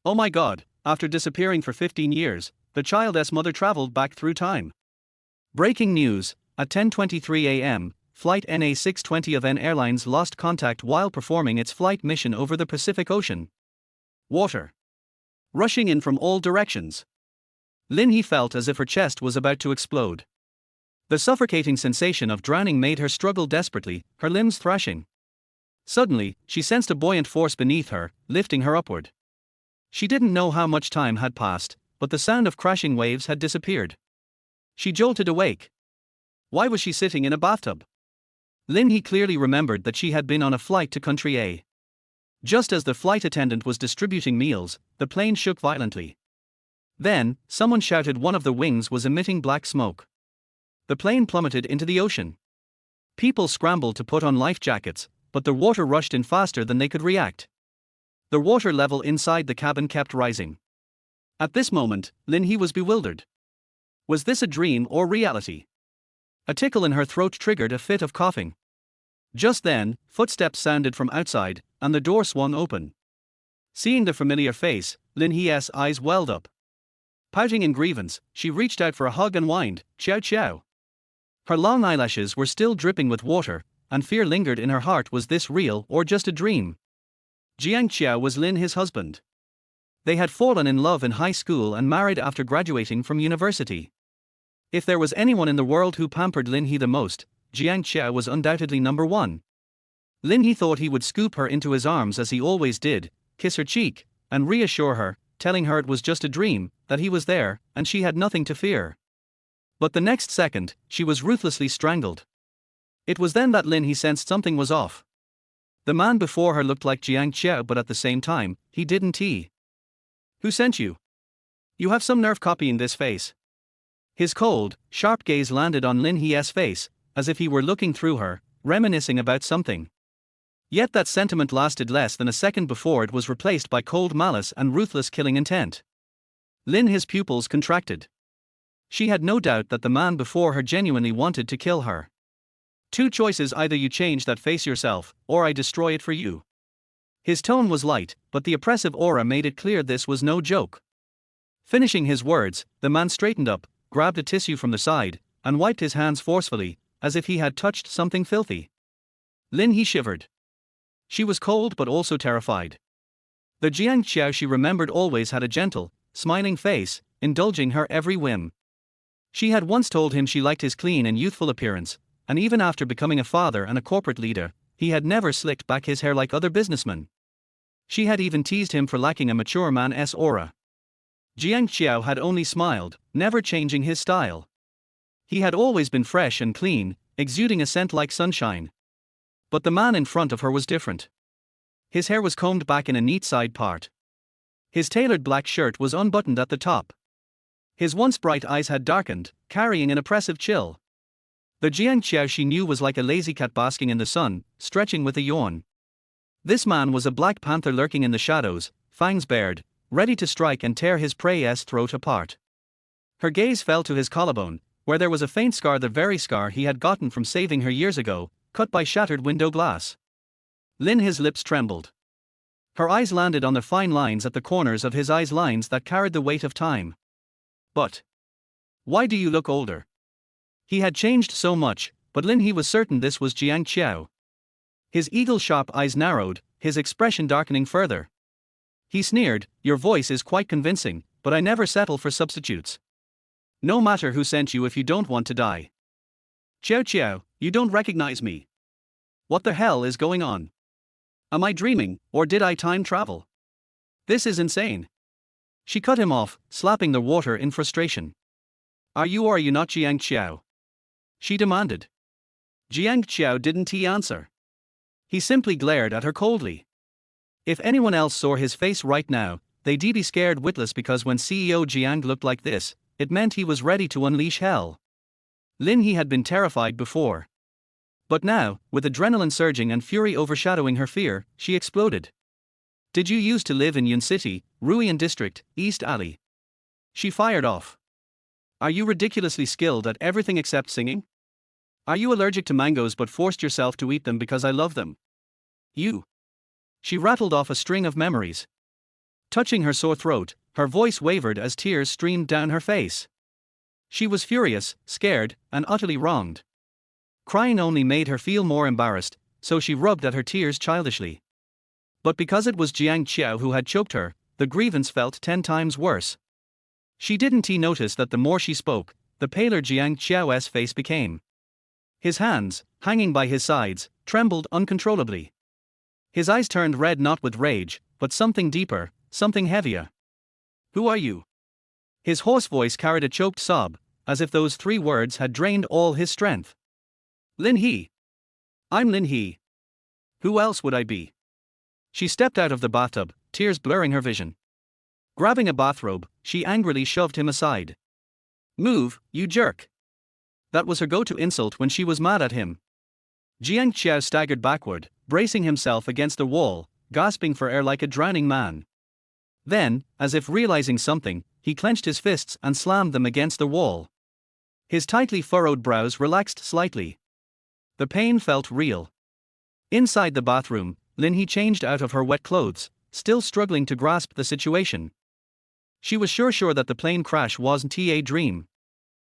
Oh my god, after disappearing for 15 years, the child's mother traveled back through time. Breaking news, at 10:23 a.m., flight NA620 of N Airlines lost contact while performing its flight mission over the Pacific Ocean. Water rushing in from all directions. Lin He felt as if her chest was about to explode. The suffocating sensation of drowning made her struggle desperately, her limbs thrashing. Suddenly, she sensed a buoyant force beneath her, lifting her upward. She didn't know how much time had passed, but the sound of crashing waves had disappeared. She jolted awake. Why was she sitting in a bathtub? Lin He clearly remembered that she had been on a flight to country A. Just as the flight attendant was distributing meals, the plane shook violently. Then, someone shouted one of the wings was emitting black smoke. The plane plummeted into the ocean. People scrambled to put on life jackets, but the water rushed in faster than they could react. The water level inside the cabin kept rising. At this moment, Lin He was bewildered. Was this a dream or reality? A tickle in her throat triggered a fit of coughing. Just then, footsteps sounded from outside, and the door swung open. Seeing the familiar face, Lin He's eyes welled up. Pouting in grievance, she reached out for a hug and whined, "Ciao ciao." Her long eyelashes were still dripping with water, and fear lingered in her heart. Was this real or just a dream? Jiang Qiao was Lin He's husband. They had fallen in love in high school and married after graduating from university. If there was anyone in the world who pampered Lin He the most, Jiang Qiao was undoubtedly number one. Lin He thought he would scoop her into his arms as he always did, kiss her cheek, and reassure her, telling her it was just a dream, that he was there, and she had nothing to fear. But the next second, she was ruthlessly strangled. It was then that Lin He sensed something was off. The man before her looked like Jiang Qiao, but at the same time, he didn't. Who sent you? You have some nerve copying this face. His cold, sharp gaze landed on Lin He's face, as if he were looking through her, reminiscing about something. Yet that sentiment lasted less than a second before it was replaced by cold malice and ruthless killing intent. Lin He's pupils contracted. She had no doubt that the man before her genuinely wanted to kill her. Two choices: either you change that face yourself, or I destroy it for you. His tone was light, but the oppressive aura made it clear this was no joke. Finishing his words, the man straightened up, grabbed a tissue from the side, and wiped his hands forcefully, as if he had touched something filthy. Lin He shivered. She was cold but also terrified. The Jiang Qiao she remembered always had a gentle, smiling face, indulging her every whim. She had once told him she liked his clean and youthful appearance, and even after becoming a father and a corporate leader, he had never slicked back his hair like other businessmen. She had even teased him for lacking a mature man's aura. Jiang Qiao had only smiled, never changing his style. He had always been fresh and clean, exuding a scent like sunshine. But the man in front of her was different. His hair was combed back in a neat side part. His tailored black shirt was unbuttoned at the top. His once bright eyes had darkened, carrying an oppressive chill. The Jiang Qiao she knew was like a lazy cat basking in the sun, stretching with a yawn. This man was a black panther lurking in the shadows, fangs bared, ready to strike and tear his prey's throat apart. Her gaze fell to his collarbone, where there was a faint scar, the very scar he had gotten from saving her years ago, cut by shattered window glass. Lin He's lips trembled. Her eyes landed on the fine lines at the corners of his eyes, lines that carried the weight of time. But why do you look older? He had changed so much, but Lin He was certain this was Jiang Qiao. His eagle-sharp eyes narrowed, his expression darkening further. He sneered, "Your voice is quite convincing, but I never settle for substitutes. No matter who sent you if you don't want to die." "Qiao Qiao, you don't recognize me. What the hell is going on? Am I dreaming, or did I time travel? This is insane." She cut him off, slapping the water in frustration. "Are you or are you not Jiang Qiao?" she demanded. Jiang Qiao didn't answer. He simply glared at her coldly. If anyone else saw his face right now, they'd be scared witless, because when CEO Jiang looked like this, it meant he was ready to unleash hell. Lin He had been terrified before. But now, with adrenaline surging and fury overshadowing her fear, she exploded. "Did you used to live in Yun City, Ruian District, East Alley?" she fired off. "Are you ridiculously skilled at everything except singing? Are you allergic to mangoes but forced yourself to eat them because I love them? You." She rattled off a string of memories. Touching her sore throat, her voice wavered as tears streamed down her face. She was furious, scared, and utterly wronged. Crying only made her feel more embarrassed, so she rubbed at her tears childishly. But because it was Jiang Qiao who had choked her, the grievance felt 10 times worse. She didn't notice that the more she spoke, the paler Jiang Qiao's face became. His hands, hanging by his sides, trembled uncontrollably. His eyes turned red not with rage, but something deeper, something heavier. "Who are you?" His hoarse voice carried a choked sob, as if those 3 words had drained all his strength. "Lin He. I'm Lin He. Who else would I be?" She stepped out of the bathtub, tears blurring her vision. Grabbing a bathrobe, she angrily shoved him aside. "Move, you jerk." That was her go-to insult when she was mad at him. Jiang Qiao staggered backward, bracing himself against the wall, gasping for air like a drowning man. Then, as if realizing something, he clenched his fists and slammed them against the wall. His tightly furrowed brows relaxed slightly. The pain felt real. Inside the bathroom, Lin He changed out of her wet clothes, still struggling to grasp the situation. She was sure that the plane crash wasn't a dream.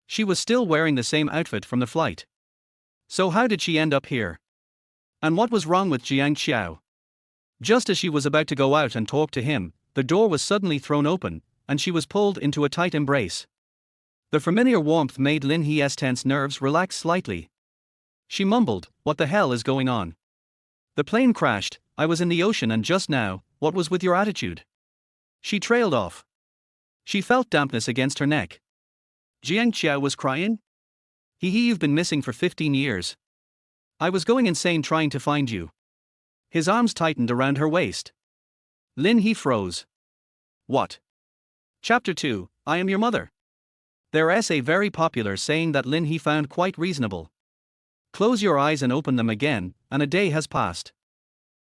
She was still wearing the same outfit from the flight. So how did she end up here? And what was wrong with Jiang Qiao? Just as she was about to go out and talk to him, the door was suddenly thrown open, and she was pulled into a tight embrace. The familiar warmth made Lin He's tense nerves relax slightly. She mumbled, "What the hell is going on? The plane crashed, I was in the ocean, and just now, what was with your attitude?" She trailed off. She felt dampness against her neck. Jiang Qiao was crying? You've been missing for 15 years. I was going insane trying to find you." His arms tightened around her waist. Lin He froze. "What?" Chapter 2, I Am Your Mother. There's a very popular saying that Lin He found quite reasonable. Close your eyes and open them again, and a day has passed.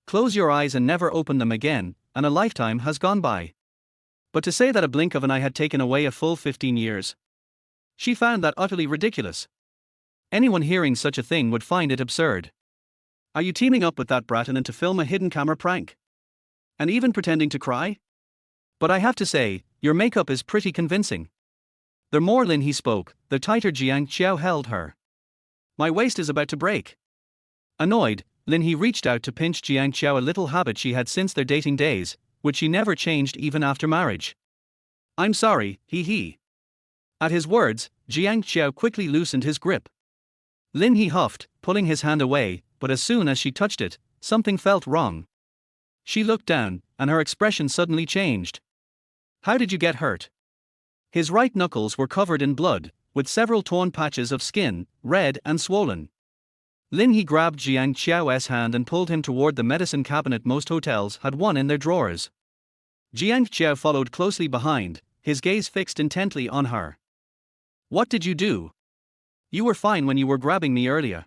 Close your eyes and never open them again, and a lifetime has gone by. But to say that a blink of an eye had taken away a full 15 years. She found that utterly ridiculous. Anyone hearing such a thing would find it absurd. Are you teaming up with that Bratin to film a hidden camera prank? And even pretending to cry? But I have to say, your makeup is pretty convincing. The more Lin He spoke, the tighter Jiang Qiao held her. My waist is about to break. Annoyed, Lin He reached out to pinch Jiang Qiao, a little habit she had since their dating days, which she never changed even after marriage. I'm sorry, he. At his words, Jiang Qiao quickly loosened his grip. Lin He huffed, pulling his hand away, but as soon as she touched it, something felt wrong. She looked down, and her expression suddenly changed. How did you get hurt? His right knuckles were covered in blood, with several torn patches of skin, red and swollen. Lin He grabbed Jiang Qiao's hand and pulled him toward the medicine cabinet most hotels had one in their drawers. Jiang Qiao followed closely behind, his gaze fixed intently on her. What did you do? You were fine when you were grabbing me earlier.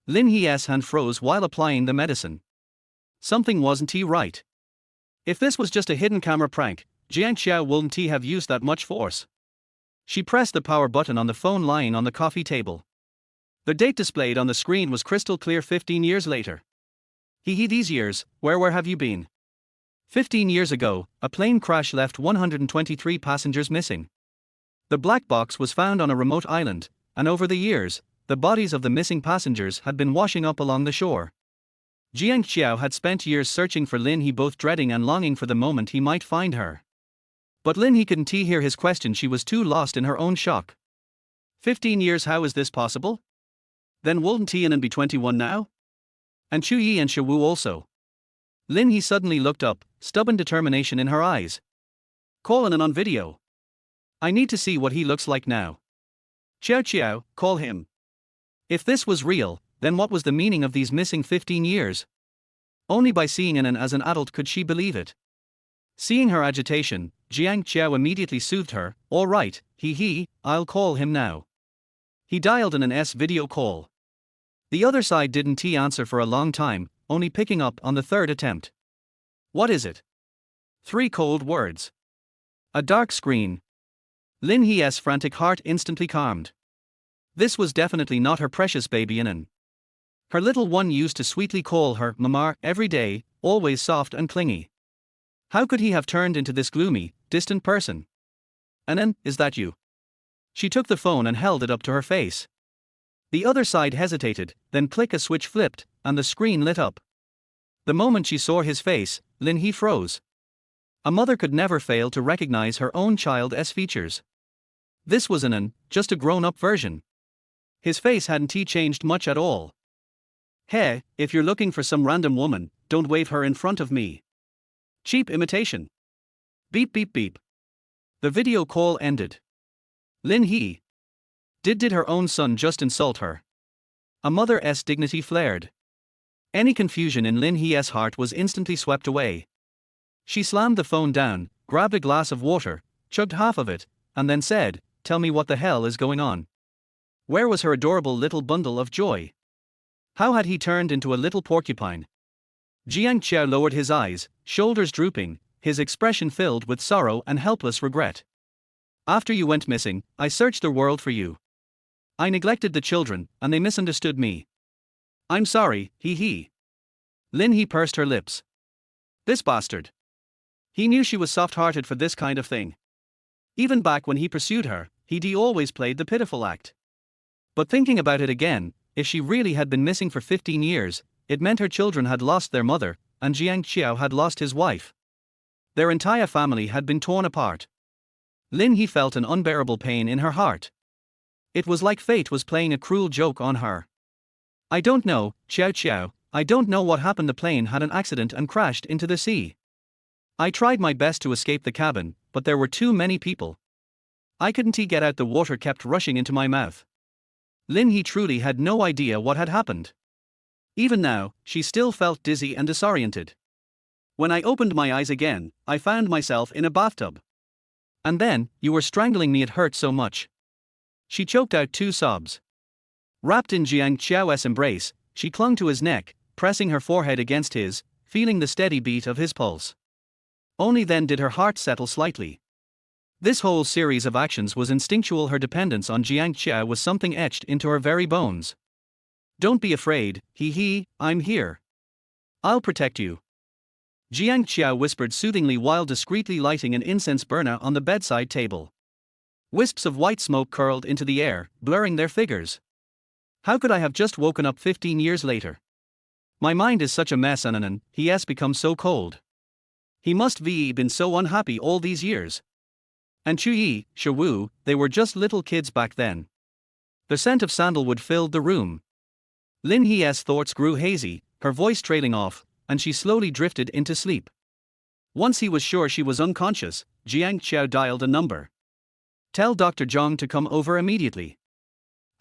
Lin He's hand froze while applying the medicine. Something wasn't right. If this was just a hidden camera prank, Jiang Qiao wouldn't have used that much force. She pressed the power button on the phone lying on the coffee table. The date displayed on the screen was crystal clear: 15 years later. These years, where have you been? 15 years ago, a plane crash left 123 passengers missing. The black box was found on a remote island, and over the years, the bodies of the missing passengers had been washing up along the shore. Jiang Qiao had spent years searching for Lin He, both dreading and longing for the moment he might find her. But Lin He couldn't hear his question. She was too lost in her own shock. 15 years, how is this possible? Then wouldn't Tianan be 21 now? And Chu Yi and Shawu also. Lin He suddenly looked up, stubborn determination in her eyes. Call in on video. I need to see what he looks like now. Qiao, call him. If this was real, then what was the meaning of these missing 15 years? Only by seeing Anan as an adult could she believe it. Seeing her agitation, Jiang Qiao immediately soothed her. All right, I'll call him now. He dialed Anan's video call. The other side didn't answer for a long time, only picking up on the third attempt. What is it? 3 cold words. A dark screen. Lin He's frantic heart instantly calmed. This was definitely not her precious baby Anan. Her little one used to sweetly call her Mama every day, always soft and clingy. How could he have turned into this gloomy, distant person? Anan, is that you? She took the phone and held it up to her face. The other side hesitated, then a switch flipped, and the screen lit up. The moment she saw his face, Lin He froze. A mother could never fail to recognize her own child's features. This was Anan, just a grown-up version. His face hadn't changed much at all. Hey, if you're looking for some random woman, don't wave her in front of me. Cheap imitation. Beep beep beep. The video call ended. Lin He. Did her own son just insult her? A mother's dignity flared. Any confusion in Lin He's heart was instantly swept away. She slammed the phone down, grabbed a glass of water, chugged half of it, and then said, "Tell me what the hell is going on." Where was her adorable little bundle of joy? How had he turned into a little porcupine? Jiang Qiao lowered his eyes, shoulders drooping, his expression filled with sorrow and helpless regret. After you went missing, I searched the world for you. I neglected the children, and they misunderstood me. I'm sorry, he. Lin He pursed her lips. This bastard. He knew she was soft-hearted for this kind of thing. Even back when he pursued her, he always played the pitiful act. But thinking about it again, if she really had been missing for 15 years, it meant her children had lost their mother, and Jiang Qiao had lost his wife. Their entire family had been torn apart. Lin He felt an unbearable pain in her heart. It was like fate was playing a cruel joke on her. I don't know, Qiao, I don't know what happened. The plane had an accident and crashed into the sea. I tried my best to escape the cabin, but there were too many people. I couldn't get out. The water kept rushing into my mouth. Lin He truly had no idea what had happened. Even now, she still felt dizzy and disoriented. When I opened my eyes again, I found myself in a bathtub. And then, you were strangling me. It hurt so much. She choked out 2 sobs. Wrapped in Jiang Qiao's embrace, she clung to his neck, pressing her forehead against his, feeling the steady beat of his pulse. Only then did her heart settle slightly. This whole series of actions was instinctual. Her dependence on Jiang Qiao was something etched into her very bones. Don't be afraid, he, I'm here. I'll protect you. Jiang Qiao whispered soothingly while discreetly lighting an incense burner on the bedside table. Wisps of white smoke curled into the air, blurring their figures. How could I have just woken up 15 years later? My mind is such a mess, and he has become so cold. He must be been so unhappy all these years. And Chuyi, Shawu, they were just little kids back then. The scent of sandalwood filled the room. Lin He's thoughts grew hazy, her voice trailing off, and she slowly drifted into sleep. Once he was sure she was unconscious, Jiang Qiao dialed a number. Tell Dr. Zhang to come over immediately.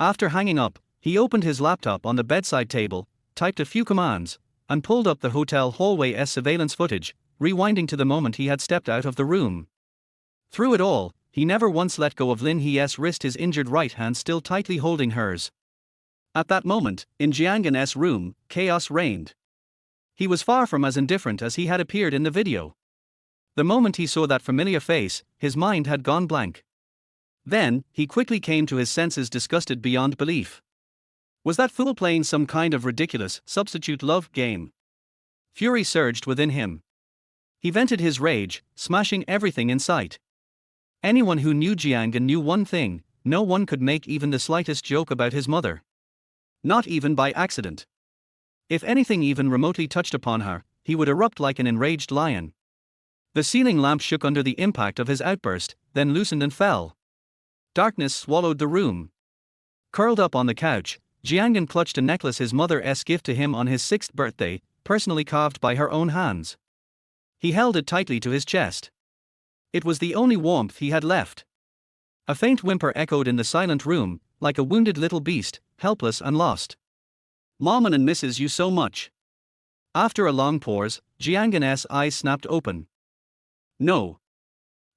After hanging up, he opened his laptop on the bedside table, typed a few commands, and pulled up the hotel hallway's surveillance footage, rewinding to the moment he had stepped out of the room. Through it all, he never once let go of Lin He's wrist, his injured right hand still tightly holding hers. At that moment, in Jiang's room, chaos reigned. He was far from as indifferent as he had appeared in the video. The moment he saw that familiar face, his mind had gone blank. Then, he quickly came to his senses, disgusted beyond belief. Was that fool playing some kind of ridiculous, substitute love game? Fury surged within him. He vented his rage, smashing everything in sight. Anyone who knew Jiang knew one thing: no one could make even the slightest joke about his mother. Not even by accident. If anything even remotely touched upon her, he would erupt like an enraged lion. The ceiling lamp shook under the impact of his outburst, then loosened and fell. Darkness swallowed the room. Curled up on the couch, Jiang clutched a necklace his mother's gift to him on his 6th birthday, personally carved by her own hands. He held it tightly to his chest. It was the only warmth he had left. A faint whimper echoed in the silent room, like a wounded little beast, helpless and lost. Mom and misses you so much. After a long pause, Jiang's eyes snapped open. No.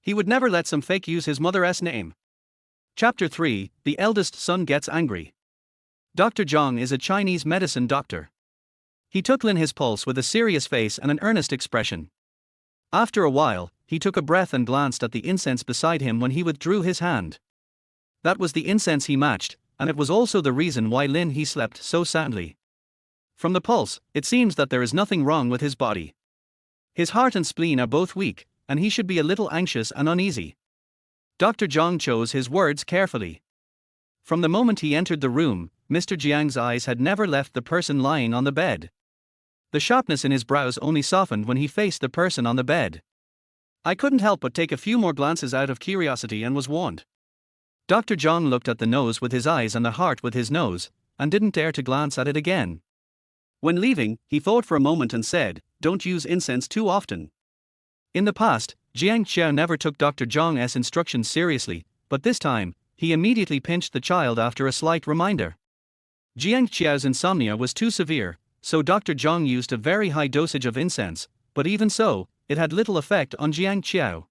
He would never let some fake use his mother's name. Chapter 3, The Eldest Son Gets Angry. Dr. Zhang is a Chinese medicine doctor. He took Lin his pulse with a serious face and an earnest expression. After a while, he took a breath and glanced at the incense beside him when he withdrew his hand. That was the incense he matched, and it was also the reason why Lin He slept so soundly. From the pulse, it seems that there is nothing wrong with his body. His heart and spleen are both weak, and he should be a little anxious and uneasy. Dr. Zhang chose his words carefully. From the moment he entered the room, Mr. Jiang's eyes had never left the person lying on the bed. The sharpness in his brows only softened when he faced the person on the bed. I couldn't help but take a few more glances out of curiosity and was warned. Dr. Zhang looked at the nose with his eyes and the heart with his nose, and didn't dare to glance at it again. When leaving, he thought for a moment and said, "Don't use incense too often." In the past, Jiang Qiao never took Dr. Zhang's instructions seriously, but this time, he immediately pinched the child after a slight reminder. Jiang Qiao's insomnia was too severe, so Dr. Zhang used a very high dosage of incense, but even so, it had little effect on Jiang Qiao.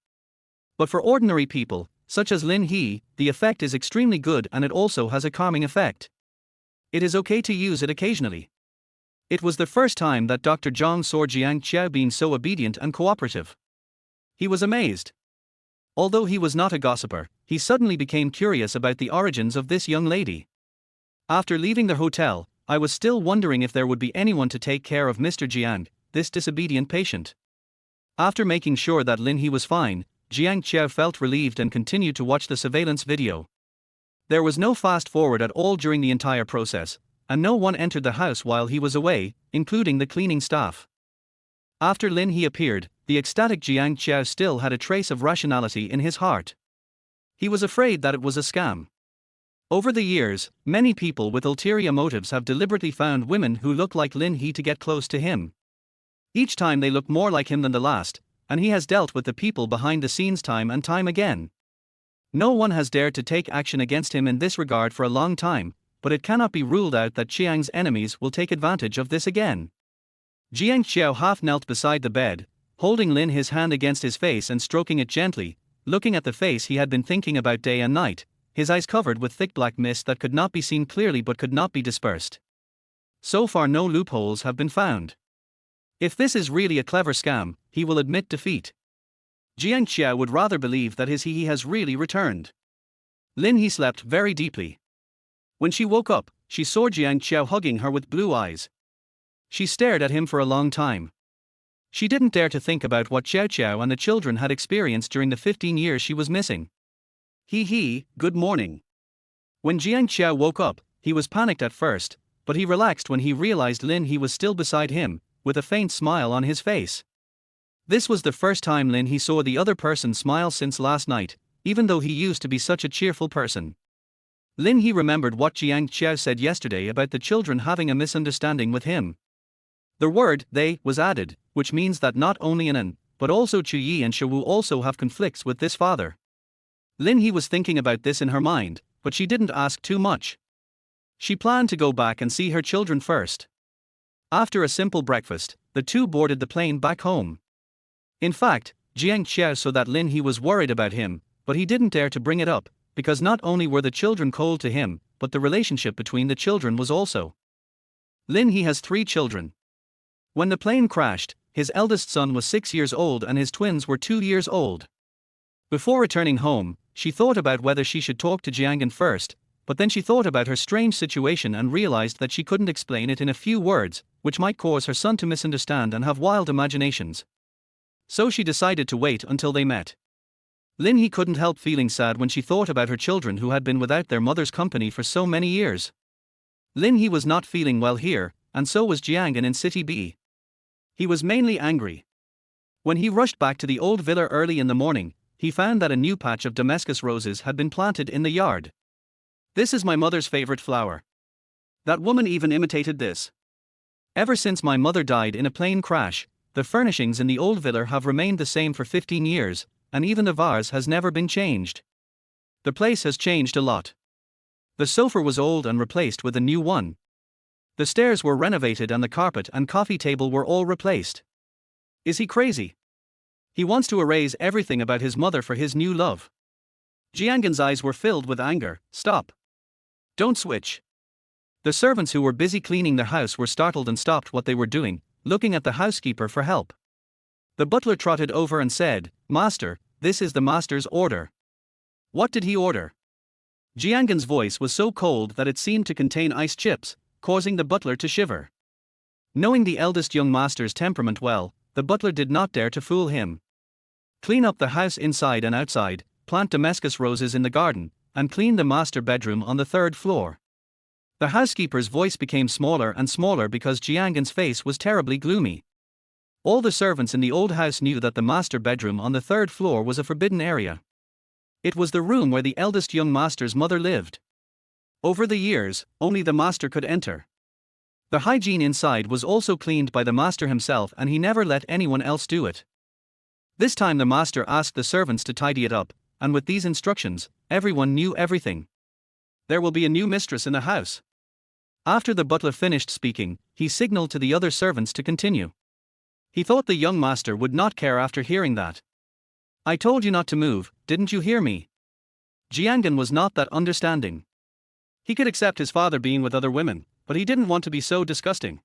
But for ordinary people, such as Lin He, the effect is extremely good and it also has a calming effect. It is okay to use it occasionally. It was the first time that Dr. Zhang saw Jiang Qiao being so obedient and cooperative. He was amazed. Although he was not a gossiper, he suddenly became curious about the origins of this young lady. After leaving the hotel, I was still wondering if there would be anyone to take care of Mr. Jiang, this disobedient patient. After making sure that Lin He was fine, Jiang Qiao felt relieved and continued to watch the surveillance video. There was no fast forward at all during the entire process, and no one entered the house while he was away, including the cleaning staff. After Lin He appeared, the ecstatic Jiang Qiao still had a trace of rationality in his heart. He was afraid that it was a scam. Over the years, many people with ulterior motives have deliberately found women who look like Lin He to get close to him. Each time they look more like him than the last, and he has dealt with the people behind the scenes time and time again. No one has dared to take action against him in this regard for a long time, but it cannot be ruled out that Chiang's enemies will take advantage of this again. Jiang Qiao half knelt beside the bed, holding Lin He's hand against his face and stroking it gently, looking at the face he had been thinking about day and night, his eyes covered with thick black mist that could not be seen clearly but could not be dispersed. So far no loopholes have been found. If this is really a clever scam, he will admit defeat. Jiang Qiao would rather believe that his He has really returned. Lin He slept very deeply. When she woke up, she saw Jiang Qiao hugging her with blue eyes. She stared at him for a long time. She didn't dare to think about what Xiao Qiao and the children had experienced during the 15 years she was missing. He, good morning. When Jiang Qiao woke up, he was panicked at first, but he relaxed when he realized Lin He was still beside him, with a faint smile on his face. This was the first time Lin He saw the other person smile since last night, even though he used to be such a cheerful person. Lin He remembered what Jiang Qiao said yesterday about the children having a misunderstanding with him. The word "they" was added, which means that not only An, but also Chu Yi and Shu Wu also have conflicts with this father. Lin He was thinking about this in her mind, but she didn't ask too much. She planned to go back and see her children first. After a simple breakfast, the two boarded the plane back home. In fact, Jiang Qiao saw that Lin He was worried about him, but he didn't dare to bring it up, because not only were the children cold to him, but the relationship between the children was also. Lin He has 3 children. When the plane crashed, his eldest son was 6 years old and his twins were 2 years old. Before returning home, she thought about whether she should talk to Jiangan first, but then she thought about her strange situation and realized that she couldn't explain it in a few words, which might cause her son to misunderstand and have wild imaginations. So she decided to wait until they met. Lin He couldn't help feeling sad when she thought about her children who had been without their mother's company for so many years. Lin He was not feeling well here, and so was Jiangan in City B. He was mainly angry. When he rushed back to the old villa early in the morning, he found that a new patch of Damascus roses had been planted in the yard. "This is my mother's favorite flower. That woman even imitated this. Ever since my mother died in a plane crash, the furnishings in the old villa have remained the same for 15 years, and even the vase has never been changed. The place has changed a lot. The sofa was old and replaced with a new one. The stairs were renovated and the carpet and coffee table were all replaced. Is he crazy? He wants to erase everything about his mother for his new love." Jiangan's eyes were filled with anger. "Stop. Don't switch." The servants who were busy cleaning the house were startled and stopped what they were doing, looking at the housekeeper for help. The butler trotted over and said, "Master, this is the master's order." "What did he order?" Jiangan's voice was so cold that it seemed to contain ice chips, causing the butler to shiver. Knowing the eldest young master's temperament well, the butler did not dare to fool him. Clean up the house inside and outside, plant Damascus roses in the garden, and clean the master bedroom on the 3rd floor. The housekeeper's voice became smaller and smaller because Jiangen's face was terribly gloomy. All the servants in the old house knew that the master bedroom on the 3rd floor was a forbidden area. It was the room where the eldest young master's mother lived. Over the years, only the master could enter. The hygiene inside was also cleaned by the master himself, and he never let anyone else do it. This time the master asked the servants to tidy it up, and with these instructions, everyone knew everything. There will be a new mistress in the house. After the butler finished speaking, he signaled to the other servants to continue. He thought the young master would not care after hearing that. I told you not to move, didn't you hear me? Jiangen was not that understanding. He could accept his father being with other women, but he didn't want to be so disgusting.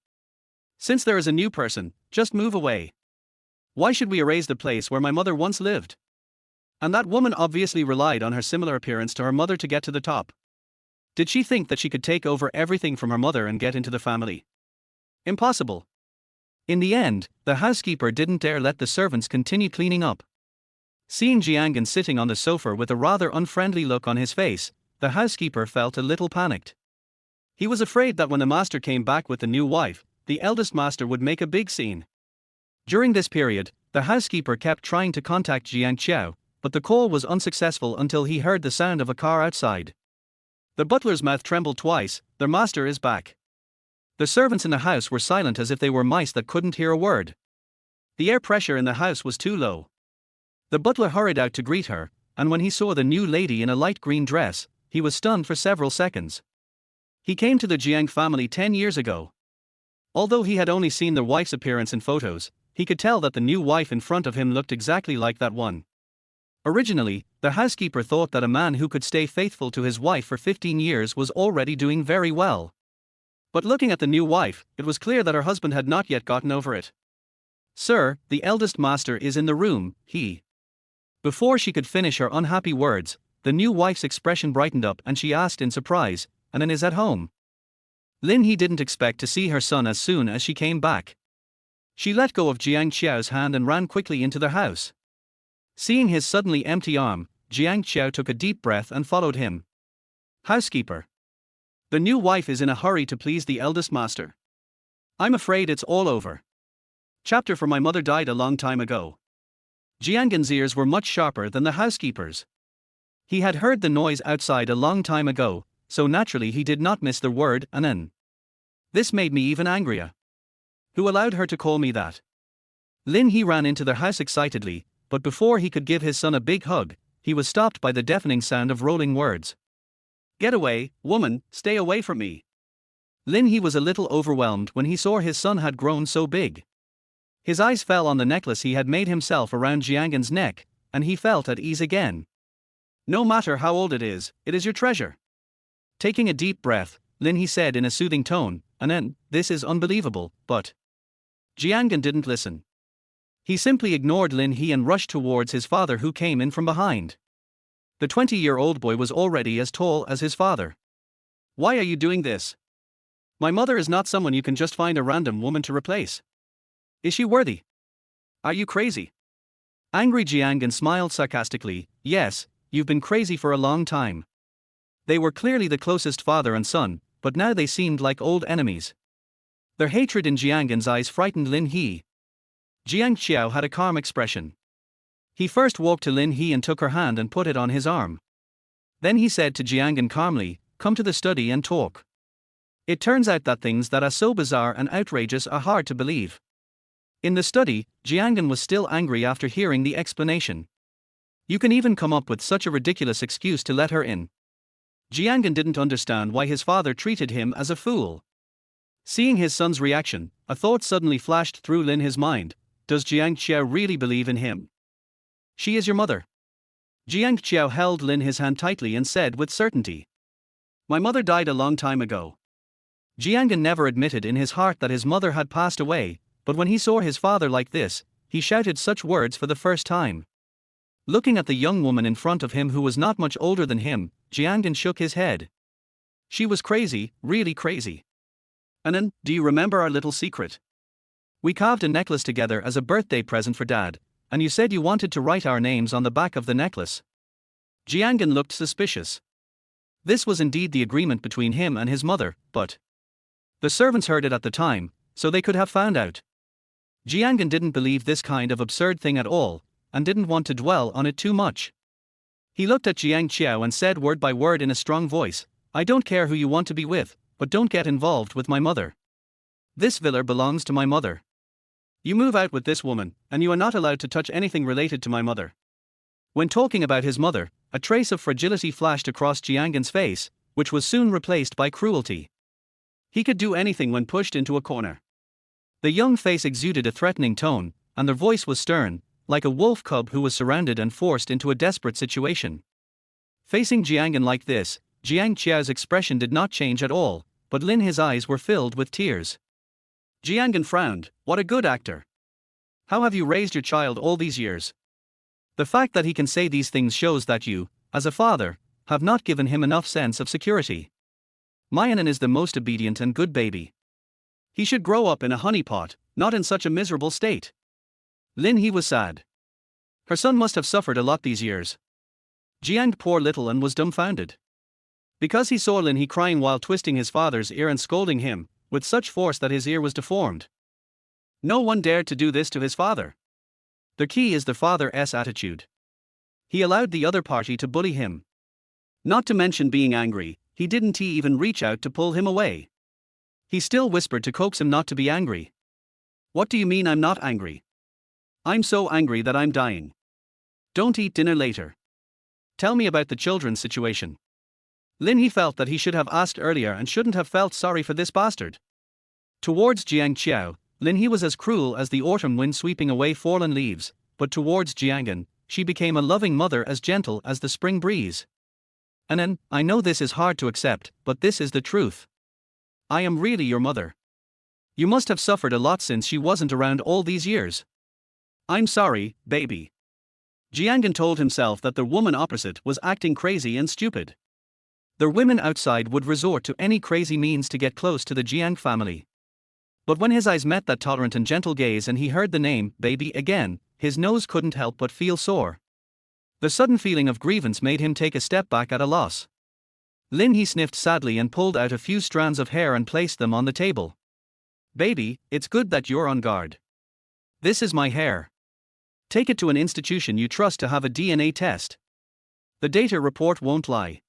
Since there is a new person, just move away. Why should we erase the place where my mother once lived? And that woman obviously relied on her similar appearance to her mother to get to the top. Did she think that she could take over everything from her mother and get into the family? Impossible. In the end, the housekeeper didn't dare let the servants continue cleaning up. Seeing Jiangen sitting on the sofa with a rather unfriendly look on his face, the housekeeper felt a little panicked. He was afraid that when the master came back with the new wife, the eldest master would make a big scene. During this period, the housekeeper kept trying to contact Jiang Qiao, but the call was unsuccessful until he heard the sound of a car outside. The butler's mouth trembled twice. Their master is back. The servants in the house were silent as if they were mice that couldn't hear a word. The air pressure in the house was too low. The butler hurried out to greet her, and when he saw the new lady in a light green dress, he was stunned for several seconds. He came to the Jiang family 10 years ago. Although he had only seen the wife's appearance in photos, he could tell that the new wife in front of him looked exactly like that one. Originally, the housekeeper thought that a man who could stay faithful to his wife for 15 years was already doing very well. But looking at the new wife, it was clear that her husband had not yet gotten over it. Sir, the eldest master is in the room, he. Before she could finish her unhappy words, the new wife's expression brightened up and she asked in surprise, "Anan is at home?" Lin He didn't expect to see her son as soon as she came back. She let go of Jiang Qiao's hand and ran quickly into the house. Seeing his suddenly empty arm, Jiang Qiao took a deep breath and followed him. Housekeeper. The new wife is in a hurry to please the eldest master. I'm afraid it's all over. Chapter for my mother died a long time ago. Jiangen's ears were much sharper than the housekeeper's. He had heard the noise outside a long time ago, so naturally he did not miss the word "anan." This made me even angrier. Who allowed her to call me that? Lin He ran into the house excitedly, but before he could give his son a big hug, he was stopped by the deafening sound of rolling words. Get away, woman, stay away from me. Lin He was a little overwhelmed when he saw his son had grown so big. His eyes fell on the necklace he had made himself around Jiangen's neck, and he felt at ease again. No matter how old it is your treasure. Taking a deep breath, Lin He said in a soothing tone, "Anan, this is unbelievable, but..." Jiangen didn't listen. He simply ignored Lin He and rushed towards his father, who came in from behind. The 20-year-old boy was already as tall as his father. Why are you doing this? My mother is not someone you can just find a random woman to replace. Is she worthy? Are you crazy? Angry Jiangen smiled sarcastically. Yes, you've been crazy for a long time. They were clearly the closest father and son, but now they seemed like old enemies. Their hatred in Jiangen's eyes frightened Lin He. Jiang Qiao had a calm expression. He first walked to Lin He and took her hand and put it on his arm. Then he said to Jiangen calmly, "Come to the study and talk." It turns out that things that are so bizarre and outrageous are hard to believe. In the study, Jiangen was still angry after hearing the explanation. You can even come up with such a ridiculous excuse to let her in. Jiangen didn't understand why his father treated him as a fool. Seeing his son's reaction, a thought suddenly flashed through Lin He's mind. Does Jiang Qiao really believe in him? She is your mother. Jiang Qiao held Lin He's hand tightly and said with certainty. My mother died a long time ago. Jiangen never admitted in his heart that his mother had passed away, but when he saw his father like this, he shouted such words for the first time. Looking at the young woman in front of him who was not much older than him, Jiangen shook his head. She was crazy, really crazy. Anan, do you remember our little secret? We carved a necklace together as a birthday present for Dad, and you said you wanted to write our names on the back of the necklace. Jiangan looked suspicious. This was indeed the agreement between him and his mother, but the servants heard it at the time, so they could have found out. Jiangan didn't believe this kind of absurd thing at all, and didn't want to dwell on it too much. He looked at Jiang Qiao and said word by word in a strong voice, I don't care who you want to be with, but don't get involved with my mother. This villa belongs to my mother. You move out with this woman, and you are not allowed to touch anything related to my mother. When talking about his mother, a trace of fragility flashed across Jiangan's face, which was soon replaced by cruelty. He could do anything when pushed into a corner. The young face exuded a threatening tone, and the voice was stern, like a wolf cub who was surrounded and forced into a desperate situation. Facing Jiangan like this, Jiang Qiao's expression did not change at all, but Lin He's eyes were filled with tears. Jiangan frowned, what a good actor. How have you raised your child all these years? The fact that he can say these things shows that you, as a father, have not given him enough sense of security. Mayanan is the most obedient and good baby. He should grow up in a honeypot, not in such a miserable state. Lin He was sad. Her son must have suffered a lot these years. Jiang poor little and was dumbfounded. Because he saw Lin He crying while twisting his father's ear and scolding him, with such force that his ear was deformed. No one dared to do this to his father. The key is the father's attitude. He allowed the other party to bully him. Not to mention being angry, he didn't even reach out to pull him away. He still whispered to coax him not to be angry. What do you mean I'm not angry? I'm so angry that I'm dying. Don't eat dinner later. Tell me about the children's situation. Lin He felt that he should have asked earlier and shouldn't have felt sorry for this bastard. Towards Jiang Qiao, Lin He was as cruel as the autumn wind sweeping away fallen leaves, but towards Jiangan, she became a loving mother as gentle as the spring breeze. Anan, I know this is hard to accept, but this is the truth. I am really your mother. You must have suffered a lot since she wasn't around all these years. I'm sorry, baby. Jiangan told himself that the woman opposite was acting crazy and stupid. The women outside would resort to any crazy means to get close to the Jiang family. But when his eyes met that tolerant and gentle gaze and he heard the name, baby, again, his nose couldn't help but feel sore. The sudden feeling of grievance made him take a step back at a loss. Lin He sniffed sadly and pulled out a few strands of hair and placed them on the table. Baby, it's good that you're on guard. This is my hair. Take it to an institution you trust to have a DNA test. The data report won't lie.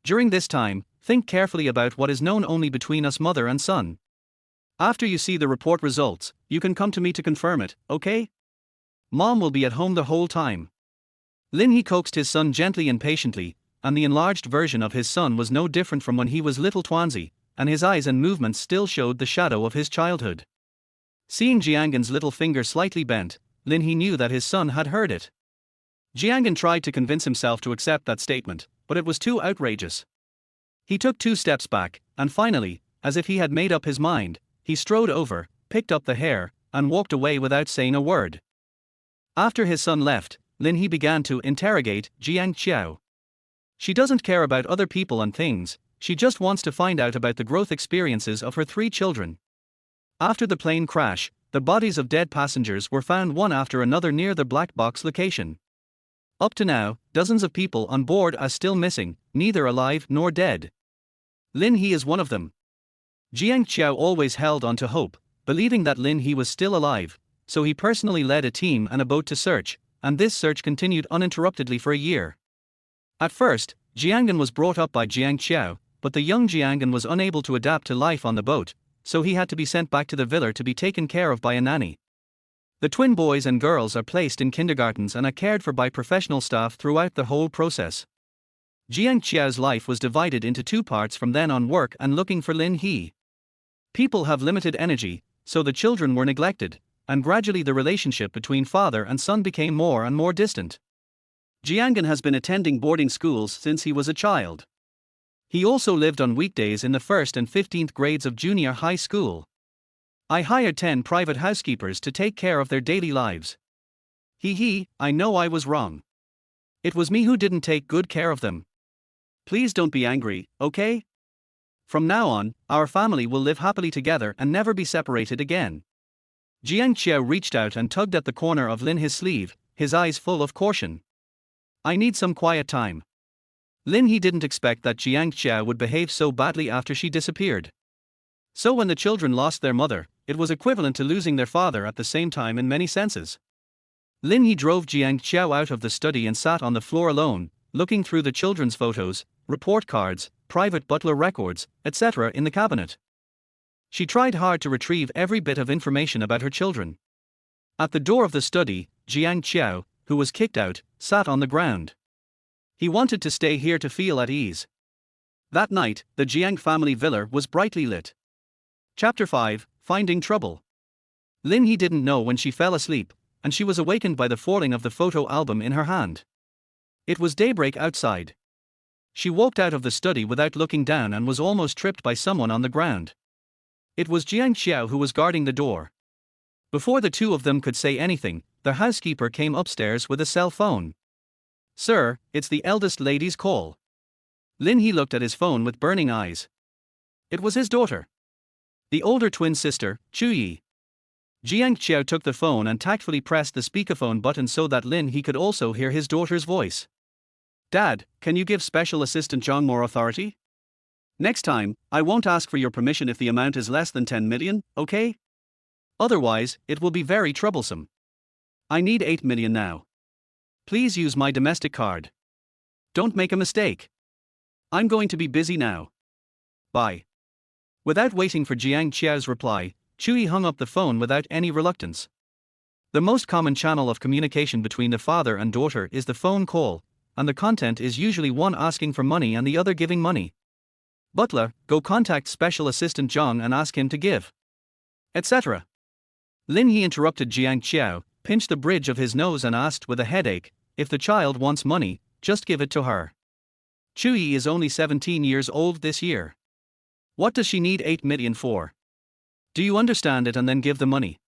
During this time, think carefully about what is known only between us mother and son. After you see the report results, you can come to me to confirm it, okay? Mom will be at home the whole time. Lin He coaxed his son gently and patiently, and the enlarged version of his son was no different from when he was little Tuanzi, and his eyes and movements still showed the shadow of his childhood. Seeing Jiangan's little finger slightly bent, Lin He knew that his son had heard it. Jiangan tried to convince himself to accept that statement, but it was too outrageous. He took 2 steps back, and finally, as if he had made up his mind, he strode over, picked up the hair, and walked away without saying a word. After his son left, Lin He began to interrogate Jiang Qiao. She doesn't care about other people and things, she just wants to find out about the growth experiences of her 3 children. After the plane crash, the bodies of dead passengers were found one after another near the black box location. Up to now, dozens of people on board are still missing, neither alive nor dead. Lin He is one of them. Jiang Qiao always held on to hope, believing that Lin He was still alive, so he personally led a team and a boat to search, and this search continued uninterruptedly for a year. At first, Jiangan was brought up by Jiang Qiao, but the young Jiangan was unable to adapt to life on the boat, so he had to be sent back to the villa to be taken care of by a nanny. The twin boys and girls are placed in kindergartens and are cared for by professional staff throughout the whole process. Jiang Qiao's life was divided into 2 parts from then on: work and looking for Lin He. People have limited energy, so the children were neglected, and gradually the relationship between father and son became more and more distant. Jiangan has been attending boarding schools since he was a child. He also lived on weekdays in the 1st and 15th grades of junior high school. I hired 10 private housekeepers to take care of their daily lives. I know I was wrong. It was me who didn't take good care of them. Please don't be angry, okay? From now on, our family will live happily together and never be separated again. Jiang Qiao reached out and tugged at the corner of Lin He's sleeve, his eyes full of caution. I need some quiet time. Lin He didn't expect that Jiang Qiao would behave so badly after she disappeared. So when the children lost their mother, it was equivalent to losing their father at the same time in many senses. Lin He drove Jiang Qiao out of the study and sat on the floor alone, looking through the children's photos, report cards, private butler records, etc. in the cabinet. She tried hard to retrieve every bit of information about her children. At the door of the study, Jiang Qiao, who was kicked out, sat on the ground. He wanted to stay here to feel at ease. That night, the Jiang family villa was brightly lit. Chapter 5, Finding Trouble. Lin He didn't know when she fell asleep, and she was awakened by the falling of the photo album in her hand. It was daybreak outside. She walked out of the study without looking down and was almost tripped by someone on the ground. It was Jiang Qiao who was guarding the door. Before the two of them could say anything, the housekeeper came upstairs with a cell phone. Sir, it's the eldest lady's call. Lin He looked at his phone with burning eyes. It was his daughter. The older twin sister, Chuyi. Jiang Qiao took the phone and tactfully pressed the speakerphone button so that Lin He could also hear his daughter's voice. Dad, can you give Special Assistant Zhang more authority? Next time, I won't ask for your permission if the amount is less than 10 million, okay? Otherwise, it will be very troublesome. I need 8 million now. Please use my domestic card. Don't make a mistake. I'm going to be busy now. Bye. Without waiting for Jiang Qiao's reply, Chuyi hung up the phone without any reluctance. The most common channel of communication between the father and daughter is the phone call, and the content is usually one asking for money and the other giving money. Butler, go contact Special Assistant Zhang and ask him to give. Etc. Lin He interrupted Jiang Qiao, pinched the bridge of his nose and asked with a headache, if the child wants money, just give it to her. Chuyi is only 17 years old this year. What does she need 8 million for? Do you understand it and then give the money?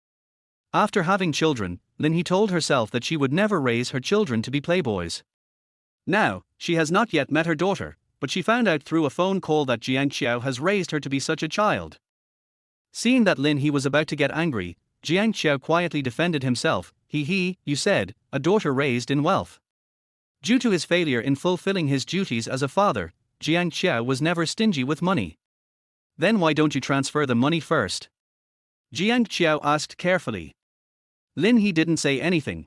After having children, Lin He told herself that she would never raise her children to be playboys. Now, she has not yet met her daughter, but she found out through a phone call that Jiang Qiao has raised her to be such a child. Seeing that Lin He was about to get angry, Jiang Qiao quietly defended himself. You said, a daughter raised in wealth. Due to his failure in fulfilling his duties as a father, Jiang Qiao was never stingy with money. Then why don't you transfer the money first? Jiang Qiao asked carefully. Lin He didn't say anything.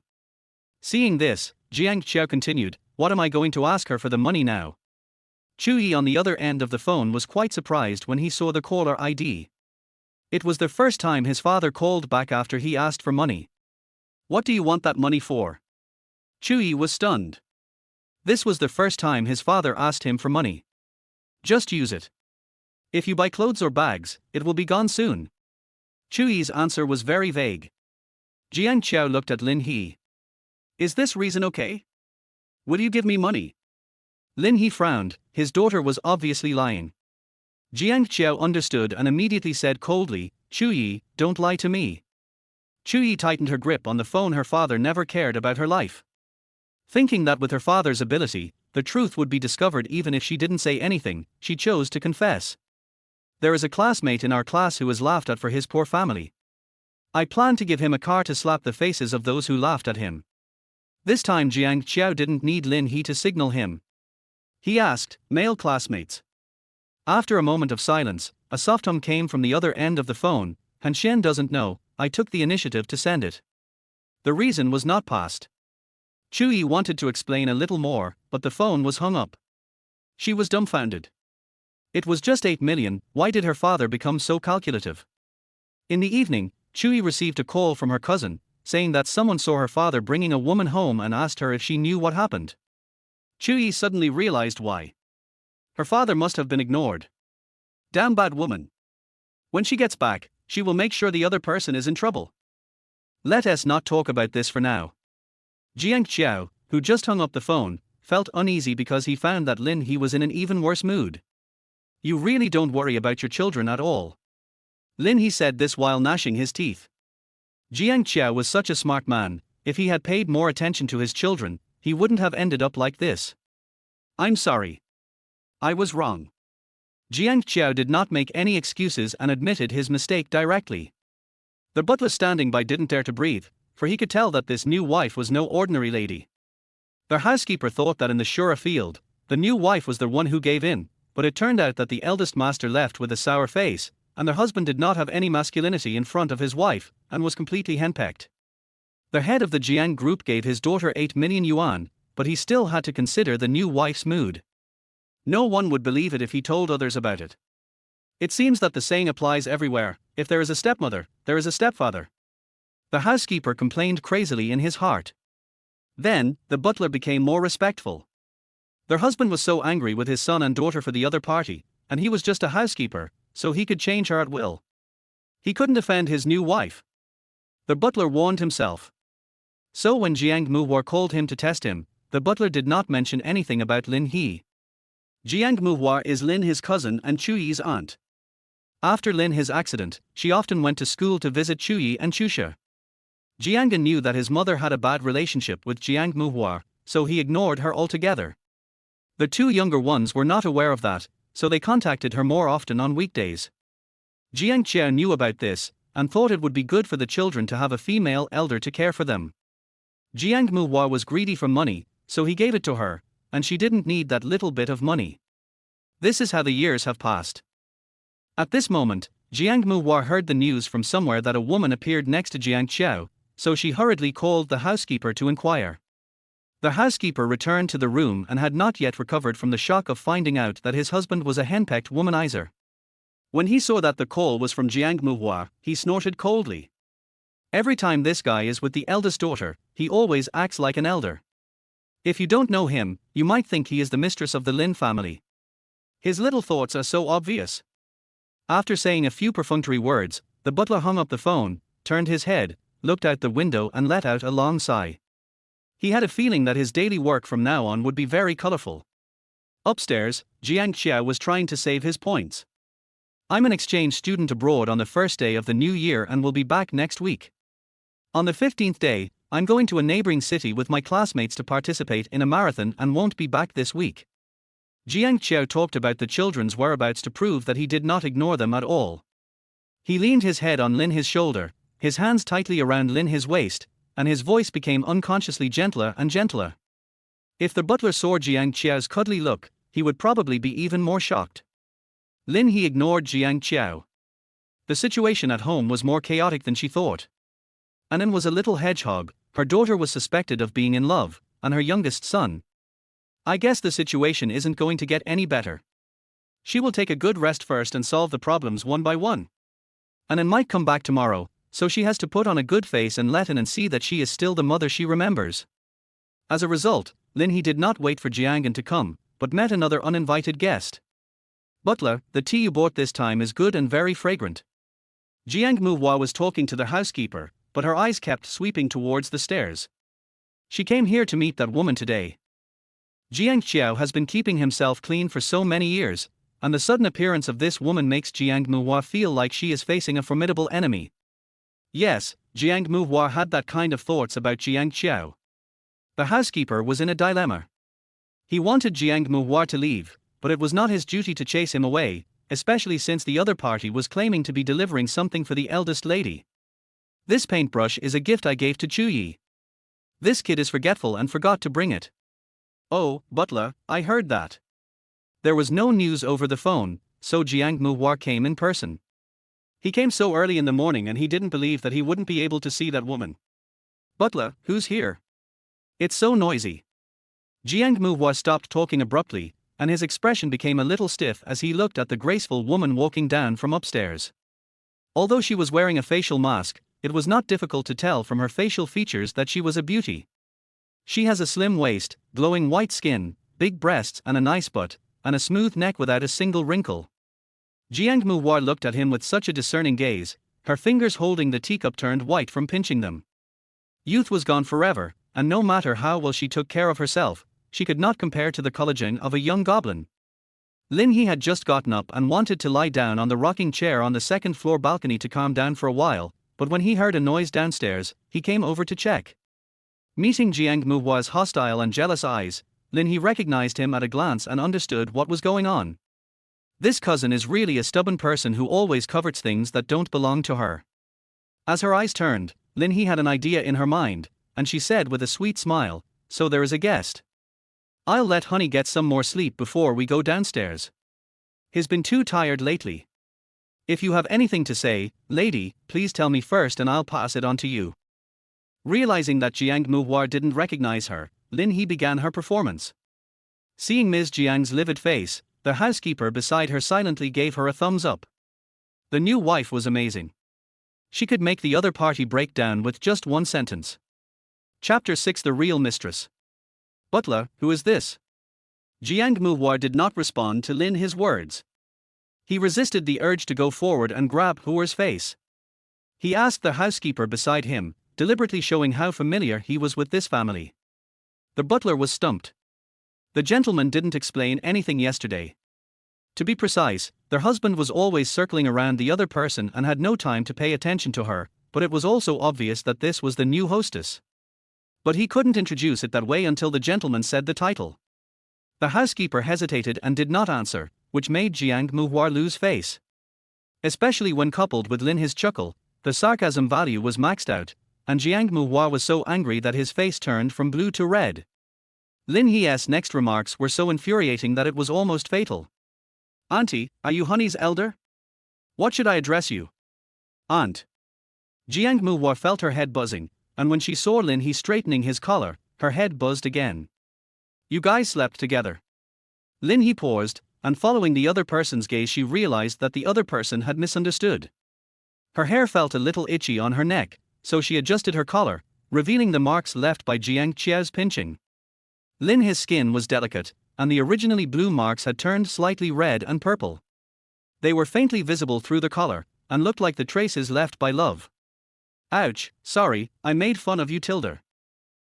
Seeing this, Jiang Qiao continued, what am I going to ask her for the money now? Chuyi on the other end of the phone was quite surprised when he saw the caller ID. It was the first time his father called back after he asked for money. What do you want that money for? Chuyi was stunned. This was the first time his father asked him for money. Just use it. If you buy clothes or bags, it will be gone soon. Chuyi's answer was very vague. Jiang Qiao looked at Lin He. Is this reason okay? Will you give me money? Lin He frowned, his daughter was obviously lying. Jiang Qiao understood and immediately said coldly, Chuyi, don't lie to me. Chuyi tightened her grip on the phone. Her father never cared about her life. Thinking that with her father's ability, the truth would be discovered even if she didn't say anything, she chose to confess. There is a classmate in our class who is laughed at for his poor family. I plan to give him a car to slap the faces of those who laughed at him. This time Jiang Qiao didn't need Lin He to signal him. He asked, male classmates. After a moment of silence, a soft hum came from the other end of the phone. Han Shen doesn't know, I took the initiative to send it. The reason was not passed. Chuyi wanted to explain a little more, but the phone was hung up. She was dumbfounded. It was just 8 million, why did her father become so calculative? In the evening, Chuyi received a call from her cousin, saying that someone saw her father bringing a woman home and asked her if she knew what happened. Chuyi suddenly realized why. Her father must have been ignored. Damn bad woman. When she gets back, she will make sure the other person is in trouble. Let us not talk about this for now. Jiang Qiao, who just hung up the phone, felt uneasy because he found that Lin He was in an even worse mood. You really don't worry about your children at all. Lin He said this while gnashing his teeth. Jiang Qiao was such a smart man, if he had paid more attention to his children, he wouldn't have ended up like this. I'm sorry. I was wrong. Jiang Qiao did not make any excuses and admitted his mistake directly. The butler standing by didn't dare to breathe, for he could tell that this new wife was no ordinary lady. Their housekeeper thought that in the surer field, the new wife was the one who gave in, but it turned out that the eldest master left with a sour face, and their husband did not have any masculinity in front of his wife, and was completely henpecked. The head of the Jiang group gave his daughter 8 million yuan, but he still had to consider the new wife's mood. No one would believe it if he told others about it. It seems that the saying applies everywhere: if there is a stepmother, there is a stepfather. The housekeeper complained crazily in his heart. Then, the butler became more respectful. Their husband was so angry with his son and daughter for the other party, and he was just a housekeeper, so he could change her at will. He couldn't defend his new wife. The butler warned himself. So when Jiang Muhua called him to test him, the butler did not mention anything about Lin He. Jiang Muhua is Lin He's cousin and Chu Yi's aunt. After Lin He's accident, she often went to school to visit Chu Yi and Chusha. Jiang knew that his mother had a bad relationship with Jiang Muhua, so he ignored her altogether. The two younger ones were not aware of that, so they contacted her more often on weekdays. Jiang Qiao knew about this, and thought it would be good for the children to have a female elder to care for them. Jiang Muhua was greedy for money, so he gave it to her, and she didn't need that little bit of money. This is how the years have passed. At this moment, Jiang Muhua heard the news from somewhere that a woman appeared next to Jiang Qiao, so she hurriedly called the housekeeper to inquire. The housekeeper returned to the room and had not yet recovered from the shock of finding out that his husband was a henpecked womanizer. When he saw that the call was from Jiang Muhua, he snorted coldly. Every time this guy is with the eldest daughter, he always acts like an elder. If you don't know him, you might think he is the mistress of the Lin family. His little thoughts are so obvious. After saying a few perfunctory words, the butler hung up the phone, turned his head, looked out the window and let out a long sigh. He had a feeling that his daily work from now on would be very colorful. Upstairs, Jiang Qiao was trying to save his points. I'm an exchange student abroad on the first day of the new year and will be back next week. On the 15th day, I'm going to a neighboring city with my classmates to participate in a marathon and won't be back this week. Jiang Qiao talked about the children's whereabouts to prove that he did not ignore them at all. He leaned his head on Lin He's shoulder, his hands tightly around Lin He's waist, and his voice became unconsciously gentler and gentler. If the butler saw Jiang Qiao's cuddly look, he would probably be even more shocked. Lin He ignored Jiang Qiao. The situation at home was more chaotic than she thought. Anan was a little hedgehog, her daughter was suspected of being in love, and her youngest son. I guess the situation isn't going to get any better. She will take a good rest first and solve the problems one by one. Anan might come back tomorrow, so she has to put on a good face and let Anan see that she is still the mother she remembers. As a result, Lin He did not wait for Jiang to come, but met another uninvited guest. Butler, the tea you bought this time is good and very fragrant. Jiang Muhua was talking to the housekeeper, but her eyes kept sweeping towards the stairs. She came here to meet that woman today. Jiang Qiao has been keeping himself clean for so many years, and the sudden appearance of this woman makes Jiang Muhua feel like she is facing a formidable enemy. Yes, Jiang Muhua had that kind of thoughts about Jiang Qiao. The housekeeper was in a dilemma. He wanted Jiang Muhua to leave, but it was not his duty to chase him away, especially since the other party was claiming to be delivering something for the eldest lady. This paintbrush is a gift I gave to Chu Yi. This kid is forgetful and forgot to bring it. Oh, butler, I heard that. There was no news over the phone, so Jiang Muhua came in person. He came so early in the morning and he didn't believe that he wouldn't be able to see that woman. Butler, who's here? It's so noisy. Jiang Muhua stopped talking abruptly, and his expression became a little stiff as he looked at the graceful woman walking down from upstairs. Although she was wearing a facial mask, it was not difficult to tell from her facial features that she was a beauty. She has a slim waist, glowing white skin, big breasts and a nice butt, and a smooth neck without a single wrinkle. Jiang Muhua looked at him with such a discerning gaze, her fingers holding the teacup turned white from pinching them. Youth was gone forever, and no matter how well she took care of herself, she could not compare to the collagen of a young goblin. Lin He had just gotten up and wanted to lie down on the rocking chair on the second-floor balcony to calm down for a while, but when he heard a noise downstairs, he came over to check. Meeting Jiang Muhua's hostile and jealous eyes, Lin He recognized him at a glance and understood what was going on. This cousin is really a stubborn person who always covets things that don't belong to her. As her eyes turned, Lin He had an idea in her mind, and she said with a sweet smile, "So there is a guest. I'll let honey get some more sleep before we go downstairs. He's been too tired lately. If you have anything to say, lady, please tell me first and I'll pass it on to you." Realizing that Jiang Muhua didn't recognize her, Lin He began her performance. Seeing Ms. Jiang's livid face, the housekeeper beside her silently gave her a thumbs up. The new wife was amazing. She could make the other party break down with just one sentence. Chapter 6: The Real Mistress. "Butler, who is this?" Jiang Muhua did not respond to Lin He's words. He resisted the urge to go forward and grab Huer's face. He asked the housekeeper beside him, deliberately showing how familiar he was with this family. The butler was stumped. The gentleman didn't explain anything yesterday. To be precise, their husband was always circling around the other person and had no time to pay attention to her, but it was also obvious that this was the new hostess. But he couldn't introduce it that way until the gentleman said the title. The housekeeper hesitated and did not answer, which made Jiang Muhua lose face. Especially when coupled with Lin He's chuckle, the sarcasm value was maxed out, and Jiang Muhua was so angry that his face turned from blue to red. Lin He's next remarks were so infuriating that it was almost fatal. "Auntie, are you honey's elder? What should I address you?" "Aunt." Jiang Muhua felt her head buzzing, and when she saw Lin He straightening his collar, her head buzzed again. "You guys slept together." Lin He paused, and following the other person's gaze she realized that the other person had misunderstood. Her hair felt a little itchy on her neck, so she adjusted her collar, revealing the marks left by Jiang Qiao's pinching. Lin He's skin was delicate, and the originally blue marks had turned slightly red and purple. They were faintly visible through the collar, and looked like the traces left by love. "Ouch, sorry, I made fun of you, Tilda."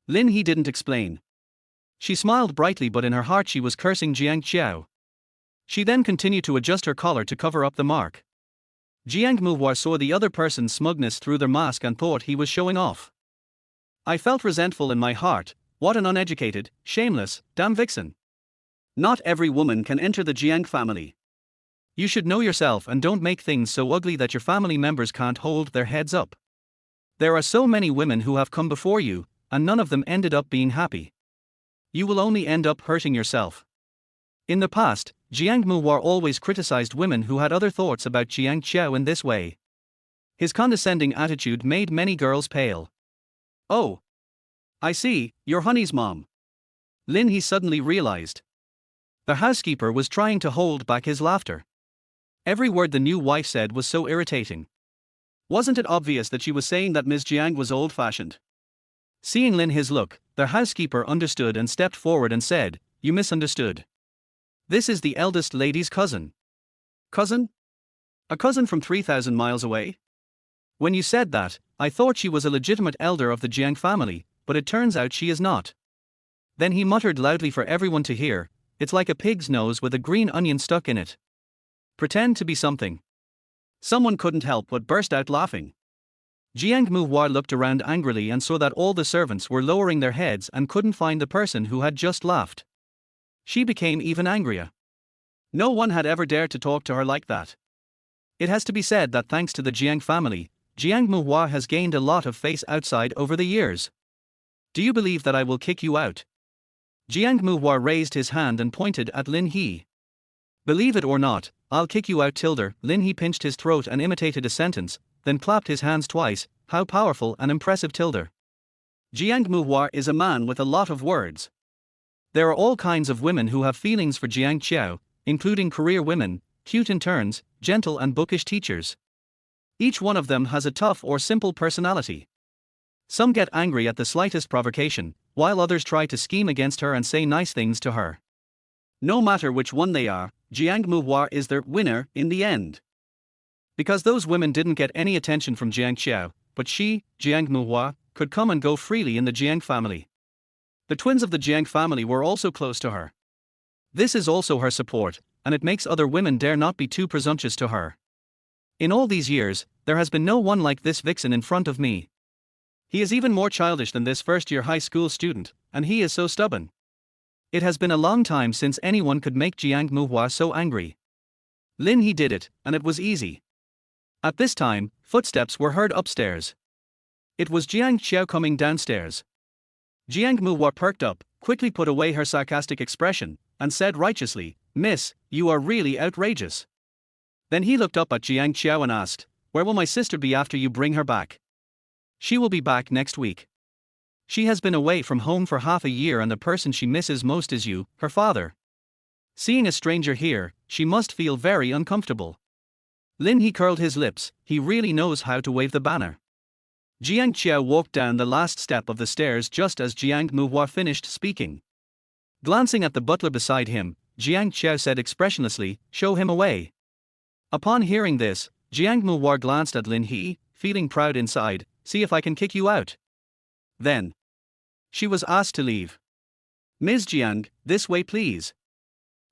Lin He didn't explain. She smiled brightly, but in her heart she was cursing Jiang Qiao. She then continued to adjust her collar to cover up the mark. Jiang Muhua saw the other person's smugness through their mask and thought he was showing off. "I felt resentful in my heart. What an uneducated, shameless, damn vixen. Not every woman can enter the Jiang family. You should know yourself and don't make things so ugly that your family members can't hold their heads up. There are so many women who have come before you, and none of them ended up being happy. You will only end up hurting yourself." In the past, Jiang Muhua always criticized women who had other thoughts about Jiang Qiao in this way. His condescending attitude made many girls pale. "Oh, I see, you're honey's mom." Lin He suddenly realized. The housekeeper was trying to hold back his laughter. Every word the new wife said was so irritating. Wasn't it obvious that she was saying that Ms. Jiang was old-fashioned? Seeing Lin He's look, the housekeeper understood and stepped forward and said, "You misunderstood. This is the eldest lady's cousin." "Cousin? A cousin from 3,000 miles away? When you said that, I thought she was a legitimate elder of the Jiang family, but it turns out she is not." Then he muttered loudly for everyone to hear, "It's like a pig's nose with a green onion stuck in it. Pretend to be something." Someone couldn't help but burst out laughing. Jiang Muhua looked around angrily and saw that all the servants were lowering their heads and couldn't find the person who had just laughed. She became even angrier. No one had ever dared to talk to her like that. It has to be said that thanks to the Jiang family, Jiang Muhua has gained a lot of face outside over the years. "Do you believe that I will kick you out?" Jiang Muhua raised his hand and pointed at Lin He. "Believe it or not, I'll kick you out, Tilda." Lin He pinched his throat and imitated a sentence, then clapped his hands twice. "How powerful and impressive, Tilda. Jiang Muhua is a man with a lot of words." There are all kinds of women who have feelings for Jiang Qiao, including career women, cute interns, gentle and bookish teachers. Each one of them has a tough or simple personality. Some get angry at the slightest provocation, while others try to scheme against her and say nice things to her. No matter which one they are, Jiang Muhua is their winner in the end. Because those women didn't get any attention from Jiang Qiao, but she, Jiang Muhua, could come and go freely in the Jiang family. The twins of the Jiang family were also close to her. This is also her support, and it makes other women dare not be too presumptuous to her. In all these years, there has been no one like this vixen in front of me. He is even more childish than this first-year high school student, and he is so stubborn. It has been a long time since anyone could make Jiang Muhua so angry. Lin He did it, and it was easy. At this time, footsteps were heard upstairs. It was Jiang Qiao coming downstairs. Jiang Muhua perked up, quickly put away her sarcastic expression, and said righteously, "Miss, you are really outrageous." Then he looked up at Jiang Qiao and asked, "Where will my sister be after you bring her back?" "She will be back next week. She has been away from home for half a year and the person she misses most is you, her father. Seeing a stranger here, she must feel very uncomfortable." Lin He curled his lips, he really knows how to wave the banner. Jiang Qiao walked down the last step of the stairs just as Jiang Muhua finished speaking. Glancing at the butler beside him, Jiang Qiao said expressionlessly, "Show him away." Upon hearing this, Jiang Muhua glanced at Lin He, feeling proud inside, "See if I can kick you out." Then she was asked to leave. "Ms. Jiang, this way please."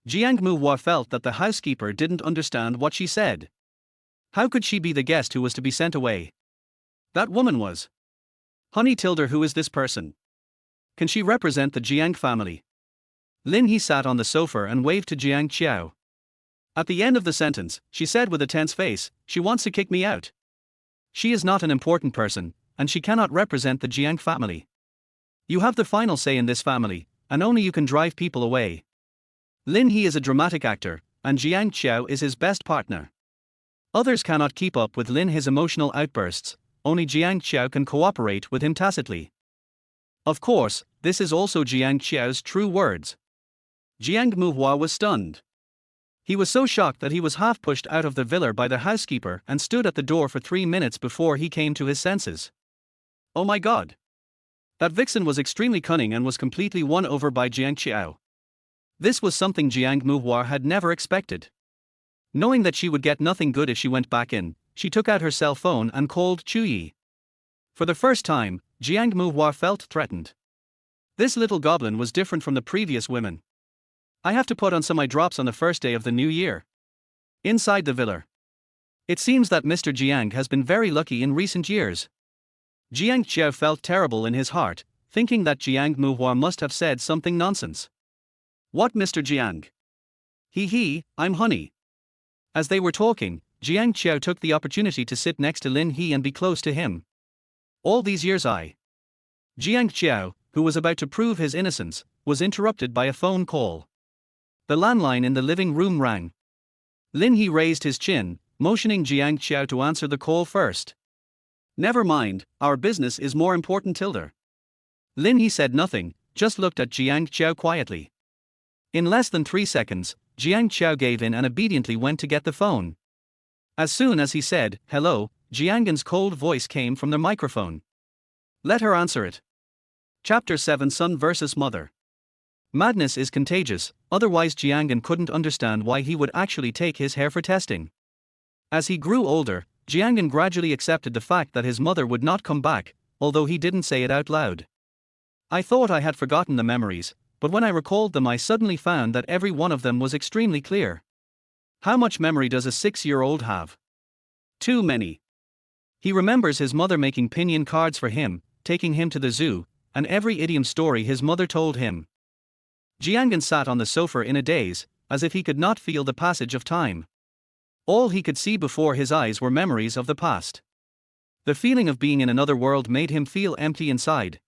Jiang Muhua felt that the housekeeper didn't understand what she said. How could she be the guest who was to be sent away? That woman was. Honey Tilder, who is this person? Can she represent the Jiang family? Lin He sat on the sofa and waved to Jiang Qiao. At the end of the sentence, she said with a tense face, "She wants to kick me out. She is not an important person, and she cannot represent the Jiang family. You have the final say in this family, and only you can drive people away." Lin He is a dramatic actor, and Jiang Qiao is his best partner. Others cannot keep up with Lin He's emotional outbursts, only Jiang Qiao can cooperate with him tacitly. Of course, this is also Jiang Qiao's true words. Jiang Muhua was stunned. He was so shocked that he was half pushed out of the villa by the housekeeper and stood at the door for 3 minutes before he came to his senses. Oh my god! That vixen was extremely cunning and was completely won over by Jiang Qiao. This was something Jiang Muhua had never expected. Knowing that she would get nothing good if she went back in, she took out her cell phone and called Chuyi. For the first time, Jiang Muhua felt threatened. This little goblin was different from the previous women. "I have to put on some eye drops on the first day of the new year." Inside the villa. It seems that Mr. Jiang has been very lucky in recent years. Jiang Qiao felt terrible in his heart, thinking that Jiang Muhua must have said something nonsense. "What, Mr. Jiang? He, I'm Honey." As they were talking, Jiang Qiao took the opportunity to sit next to Lin He and be close to him. All these years Jiang Qiao, who was about to prove his innocence, was interrupted by a phone call. The landline in the living room rang. Lin He raised his chin, motioning Jiang Qiao to answer the call first. "Never mind, our business is more important, Tilder." Lin He said nothing, just looked at Jiang Qiao quietly. In less than 3 seconds, Jiang Qiao gave in and obediently went to get the phone. As soon as he said, "Hello," Jiangan's cold voice came from the microphone. "Let her answer it." Chapter 7: Son vs. Mother. Madness is contagious, otherwise Jiangan couldn't understand why he would actually take his hair for testing. As he grew older, Jiangan gradually accepted the fact that his mother would not come back, although he didn't say it out loud. "I thought I had forgotten the memories, but when I recalled them I suddenly found that every one of them was extremely clear." How much memory does a 6-year-old have? Too many. He remembers his mother making pinyin cards for him, taking him to the zoo, and every idiom story his mother told him. Jiangan sat on the sofa in a daze, as if he could not feel the passage of time. All he could see before his eyes were memories of the past. The feeling of being in another world made him feel empty inside.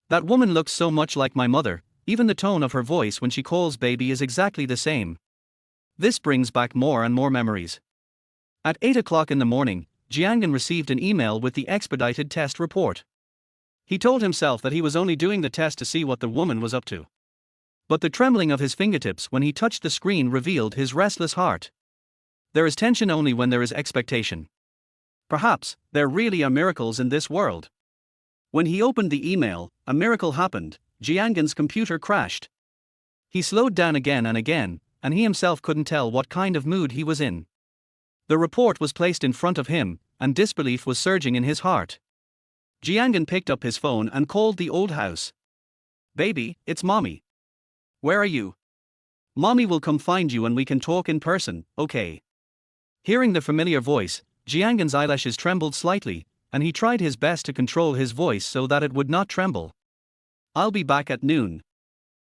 "That woman looks so much like my mother, even the tone of her voice when she calls baby is exactly the same." This brings back more and more memories. At 8 o'clock in the morning, Jiangan received an email with the expedited test report. He told himself that he was only doing the test to see what the woman was up to. But the trembling of his fingertips when he touched the screen revealed his restless heart. There is tension only when there is expectation. Perhaps there really are miracles in this world. When he opened the email, a miracle happened. Jiangan's computer crashed. He slowed down again and again, and he himself couldn't tell what kind of mood he was in. The report was placed in front of him, and disbelief was surging in his heart. Jiangan picked up his phone and called the old house. "Baby, it's Mommy. Where are you? Mommy will come find you and we can talk in person, okay?" Hearing the familiar voice, Jiangan's eyelashes trembled slightly, and he tried his best to control his voice so that it would not tremble. "I'll be back at noon.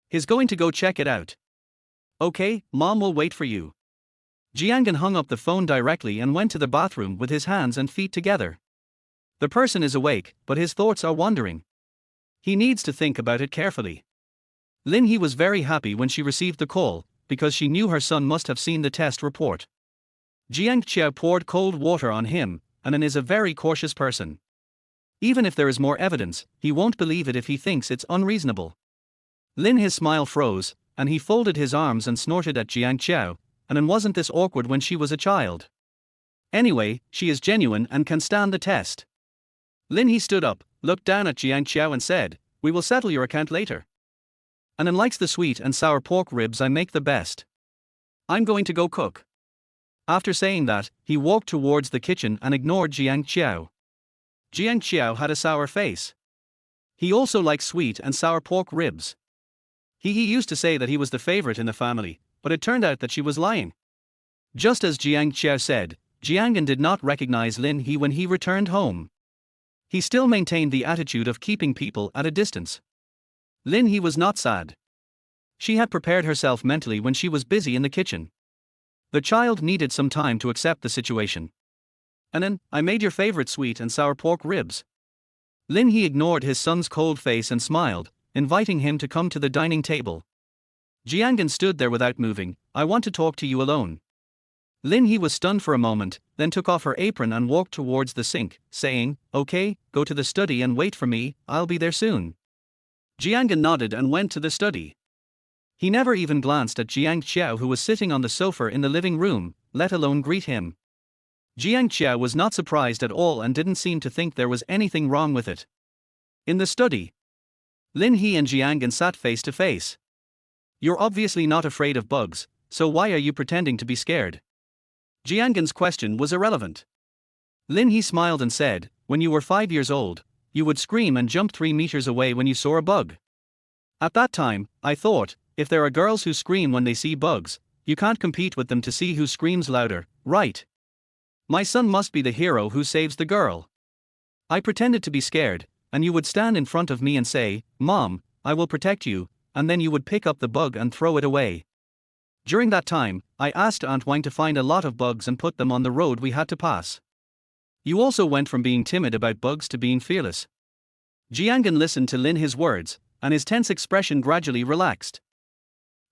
He's going to go check it out." "Okay, Mom will wait for you." Jiangan hung up the phone directly and went to the bathroom with his hands and feet together. The person is awake, but his thoughts are wandering. He needs to think about it carefully. Lin He was very happy when she received the call, because she knew her son must have seen the test report. Jiang Qiao poured cold water on him, and is a very cautious person. Even if there is more evidence, he won't believe it if he thinks it's unreasonable. Lin He's smile froze, and he folded his arms and snorted at Jiang Qiao, and wasn't this awkward when she was a child? Anyway, she is genuine and can stand the test. Lin He stood up, looked down at Jiang Qiao and said, "We will settle your account later. And likes the sweet and sour pork ribs I make the best. I'm going to go cook." After saying that, he walked towards the kitchen and ignored Jiang Qiao. Jiang Qiao had a sour face. He also likes sweet and sour pork ribs. He used to say that he was the favorite in the family, but it turned out that she was lying. Just as Jiang Qiao said, Jiangan did not recognize Lin He when he returned home. He still maintained the attitude of keeping people at a distance. Lin He was not sad. She had prepared herself mentally when she was busy in the kitchen. The child needed some time to accept the situation. "I made your favorite sweet and sour pork ribs." Lin He ignored his son's cold face and smiled, inviting him to come to the dining table. Jiangan stood there without moving. "I want to talk to you alone." Lin He was stunned for a moment, then took off her apron and walked towards the sink, saying, "Okay, go to the study and wait for me, I'll be there soon." Jiangan nodded and went to the study. He never even glanced at Jiang Qiao, who was sitting on the sofa in the living room, let alone greet him. Jiang Qiao was not surprised at all and didn't seem to think there was anything wrong with it. In the study, Lin He and Jiangan sat face to face. "You're obviously not afraid of bugs, so why are you pretending to be scared?" Jiangan's question was irrelevant. Lin He smiled and said, "When you were 5 years old, you would scream and jump 3 meters away when you saw a bug. At that time, I thought, if there are girls who scream when they see bugs, you can't compete with them to see who screams louder, right? My son must be the hero who saves the girl. I pretended to be scared, and you would stand in front of me and say, 'Mom, I will protect you,' and then you would pick up the bug and throw it away. During that time, I asked Aunt Wang to find a lot of bugs and put them on the road we had to pass. You also went from being timid about bugs to being fearless." Jiangan listened to Lin He's words, and his tense expression gradually relaxed.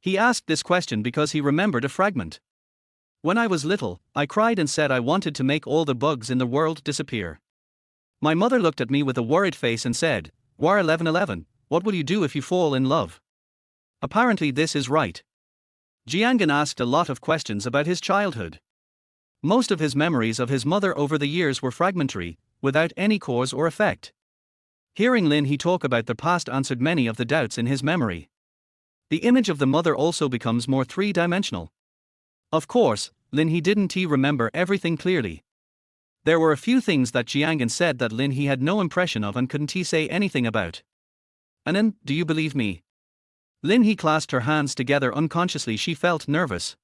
He asked this question because he remembered a fragment. "When I was little, I cried and said I wanted to make all the bugs in the world disappear. My mother looked at me with a worried face and said, 'War 1111, what will you do if you fall in love?' Apparently this is right." Jiangan asked a lot of questions about his childhood. Most of his memories of his mother over the years were fragmentary, without any cause or effect. Hearing Lin He talk about the past answered many of the doubts in his memory. The image of the mother also becomes more three-dimensional. Of course, Lin He didn't remember everything clearly. There were a few things that Jiangan said that Lin He had no impression of and couldn't say anything about. Do you believe me?" Lin He clasped her hands together unconsciously. She felt nervous.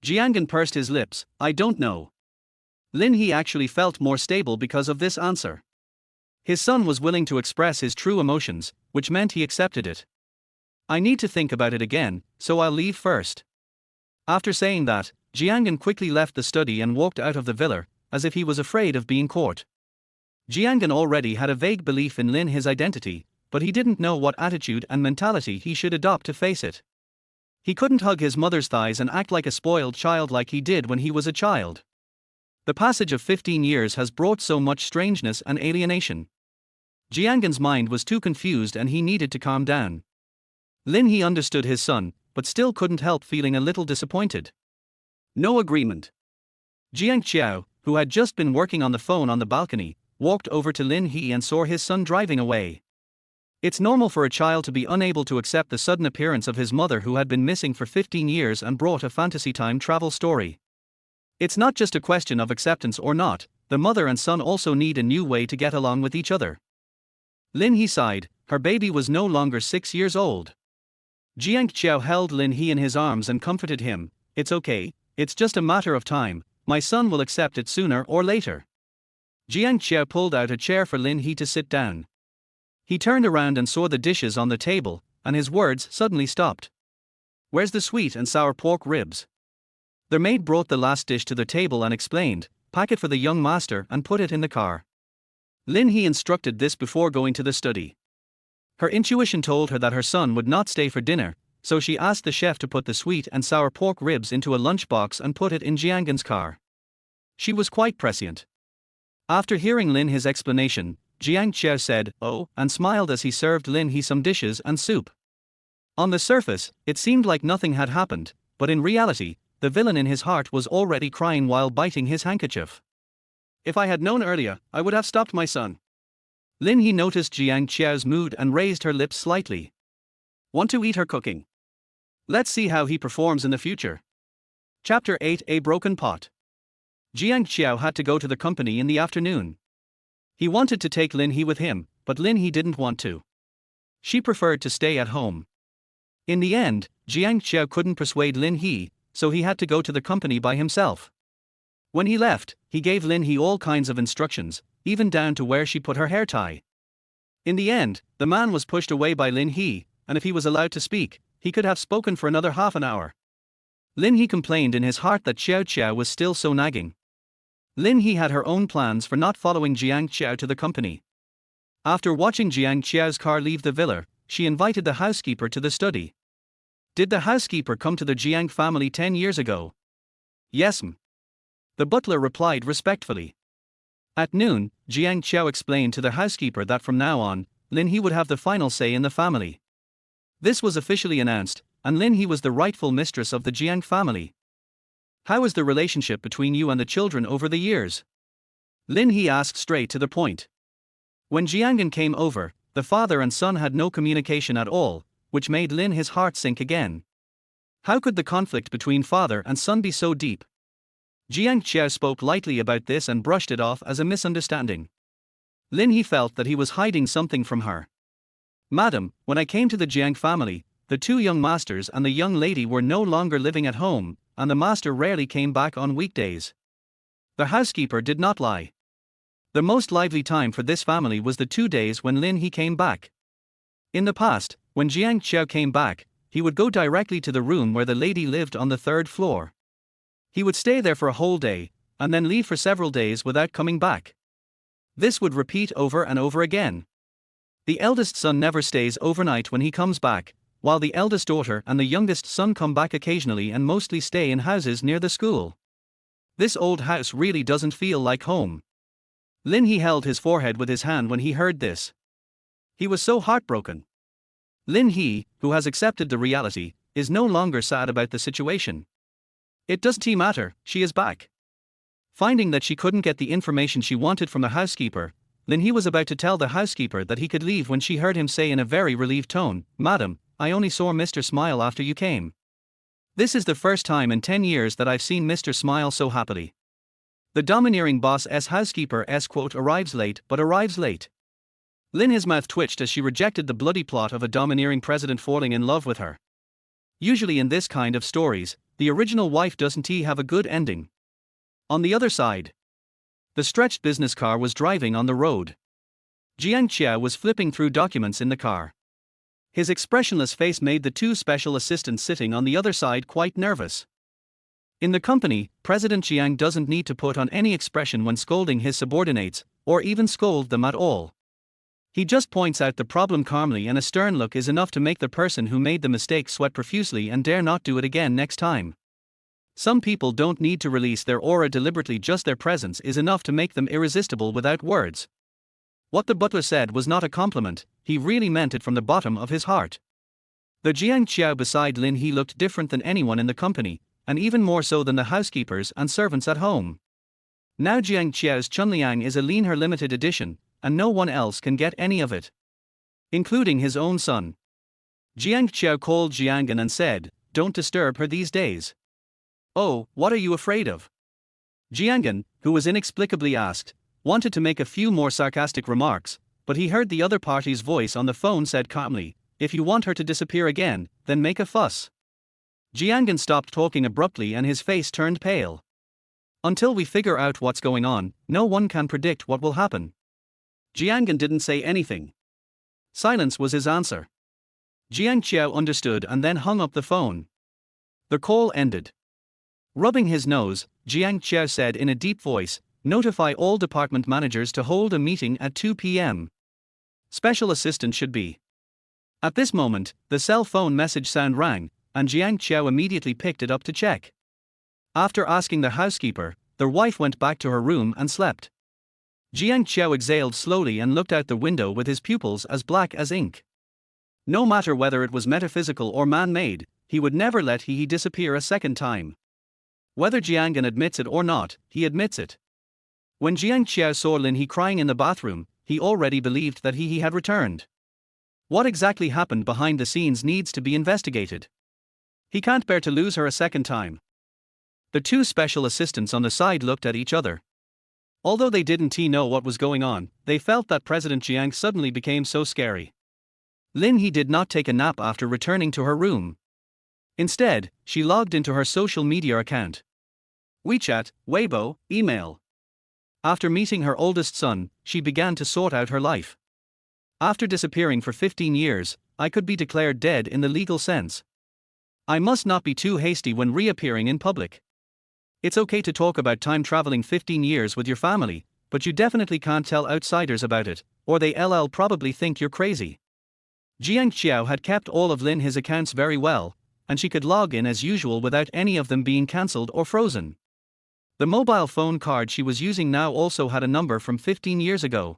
Jiangan pursed his lips. "I don't know." Lin He actually felt more stable because of this answer. His son was willing to express his true emotions, which meant he accepted it. "I need to think about it again, so I'll leave first." After saying that, Jiangan quickly left the study and walked out of the villa, as if he was afraid of being caught. Jiangan already had a vague belief in Lin He's identity, but he didn't know what attitude and mentality he should adopt to face it. He couldn't hug his mother's thighs and act like a spoiled child like he did when he was a child. The passage of 15 years has brought so much strangeness and alienation. Jiangan's mind was too confused and he needed to calm down. Lin He understood his son, but still couldn't help feeling a little disappointed. No agreement. Jiang Qiao, who had just been working on the phone on the balcony, walked over to Lin He and saw his son driving away. It's normal for a child to be unable to accept the sudden appearance of his mother who had been missing for 15 years and brought a fantasy time travel story. It's not just a question of acceptance or not, the mother and son also need a new way to get along with each other. Lin He sighed, her baby was no longer 6 years old. Jiang Qiao held Lin He in his arms and comforted him. "It's okay, it's just a matter of time, my son will accept it sooner or later." Jiang Qiao pulled out a chair for Lin He to sit down. He turned around and saw the dishes on the table, and his words suddenly stopped. "Where's the sweet and sour pork ribs?" The maid brought the last dish to the table and explained, "Pack it for the young master and put it in the car." Lin He instructed this before going to the study. Her intuition told her that her son would not stay for dinner, so she asked the chef to put the sweet and sour pork ribs into a lunchbox and put it in Jiangen's car. She was quite prescient. After hearing Lin He's explanation, Jiang Qiao said, "Oh," and smiled as he served Lin He some dishes and soup. On the surface, it seemed like nothing had happened, but in reality, the villain in his heart was already crying while biting his handkerchief. "If I had known earlier, I would have stopped my son." Lin He noticed Jiang Qiao's mood and raised her lips slightly. "Want to eat her cooking? Let's see how he performs in the future." Chapter 8: A Broken Pot. Jiang Qiao had to go to the company in the afternoon. He wanted to take Lin He with him, but Lin He didn't want to. She preferred to stay at home. In the end, Jiang Qiao couldn't persuade Lin He, so he had to go to the company by himself. When he left, he gave Lin He all kinds of instructions, even down to where she put her hair tie. In the end, the man was pushed away by Lin He, and if he was allowed to speak, he could have spoken for another half an hour. Lin He complained in his heart that Qiao Qiao was still so nagging. Lin He had her own plans for not following Jiang Qiao to the company. After watching Jiang Qiao's car leave the villa, she invited the housekeeper to the study. "Did the housekeeper come to the Jiang family 10 years ago?" "Yes, m." The butler replied respectfully. At noon, Jiang Qiao explained to the housekeeper that from now on, Lin He would have the final say in the family. This was officially announced, and Lin He was the rightful mistress of the Jiang family. "How is the relationship between you and the children over the years?" Lin He asked straight to the point. When Jiangen came over, the father and son had no communication at all, which made Lin He's heart sink again. How could the conflict between father and son be so deep? Jiang Qiao spoke lightly about this and brushed it off as a misunderstanding. Lin He felt that he was hiding something from her. "Madam, when I came to the Jiang family, the two young masters and the young lady were no longer living at home, and the master rarely came back on weekdays." The housekeeper did not lie. The most lively time for this family was the 2 days when Lin He came back. In the past, when Jiang Qiao came back, he would go directly to the room where the lady lived on the 3rd floor. He would stay there for a whole day, and then leave for several days without coming back. This would repeat over and over again. The eldest son never stays overnight when he comes back, while the eldest daughter and the youngest son come back occasionally and mostly stay in houses near the school. This old house really doesn't feel like home. Lin He held his forehead with his hand when he heard this. He was so heartbroken. Lin He, who has accepted the reality, is no longer sad about the situation. It doesn't matter, she is back. Finding that she couldn't get the information she wanted from the housekeeper, Lin He was about to tell the housekeeper that he could leave when she heard him say in a very relieved tone, "Madam, I only saw Mr. Smile after you came. This is the first time in 10 years that I've seen Mr. Smile so happily." The domineering boss's housekeeper "arrives late but arrives late." Lin He's mouth twitched as she rejected the bloody plot of a domineering president falling in love with her. Usually in this kind of stories, the original wife doesn't have a good ending. On the other side, the stretched business car was driving on the road. Jiang Qiao was flipping through documents in the car. His expressionless face made the two special assistants sitting on the other side quite nervous. In the company, President Jiang doesn't need to put on any expression when scolding his subordinates, or even scold them at all. He just points out the problem calmly, and a stern look is enough to make the person who made the mistake sweat profusely and dare not do it again next time. Some people don't need to release their aura deliberately, just their presence is enough to make them irresistible without words. What the butler said was not a compliment, he really meant it from the bottom of his heart. The Jiang Qiao beside Lin He looked different than anyone in the company, and even more so than the housekeepers and servants at home. Now Jiang Qiao's Chunliang is a Lin He limited edition, and no one else can get any of it, including his own son. Jiang Qiao called Jiangen and said, "Don't disturb her these days." "Oh, what are you afraid of?" Jiangen, who was inexplicably asked, wanted to make a few more sarcastic remarks, but he heard the other party's voice on the phone said calmly, "If you want her to disappear again, then make a fuss." Jiangen stopped talking abruptly and his face turned pale. "Until we figure out what's going on, no one can predict what will happen." Jiangen didn't say anything. Silence was his answer. Jiang Qiao understood and then hung up the phone. The call ended. Rubbing his nose, Jiang Qiao said in a deep voice, "Notify all department managers to hold a meeting at 2 p.m. Special assistant should be." At this moment, the cell phone message sound rang, and Jiang Qiao immediately picked it up to check. After asking the housekeeper, their wife went back to her room and slept. Jiang Qiao exhaled slowly and looked out the window with his pupils as black as ink. No matter whether it was metaphysical or man-made, he would never let He disappear a second time. Whether Jiangan admits it or not, he admits it. When Jiang Qiao saw Lin He crying in the bathroom, he already believed that He had returned. What exactly happened behind the scenes needs to be investigated. He can't bear to lose her a second time. The two special assistants on the side looked at each other. Although they didn't know what was going on, they felt that President Jiang suddenly became so scary. Lin He did not take a nap after returning to her room. Instead, she logged into her social media account. WeChat, Weibo, email. After meeting her oldest son, she began to sort out her life. After disappearing for 15 years, I could be declared dead in the legal sense. I must not be too hasty when reappearing in public. It's okay to talk about time traveling 15 years with your family, but you definitely can't tell outsiders about it, or they'll probably think you're crazy. Jiang Qiao had kept all of Lin He's accounts very well, and she could log in as usual without any of them being cancelled or frozen. The mobile phone card she was using now also had a number from 15 years ago.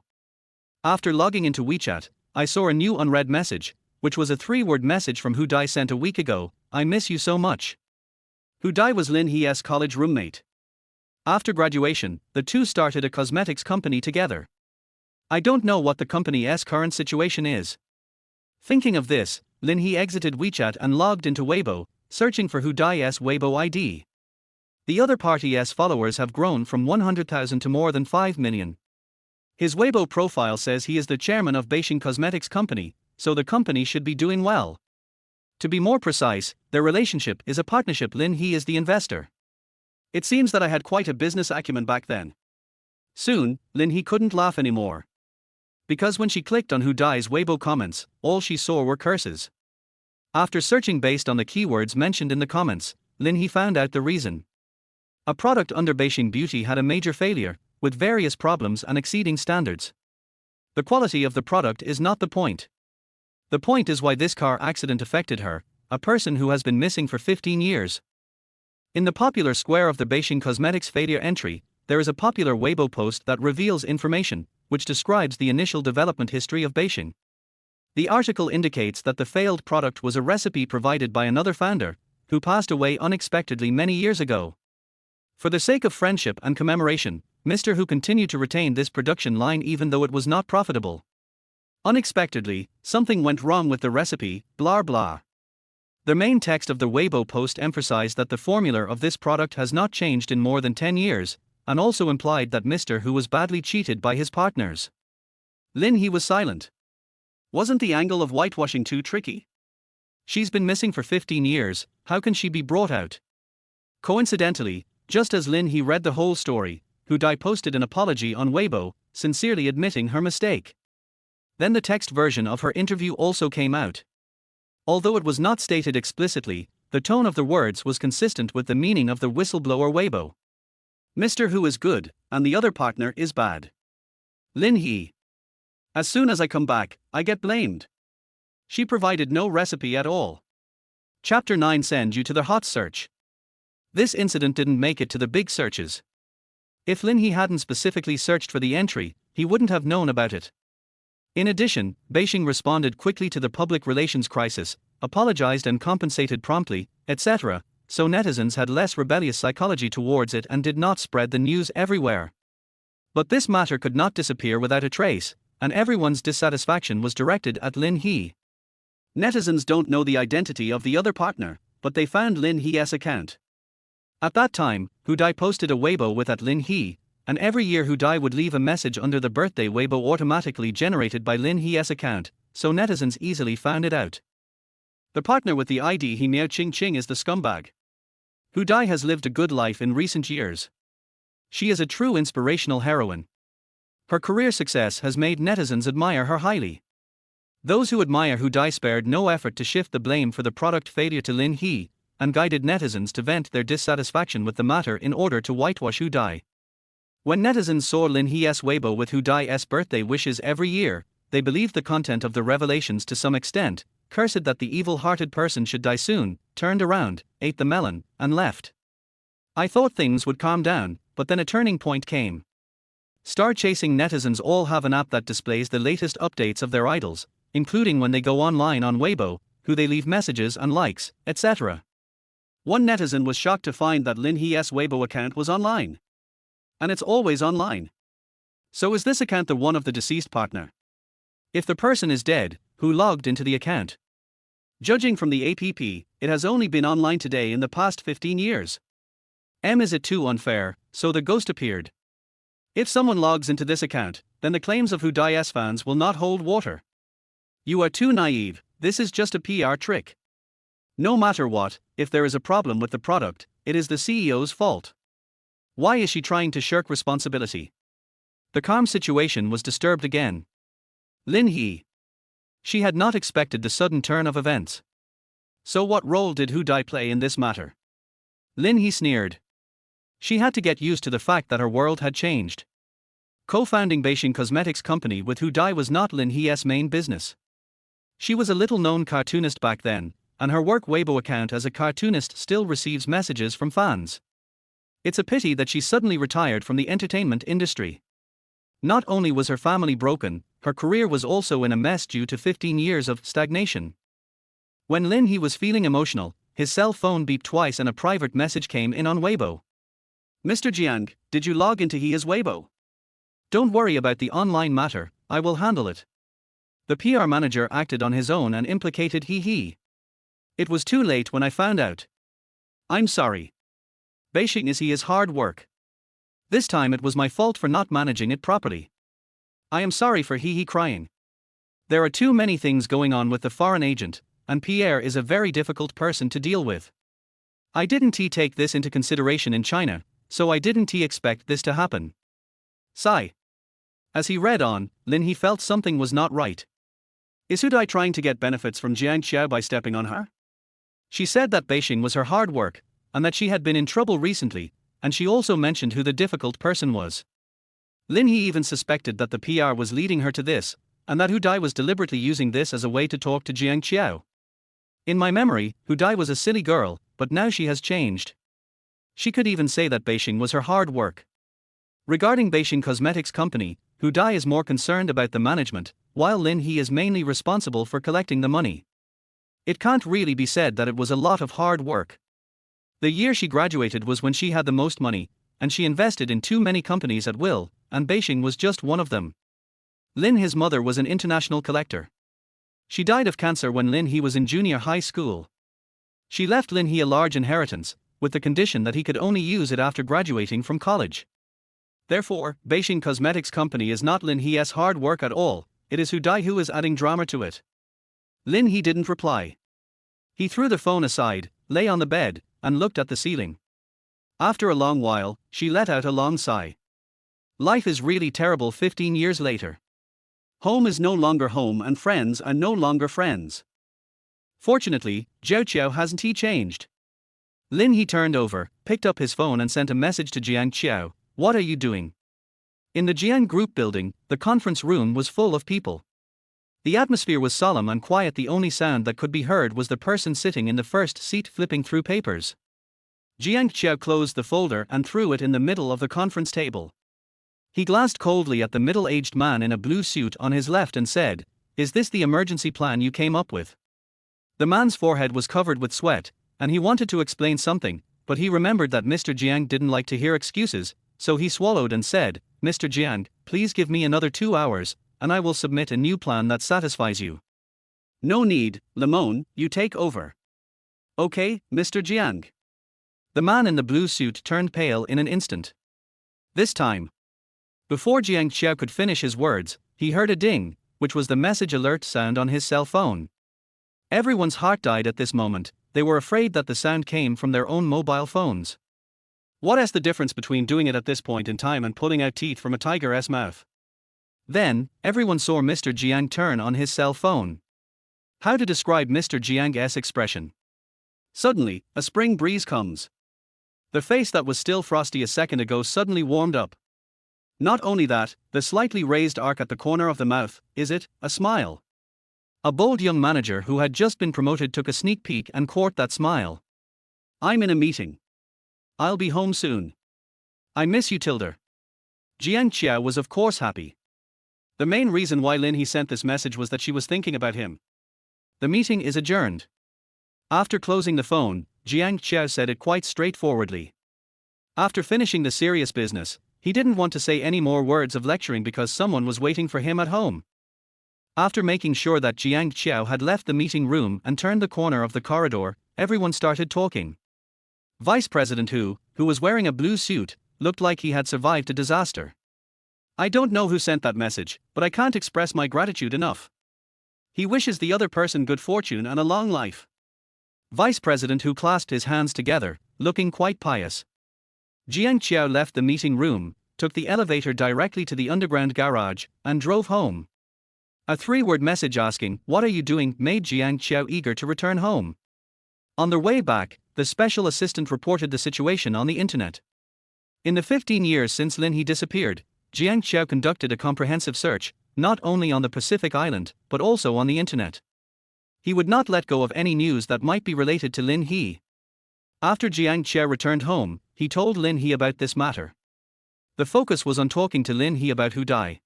After logging into WeChat, I saw a new unread message, which was a 3-word message from Hu Dai sent a week ago: "I miss you so much." Hu Dai was Lin He's college roommate. After graduation, the two started a cosmetics company together. I don't know what the company's current situation is. Thinking of this, Lin He exited WeChat and logged into Weibo, searching for Hu Dai's Weibo ID. The other party's followers have grown from 100,000 to more than 5 million. His Weibo profile says he is the chairman of Beijing Cosmetics Company, so the company should be doing well. To be more precise, their relationship is a partnership. Lin He is the investor. It seems that I had quite a business acumen back then. Soon, Lin He couldn't laugh anymore. Because when she clicked on Hu Dai's Weibo comments, all she saw were curses. After searching based on the keywords mentioned in the comments, Lin He found out the reason. A product under Beijing Beauty had a major failure, with various problems and exceeding standards. The quality of the product is not the point. The point is why this car accident affected her, a person who has been missing for 15 years. In the popular square of the Beijing Cosmetics failure entry, there is a popular Weibo post that reveals information, which describes the initial development history of Beijing. The article indicates that the failed product was a recipe provided by another founder, who passed away unexpectedly many years ago. For the sake of friendship and commemoration, Mr. Hu continued to retain this production line even though it was not profitable. Unexpectedly, something went wrong with the recipe, blah blah. The main text of the Weibo post emphasized that the formula of this product has not changed in more than 10 years, and also implied that Mr. Hu was badly cheated by his partners. Lin He was silent. Wasn't the angle of whitewashing too tricky? She's been missing for 15 years, how can she be brought out? Coincidentally, just as Lin He read the whole story, Hu Dai posted an apology on Weibo, sincerely admitting her mistake. Then the text version of her interview also came out. Although it was not stated explicitly, the tone of the words was consistent with the meaning of the whistleblower Weibo. Mr. Hu is good, and the other partner is bad. Lin He. As soon as I come back, I get blamed. She provided no recipe at all. Chapter 9 sends you to the hot search. This incident didn't make it to the big searches. If Lin He hadn't specifically searched for the entry, he wouldn't have known about it. In addition, Beijing responded quickly to the public relations crisis, apologized and compensated promptly, etc., so netizens had less rebellious psychology towards it and did not spread the news everywhere. But this matter could not disappear without a trace, and everyone's dissatisfaction was directed at Lin He. Netizens don't know the identity of the other partner, but they found Lin He's account. At that time, Hu Dai posted a Weibo with @Lin He, and every year Hu Dai would leave a message under the birthday Weibo automatically generated by Lin He's account, so netizens easily found it out. The partner with the ID He Miao Ching Ching is the scumbag. Hu Dai has lived a good life in recent years. She is a true inspirational heroine. Her career success has made netizens admire her highly. Those who admire Hu Dai spared no effort to shift the blame for the product failure to Lin He, and guided netizens to vent their dissatisfaction with the matter in order to whitewash Hu Dai. When netizens saw Lin He's Weibo with Hu Dai's birthday wishes every year, they believed the content of the revelations to some extent, cursed that the evil-hearted person should die soon, turned around, ate the melon, and left. I thought things would calm down, but then a turning point came. Star-chasing netizens all have an app that displays the latest updates of their idols, including when they go online on Weibo, who they leave messages and likes, etc. One netizen was shocked to find that Lin He's Weibo account was online. And it's always online. So is this account the one of the deceased partner? If the person is dead, who logged into the account? Judging from the app, it has only been online today in the past 15 years. Is it too unfair, so the ghost appeared? If someone logs into this account, then the claims of Hu Dai's fans will not hold water. You are too naive, this is just a PR trick. No matter what, if there is a problem with the product, it is the CEO's fault. Why is she trying to shirk responsibility? The calm situation was disturbed again. Lin He. She had not expected the sudden turn of events. So what role did Hu Dai play in this matter? Lin He sneered. She had to get used to the fact that her world had changed. Co-founding Beijing cosmetics company with Hu Dai was not Lin He's main business. She was a little-known cartoonist back then, and her work Weibo account as a cartoonist still receives messages from fans. It's a pity that she suddenly retired from the entertainment industry. Not only was her family broken, her career was also in a mess due to 15 years of stagnation. When Lin He was feeling emotional, his cell phone beeped twice and a private message came in on Weibo. Mr. Jiang, did you log into He's Weibo? Don't worry about the online matter, I will handle it. The PR manager acted on his own and implicated He. It was too late when I found out. I'm sorry. Beijing is his hard work. This time it was my fault for not managing it properly. I am sorry for He crying. There are too many things going on with the foreign agent, and Pierre is a very difficult person to deal with. I didn't take this into consideration in China, so I didn't expect this to happen. Sigh. As he read on, Lin He felt something was not right. Is Hu Dai trying to get benefits from Jiang Qiao by stepping on her? She said that Beijing was her hard work, and that she had been in trouble recently, and she also mentioned who the difficult person was. Lin He even suspected that the PR was leading her to this, and that Hu Dai was deliberately using this as a way to talk to Jiang Qiao. In my memory, Hu Dai was a silly girl, but now she has changed. She could even say that Beijing was her hard work. Regarding Beijing Cosmetics Company, Hu Dai is more concerned about the management, while Lin He is mainly responsible for collecting the money. It can't really be said that it was a lot of hard work. The year she graduated was when she had the most money, and she invested in too many companies at will, and Beijing was just one of them. Lin He's mother was an international collector. She died of cancer when Lin He was in junior high school. She left Lin He a large inheritance, with the condition that he could only use it after graduating from college. Therefore, Beijing Cosmetics Company is not Lin He's hard work at all, it is Hu Dai who is adding drama to it. Lin He didn't reply. He threw the phone aside, lay on the bed, and looked at the ceiling. After a long while, she let out a long sigh. Life is really terrible 15 years later. Home is no longer home and friends are no longer friends. Fortunately, Jiao Qiao hasn't changed. Lin He turned over, picked up his phone and sent a message to Jiang Qiao. What are you doing? In the Jiang Group building, the conference room was full of people. The atmosphere was solemn and quiet. The only sound that could be heard was the person sitting in the first seat flipping through papers. Jiang Qiao closed the folder and threw it in the middle of the conference table. He glanced coldly at the middle-aged man in a blue suit on his left and said, "Is this the emergency plan you came up with?" The man's forehead was covered with sweat, and he wanted to explain something, but he remembered that Mr. Jiang didn't like to hear excuses, so he swallowed and said, "Mr. Jiang, please give me another 2 hours, and I will submit a new plan that satisfies you." "No need, Lemon, you take over." "Okay, Mr. Jiang." The man in the blue suit turned pale in an instant. This time, before Jiang Qiao could finish his words, he heard a ding, which was the message alert sound on his cell phone. Everyone's heart died at this moment. They were afraid that the sound came from their own mobile phones. What is the difference between doing it at this point in time and pulling out teeth from a tiger's mouth? Then, everyone saw Mr. Jiang turn on his cell phone. How to describe Mr. Jiang's expression? Suddenly, a spring breeze comes. The face that was still frosty a second ago suddenly warmed up. Not only that, the slightly raised arc at the corner of the mouth, is it, a smile? A bold young manager who had just been promoted took a sneak peek and caught that smile. I'm in a meeting. I'll be home soon. I miss you, Tilda. Jiang Qiao was of course happy. The main reason why Lin He sent this message was that she was thinking about him. The meeting is adjourned. After closing the phone, Jiang Qiao said it quite straightforwardly. After finishing the serious business, he didn't want to say any more words of lecturing because someone was waiting for him at home. After making sure that Jiang Qiao had left the meeting room and turned the corner of the corridor, everyone started talking. Vice President Hu, who was wearing a blue suit, looked like he had survived a disaster. I don't know who sent that message, but I can't express my gratitude enough. He wishes the other person good fortune and a long life. Vice President Hu clasped his hands together, looking quite pious. Jiang Qiao left the meeting room, took the elevator directly to the underground garage, and drove home. A 3-word message asking, "What are you doing?" made Jiang Qiao eager to return home. On their way back, the special assistant reported the situation on the internet. In the 15 years since Lin He disappeared, Jiang Qiao conducted a comprehensive search, not only on the Pacific Island, but also on the internet. He would not let go of any news that might be related to Lin He. After Jiang Qiao returned home, he told Lin He about this matter. The focus was on talking to Lin He about Hu Dai.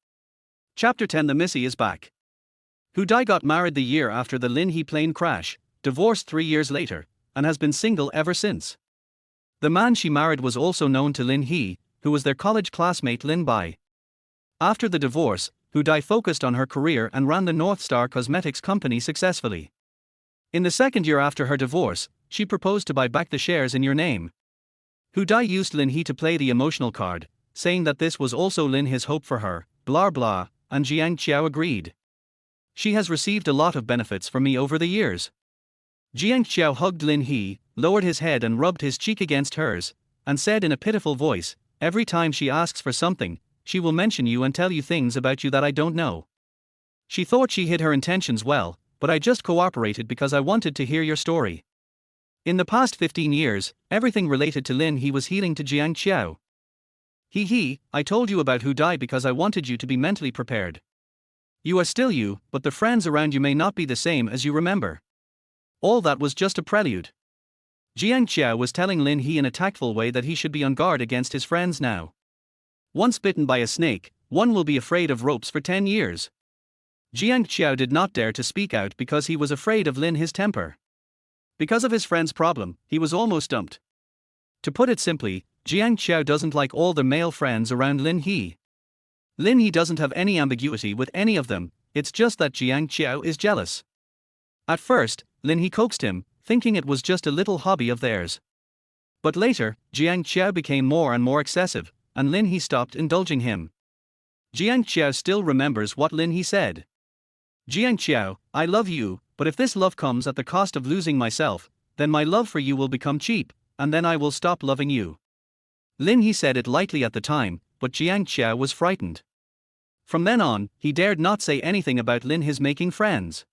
Chapter 10. The Missy is back. Hu Dai got married the year after the Lin He plane crash, divorced 3 years later, and has been single ever since. The man she married was also known to Lin He, who was their college classmate Lin Bai. After the divorce, Hu Dai focused on her career and ran the North Star Cosmetics company successfully. In the second year after her divorce, she proposed to buy back the shares in your name. Hu Dai used Lin He to play the emotional card, saying that this was also Lin He's hope for her, blah blah, and Jiang Qiao agreed. She has received a lot of benefits from me over the years. Jiang Qiao hugged Lin He, lowered his head and rubbed his cheek against hers, and said in a pitiful voice, "Every time she asks for something, she will mention you and tell you things about you that I don't know. She thought she hid her intentions well, but I just cooperated because I wanted to hear your story." In the past 15 years, everything related to Lin He was healing to Jiang Qiao. He, I told you about Hu Dai because I wanted you to be mentally prepared. You are still you, but the friends around you may not be the same as you remember. All that was just a prelude. Jiang Qiao was telling Lin He in a tactful way that he should be on guard against his friends now. Once bitten by a snake, one will be afraid of ropes for 10 years. Jiang Qiao did not dare to speak out because he was afraid of Lin He's temper. Because of his friend's problem, he was almost dumped. To put it simply, Jiang Qiao doesn't like all the male friends around Lin He. Lin He doesn't have any ambiguity with any of them, it's just that Jiang Qiao is jealous. At first, Lin He coaxed him, thinking it was just a little hobby of theirs. But later, Jiang Qiao became more and more excessive, and Lin He stopped indulging him. Jiang Qiao still remembers what Lin He said. "Jiang Qiao, I love you, but if this love comes at the cost of losing myself, then my love for you will become cheap, and then I will stop loving you." Lin He said it lightly at the time, but Jiang Qiao was frightened. From then on, he dared not say anything about Lin He's making friends.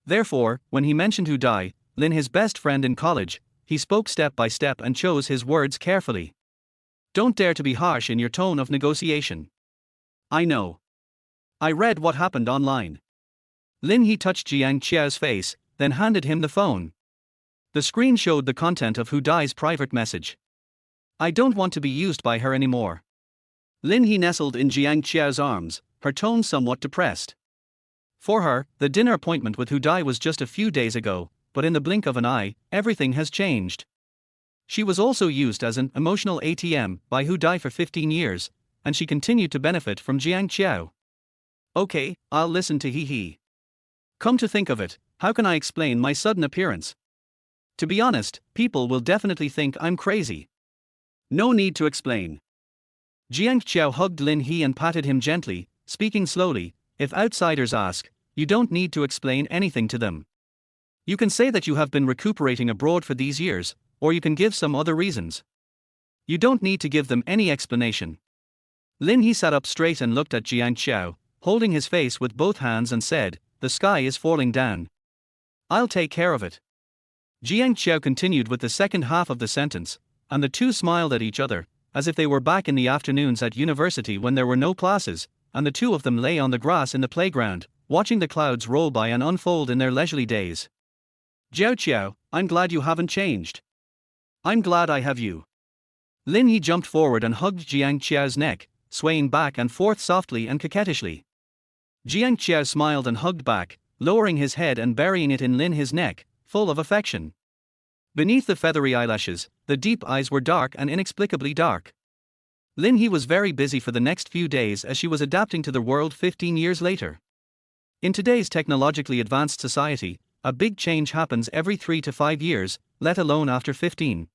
Therefore, when he mentioned Hu Dai, Lin He's best friend in college, he spoke step by step and chose his words carefully. Don't dare to be harsh in your tone of negotiation. I know. I read what happened online. Lin He touched Jiang Qiao's face, then handed him the phone. The screen showed the content of Hu Dai's private message. I don't want to be used by her anymore. Lin He nestled in Jiang Qiao's arms, her tone somewhat depressed. For her, the dinner appointment with Hu Dai was just a few days ago, but in the blink of an eye, everything has changed. She was also used as an emotional ATM by Hu Dai for 15 years, and she continued to benefit from Jiang Qiao. Okay, I'll listen to He. Come to think of it, how can I explain my sudden appearance? To be honest, people will definitely think I'm crazy. No need to explain. Jiang Qiao hugged Lin He and patted him gently, speaking slowly. If outsiders ask, you don't need to explain anything to them. You can say that you have been recuperating abroad for these years, or you can give some other reasons. You don't need to give them any explanation. Lin He sat up straight and looked at Jiang Qiao, holding his face with both hands and said, "The sky is falling down. I'll take care of it." Jiang Qiao continued with the second half of the sentence, and the two smiled at each other, as if they were back in the afternoons at university when there were no classes, and the two of them lay on the grass in the playground, watching the clouds roll by and unfold in their leisurely days. Jiao Qiao, I'm glad you haven't changed. I'm glad I have you. Lin He jumped forward and hugged Jiang Qiao's neck, swaying back and forth softly and coquettishly. Jiang Qiao smiled and hugged back, lowering his head and burying it in Lin He's neck, full of affection. Beneath the feathery eyelashes, the deep eyes were dark and inexplicably dark. Lin He was very busy for the next few days as she was adapting to the world 15 years later. In today's technologically advanced society, a big change happens every 3 to 5 years, let alone after 15.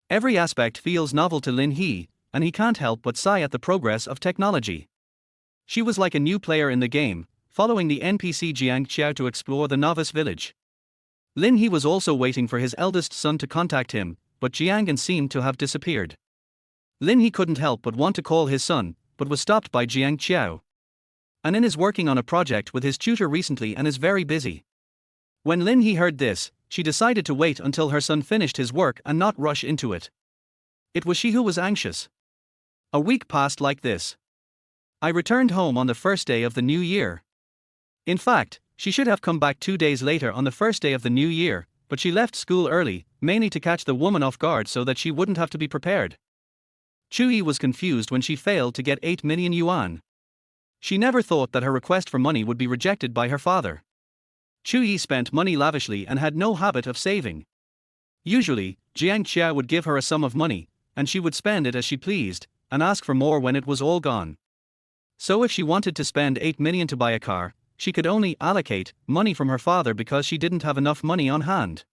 Every aspect feels novel to Lin He, and he can't help but sigh at the progress of technology. She was like a new player in the game, following the NPC Jiang Qiao to explore the novice village. Lin He was also waiting for his eldest son to contact him, but Jiang seemed to have disappeared. Lin He couldn't help but want to call his son, but was stopped by Jiang Qiao. Anin is working on a project with his tutor recently and is very busy. When Lin He heard this, she decided to wait until her son finished his work and not rush into it. It was she who was anxious. A week passed like this. I returned home on the first day of the new year. In fact, she should have come back 2 days later on the first day of the new year, but she left school early, mainly to catch the woman off guard so that she wouldn't have to be prepared. Chu was confused when she failed to get 8 million yuan. She never thought that her request for money would be rejected by her father. Chu spent money lavishly and had no habit of saving. Usually, Jiang Qiao would give her a sum of money, and she would spend it as she pleased, and ask for more when it was all gone. So if she wanted to spend 8 million to buy a car, she could only allocate money from her father because she didn't have enough money on hand.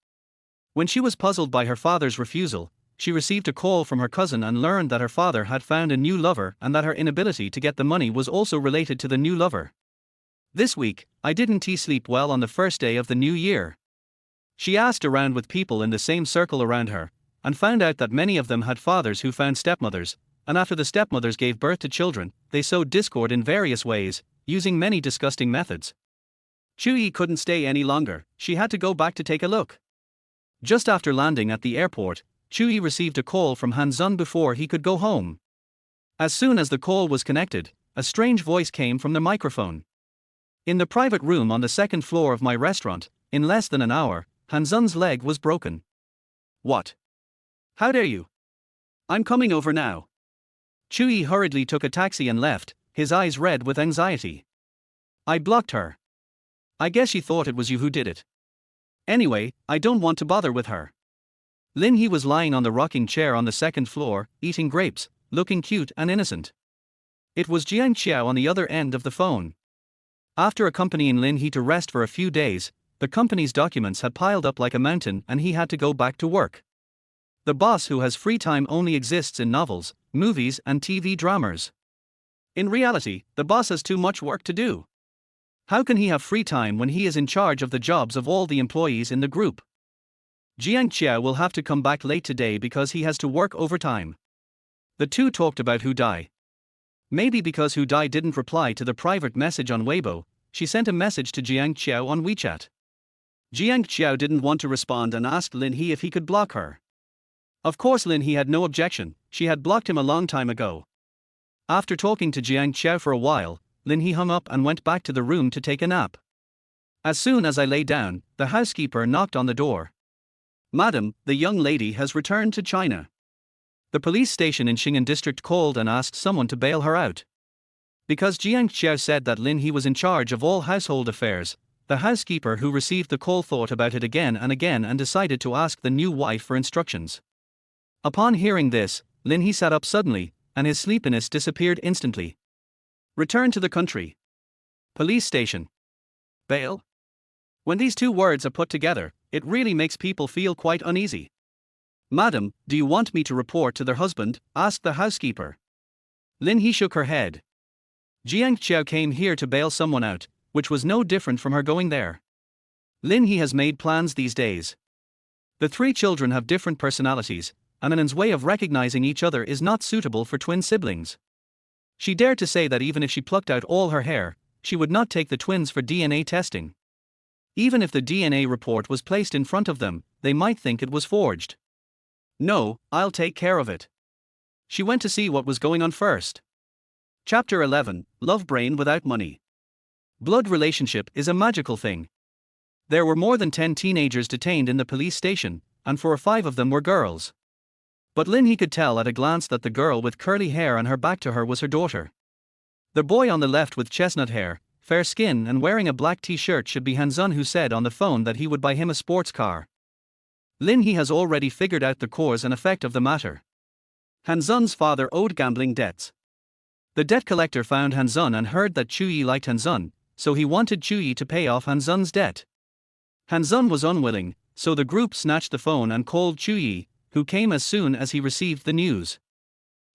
When she was puzzled by her father's refusal, she received a call from her cousin and learned that her father had found a new lover and that her inability to get the money was also related to the new lover. This week, I didn't sleep well on the first day of the new year. She asked around with people in the same circle around her, and found out that many of them had fathers who found stepmothers, and after the stepmothers gave birth to children, they sowed discord in various ways, using many disgusting methods. Chu couldn't stay any longer, she had to go back to take a look. Just after landing at the airport, Chu received a call from Han Zun before he could go home. As soon as the call was connected, a strange voice came from the microphone. In the private room on the second floor of my restaurant, in less than an hour, Han Zun's leg was broken. What? How dare you? I'm coming over now. Chu hurriedly took a taxi and left, his eyes red with anxiety. I blocked her. I guess she thought it was you who did it. Anyway, I don't want to bother with her. Lin He was lying on the rocking chair on the second floor, eating grapes, looking cute and innocent. It was Jiang Qiao on the other end of the phone. After accompanying Lin He to rest for a few days, the company's documents had piled up like a mountain and he had to go back to work. The boss who has free time only exists in novels, movies and TV dramas. In reality, the boss has too much work to do. How can he have free time when he is in charge of the jobs of all the employees in the group? Jiang Qiao will have to come back late today because he has to work overtime. The two talked about Hu Dai. Maybe because Hu Dai didn't reply to the private message on Weibo, she sent a message to Jiang Qiao on WeChat. Jiang Qiao didn't want to respond and asked Lin He if he could block her. Of course Lin He had no objection, she had blocked him a long time ago. After talking to Jiang Qiao for a while, Lin He hung up and went back to the room to take a nap. As soon as I lay down, the housekeeper knocked on the door. Madam, the young lady has returned to China. The police station in Xing'an district called and asked someone to bail her out. Because Jiang Qiao said that Lin He was in charge of all household affairs, the housekeeper who received the call thought about it again and decided to ask the new wife for instructions. Upon hearing this, Lin He sat up suddenly, and his sleepiness disappeared instantly. Return to the country. Police station. Bail? When these two words are put together, it really makes people feel quite uneasy. Madam, do you want me to report to their husband? Asked the housekeeper. Lin He shook her head. Jiang Qiao came here to bail someone out, which was no different from her going there. Lin He has made plans these days. The three children have different personalities, and Anan's way of recognizing each other is not suitable for twin siblings. She dared to say that even if she plucked out all her hair, she would not take the twins for DNA testing. Even if the DNA report was placed in front of them, they might think it was forged. No, I'll take care of it. She went to see what was going on first. Chapter 11, Love Brain Without Money. Blood relationship is a magical thing. There were more than 10 teenagers detained in the police station, and 4 or 5 of them were girls. But Lin He could tell at a glance that the girl with curly hair on her back to her was her daughter. The boy on the left with chestnut hair, fair skin and wearing a black t-shirt should be Han Zun, who said on the phone that he would buy him a sports car. Lin He has already figured out the cause and effect of the matter. Han Zun's father owed gambling debts. The debt collector found Han Zun and heard that Chu Yi liked Han Zun, so he wanted Chu Yi to pay off Han Zun's debt. Han Zun was unwilling, so the group snatched the phone and called Chu Yi, who came as soon as he received the news.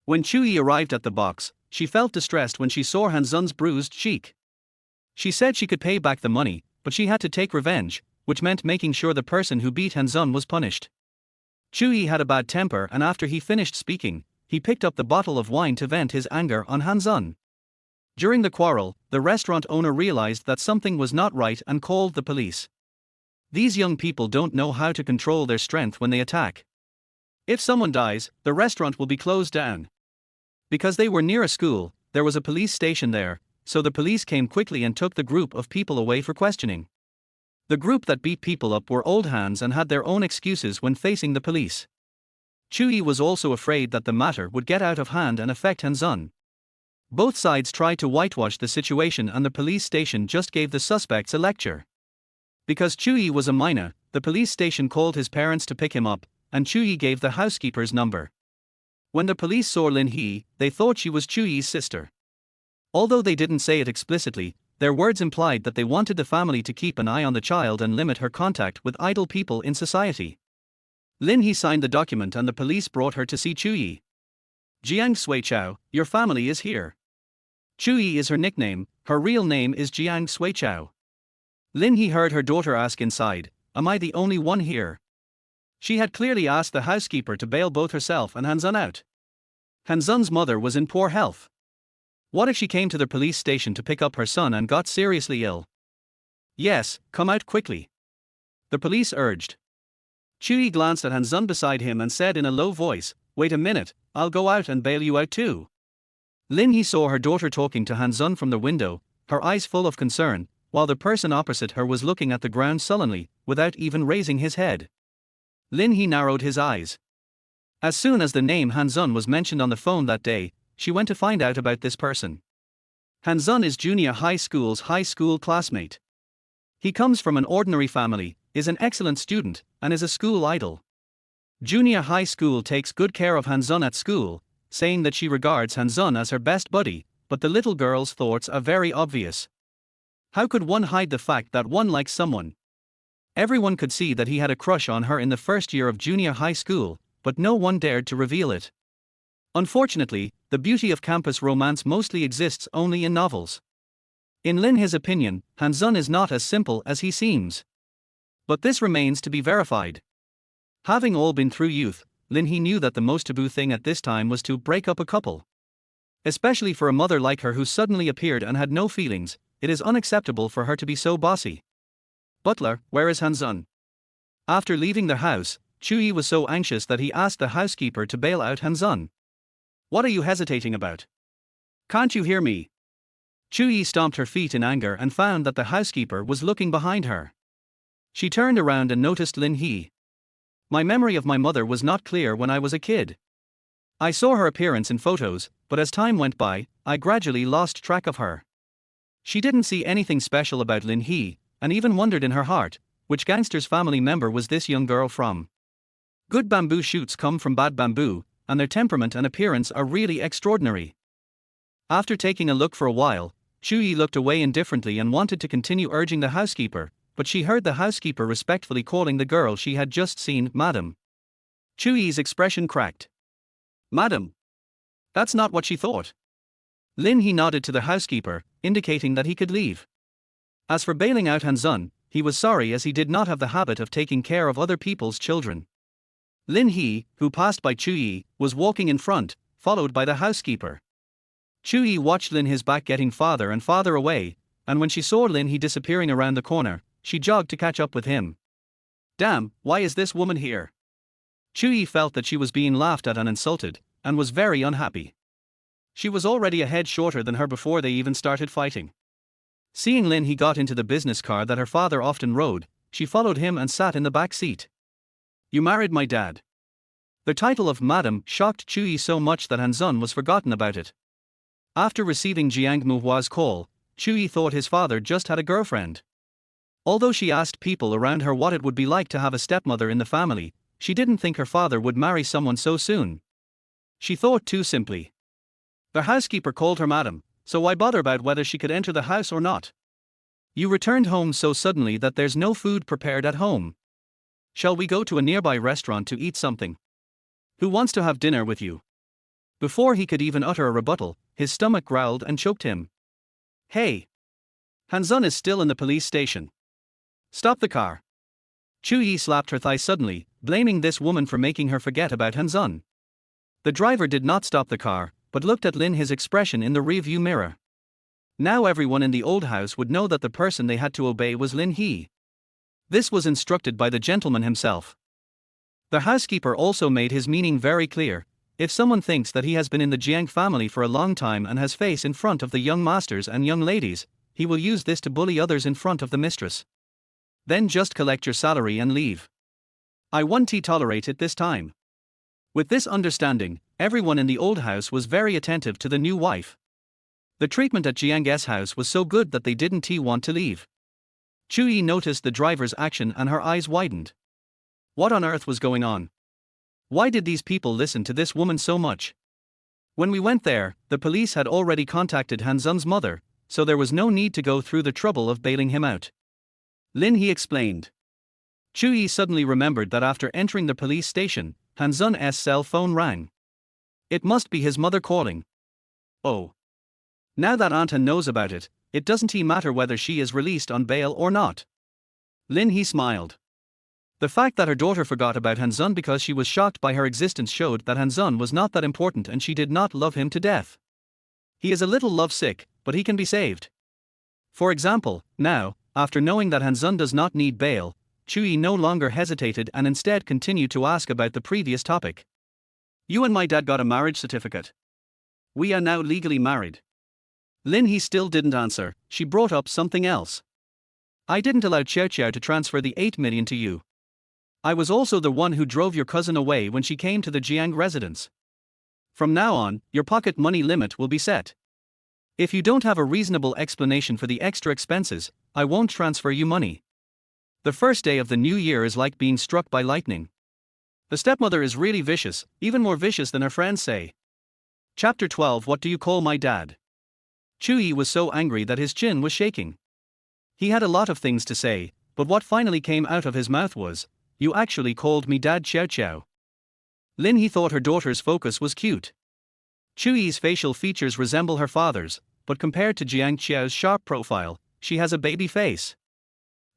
When Chu Yi arrived at the box, she felt distressed when she saw Han Zun's bruised cheek. She said she could pay back the money, but she had to take revenge, which meant making sure the person who beat Han Zun was punished. Chu Yi had a bad temper, and after he finished speaking, he picked up the bottle of wine to vent his anger on Han Zun. During the quarrel, the restaurant owner realized that something was not right and called the police. These young people don't know how to control their strength when they attack. If someone dies, the restaurant will be closed down. Because they were near a school, there was a police station there, so the police came quickly and took the group of people away for questioning. The group that beat people up were old hands and had their own excuses when facing the police. Chu Yi was also afraid that the matter would get out of hand and affect Han Zun. Both sides tried to whitewash the situation, and the police station just gave the suspects a lecture. Because Chu Yi was a minor, the police station called his parents to pick him up, and Chu Yi gave the housekeeper's number. When the police saw Lin He, they thought she was Chu Yi's sister. Although they didn't say it explicitly, their words implied that they wanted the family to keep an eye on the child and limit her contact with idle people in society. Lin He signed the document and the police brought her to see Chu Yi. Jiang Suichao, your family is here. Chu Yi is her nickname, her real name is Jiang Suichao. Lin He heard her daughter ask inside, "Am I the only one here?" She had clearly asked the housekeeper to bail both herself and Han Zun out. Han Zun's mother was in poor health. What if she came to the police station to pick up her son and got seriously ill? Yes, come out quickly, the police urged. Chu Yi glanced at Han Zun beside him and said in a low voice, "Wait a minute, I'll go out and bail you out too." Lin He saw her daughter talking to Han Zun from the window, her eyes full of concern, while the person opposite her was looking at the ground sullenly, without even raising his head. Lin He narrowed his eyes. As soon as the name Han Zun was mentioned on the phone that day, she went to find out about this person. Han Zun is junior high school's high school classmate. He comes from an ordinary family, is an excellent student, and is a school idol. Junior high school takes good care of Han Zun at school, saying that she regards Han Zun as her best buddy, but the little girl's thoughts are very obvious. How could one hide the fact that one likes someone? Everyone could see that he had a crush on her in the first year of junior high school, but no one dared to reveal it. Unfortunately, the beauty of campus romance mostly exists only in novels. In Lin He's opinion, Han Zun is not as simple as he seems. But this remains to be verified. Having all been through youth, Lin He knew that the most taboo thing at this time was to break up a couple. Especially for a mother like her who suddenly appeared and had no feelings, it is unacceptable for her to be so bossy. "Butler, where is Han Zun?" After leaving the house, Chu Yi was so anxious that he asked the housekeeper to bail out Han Zun. "What are you hesitating about? Can't you hear me?" Chu Yi stomped her feet in anger and found that the housekeeper was looking behind her. She turned around and noticed Lin He. "My memory of my mother was not clear when I was a kid. I saw her appearance in photos, but as time went by, I gradually lost track of her." She didn't see anything special about Lin He, and even wondered in her heart, which gangster's family member was this young girl from? Good bamboo shoots come from bad bamboo, and their temperament and appearance are really extraordinary. After taking a look for a while, Chu Yi looked away indifferently and wanted to continue urging the housekeeper, but she heard the housekeeper respectfully calling the girl she had just seen "Madam." Chu Yi's expression cracked. "Madam?" That's not what she thought. Lin He nodded to the housekeeper, indicating that he could leave. As for bailing out Han Zun, he was sorry as he did not have the habit of taking care of other people's children. Lin He, who passed by Chu Yi, was walking in front, followed by the housekeeper. Chu Yi watched Lin He's back getting farther and farther away, and when she saw Lin He disappearing around the corner, she jogged to catch up with him. Damn, why is this woman here? Chuyi felt that she was being laughed at and insulted, and was very unhappy. She was already a head shorter than her before they even started fighting. Seeing Lin He got into the business car that her father often rode, she followed him and sat in the back seat. You married my dad. The title of Madam shocked Chuyi so much that Hanzun was forgotten about it. After receiving Jiang Muhua's call, Chuyi thought his father just had a girlfriend. Although she asked people around her what it would be like to have a stepmother in the family, she didn't think her father would marry someone so soon. She thought too simply. The housekeeper called her madam, so why bother about whether she could enter the house or not? You returned home so suddenly that there's no food prepared at home. Shall we go to a nearby restaurant to eat something? Who wants to have dinner with you? Before he could even utter a rebuttal, his stomach growled and choked him. Hey! Hanzun is still in the police station. Stop the car. Chuyi slapped her thigh suddenly, blaming this woman for making her forget about Hanzun. The driver did not stop the car, but looked at Lin He's expression in the rearview mirror. Now everyone in the old house would know that the person they had to obey was Lin He. This was instructed by the gentleman himself. The housekeeper also made his meaning very clear. If someone thinks that he has been in the Jiang family for a long time and has face in front of the young masters and young ladies, he will use this to bully others in front of the mistress. Then just collect your salary and leave. I won't tolerate it this time. With this understanding, everyone in the old house was very attentive to the new wife. The treatment at Jiang's house was so good that they didn't want to leave. Chuyi noticed the driver's action and her eyes widened. What on earth was going on? Why did these people listen to this woman so much? When we went there, the police had already contacted Hanzun's mother, so there was no need to go through the trouble of bailing him out. Lin He explained. Chuyi suddenly remembered that after entering the police station, Hanzun's cell phone rang. It must be his mother calling. Oh. Now that Aunt Han knows about it, it doesn't matter whether she is released on bail or not. Lin He smiled. The fact that her daughter forgot about Hanzun because she was shocked by her existence showed that Hanzun was not that important and she did not love him to death. He is a little lovesick, but he can be saved. For example, now, after knowing that Hanzun does not need bail, Chuyi no longer hesitated and instead continued to ask about the previous topic. You and my dad got a marriage certificate. We are now legally married. Lin He still didn't answer. She brought up something else. I didn't allow Xiao to transfer the 8 million to you. I was also the one who drove your cousin away when she came to the Jiang residence. From now on, your pocket money limit will be set. If you don't have a reasonable explanation for the extra expenses, I won't transfer you money. The first day of the new year is like being struck by lightning. The stepmother is really vicious, even more vicious than her friends say. Chapter 12. What do you call my dad? Chuyi was so angry that his chin was shaking. He had a lot of things to say, but what finally came out of his mouth was, you actually called me Dad Xiao. Lin He thought her daughter's focus was cute. Chuyi's facial features resemble her father's, but compared to Jiang Qiao's sharp profile, she has a baby face.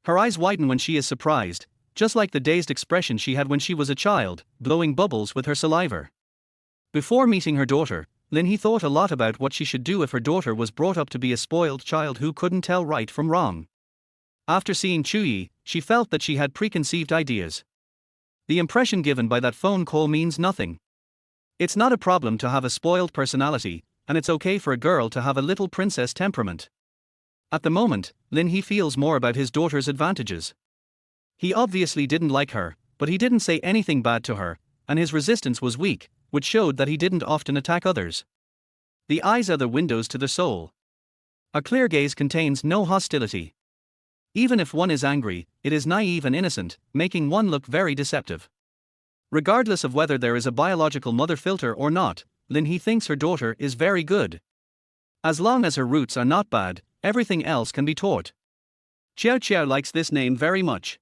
Her eyes widen when she is surprised, just like the dazed expression she had when she was a child, blowing bubbles with her saliva. Before meeting her daughter, Lin He thought a lot about what she should do if her daughter was brought up to be a spoiled child who couldn't tell right from wrong. After seeing Chuyi, she felt that she had preconceived ideas. The impression given by that phone call means nothing. It's not a problem to have a spoiled personality, and it's okay for a girl to have a little princess temperament. At the moment, Lin He feels more about his daughter's advantages. He obviously didn't like her, but he didn't say anything bad to her, and his resistance was weak, which showed that he didn't often attack others. The eyes are the windows to the soul. A clear gaze contains no hostility. Even if one is angry, it is naive and innocent, making one look very deceptive. Regardless of whether there is a biological mother filter or not, Lin He thinks her daughter is very good. As long as her roots are not bad, everything else can be taught. Xiao likes this name very much.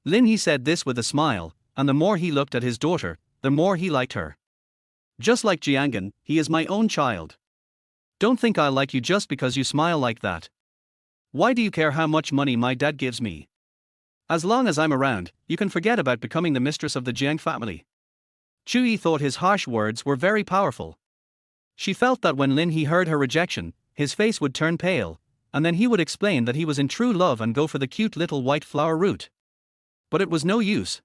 Lin He said this with a smile, and the more he looked at his daughter, the more he liked her. Just like Jiangan, he is my own child. Don't think I like you just because you smile like that. Why do you care how much money my dad gives me? As long as I'm around, you can forget about becoming the mistress of the Jiang family. Chuyi thought his harsh words were very powerful. She felt that when Lin He heard her rejection, his face would turn pale, and then he would explain that he was in true love and go for the cute little white flower route. But it was no use.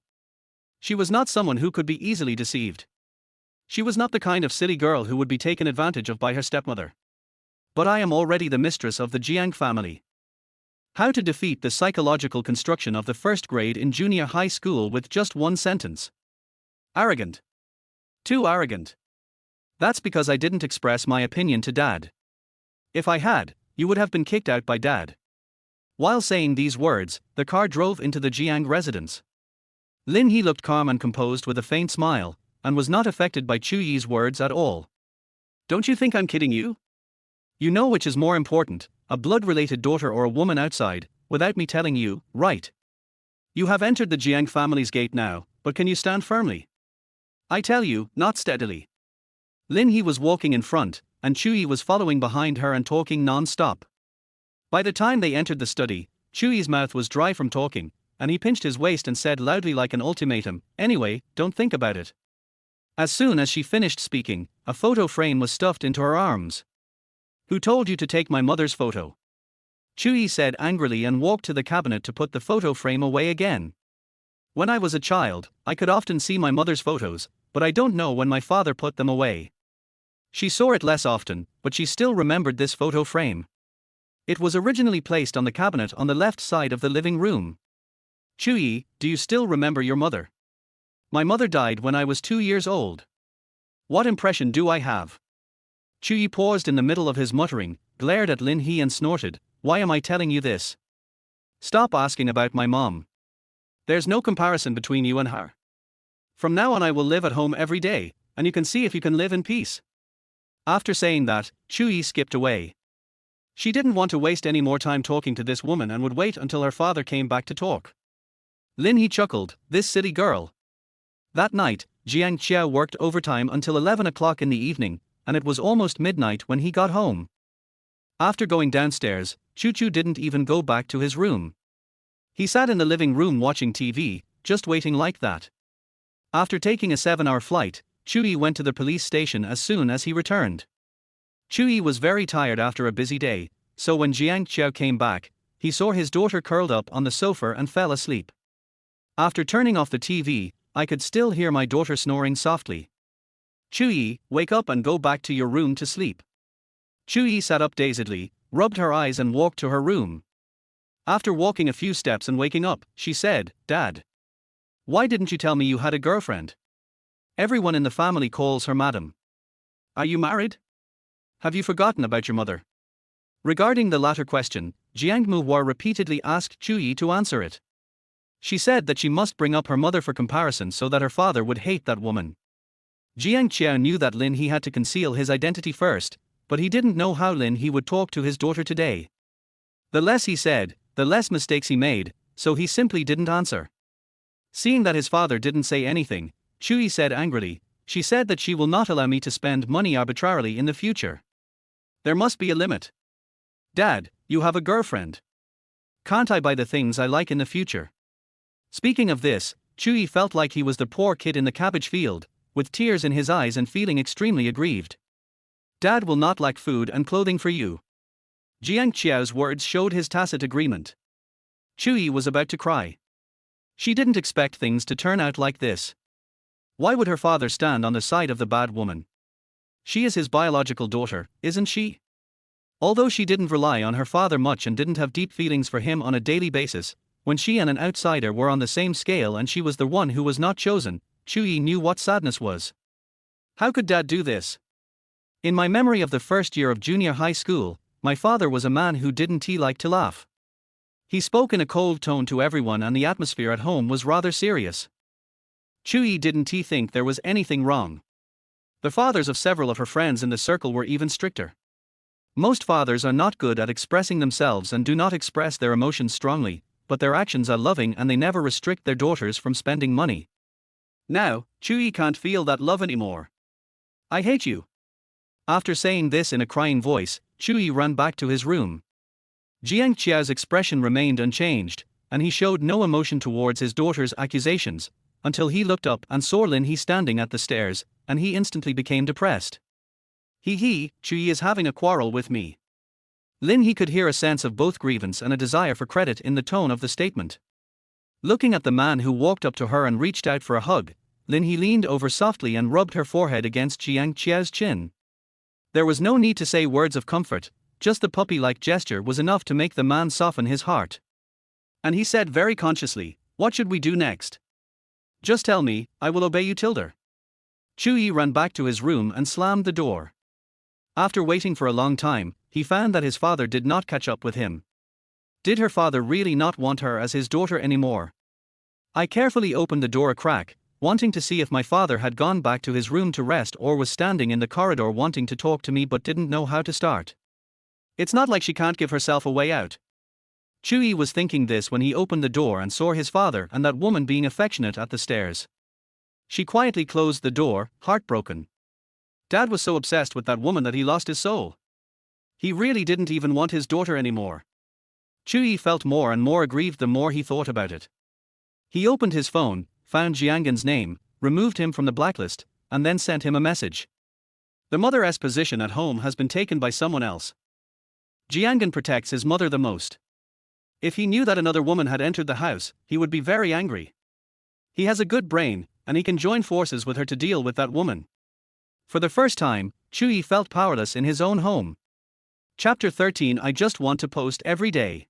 She was not someone who could be easily deceived. She was not the kind of silly girl who would be taken advantage of by her stepmother. But I am already the mistress of the Jiang family. How to defeat the psychological construction of the first grade in junior high school with just one sentence. Arrogant. Too arrogant. That's because I didn't express my opinion to Dad. If I had, you would have been kicked out by Dad. While saying these words, the car drove into the Jiang residence. Lin He looked calm and composed with a faint smile, and was not affected by Chu Yi's words at all. Don't you think I'm kidding you? You know which is more important, a blood-related daughter or a woman outside, without me telling you, right? You have entered the Jiang family's gate now, but can you stand firmly? I tell you, not steadily. Lin He was walking in front, and Chu Yi was following behind her and talking non-stop. By the time they entered the study, Chu Yi's mouth was dry from talking, and he pinched his waist and said loudly like an ultimatum, "Anyway, don't think about it." As soon as she finished speaking, a photo frame was stuffed into her arms. Who told you to take my mother's photo? Chu Yi said angrily and walked to the cabinet to put the photo frame away again. When I was a child, I could often see my mother's photos, but I don't know when my father put them away. She saw it less often, but she still remembered this photo frame. It was originally placed on the cabinet on the left side of the living room. Chu Yi, do you still remember your mother? My mother died when I was 2 years old. What impression do I have? Chu Yi paused in the middle of his muttering, glared at Lin He and snorted, "Why am I telling you this? Stop asking about my mom. There's no comparison between you and her. From now on I will live at home every day, and you can see if you can live in peace." After saying that, Chu Yi skipped away. She didn't want to waste any more time talking to this woman and would wait until her father came back to talk. Lin He chuckled, "This silly girl." That night, Jiang Qiao worked overtime until 11 o'clock in the evening, and it was almost midnight when he got home. After going downstairs, Chu Chu didn't even go back to his room. He sat in the living room watching TV, just waiting like that. After taking a 7-hour flight, Chu Yi went to the police station as soon as he returned. Chu Yi was very tired after a busy day, so when Jiang Qiao came back, he saw his daughter curled up on the sofa and fell asleep. After turning off the TV, I could still hear my daughter snoring softly. Chu Yi, wake up and go back to your room to sleep. Chu Yi sat up dazedly, rubbed her eyes and walked to her room. After walking a few steps and waking up, she said, "Dad, why didn't you tell me you had a girlfriend? Everyone in the family calls her madam. Are you married? Have you forgotten about your mother?" Regarding the latter question, Jiang Muhua repeatedly asked Chu Yi to answer it. She said that she must bring up her mother for comparison so that her father would hate that woman. Jiang Qiao knew that Lin He had to conceal his identity first, but he didn't know how Lin He would talk to his daughter today. The less he said, the less mistakes he made, so he simply didn't answer. Seeing that his father didn't say anything, Chu Yi said angrily, "She said that she will not allow me to spend money arbitrarily in the future. There must be a limit. Dad, you have a girlfriend. Can't I buy the things I like in the future?" Speaking of this, Chu Yi felt like he was the poor kid in the cabbage field, with tears in his eyes and feeling extremely aggrieved. Dad will not lack food and clothing for you. Jiang Qiao's words showed his tacit agreement. Chu Yi was about to cry. She didn't expect things to turn out like this. Why would her father stand on the side of the bad woman? She is his biological daughter, isn't she? Although she didn't rely on her father much and didn't have deep feelings for him on a daily basis, when she and an outsider were on the same scale and she was the one who was not chosen, Chu Yi knew what sadness was. How could Dad do this? In my memory of the first year of junior high school, my father was a man who didn't like to laugh. He spoke in a cold tone to everyone and the atmosphere at home was rather serious. Chu Yi didn't think there was anything wrong. The fathers of several of her friends in the circle were even stricter. Most fathers are not good at expressing themselves and do not express their emotions strongly, but their actions are loving and they never restrict their daughters from spending money. Now, Chu Yi can't feel that love anymore. "I hate you." After saying this in a crying voice, Chu Yi ran back to his room. Jiang Qiao's expression remained unchanged, and he showed no emotion towards his daughter's accusations, until he looked up and saw Lin He standing at the stairs, and he instantly became depressed. Chu Yi is having a quarrel with me. Lin He could hear a sense of both grievance and a desire for credit in the tone of the statement. Looking at the man who walked up to her and reached out for a hug, Lin He leaned over softly and rubbed her forehead against Jiang Qiao's chin. There was no need to say words of comfort, just the puppy-like gesture was enough to make the man soften his heart. And he said very consciously, "What should we do next? Just tell me, I will obey you, Tilder." Chuyi ran back to his room and slammed the door. After waiting for a long time, he found that his father did not catch up with him. Did her father really not want her as his daughter anymore? I carefully opened the door a crack, wanting to see if my father had gone back to his room to rest or was standing in the corridor wanting to talk to me but didn't know how to start. It's not like she can't give herself a way out. Chuyi was thinking this when he opened the door and saw his father and that woman being affectionate at the stairs. She quietly closed the door, heartbroken. Dad was so obsessed with that woman that he lost his soul. He really didn't even want his daughter anymore. Chuyi felt more and more aggrieved the more he thought about it. He opened his phone, found Jiangen's name, removed him from the blacklist, and then sent him a message. The mother's position at home has been taken by someone else. Jiangen protects his mother the most. If he knew that another woman had entered the house, he would be very angry. He has a good brain, and he can join forces with her to deal with that woman. For the first time, Chuyi felt powerless in his own home. Chapter 13. I just want to post every day.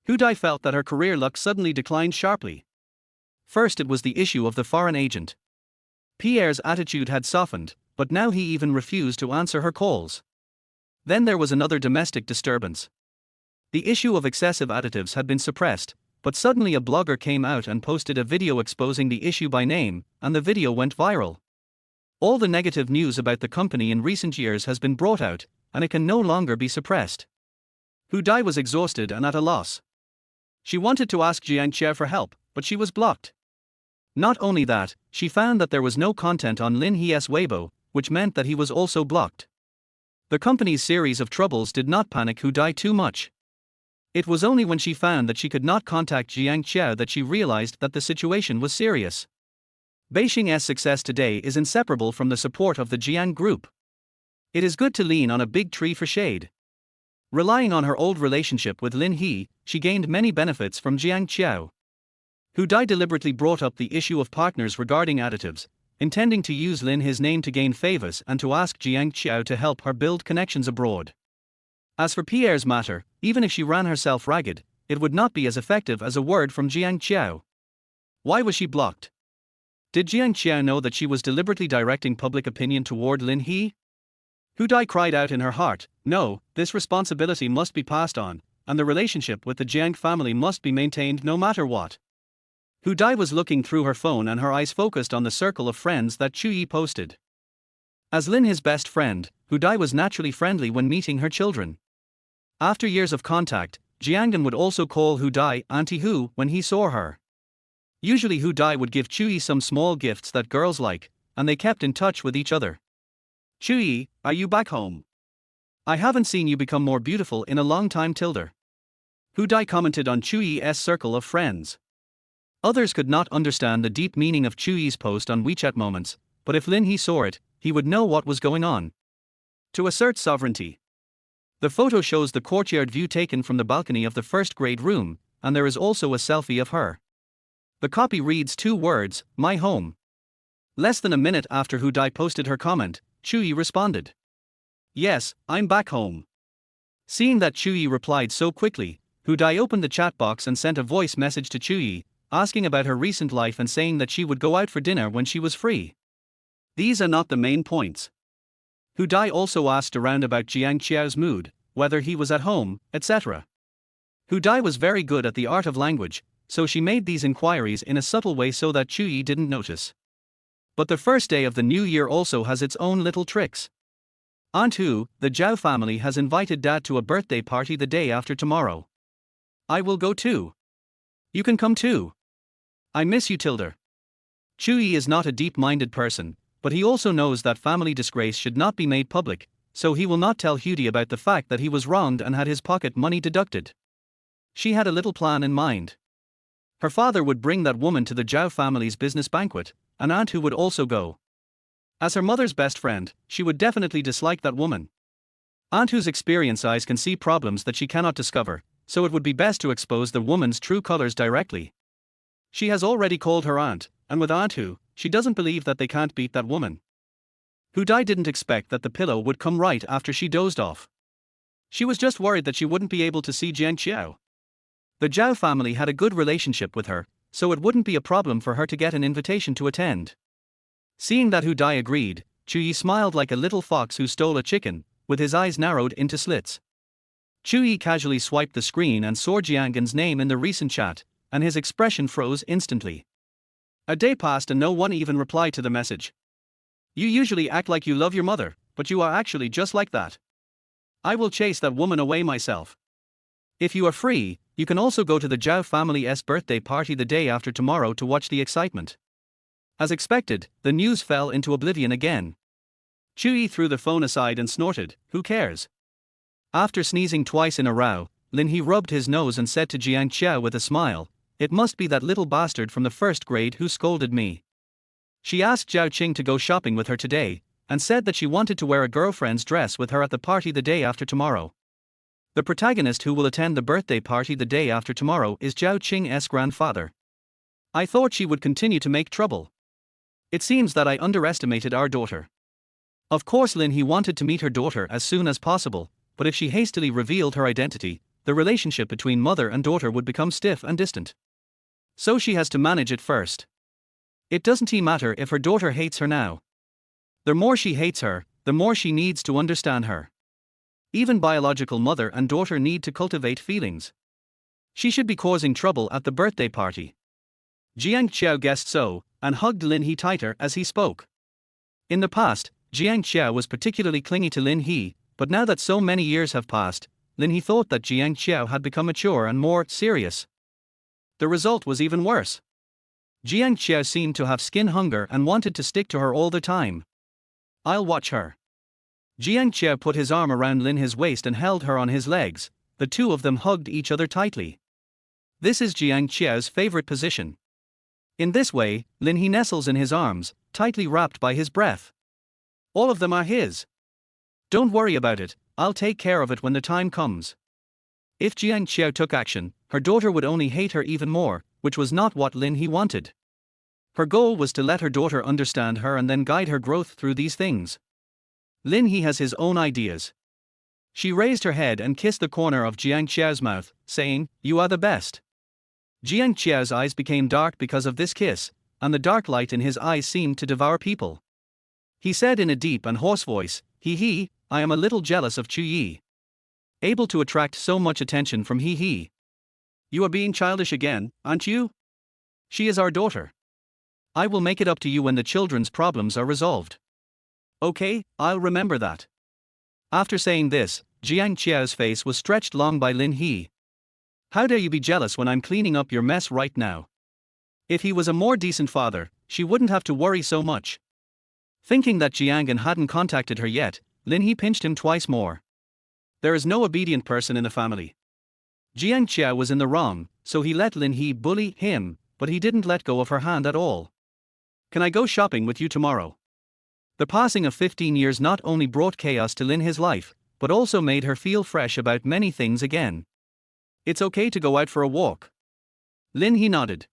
Hudai felt that her career luck suddenly declined sharply. First it was the issue of the foreign agent. Pierre's attitude had softened, but now he even refused to answer her calls. Then there was another domestic disturbance. The issue of excessive additives had been suppressed, but suddenly a blogger came out and posted a video exposing the issue by name, and the video went viral. All the negative news about the company in recent years has been brought out, and it can no longer be suppressed. Hudai was exhausted and at a loss. She wanted to ask Jiang Xie for help, but she was blocked. Not only that, she found that there was no content on Lin He's Weibo, which meant that he was also blocked. The company's series of troubles did not panic Hudai too much. It was only when she found that she could not contact Jiang Xie that she realized that the situation was serious. Beijing's success today is inseparable from the support of the Jiang Group. It is good to lean on a big tree for shade. Relying on her old relationship with Lin He, she gained many benefits from Jiang Qiao. Hudai deliberately brought up the issue of partners regarding additives, intending to use Lin He's name to gain favors and to ask Jiang Qiao to help her build connections abroad. As for Pierre's matter, even if she ran herself ragged, it would not be as effective as a word from Jiang Qiao. Why was she blocked? Did Jiang Qiao know that she was deliberately directing public opinion toward Lin He? Hudai cried out in her heart, "No, this responsibility must be passed on, and the relationship with the Jiang family must be maintained no matter what." Hudai was looking through her phone and her eyes focused on the circle of friends that Chuyi posted. As Lin He's best friend, Hudai was naturally friendly when meeting her children. After years of contact, Jiangen would also call Hudai Auntie Hu when he saw her. Usually Hudai would give Chuyi some small gifts that girls like, and they kept in touch with each other. "Chuyi, are you back home? I haven't seen you become more beautiful in a long time, Tilder." Hudai commented on Chuyi's circle of friends. Others could not understand the deep meaning of Chuyi's post on WeChat Moments, but if Lin He saw it, he would know what was going on. To assert sovereignty. The photo shows the courtyard view taken from the balcony of the first-grade room, and there is also a selfie of her. The copy reads two words, "My home." Less than a minute after Hudai posted her comment, Chuyi responded, "Yes, I'm back home." Seeing that Chuyi replied so quickly, Hudai opened the chat box and sent a voice message to Chuyi, asking about her recent life and saying that she would go out for dinner when she was free. These are not the main points. Hudai also asked around about Jiang Qiao's mood, whether he was at home, etc. Hudai was very good at the art of language, so she made these inquiries in a subtle way so that Chuyi didn't notice. But the first day of the new year also has its own little tricks. Aunt Hu, the Zhao family has invited Dad to a birthday party the day after tomorrow. I will go too. You can come too. I miss you, Tilder. Chuyi is not a deep-minded person, but he also knows that family disgrace should not be made public, so he will not tell Hudi about the fact that he was wronged and had his pocket money deducted. She had a little plan in mind. Her father would bring that woman to the Zhao family's business banquet, and Aunt Hu would also go. As her mother's best friend, she would definitely dislike that woman. Aunt whose experienced eyes can see problems that she cannot discover, so it would be best to expose the woman's true colors directly. She has already called her aunt, and with Aunt who, she doesn't believe that they can't beat that woman. Who didn't expect that the pillow would come right after she dozed off. She was just worried that she wouldn't be able to see Jiang Qiao. The Zhao family had a good relationship with her, so it wouldn't be a problem for her to get an invitation to attend. Seeing that Hu Dai agreed, Chu Yi smiled like a little fox who stole a chicken, with his eyes narrowed into slits. Chu Yi casually swiped the screen and saw Jiangen's name in the recent chat, and his expression froze instantly. A day passed and no one even replied to the message. You usually act like you love your mother, but you are actually just like that. I will chase that woman away myself. If you are free, you can also go to the Zhao family's birthday party the day after tomorrow to watch the excitement. As expected, the news fell into oblivion again. Chu Yi threw the phone aside and snorted, "Who cares?" After sneezing twice in a row, Lin He rubbed his nose and said to Jiang Qiao with a smile, "It must be that little bastard from the first grade who scolded me." She asked Zhao Qing to go shopping with her today, and said that she wanted to wear a girlfriend's dress with her at the party the day after tomorrow. The protagonist who will attend the birthday party the day after tomorrow is Zhao Qing's grandfather. I thought she would continue to make trouble. It seems that I underestimated our daughter. Of course Lin He wanted to meet her daughter as soon as possible, but if she hastily revealed her identity, the relationship between mother and daughter would become stiff and distant. So she has to manage it first. It doesn't matter if her daughter hates her now. The more she hates her, the more she needs to understand her. Even biological mother and daughter need to cultivate feelings. She should be causing trouble at the birthday party. Jiang Qiao guessed so, and hugged Lin He tighter as he spoke. In the past, Jiang Qiao was particularly clingy to Lin He, but now that so many years have passed, Lin He thought that Jiang Qiao had become mature and more serious. The result was even worse. Jiang Qiao seemed to have skin hunger and wanted to stick to her all the time. I'll watch her. Jiang Qiao put his arm around Lin He's waist and held her on his legs. The two of them hugged each other tightly. This is Jiang Qiao's favorite position. In this way, Lin He nestles in his arms, tightly wrapped by his breath. All of them are his. Don't worry about it, I'll take care of it when the time comes. If Jiang Qiao took action, her daughter would only hate her even more, which was not what Lin He wanted. Her goal was to let her daughter understand her and then guide her growth through these things. Lin He has his own ideas. She raised her head and kissed the corner of Jiang Qiao's mouth, saying, "You are the best." Jiang Qiao's eyes became dark because of this kiss, and the dark light in his eyes seemed to devour people. He said in a deep and hoarse voice, "He, I am a little jealous of Chu Yi. Able to attract so much attention from He. You are being childish again, aren't you? She is our daughter. I will make it up to you when the children's problems are resolved." "Okay, I'll remember that." After saying this, Jiang Qiao's face was stretched long by Lin He. "How dare you be jealous when I'm cleaning up your mess right now?" If he was a more decent father, she wouldn't have to worry so much. Thinking that Jiangen hadn't contacted her yet, Lin He pinched him twice more. There is no obedient person in the family. Jiang Qiao was in the wrong, so he let Lin He bully him, but he didn't let go of her hand at all. "Can I go shopping with you tomorrow?" The passing of 15 years not only brought chaos to Lin He's life, but also made her feel fresh about many things again. "It's okay to go out for a walk." Lin He nodded.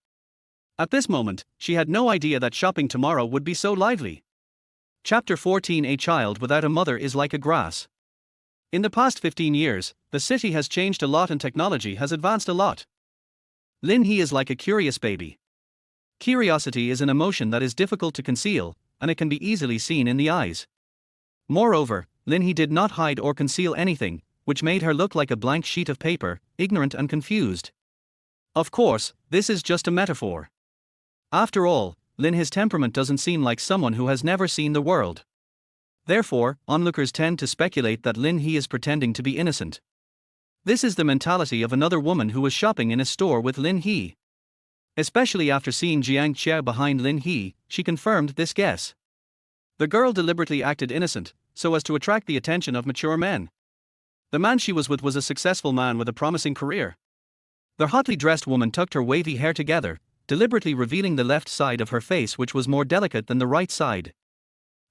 At this moment, she had no idea that shopping tomorrow would be so lively. Chapter 14. A child without a mother is like a grass. In the past 15 years, the city has changed a lot and technology has advanced a lot. Lin He is like a curious baby. Curiosity is an emotion that is difficult to conceal, and it can be easily seen in the eyes. Moreover, Lin He did not hide or conceal anything, which made her look like a blank sheet of paper, ignorant and confused. Of course, this is just a metaphor. After all, Lin He's temperament doesn't seem like someone who has never seen the world. Therefore, onlookers tend to speculate that Lin He is pretending to be innocent. This is the mentality of another woman who was shopping in a store with Lin He. Especially after seeing Jiang Qiao behind Lin He, she confirmed this guess. The girl deliberately acted innocent, so as to attract the attention of mature men. The man she was with was a successful man with a promising career. The hotly dressed woman tucked her wavy hair together, deliberately revealing the left side of her face, which was more delicate than the right side.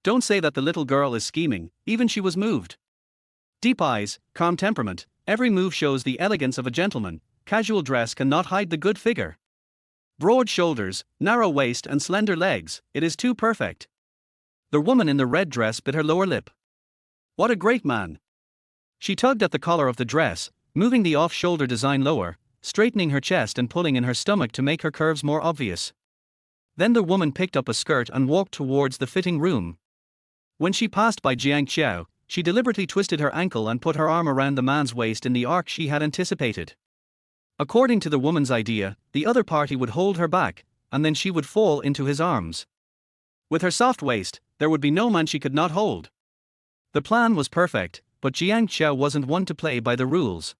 Don't say that the little girl is scheming, even she was moved. Deep eyes, calm temperament, every move shows the elegance of a gentleman, casual dress cannot hide the good figure. Broad shoulders, narrow waist and slender legs, it is too perfect. The woman in the red dress bit her lower lip. What a great man! She tugged at the collar of the dress, moving the off-shoulder design lower, straightening her chest and pulling in her stomach to make her curves more obvious. Then the woman picked up a skirt and walked towards the fitting room. When she passed by Jiang Qiao, she deliberately twisted her ankle and put her arm around the man's waist in the arc she had anticipated. According to the woman's idea, the other party would hold her back, and then she would fall into his arms. With her soft waist, there would be no man she could not hold. The plan was perfect, but Jiang Qiao wasn't one to play by the rules.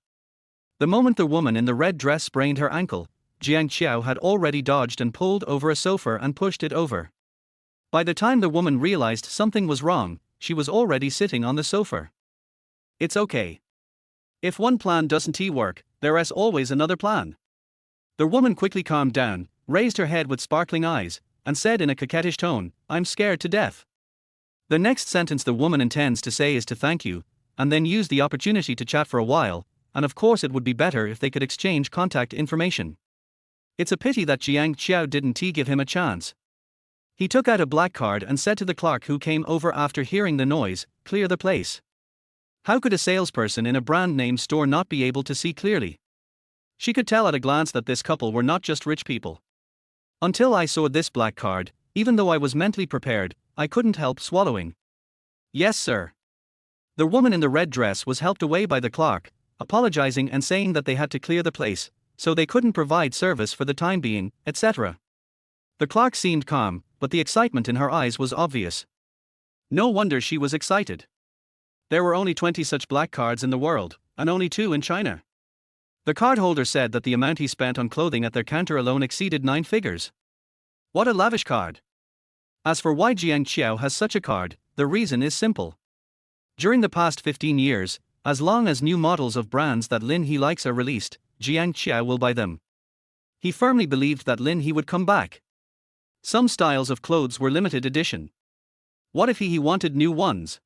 The moment the woman in the red dress sprained her ankle, Jiang Qiao had already dodged and pulled over a sofa and pushed it over. By the time the woman realized something was wrong, she was already sitting on the sofa. It's okay. If one plan doesn't work, there is always another plan. The woman quickly calmed down, raised her head with sparkling eyes, and said in a coquettish tone, "I'm scared to death." The next sentence the woman intends to say is to thank you, and then use the opportunity to chat for a while, and of course it would be better if they could exchange contact information. It's a pity that Jiang Qiao didn't give him a chance. He took out a black card and said to the clerk who came over after hearing the noise, "Clear the place." How could a salesperson in a brand name store not be able to see clearly? She could tell at a glance that this couple were not just rich people. Until I saw this black card, even though I was mentally prepared, I couldn't help swallowing. "Yes, sir." The woman in the red dress was helped away by the clerk, apologizing and saying that they had to clear the place, so they couldn't provide service for the time being, etc. The clerk seemed calm, but the excitement in her eyes was obvious. No wonder she was excited. There were only 20 such black cards in the world, and only 2 in China. The cardholder said that the amount he spent on clothing at their counter alone exceeded 9 figures. What a lavish card! As for why Jiang Qiao has such a card, the reason is simple. During the past 15 years, as long as new models of brands that Lin He likes are released, Jiang Qiao will buy them. He firmly believed that Lin He would come back. Some styles of clothes were limited edition. What if he wanted new ones?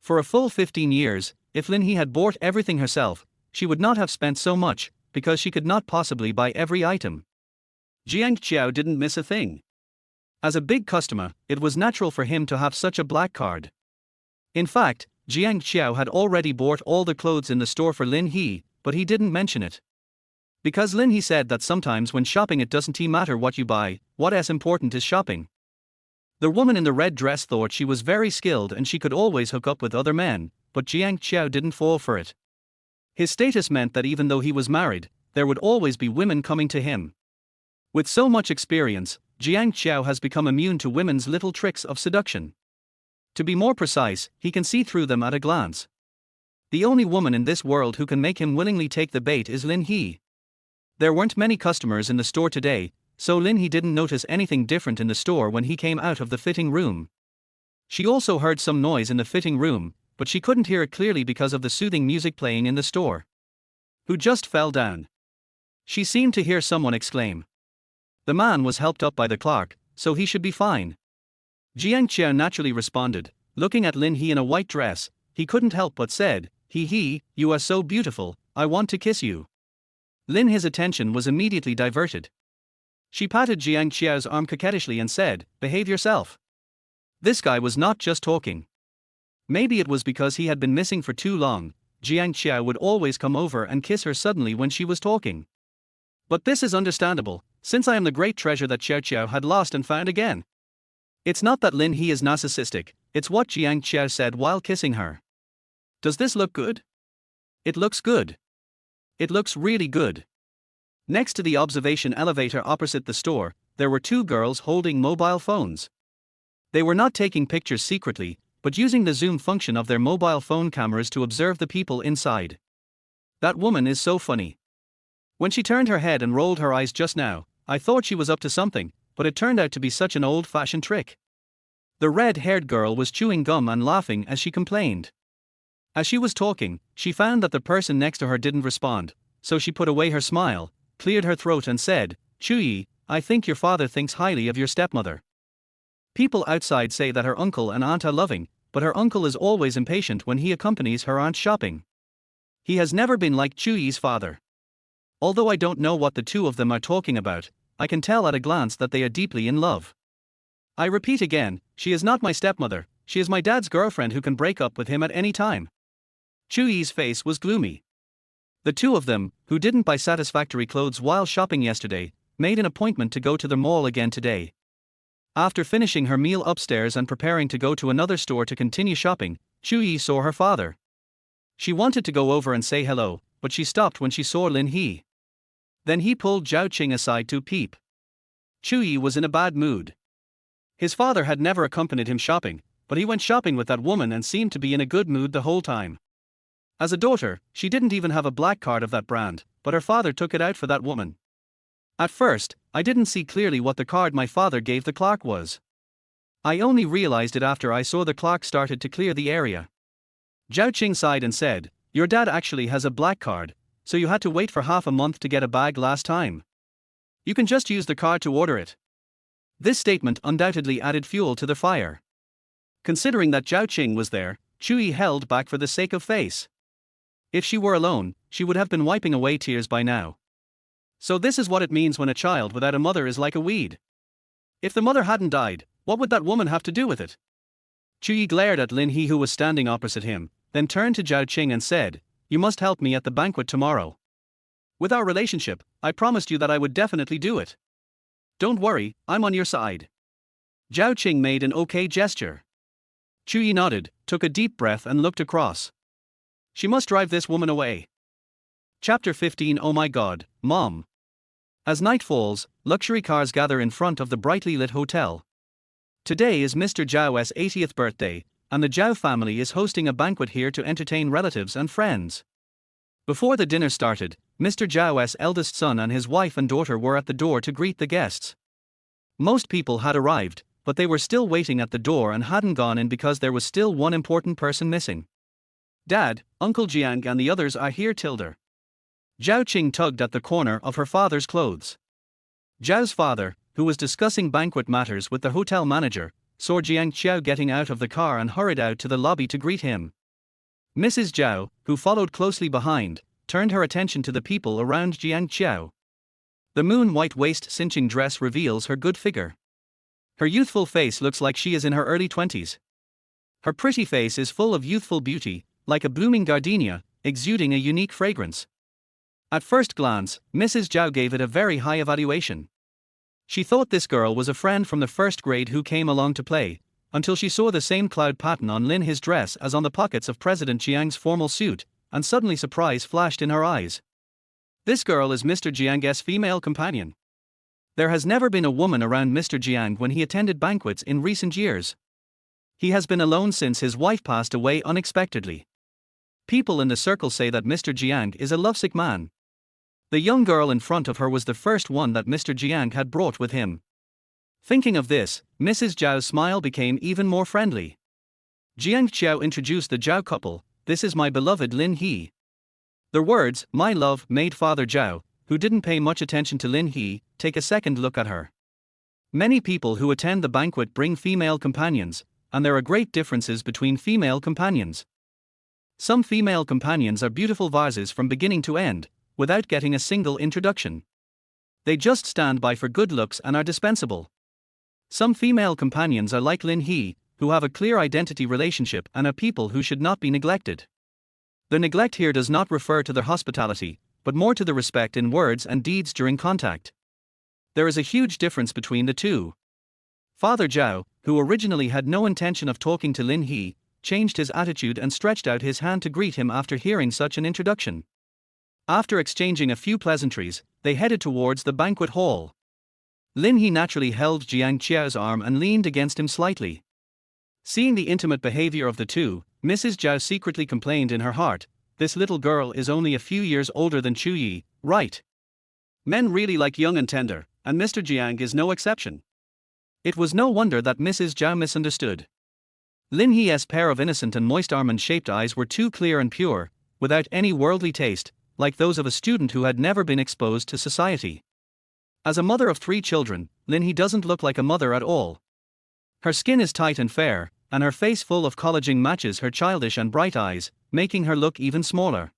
For a full 15 years, if Lin He had bought everything herself, she would not have spent so much, because she could not possibly buy every item. Jiang Qiao didn't miss a thing. As a big customer, it was natural for him to have such a black card. In fact, Jiang Qiao had already bought all the clothes in the store for Lin He, but he didn't mention it. Because Lin He said that sometimes when shopping it doesn't matter what you buy, what's important is shopping. The woman in the red dress thought she was very skilled and she could always hook up with other men, but Jiang Qiao didn't fall for it. His status meant that even though he was married, there would always be women coming to him. With so much experience, Jiang Qiao has become immune to women's little tricks of seduction. To be more precise, he can see through them at a glance. The only woman in this world who can make him willingly take the bait is Lin He. There weren't many customers in the store today, so Lin He didn't notice anything different in the store when he came out of the fitting room. She also heard some noise in the fitting room, but she couldn't hear it clearly because of the soothing music playing in the store. Who just fell down? She seemed to hear someone exclaim. The man was helped up by the clerk, so he should be fine. Jiang Qiao naturally responded, looking at Lin He in a white dress. He couldn't help but said, He, you are so beautiful, I want to kiss you." Lin He's attention was immediately diverted. She patted Jiang Qiao's arm coquettishly and said, "Behave yourself." This guy was not just talking. Maybe it was because he had been missing for too long. Jiang Qiao would always come over and kiss her suddenly when she was talking. But this is understandable, since I am the great treasure that Xiao Qiao had lost and found again. It's not that Lin He is narcissistic, it's what Jiang Qiao said while kissing her. Does this look good? It looks good. It looks really good. Next to the observation elevator opposite the store, there were 2 girls holding mobile phones. They were not taking pictures secretly, but using the zoom function of their mobile phone cameras to observe the people inside. That woman is so funny. When she turned her head and rolled her eyes just now, I thought she was up to something, but it turned out to be such an old-fashioned trick. The red-haired girl was chewing gum and laughing as she complained. As she was talking, she found that the person next to her didn't respond, so she put away her smile, cleared her throat and said, "Chuyi, I think your father thinks highly of your stepmother. People outside say that her uncle and aunt are loving, but her uncle is always impatient when he accompanies her aunt shopping. He has never been like Chuyi's father. Although I don't know what the two of them are talking about, I can tell at a glance that they are deeply in love. I repeat again, she is not my stepmother, she is my dad's girlfriend who can break up with him at any time. Chuyi's face was gloomy. The two of them, who didn't buy satisfactory clothes while shopping yesterday, made an appointment to go to the mall again today. After finishing her meal upstairs and preparing to go to another store to continue shopping, Chuyi saw her father. She wanted to go over and say hello, but she stopped when she saw Lin He. Then he pulled Zhao Qing aside to peep. Chuyi was in a bad mood. His father had never accompanied him shopping, but he went shopping with that woman and seemed to be in a good mood the whole time. As a daughter, she didn't even have a black card of that brand, but her father took it out for that woman. At first, I didn't see clearly what the card my father gave the clerk was. I only realized it after I saw the clerk started to clear the area. Zhao Qing sighed and said, "Your dad actually has a black card, so you had to wait for half a month to get a bag last time. You can just use the card to order it." This statement undoubtedly added fuel to the fire. Considering that Zhao Qing was there, Chuyi held back for the sake of face. If she were alone, she would have been wiping away tears by now. So this is what it means when a child without a mother is like a weed. If the mother hadn't died, what would that woman have to do with it? Chuyi glared at Lin He, who was standing opposite him, then turned to Zhao Qing and said, "You must help me at the banquet tomorrow. With our relationship, I promised you that I would definitely do it. Don't worry, I'm on your side." Zhao Qing made an okay gesture. Chuyi nodded, took a deep breath and looked across. She must drive this woman away. Chapter 15. Oh my God, Mom. As night falls, luxury cars gather in front of the brightly lit hotel. Today is Mr. Zhao's 80th birthday, and the Zhao family is hosting a banquet here to entertain relatives and friends. Before the dinner started, Mr. Zhao's eldest son and his wife and daughter were at the door to greet the guests. Most people had arrived, but they were still waiting at the door and hadn't gone in because there was still one important person missing. Dad, Uncle Jiang and the others are here. Tilda. Zhao Qing tugged at the corner of her father's clothes. Zhao's father, who was discussing banquet matters with the hotel manager, saw Jiang Qiao getting out of the car and hurried out to the lobby to greet him. Mrs. Zhao, who followed closely behind, turned her attention to the people around Jiang Qiao. The moon-white waist-cinching dress reveals her good figure. Her youthful face looks like she is in her early 20s. Her pretty face is full of youthful beauty, like a blooming gardenia, exuding a unique fragrance. At first glance, Mrs. Zhao gave it a very high evaluation. She thought this girl was a friend from the first grade who came along to play, until she saw the same cloud pattern on Lin He's dress as on the pockets of President Jiang's formal suit, and suddenly surprise flashed in her eyes. This girl is Mr. Jiang's female companion. There has never been a woman around Mr. Jiang when he attended banquets in recent years. He has been alone since his wife passed away unexpectedly. People in the circle say that Mr. Jiang is a lovesick man. The young girl in front of her was the first one that Mr. Jiang had brought with him. Thinking of this, Mrs. Zhao's smile became even more friendly. Jiang Qiao introduced the Zhao couple. "This is my beloved Lin He." The words, "my love," made Father Zhao, who didn't pay much attention to Lin He, take a second look at her. Many people who attend the banquet bring female companions, and there are great differences between female companions. Some female companions are beautiful vases from beginning to end, without getting a single introduction. They just stand by for good looks and are dispensable. Some female companions are like Lin He, who have a clear identity relationship and are people who should not be neglected. The neglect here does not refer to their hospitality, but more to the respect in words and deeds during contact. There is a huge difference between the two. Father Zhao, who originally had no intention of talking to Lin He, changed his attitude and stretched out his hand to greet him after hearing such an introduction. After exchanging a few pleasantries, they headed towards the banquet hall. Lin He naturally held Jiang Qiao's arm and leaned against him slightly. Seeing the intimate behavior of the two, Mrs. Zhao secretly complained in her heart, "This little girl is only a few years older than Chuyi, right? Men really like young and tender, and Mr. Jiang is no exception." It was no wonder that Mrs. Zhao misunderstood. Lin He's pair of innocent and moist almond-shaped eyes were too clear and pure, without any worldly taste, like those of a student who had never been exposed to society. As a mother of 3 children, Lin He doesn't look like a mother at all. Her skin is tight and fair, and her face full of collagen matches her childish and bright eyes, making her look even smaller.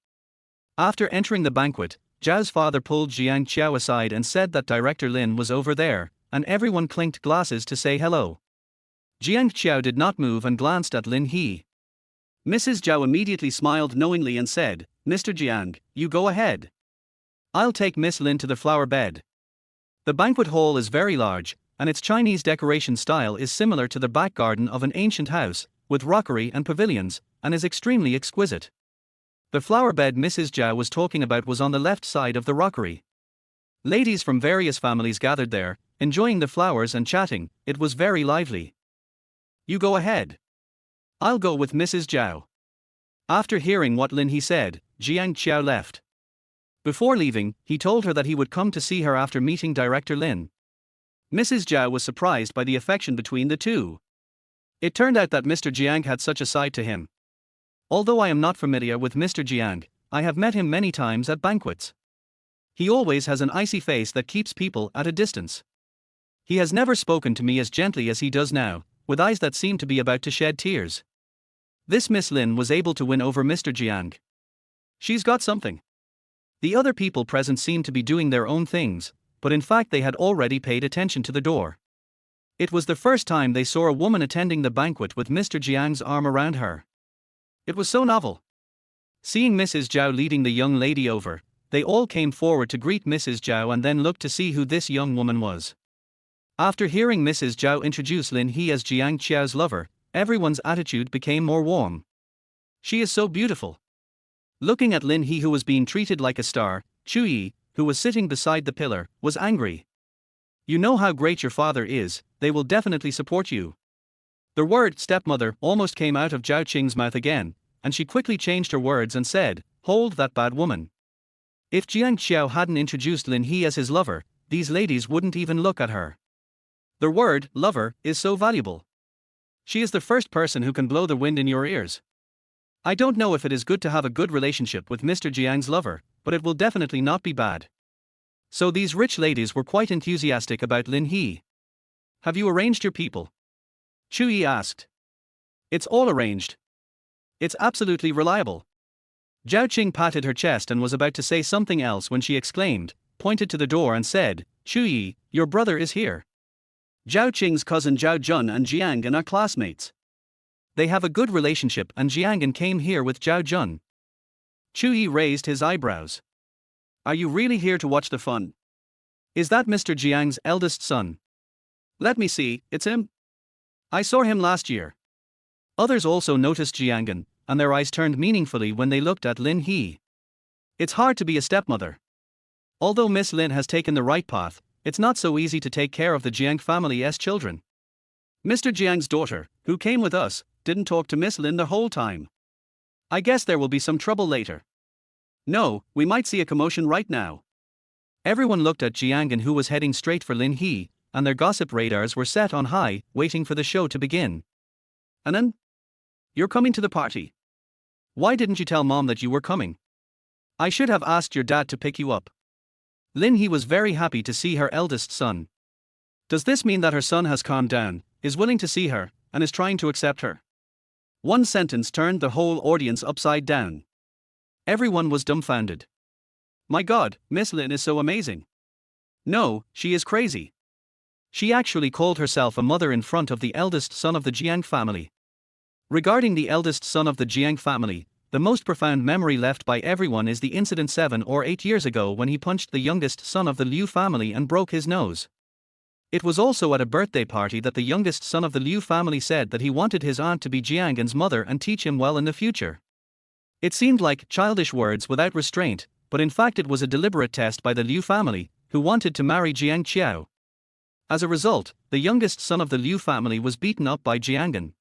After entering the banquet, Zhao's father pulled Jiang Qiao aside and said that director Lin was over there, and everyone clinked glasses to say hello. Jiang Qiao did not move and glanced at Lin He. Mrs. Zhao immediately smiled knowingly and said, "Mr. Jiang, you go ahead. I'll take Miss Lin to the flower bed." The banquet hall is very large, and its Chinese decoration style is similar to the back garden of an ancient house, with rockery and pavilions, and is extremely exquisite. The flower bed Mrs. Zhao was talking about was on the left side of the rockery. Ladies from various families gathered there, enjoying the flowers and chatting. It was very lively. "You go ahead. I'll go with Mrs. Zhao." After hearing what Lin He said, Jiang Qiao left. Before leaving, he told her that he would come to see her after meeting director Lin. Mrs. Zhao was surprised by the affection between the two. It turned out that Mr. Jiang had such a side to him. "Although I am not familiar with Mr. Jiang, I have met him many times at banquets. He always has an icy face that keeps people at a distance. He has never spoken to me as gently as he does now, with eyes that seem to be about to shed tears." This Miss Lin was able to win over Mr. Jiang. She's got something. The other people present seemed to be doing their own things, but in fact they had already paid attention to the door. It was the first time they saw a woman attending the banquet with Mr. Jiang's arm around her. It was so novel. Seeing Mrs. Zhao leading the young lady over, they all came forward to greet Mrs. Zhao and then looked to see who this young woman was. After hearing Mrs. Zhao introduce Lin He as Jiang Qiao's lover, everyone's attitude became more warm. "She is so beautiful." Looking at Lin He, who was being treated like a star, Chu Yi, who was sitting beside the pillar, was angry. "You know how great your father is, they will definitely support you." The word stepmother almost came out of Zhao Qing's mouth again, and she quickly changed her words and said, "Hold that bad woman." If Jiang Qiao hadn't introduced Lin He as his lover, these ladies wouldn't even look at her. The word lover is so valuable. She is the first person who can blow the wind in your ears. I don't know if it is good to have a good relationship with Mr. Jiang's lover, but it will definitely not be bad. So these rich ladies were quite enthusiastic about Lin He. "Have you arranged your people?" Chu Yi asked. "It's all arranged. It's absolutely reliable." Zhao Qing patted her chest and was about to say something else when she exclaimed, pointed to the door and said, "Chu Yi, your brother is here. Zhao Qing's cousin Zhao Jun and Jiangan are classmates. They have a good relationship and Jiangan came here with Zhao Jun." Chu Yi raised his eyebrows. "Are you really here to watch the fun? Is that Mr. Jiang's eldest son?" "Let me see, it's him. I saw him last year." Others also noticed Jiangan, and their eyes turned meaningfully when they looked at Lin He. It's hard to be a stepmother. Although Miss Lin has taken the right path, it's not so easy to take care of the Jiang family's children. Mr. Jiang's daughter, who came with us, didn't talk to Miss Lin the whole time. I guess there will be some trouble later. No, we might see a commotion right now. Everyone looked at Jiangan, who was heading straight for Lin He, and their gossip radars were set on high, waiting for the show to begin. "Anan? You're coming to the party. Why didn't you tell Mom that you were coming? I should have asked your dad to pick you up." Lin He was very happy to see her eldest son. Does this mean that her son has calmed down, is willing to see her, and is trying to accept her? One sentence turned the whole audience upside down. Everyone was dumbfounded. My God, Miss Lin is so amazing. No, she is crazy. She actually called herself a mother in front of the eldest son of the Jiang family. Regarding the eldest son of the Jiang family, the most profound memory left by everyone is the incident 7 or 8 years ago when he punched the youngest son of the Liu family and broke his nose. It was also at a birthday party that the youngest son of the Liu family said that he wanted his aunt to be Jiangan's mother and teach him well in the future. It seemed like childish words without restraint, but in fact it was a deliberate test by the Liu family, who wanted to marry Jiang Qiao. As a result, the youngest son of the Liu family was beaten up by Jiangan.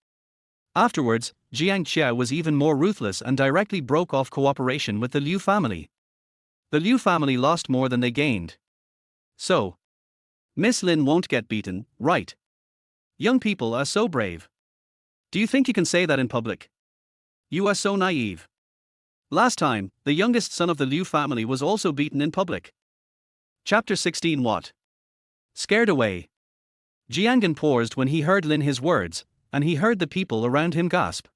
Afterwards, Jiang Qiao was even more ruthless and directly broke off cooperation with the Liu family. The Liu family lost more than they gained. So, Miss Lin won't get beaten, right? Young people are so brave. Do you think you can say that in public? You are so naive. Last time, the youngest son of the Liu family was also beaten in public. Chapter 16. What? Scared away. Jiangan paused when he heard Lin He's words, and he heard the people around him gasp.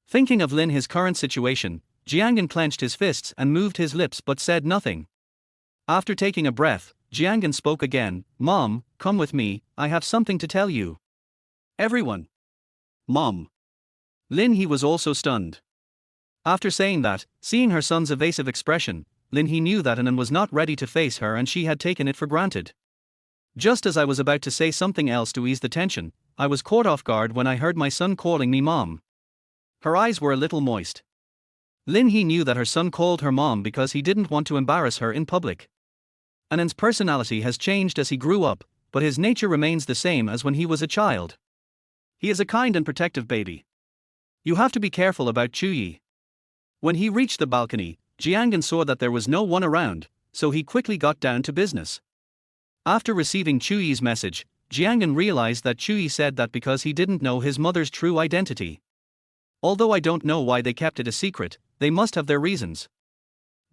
Thinking of Lin He's current situation, Jiangan clenched his fists and moved his lips but said nothing. After taking a breath, Jiangan spoke again. Mom, come with me, I have something to tell you. Everyone. Mom. Lin He was also stunned. After saying that, seeing her son's evasive expression, Lin He knew that Anan was not ready to face her and she had taken it for granted. Just as I was about to say something else to ease the tension, I was caught off guard when I heard my son calling me mom. Her eyes were a little moist. Lin He knew that her son called her mom because he didn't want to embarrass her in public. Anan's personality has changed as he grew up, but his nature remains the same as when he was a child. He is a kind and protective baby. You have to be careful about Chuyi. When he reached the balcony, Jiangan saw that there was no one around, so he quickly got down to business. After receiving Chuyi's message, Jiangan realized that Chuyi said that because he didn't know his mother's true identity. Although I don't know why they kept it a secret, they must have their reasons.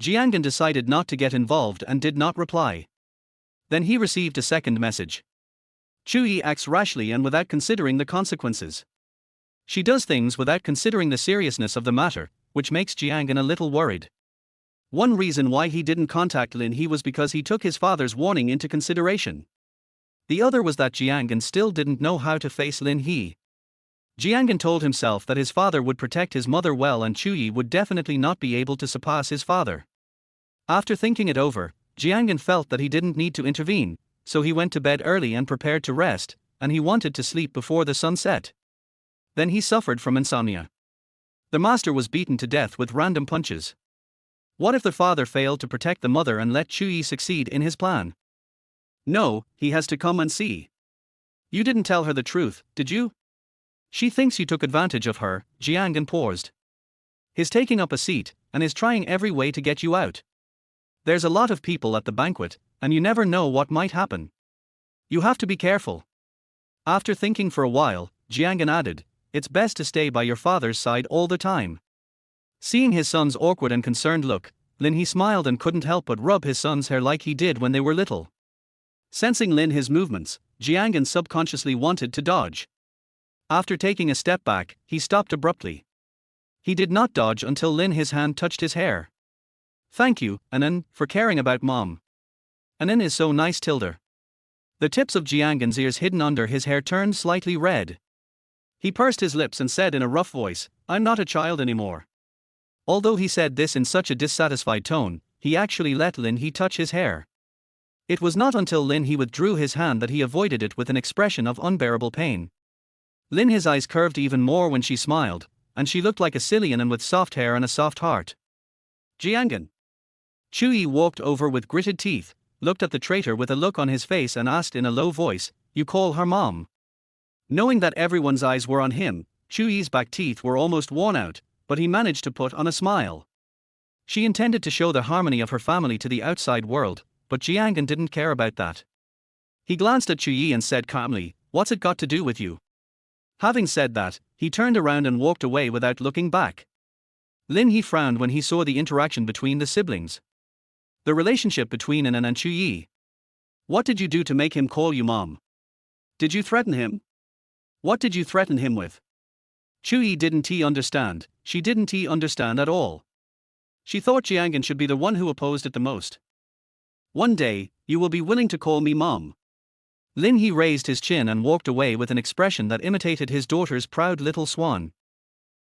Jiangan decided not to get involved and did not reply. Then he received a second message. Chuyi acts rashly and without considering the consequences. She does things without considering the seriousness of the matter, which makes Jiangan a little worried. One reason why he didn't contact Lin He was because he took his father's warning into consideration. The other was that Jiangan still didn't know how to face Lin He. Jiangan told himself that his father would protect his mother well and Chuyi would definitely not be able to surpass his father. After thinking it over, Jiangan felt that he didn't need to intervene, so he went to bed early and prepared to rest, and he wanted to sleep before the sun set. Then he suffered from insomnia. The master was beaten to death with random punches. What if the father failed to protect the mother and let Chuyi succeed in his plan? No, he has to come and see. You didn't tell her the truth, did you? She thinks you took advantage of her. Jiangan paused. He's taking up a seat, and is trying every way to get you out. There's a lot of people at the banquet, and you never know what might happen. You have to be careful. After thinking for a while, Jiangan added, it's best to stay by your father's side all the time. Seeing his son's awkward and concerned look, Lin He smiled and couldn't help but rub his son's hair like he did when they were little. Sensing Lin He's movements, Jiangan subconsciously wanted to dodge. After taking a step back, he stopped abruptly. He did not dodge until Lin He's hand touched his hair. Thank you, Anan, for caring about mom. Anan is so nice. The tips of Jiangan's ears hidden under his hair turned slightly red. He pursed his lips and said in a rough voice, I'm not a child anymore. Although he said this in such a dissatisfied tone, he actually let Lin He touch his hair. It was not until Lin He withdrew his hand that he avoided it with an expression of unbearable pain. Lin He's eyes curved even more when she smiled, and she looked like a silly Anan with soft hair and a soft heart. Jiangan. Chuyi walked over with gritted teeth, looked at the traitor with a look on his face and asked in a low voice, you call her mom? Knowing that everyone's eyes were on him, Chuyi's back teeth were almost worn out, but he managed to put on a smile. She intended to show the harmony of her family to the outside world, but Jiangan didn't care about that. He glanced at Chuyi and said calmly, what's it got to do with you? Having said that, he turned around and walked away without looking back. Lin He frowned when he saw the interaction between the siblings. The relationship between Anan and Chuyi. What did you do to make him call you mom? Did you threaten him? What did you threaten him with? Chuyi didn't understand. She didn't understand at all. She thought Jiangan should be the one who opposed it the most. One day, you will be willing to call me mom. Lin He raised his chin and walked away with an expression that imitated his daughter's proud little swan.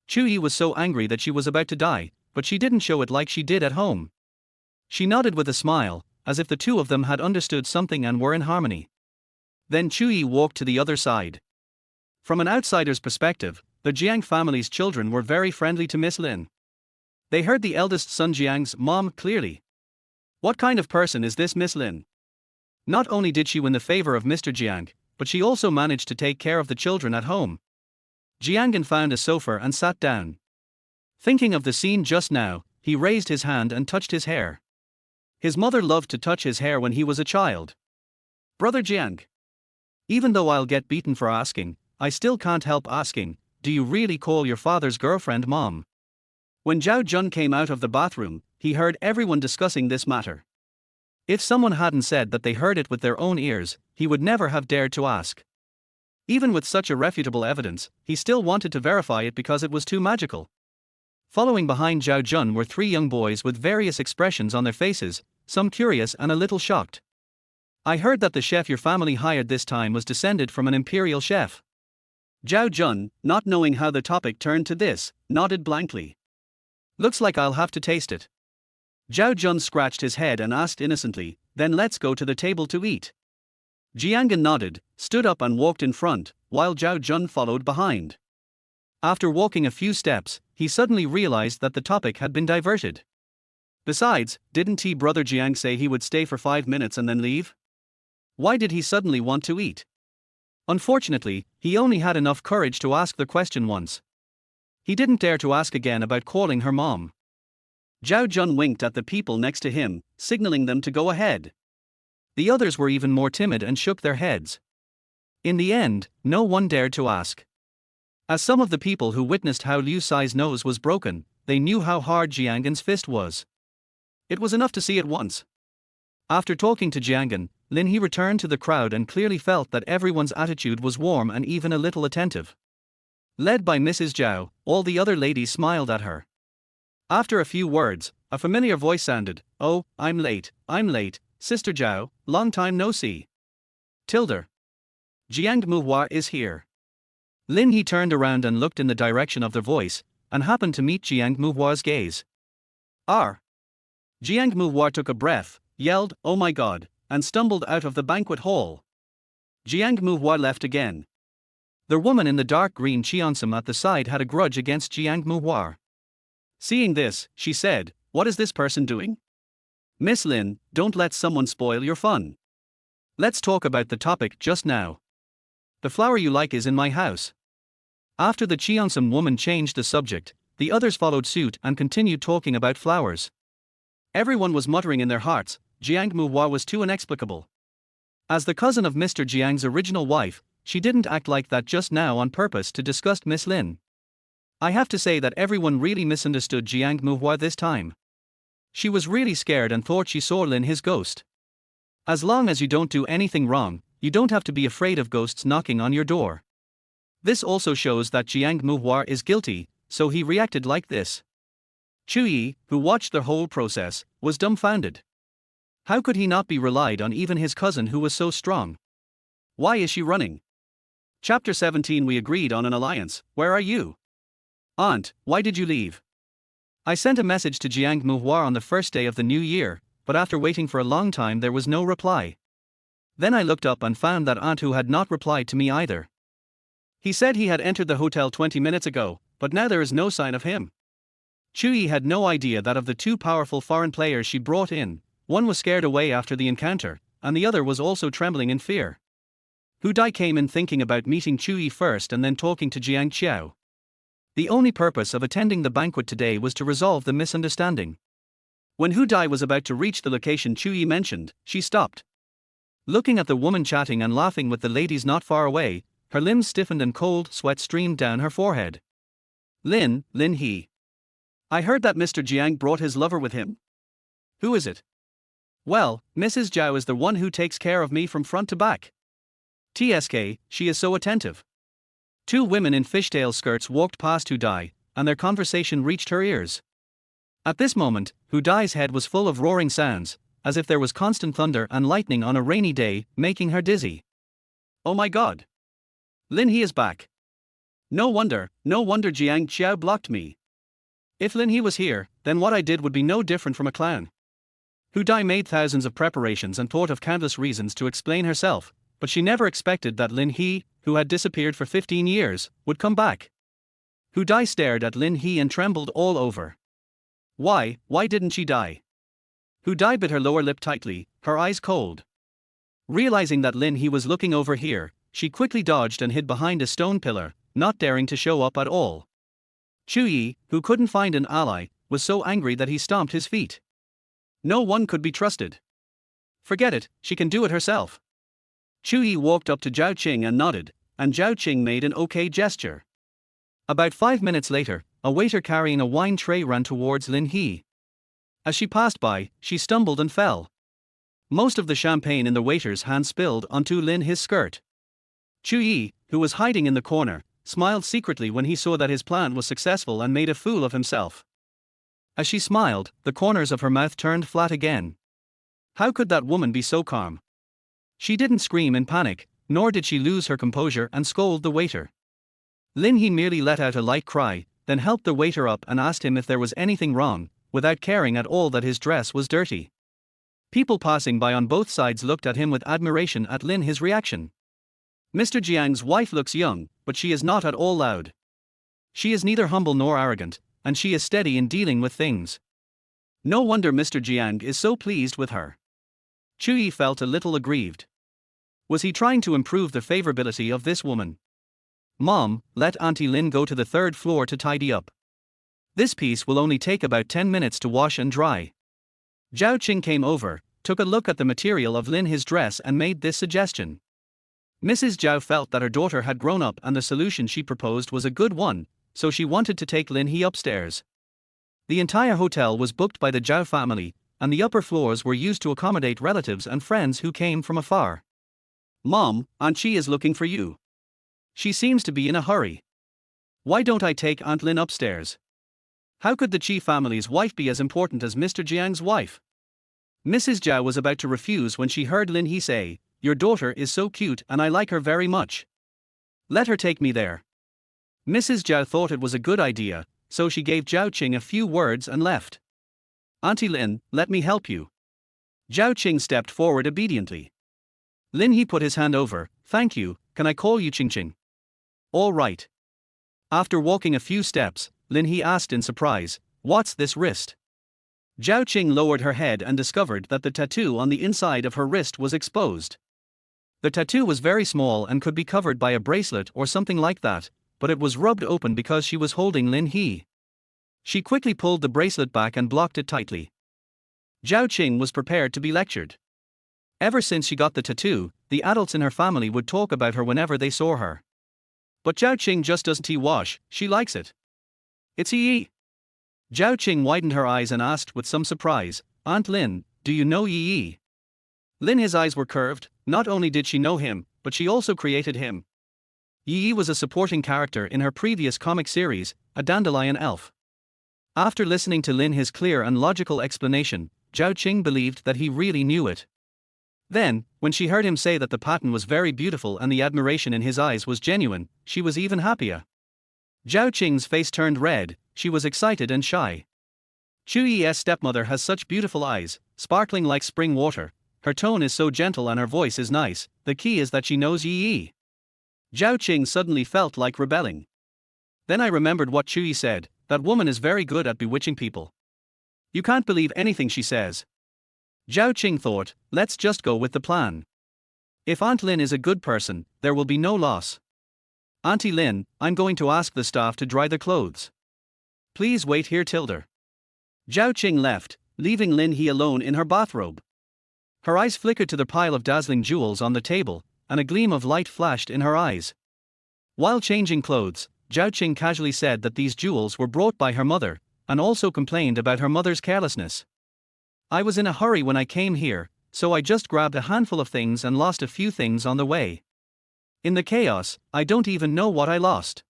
Chuyi was so angry that she was about to die, but she didn't show it like she did at home. She nodded with a smile, as if the two of them had understood something and were in harmony. Then Chuyi walked to the other side. From an outsider's perspective, the Jiang family's children were very friendly to Miss Lin. They heard the eldest son Jiang's mom clearly. What kind of person is this Miss Lin? Not only did she win the favor of Mr. Jiang, but she also managed to take care of the children at home. Jiangan found a sofa and sat down. Thinking of the scene just now, he raised his hand and touched his hair. His mother loved to touch his hair when he was a child. Brother Jiang. Even though I'll get beaten for asking, I still can't help asking, do you really call your father's girlfriend mom? When Zhao Jun came out of the bathroom, he heard everyone discussing this matter. If someone hadn't said that they heard it with their own ears, he would never have dared to ask. Even with such irrefutable evidence, he still wanted to verify it because it was too magical. Following behind Zhao Jun were three young boys with various expressions on their faces, some curious and a little shocked. I heard that the chef your family hired this time was descended from an imperial chef. Zhao Jun, not knowing how the topic turned to this, nodded blankly. Looks like I'll have to taste it. Zhao Jun scratched his head and asked innocently, then let's go to the table to eat. Jiangan nodded, stood up and walked in front, while Zhao Jun followed behind. After walking a few steps, he suddenly realized that the topic had been diverted. Besides, didn't he brother Jiang say he would stay for 5 minutes and then leave? Why did he suddenly want to eat? Unfortunately, he only had enough courage to ask the question once. He didn't dare to ask again about calling her mom. Zhao Jun winked at the people next to him, signaling them to go ahead. The others were even more timid and shook their heads. In the end, no one dared to ask. As some of the people who witnessed how Liu Sai's nose was broken, they knew how hard Jiangan's fist was. It was enough to see it once. After talking to Jiangan, Lin He returned to the crowd and clearly felt that everyone's attitude was warm and even a little attentive. Led by Mrs. Zhao, all the other ladies smiled at her. After a few words, a familiar voice sounded, "Oh, I'm late, Sister Zhao, long time no see. Tilde. Jiang Muhua is here." Lin He turned around and looked in the direction of their voice, and happened to meet Jiang Muhua's gaze. "R." Jiang Muhua took a breath, yelled, "Oh my god," and stumbled out of the banquet hall. Jiang Muhua left again. The woman in the dark green cheongsam at the side had a grudge against Jiang Muhua. Seeing this, she said, "What is this person doing? Miss Lin, don't let someone spoil your fun. Let's talk about the topic just now. The flower you like is in my house." After the cheongsam woman changed the subject, the others followed suit and continued talking about flowers. Everyone was muttering in their hearts, Jiang Muhua was too inexplicable. As the cousin of Mr. Jiang's original wife, she didn't act like that just now on purpose to disgust Miss Lin. I have to say that everyone really misunderstood Jiang Muhua this time. She was really scared and thought she saw Lin He's ghost. As long as you don't do anything wrong, you don't have to be afraid of ghosts knocking on your door. This also shows that Jiang Muhua is guilty, so he reacted like this. Chu Yi, who watched the whole process, was dumbfounded. How could he not be relied on even his cousin who was so strong? Why is she running? Chapter 17. We agreed on an alliance, where are you? Aunt, why did you leave? I sent a message to Jiang Muhua on the first day of the new year, but after waiting for a long time there was no reply. Then I looked up and found that aunt who had not replied to me either. He said he had entered the hotel 20 minutes ago, but now there is no sign of him. Chu Yi had no idea that of the two powerful foreign players she brought in, one was scared away after the encounter, and the other was also trembling in fear. Hu Dai came in thinking about meeting Chu Yi first and then talking to Jiang Qiao. The only purpose of attending the banquet today was to resolve the misunderstanding. When Hu Dai was about to reach the location Chu Yi mentioned, she stopped. Looking at the woman chatting and laughing with the ladies not far away, her limbs stiffened and cold sweat streamed down her forehead. Lin He. I heard that Mr. Jiang brought his lover with him. Who is it? Well, Mrs. Zhao is the one who takes care of me from front to back. TSK, she is so attentive. Two women in fishtail skirts walked past Hu Dai, and their conversation reached her ears. At this moment, Hu Dai's head was full of roaring sounds, as if there was constant thunder and lightning on a rainy day, making her dizzy. Oh my god! Lin He is back. No wonder Jiang Qiao blocked me. If Lin He was here, then what I did would be no different from a clown. Hu Dai made thousands of preparations and thought of countless reasons to explain herself, but she never expected that Lin He, who had disappeared for 15 years, would come back. Hu Dai stared at Lin He and trembled all over. Why didn't she die? Hu Dai bit her lower lip tightly, her eyes cold. Realizing that Lin He was looking over here, she quickly dodged and hid behind a stone pillar, not daring to show up at all. Chu Yi, who couldn't find an ally, was so angry that he stomped his feet. No one could be trusted. Forget it, she can do it herself. Chu Yi walked up to Zhao Qing and nodded, and Zhao Qing made an okay gesture. About 5 minutes later, a waiter carrying a wine tray ran towards Lin He. As she passed by, she stumbled and fell. Most of the champagne in the waiter's hand spilled onto Lin He's skirt. Chu Yi, who was hiding in the corner, smiled secretly when he saw that his plan was successful and made a fool of himself. As she smiled, the corners of her mouth turned flat again. How could that woman be so calm? She didn't scream in panic, nor did she lose her composure and scold the waiter. Lin He merely let out a light cry, then helped the waiter up and asked him if there was anything wrong, without caring at all that his dress was dirty. People passing by on both sides looked at him with admiration at Lin He's reaction. Mr. Jiang's wife looks young, but she is not at all loud. She is neither humble nor arrogant, and she is steady in dealing with things. No wonder Mr. Jiang is so pleased with her. Chu Yi felt a little aggrieved. Was he trying to improve the favorability of this woman? Mom, let Auntie Lin go to the third floor to tidy up. This piece will only take about 10 minutes to wash and dry. Zhao Qing came over, took a look at the material of Lin He's dress and made this suggestion. Mrs. Zhao felt that her daughter had grown up and the solution she proposed was a good one, so she wanted to take Lin He upstairs. The entire hotel was booked by the Zhao family, and the upper floors were used to accommodate relatives and friends who came from afar. Mom, Aunt Chi is looking for you. She seems to be in a hurry. Why don't I take Aunt Lin upstairs? How could the Chi family's wife be as important as Mr. Jiang's wife? Mrs. Zhao was about to refuse when she heard Lin He say, "Your daughter is so cute and I like her very much. Let her take me there." Mrs. Zhao thought it was a good idea, so she gave Zhao Qing a few words and left. "Auntie Lin, let me help you." Zhao Qing stepped forward obediently. Lin He put his hand over. "Thank you, can I call you Qing Qing?" "All right." After walking a few steps, Lin He asked in surprise, "What's this wrist?" Zhao Qing lowered her head and discovered that the tattoo on the inside of her wrist was exposed. The tattoo was very small and could be covered by a bracelet or something like that, but it was rubbed open because she was holding Lin He. She quickly pulled the bracelet back and blocked it tightly. Zhao Qing was prepared to be lectured. Ever since she got the tattoo, the adults in her family would talk about her whenever they saw her. But Zhao Qing just doesn't wash, she likes it. "It's Yi." Zhao Qing widened her eyes and asked with some surprise, "Aunt Lin, do you know Yi?" Lin He's eyes were curved. Not only did she know him, but she also created him. Yi was a supporting character in her previous comic series, A Dandelion Elf. After listening to Lin He's clear and logical explanation, Zhao Qing believed that he really knew it. Then, when she heard him say that the pattern was very beautiful and the admiration in his eyes was genuine, she was even happier. Zhao Qing's face turned red, she was excited and shy. Chu Yi's stepmother has such beautiful eyes, sparkling like spring water. Her tone is so gentle and her voice is nice, the key is that she knows Yi. Zhao Qing suddenly felt like rebelling. Then I remembered what Chu Yi said, that woman is very good at bewitching people. You can't believe anything she says. Zhao Qing thought, let's just go with the plan. If Aunt Lin is a good person, there will be no loss. Auntie Lin, I'm going to ask the staff to dry the clothes. Please wait here Tilda. Zhao Qing left, leaving Lin He alone in her bathrobe. Her eyes flickered to the pile of dazzling jewels on the table, and a gleam of light flashed in her eyes. While changing clothes, Zhao Qing casually said that these jewels were brought by her mother, and also complained about her mother's carelessness. I was in a hurry when I came here, so I just grabbed a handful of things and lost a few things on the way. In the chaos, I don't even know what I lost.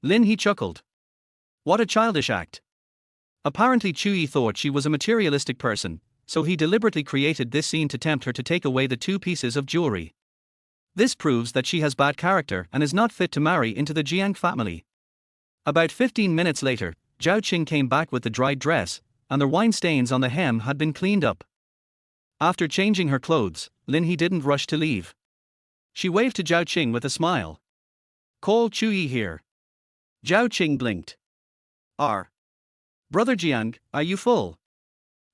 Lin He chuckled. What a childish act. Apparently Chu Yi thought she was a materialistic person, so he deliberately created this scene to tempt her to take away the two pieces of jewelry. This proves that she has bad character and is not fit to marry into the Jiang family. About 15 minutes later, Zhao Qing came back with the dried dress, and the wine stains on the hem had been cleaned up. After changing her clothes, Lin He didn't rush to leave. She waved to Zhao Qing with a smile. Call Chu Yi here. Zhao Qing blinked. Brother Jiang, are you full?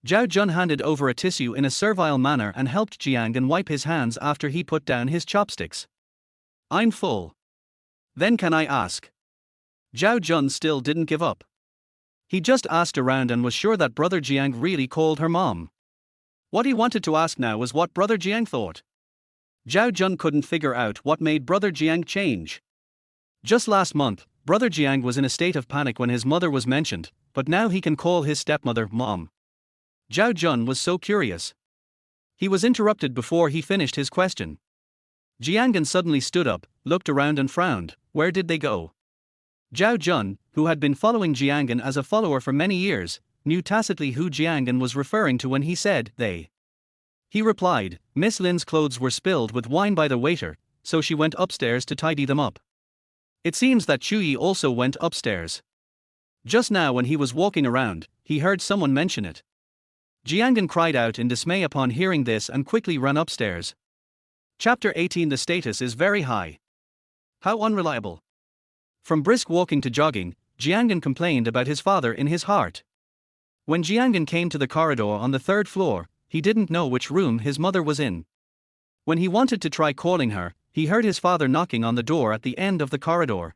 Zhao Jun handed over a tissue in a servile manner and helped Jiang wipe his hands after he put down his chopsticks. I'm full. Then can I ask? Zhao Jun still didn't give up. He just asked around and was sure that Brother Jiang really called her mom. What he wanted to ask now was what Brother Jiang thought. Zhao Jun couldn't figure out what made Brother Jiang change. Just last month, Brother Jiang was in a state of panic when his mother was mentioned, but now he can call his stepmother mom. Zhao Jun was so curious. He was interrupted before he finished his question. Jiangan suddenly stood up, looked around and frowned. Where did they go? Zhao Jun, who had been following Jiangan as a follower for many years, knew tacitly who Jiangan was referring to when he said, they. He replied, Miss Lin's clothes were spilled with wine by the waiter, so she went upstairs to tidy them up. It seems that Chu Yi also went upstairs. Just now when he was walking around, he heard someone mention it. Jiangan cried out in dismay upon hearing this and quickly ran upstairs. Chapter 18. The status is very high. How unreliable. From brisk walking to jogging, Jiangan complained about his father in his heart. When Jiangan came to the corridor on the third floor, he didn't know which room his mother was in. When he wanted to try calling her, he heard his father knocking on the door at the end of the corridor.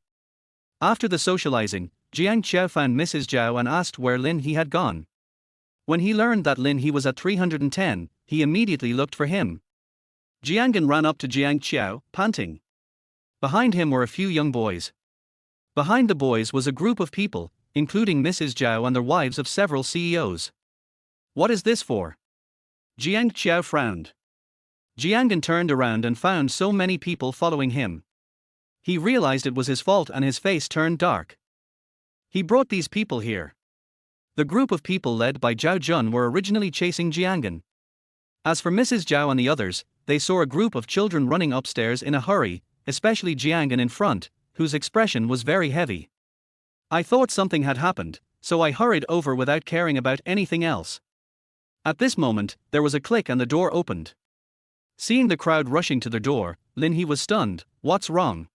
After the socializing, Jiang Qiao found Mrs. Zhao and asked where Lin He had gone. When he learned that Lin He was at 310, he immediately looked for him. Jiangan ran up to Jiang Qiao, panting. Behind him were a few young boys. Behind the boys was a group of people, including Mrs. Zhao and the wives of several CEOs. What is this for? Jiang Qiao frowned. Jiangan turned around and found so many people following him. He realized it was his fault and his face turned dark. He brought these people here. The group of people led by Zhao Jun were originally chasing Jiangan. As for Mrs. Zhao and the others, they saw a group of children running upstairs in a hurry, especially Jiangan in front, whose expression was very heavy. I thought something had happened, so I hurried over without caring about anything else. At this moment, there was a click and the door opened. Seeing the crowd rushing to the door, Lin He was stunned. What's wrong?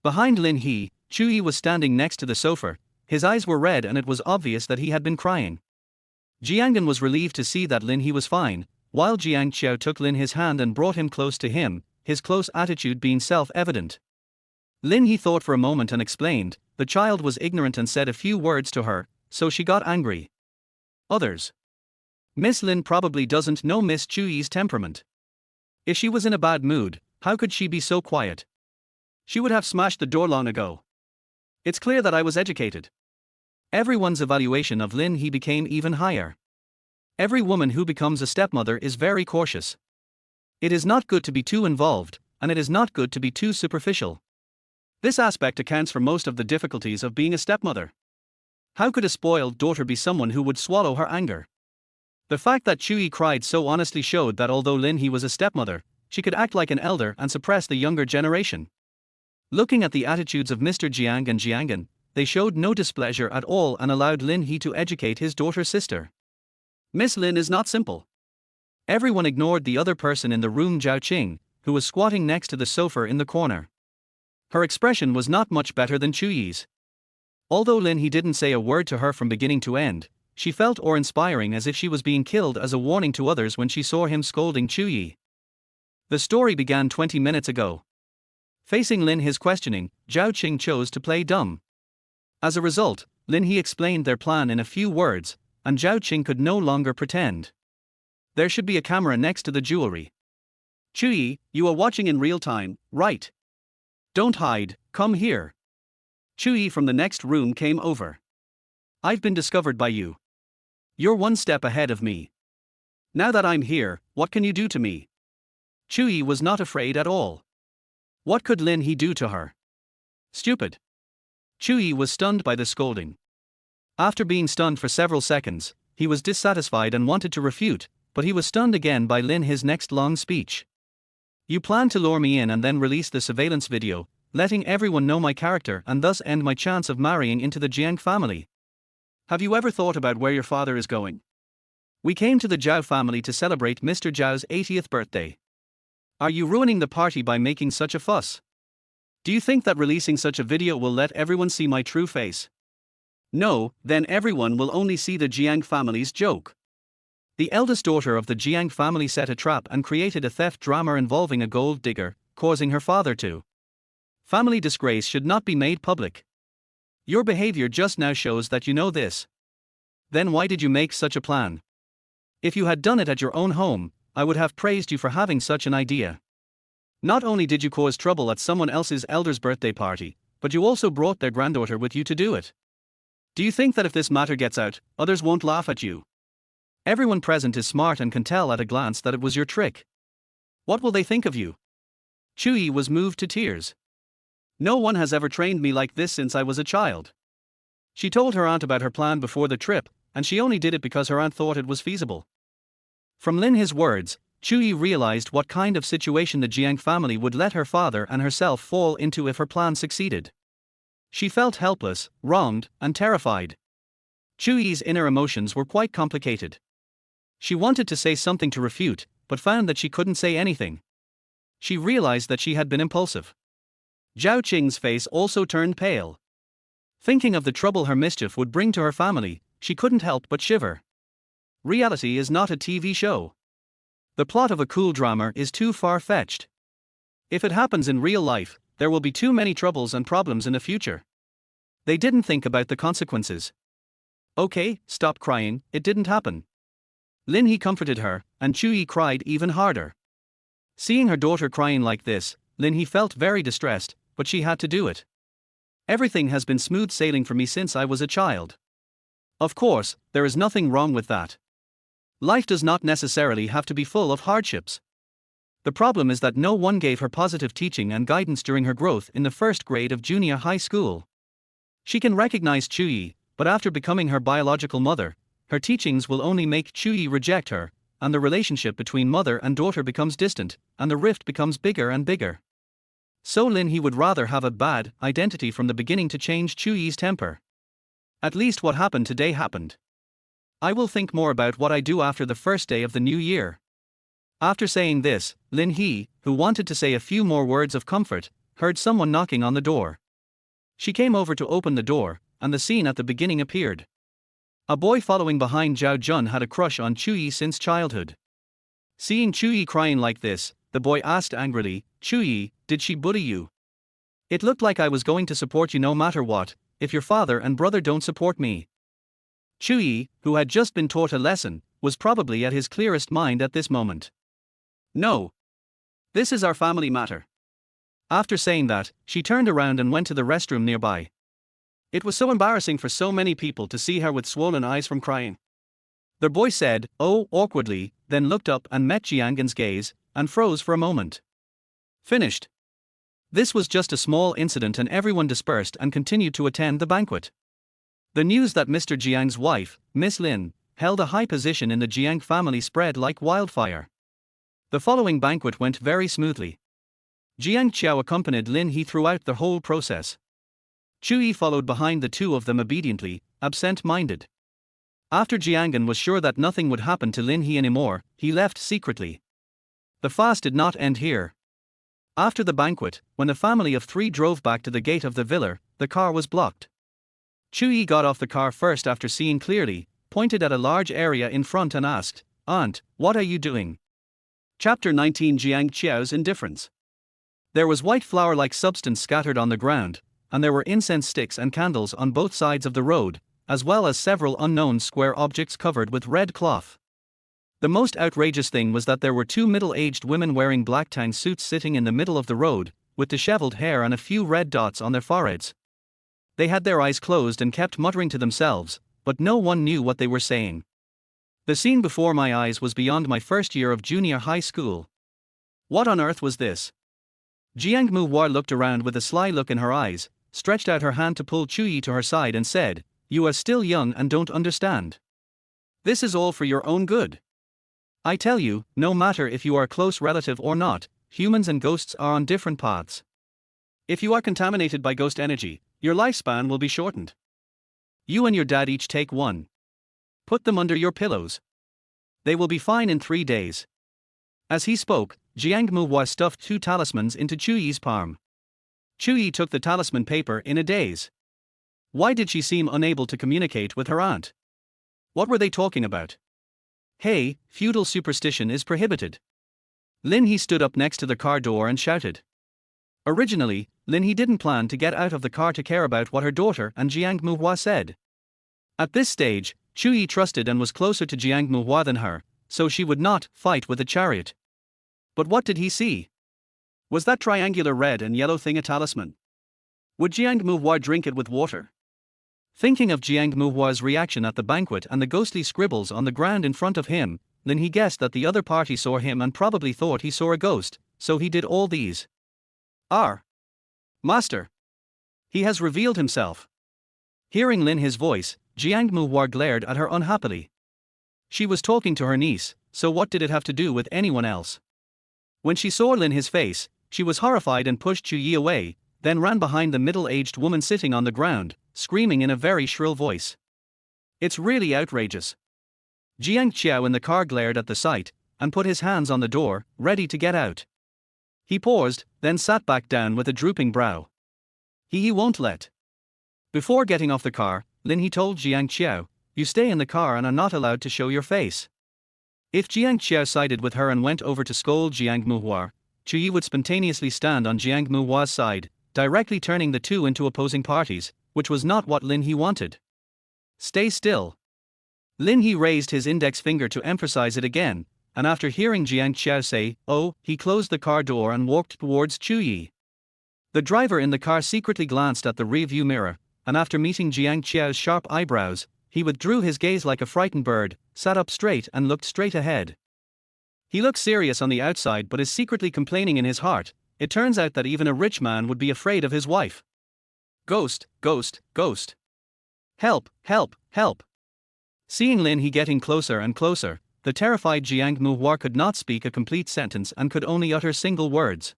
Behind Lin He, Chu Yi was standing next to the sofa. His eyes were red and it was obvious that he had been crying. Jiangan was relieved to see that Lin He was fine, while Jiang Qiao took Lin He's hand and brought him close to him, his close attitude being self-evident. Lin He thought for a moment and explained. The child was ignorant and said a few words to her, so she got angry. Others. Miss Lin probably doesn't know Miss Chu Yi's temperament. If she was in a bad mood, how could she be so quiet? She would have smashed the door long ago. It's clear that I was educated. Everyone's evaluation of Lin He became even higher. Every woman who becomes a stepmother is very cautious. It is not good to be too involved, and it is not good to be too superficial. This aspect accounts for most of the difficulties of being a stepmother. How could a spoiled daughter be someone who would swallow her anger? The fact that Chu Yi cried so honestly showed that although Lin He was a stepmother, she could act like an elder and suppress the younger generation. Looking at the attitudes of Mr. Jiang and Jiangan, they showed no displeasure at all and allowed Lin He to educate his daughter's sister. Miss Lin is not simple. Everyone ignored the other person in the room, Zhao Qing, who was squatting next to the sofa in the corner. Her expression was not much better than Chu Yi's. Although Lin He didn't say a word to her from beginning to end, she felt awe-inspiring as if she was being killed as a warning to others when she saw him scolding Chu Yi. The story began 20 minutes ago. Facing Lin He's questioning, Zhao Qing chose to play dumb. As a result, Lin He explained their plan in a few words, and Zhao Qing could no longer pretend. There should be a camera next to the jewelry. Chu Yi, you are watching in real time, right? Don't hide, come here. Chu Yi from the next room came over. I've been discovered by you. You're one step ahead of me. Now that I'm here, what can you do to me? Chu Yi was not afraid at all. What could Lin He do to her? Stupid. Chu Yi was stunned by the scolding. After being stunned for several seconds, he was dissatisfied and wanted to refute, but he was stunned again by Lin He's next long speech. You plan to lure me in and then release the surveillance video, letting everyone know my character and thus end my chance of marrying into the Jiang family. Have you ever thought about where your father is going? We came to the Zhao family to celebrate Mr. Zhao's 80th birthday. Are you ruining the party by making such a fuss? Do you think that releasing such a video will let everyone see my true face? No, then everyone will only see the Jiang family's joke. The eldest daughter of the Jiang family set a trap and created a theft drama involving a gold digger, causing her father to. Family disgrace should not be made public. Your behavior just now shows that you know this. Then why did you make such a plan? If you had done it at your own home, I would have praised you for having such an idea. Not only did you cause trouble at someone else's elder's birthday party, but you also brought their granddaughter with you to do it. Do you think that if this matter gets out, others won't laugh at you? Everyone present is smart and can tell at a glance that it was your trick. What will they think of you? Chuyi was moved to tears. No one has ever trained me like this since I was a child. She told her aunt about her plan before the trip, and she only did it because her aunt thought it was feasible. From Lin He's words, Chuyi realized what kind of situation the Jiang family would let her father and herself fall into if her plan succeeded. She felt helpless, wronged, and terrified. Chuyi's inner emotions were quite complicated. She wanted to say something to refute, but found that she couldn't say anything. She realized that she had been impulsive. Zhao Qing's face also turned pale. Thinking of the trouble her mischief would bring to her family, she couldn't help but shiver. Reality is not a TV show. The plot of a cool drama is too far-fetched. If it happens in real life, there will be too many troubles and problems in the future. They didn't think about the consequences. Okay, stop crying, it didn't happen. Lin He comforted her, and Chuyi cried even harder. Seeing her daughter crying like this, Lin He felt very distressed, but she had to do it. Everything has been smooth sailing for me since I was a child. Of course, there is nothing wrong with that. Life does not necessarily have to be full of hardships. The problem is that no one gave her positive teaching and guidance during her growth in the first grade of junior high school. She can recognize Chuyi, but after becoming her biological mother, her teachings will only make Chuyi reject her, and the relationship between mother and daughter becomes distant, and the rift becomes bigger and bigger. So Lin He would rather have a bad identity from the beginning to change Chuyi's temper. At least what happened today happened. I will think more about what I do after the first day of the new year. After saying this, Lin He, who wanted to say a few more words of comfort, heard someone knocking on the door. She came over to open the door, and the scene at the beginning appeared. A boy following behind Zhao Jun had a crush on Chuyi since childhood. Seeing Chuyi crying like this, the boy asked angrily, "Chuyi, did she bully you? It looked like I was going to support you no matter what, if your father and brother don't support me." Chuyi, who had just been taught a lesson, was probably at his clearest mind at this moment. No. This is our family matter. After saying that, she turned around and went to the restroom nearby. It was so embarrassing for so many people to see her with swollen eyes from crying. The boy said, "Oh," awkwardly, then looked up and met Jiang's gaze, and froze for a moment. Finished. This was just a small incident and everyone dispersed and continued to attend the banquet. The news that Mr. Jiang's wife, Miss Lin, held a high position in the Jiang family spread like wildfire. The following banquet went very smoothly. Jiang Qiao accompanied Lin He throughout the whole process. Chuyi followed behind the two of them obediently, absent-minded. After Jiangan was sure that nothing would happen to Lin He anymore, he left secretly. The fast did not end here. After the banquet, when the family of three drove back to the gate of the villa, the car was blocked. Chuyi got off the car first after seeing clearly, pointed at a large area in front and asked, "Aunt, what are you doing?" Chapter 19 Jiang Qiao's Indifference. There was white flour-like substance scattered on the ground, and there were incense sticks and candles on both sides of the road, as well as several unknown square objects covered with red cloth. The most outrageous thing was that there were two middle-aged women wearing black tang suits sitting in the middle of the road, with disheveled hair and a few red dots on their foreheads. They had their eyes closed and kept muttering to themselves, but no one knew what they were saying. The scene before my eyes was beyond my first year of junior high school. What on earth was this? Jiang Muhua looked around with a sly look in her eyes, stretched out her hand to pull Chuyi to her side and said, "You are still young and don't understand. This is all for your own good. I tell you, no matter if you are a close relative or not, humans and ghosts are on different paths. If you are contaminated by ghost energy, your lifespan will be shortened. You and your dad each take one. Put them under your pillows. They will be fine in 3 days." As he spoke, Jiang Muhua stuffed 2 talismans into Chuyi's palm. Chuyi took the talisman paper in a daze. Why did she seem unable to communicate with her aunt? What were they talking about? Hey, feudal superstition is prohibited. Lin He stood up next to the car door and shouted. Originally, Lin He didn't plan to get out of the car to care about what her daughter and Jiang Muhua said. At this stage, Chuyi trusted and was closer to Jiang Muhua than her, so she would not fight with a chariot. But what did he see? Was that triangular red and yellow thing a talisman? Would Jiang Muhua drink it with water? Thinking of Jiang Muhua's reaction at the banquet and the ghostly scribbles on the ground in front of him, Lin He guessed that the other party saw him and probably thought he saw a ghost, so he did all these. "R. Master. He has revealed himself." Hearing Lin He's voice, Jiang Muhua glared at her unhappily. She was talking to her niece, so what did it have to do with anyone else? When she saw Lin He's face, she was horrified and pushed Chu Yi away, then ran behind the middle-aged woman sitting on the ground, screaming in a very shrill voice. "It's really outrageous." Jiang Qiao in the car glared at the sight, and put his hands on the door, ready to get out. He paused, then sat back down with a drooping brow. He won't let. Before getting off the car, Lin He told Jiang Qiao, "You stay in the car and are not allowed to show your face." If Jiang Qiao sided with her and went over to scold Jiang Muhua, Chu Yi would spontaneously stand on Jiang Muhua's side, directly turning the two into opposing parties, which was not what Lin He wanted. "Stay still." Lin He raised his index finger to emphasize it again, and after hearing Jiang Qiao say, "Oh," he closed the car door and walked towards Chu Yi. The driver in the car secretly glanced at the rear-view mirror, and after meeting Jiang Qiao's sharp eyebrows, he withdrew his gaze like a frightened bird, sat up straight and looked straight ahead. He looks serious on the outside but is secretly complaining in his heart. It turns out that even a rich man would be afraid of his wife. "Ghost, ghost, ghost. Help, help, help." Seeing Lin He getting closer and closer, the terrified Jiang Muhua could not speak a complete sentence and could only utter single words.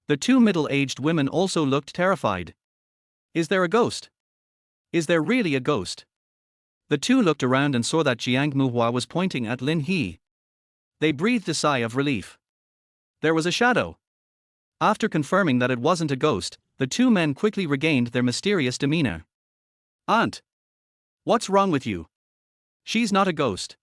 The two middle-aged women also looked terrified. "Is there a ghost? Is there really a ghost?" The two looked around and saw that Jiang Muhua was pointing at Lin He. They breathed a sigh of relief. There was a shadow. After confirming that it wasn't a ghost, the two men quickly regained their mysterious demeanor. "Aunt! What's wrong with you? She's not a ghost."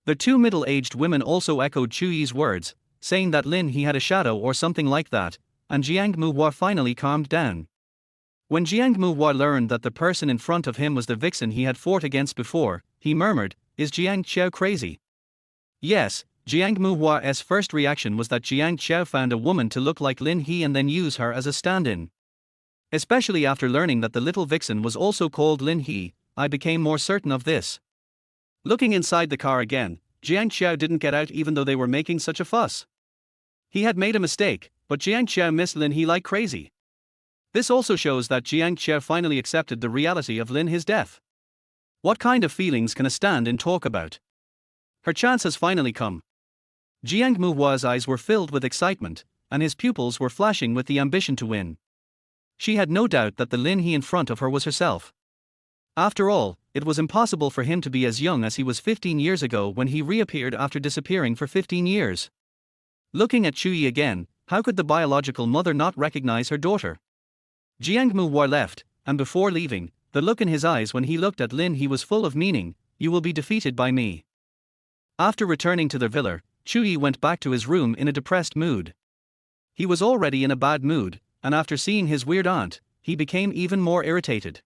The two middle-aged women also echoed Chu Yi's words, saying that Lin He had a shadow or something like that, and Jiang Muhua finally calmed down. When Jiang Muhua learned that the person in front of him was the vixen he had fought against before, he murmured, "Is Jiang Qiao crazy?" Yes, Jiang Muhua's first reaction was that Jiang Qiao found a woman to look like Lin He and then use her as a stand-in. Especially after learning that the little vixen was also called Lin He, I became more certain of this. Looking inside the car again, Jiang Qiao didn't get out even though they were making such a fuss. He had made a mistake, but Jiang Qiao missed Lin He like crazy. This also shows that Jiang Qiao finally accepted the reality of Lin He's death. What kind of feelings can a stand-in talk about? Her chance has finally come. Jiang Muhua's eyes were filled with excitement, and his pupils were flashing with the ambition to win. She had no doubt that the Lin He in front of her was herself. After all, it was impossible for him to be as young as he was 15 years ago when he reappeared after disappearing for 15 years. Looking at Chu Yi again, how could the biological mother not recognize her daughter? Jiang Muhua left, and before leaving, the look in his eyes when he looked at Lin He was full of meaning. "You will be defeated by me." After returning to their villa, Chu Yi went back to his room in a depressed mood. He was already in a bad mood, and after seeing his weird aunt, he became even more irritated.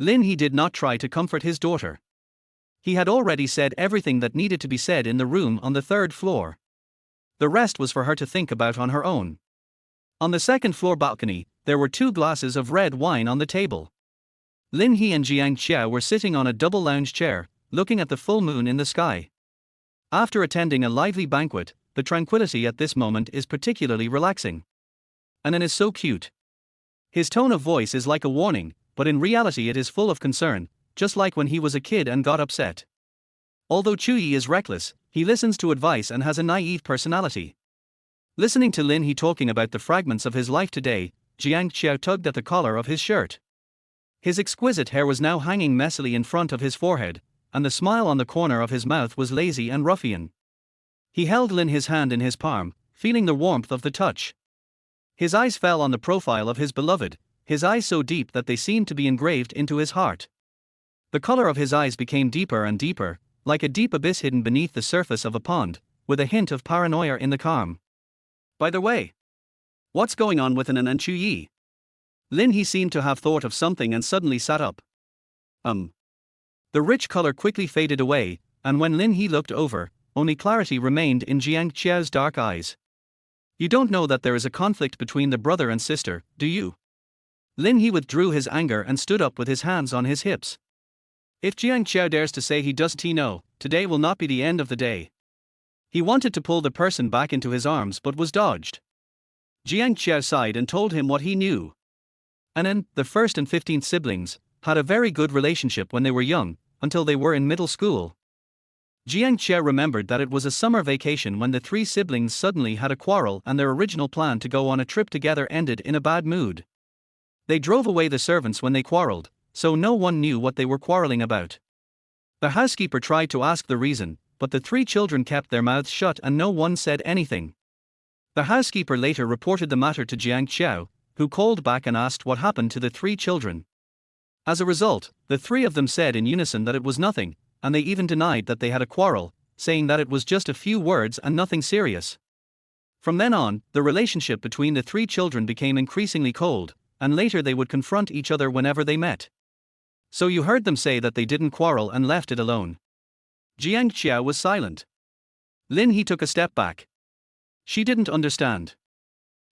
Lin He did not try to comfort his daughter. He had already said everything that needed to be said in the room on the third floor. The rest was for her to think about on her own. On the second-floor balcony, there were 2 glasses of red wine on the table. Lin He and Jiang Qiao were sitting on a double lounge chair, looking at the full moon in the sky. After attending a lively banquet, the tranquility at this moment is particularly relaxing. Anan is so cute. His tone of voice is like a warning, but in reality it is full of concern, just like when he was a kid and got upset. Although Chu Yi is reckless, he listens to advice and has a naive personality. Listening to Lin He talking about the fragments of his life today, Jiang Qiao tugged at the collar of his shirt. His exquisite hair was now hanging messily in front of his forehead, and the smile on the corner of his mouth was lazy and ruffian. He held Lin He's hand in his palm, feeling the warmth of the touch. His eyes fell on the profile of his beloved, his eyes so deep that they seemed to be engraved into his heart. The color of his eyes became deeper and deeper, like a deep abyss hidden beneath the surface of a pond, with a hint of paranoia in the calm. By the way, what's going on with Anan and Chu Yi? Lin He seemed to have thought of something and suddenly sat up. The rich color quickly faded away, and when Lin He looked over, only clarity remained in Jiang Qiao's dark eyes. You don't know that there is a conflict between the brother and sister, do you? Lin He withdrew his anger and stood up with his hands on his hips. If Jiang Qiao dares to say he doesn't know, today will not be the end of the day. He wanted to pull the person back into his arms but was dodged. Jiang Qiao sighed and told him what he knew. Anan, the first and 15th siblings, had a very good relationship when they were young, until they were in middle school. Jiang Qiao remembered that it was a summer vacation when the three siblings suddenly had a quarrel and their original plan to go on a trip together ended in a bad mood. They drove away the servants when they quarreled, so no one knew what they were quarreling about. The housekeeper tried to ask the reason, but the three children kept their mouths shut and no one said anything. The housekeeper later reported the matter to Jiang Qiao, who called back and asked what happened to the three children. As a result, the three of them said in unison that it was nothing, and they even denied that they had a quarrel, saying that it was just a few words and nothing serious. From then on, the relationship between the three children became increasingly cold, and later they would confront each other whenever they met. So you heard them say that they didn't quarrel and left it alone. Jiang Qiao was silent. Lin He took a step back. She didn't understand.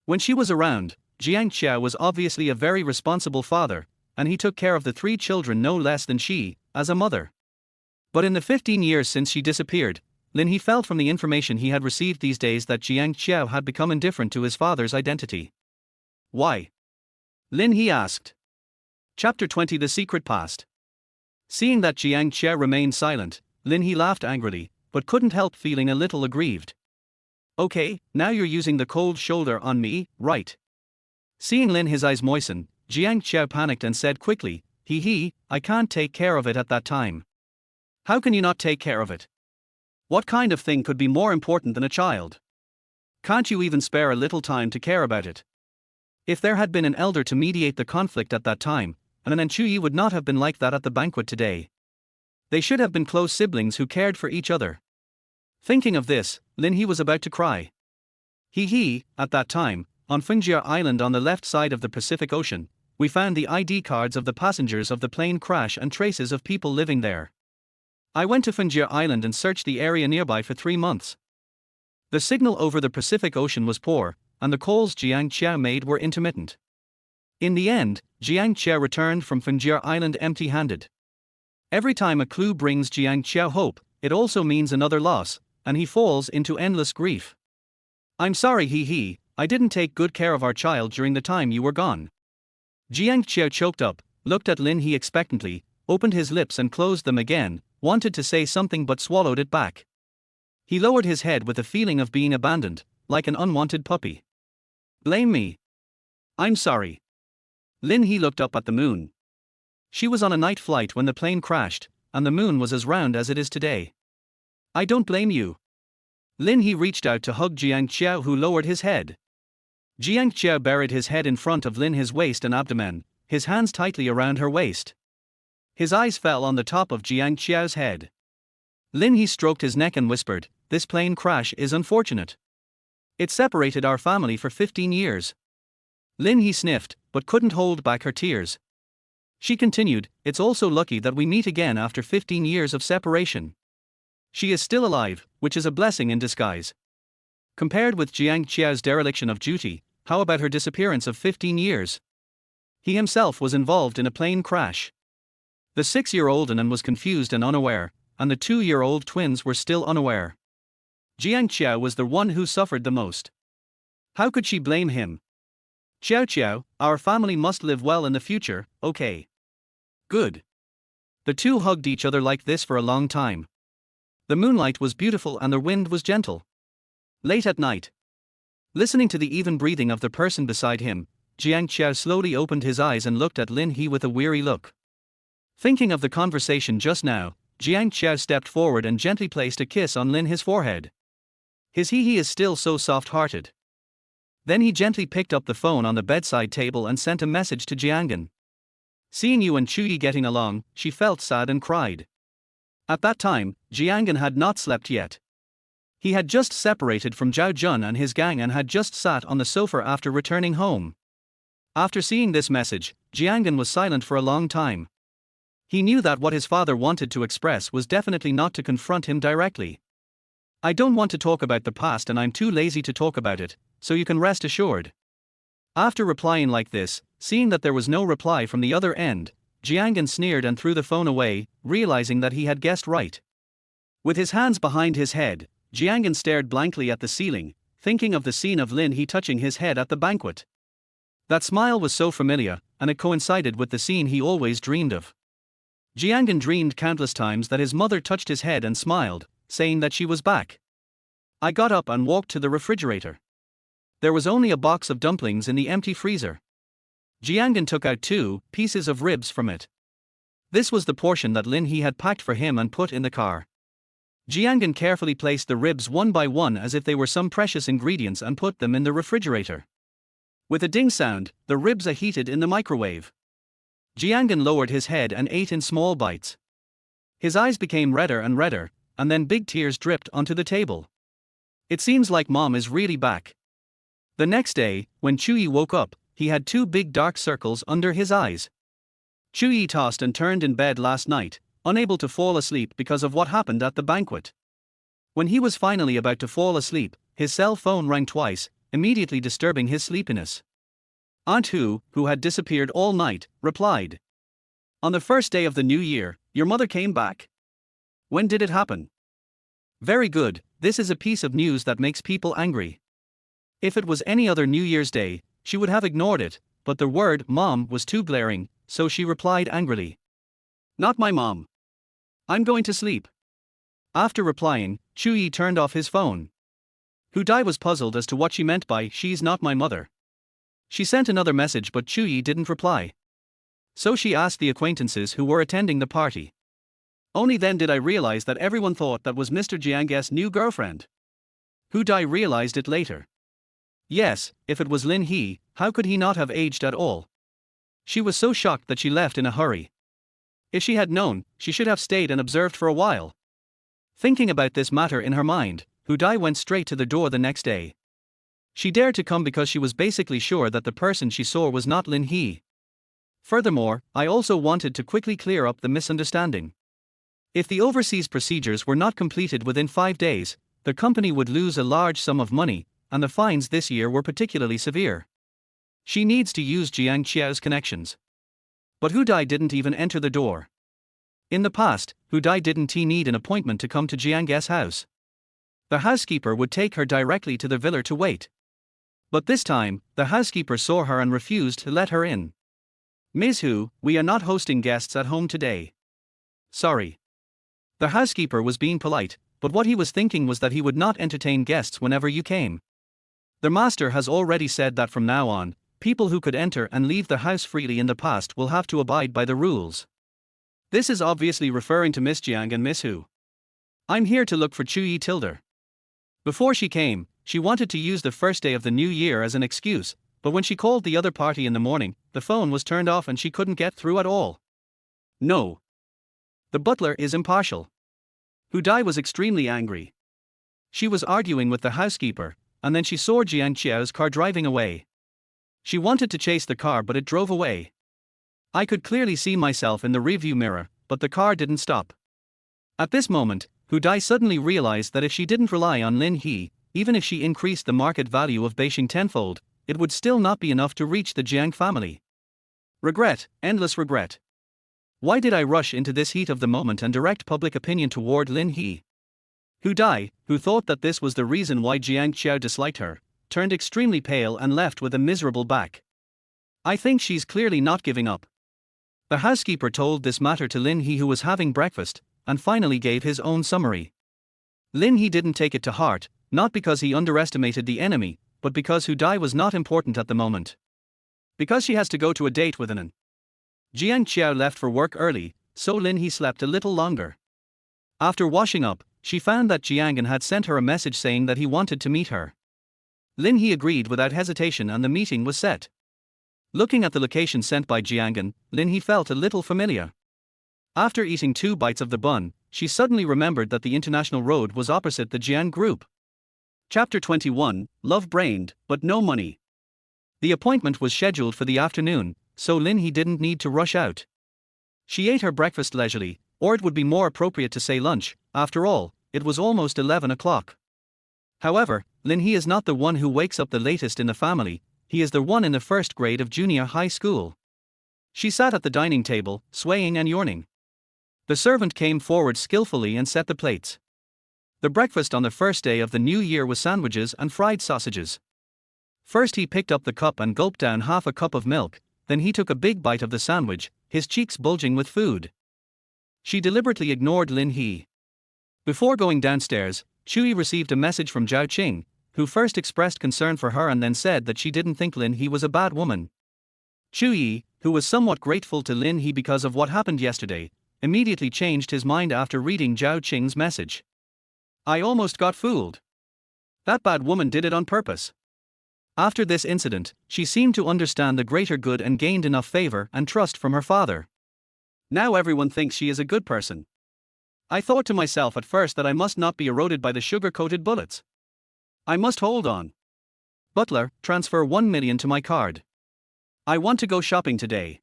When she was around, Jiang Qiao was obviously a very responsible father, and he took care of the three children no less than she, as a mother. But in the 15 years since she disappeared, Lin He felt from the information he had received these days that Jiang Qiao had become indifferent to his father's identity. Why? Lin He asked. Chapter 20 The Secret Past. Seeing that Jiang Qiao remained silent, Lin He laughed angrily, but couldn't help feeling a little aggrieved. Okay, now you're using the cold shoulder on me, right? Seeing Lin He's eyes moisten, Jiang Qiao panicked and said quickly, He, I can't take care of it at that time. How can you not take care of it? What kind of thing could be more important than a child? Can't you even spare a little time to care about it? If there had been an elder to mediate the conflict at that time, and an Chuyi would not have been like that at the banquet today. They should have been close siblings who cared for each other. Thinking of this, Lin He was about to cry. At that time, on Fungjia Island on the left side of the Pacific Ocean, we found the ID cards of the passengers of the plane crash and traces of people living there. I went to Fungjia Island and searched the area nearby for 3 months. The signal over the Pacific Ocean was poor, and the calls Jiang Qiao made were intermittent. In the end, Jiang Qiao returned from Fungjia Island empty-handed. Every time a clue brings Jiang Qiao hope, it also means another loss, and he falls into endless grief. I'm sorry I didn't take good care of our child during the time you were gone. Jiang Qiao choked up, looked at Lin He expectantly, opened his lips and closed them again, wanted to say something but swallowed it back. He lowered his head with a feeling of being abandoned, like an unwanted puppy. Blame me. I'm sorry. Lin He looked up at the moon. She was on a night flight when the plane crashed, and the moon was as round as it is today. I don't blame you. Lin He reached out to hug Jiang Qiao, who lowered his head. Jiang Qiao buried his head in front of Lin He's waist and abdomen, his hands tightly around her waist. His eyes fell on the top of Jiang Qiao's head. Lin He stroked his neck and whispered, This plane crash is unfortunate. It separated our family for 15 years. Lin He sniffed, but couldn't hold back her tears. She continued, It's also lucky that we meet again after 15 years of separation. She is still alive, which is a blessing in disguise. Compared with Jiang Qiao's dereliction of duty, how about her disappearance of 15 years? He himself was involved in a plane crash. The 6-year-old Anan was confused and unaware, and the 2-year-old twins were still unaware. Jiang Qiao was the one who suffered the most. How could she blame him? Qiao, our family must live well in the future, okay? Good. The two hugged each other like this for a long time. The moonlight was beautiful and the wind was gentle. Late at night, listening to the even breathing of the person beside him, Jiang Qiao slowly opened his eyes and looked at Lin He with a weary look. Thinking of the conversation just now, Jiang Qiao stepped forward and gently placed a kiss on Lin He's forehead. His he is still so soft-hearted. Then he gently picked up the phone on the bedside table and sent a message to Jiangan. Seeing you and Chuyi getting along, she felt sad and cried. At that time, Jiangan had not slept yet. He had just separated from Zhao Jun and his gang and had just sat on the sofa after returning home. After seeing this message, Jiangan was silent for a long time. He knew that what his father wanted to express was definitely not to confront him directly. I don't want to talk about the past and I'm too lazy to talk about it, so you can rest assured. After replying like this, seeing that there was no reply from the other end, Jiangan sneered and threw the phone away, realizing that he had guessed right. With his hands behind his head, Jiangan stared blankly at the ceiling, thinking of the scene of Lin He touching his head at the banquet. That smile was so familiar, and it coincided with the scene he always dreamed of. Jiangan dreamed countless times that his mother touched his head and smiled, saying that she was back. I got up and walked to the refrigerator. There was only a box of dumplings in the empty freezer. Jiangan took out 2 pieces of ribs from it. This was the portion that Lin He had packed for him and put in the car. Jiangan carefully placed the ribs one by one as if they were some precious ingredients and put them in the refrigerator. With a ding sound, the ribs are heated in the microwave. Jiangan lowered his head and ate in small bites. His eyes became redder and redder, and then big tears dripped onto the table. It seems like mom is really back. The next day, when Chuyi woke up, he had 2 big dark circles under his eyes. Chuyi tossed and turned in bed last night, unable to fall asleep because of what happened at the banquet. When he was finally about to fall asleep, his cell phone rang twice, immediately disturbing his sleepiness. Aunt Hu, who had disappeared all night, replied. On the first day of the new year, your mother came back. When did it happen? Very good, this is a piece of news that makes people angry. If it was any other New Year's Day, she would have ignored it, but the word mom was too glaring, so she replied angrily. Not my mom. I'm going to sleep. After replying, Chuyi turned off his phone. Hudai was puzzled as to what she meant by she's not my mother. She sent another message but Chuyi didn't reply. So she asked the acquaintances who were attending the party. Only then did I realize that everyone thought that was Mr. Jiang's new girlfriend. Hudai realized it later. Yes, if it was Lin He, how could he not have aged at all? She was so shocked that she left in a hurry. If she had known, she should have stayed and observed for a while. Thinking about this matter in her mind, Hudai went straight to the door the next day. She dared to come because she was basically sure that the person she saw was not Lin He. Furthermore, I also wanted to quickly clear up the misunderstanding. If the overseas procedures were not completed within 5 days, the company would lose a large sum of money, and the fines this year were particularly severe. She needs to use Jiang Qiao's connections. But Hudai didn't even enter the door. In the past, Hudai didn't need an appointment to come to Jiang's house. The housekeeper would take her directly to the villa to wait. But this time, the housekeeper saw her and refused to let her in. Ms. Hu, we are not hosting guests at home today. Sorry. The housekeeper was being polite, but what he was thinking was that he would not entertain guests whenever you came. The master has already said that from now on, people who could enter and leave the house freely in the past will have to abide by the rules. This is obviously referring to Miss Jiang and Miss Hu. I'm here to look for Chuyi Tilder. Before she came, she wanted to use the first day of the new year as an excuse, but when she called the other party in the morning, the phone was turned off and she couldn't get through at all. No. The butler is impartial. Hudai was extremely angry. She was arguing with the housekeeper, and then she saw Jiang Qiao's car driving away. She wanted to chase the car but it drove away. I could clearly see myself in the rearview mirror, but the car didn't stop. At this moment, Hudai suddenly realized that if she didn't rely on Lin He, even if she increased the market value of Beijing tenfold, it would still not be enough to reach the Jiang family. Regret, endless regret. Why did I rush into this heat of the moment and direct public opinion toward Lin He? Hudai, who thought that this was the reason why Jiang Qiao disliked her, turned extremely pale and left with a miserable back. I think she's clearly not giving up. The housekeeper told this matter to Lin He, who was having breakfast, and finally gave his own summary. Lin He didn't take it to heart, not because he underestimated the enemy, but because Hudai was not important at the moment. Because she has to go to a date with Anan. Jiang Qiao left for work early, so Lin He slept a little longer. After washing up, she found that Jiangan had sent her a message saying that he wanted to meet her. Lin He agreed without hesitation and the meeting was set. Looking at the location sent by Jiangan, Lin He felt a little familiar. After eating 2 bites of the bun, she suddenly remembered that the international road was opposite the Jiang group. Chapter 21, Love-brained, but no money. The appointment was scheduled for the afternoon, so Lin He didn't need to rush out. She ate her breakfast leisurely, or it would be more appropriate to say lunch. After all, it was almost 11 o'clock. However, Lin He is not the one who wakes up the latest in the family, he is the one in the first grade of junior high school. She sat at the dining table, swaying and yawning. The servant came forward skillfully and set the plates. The breakfast on the first day of the new year was sandwiches and fried sausages. First he picked up the cup and gulped down half a cup of milk, then he took a big bite of the sandwich, his cheeks bulging with food. She deliberately ignored Lin He. Before going downstairs, Chui received a message from Zhao Qing, who first expressed concern for her and then said that she didn't think Lin He was a bad woman. Chui, who was somewhat grateful to Lin He because of what happened yesterday, immediately changed his mind after reading Zhao Qing's message. I almost got fooled. That bad woman did it on purpose. After this incident, she seemed to understand the greater good and gained enough favor and trust from her father. Now everyone thinks she is a good person. I thought to myself at first that I must not be eroded by the sugar-coated bullets. I must hold on. Butler, transfer 1 million to my card. I want to go shopping today.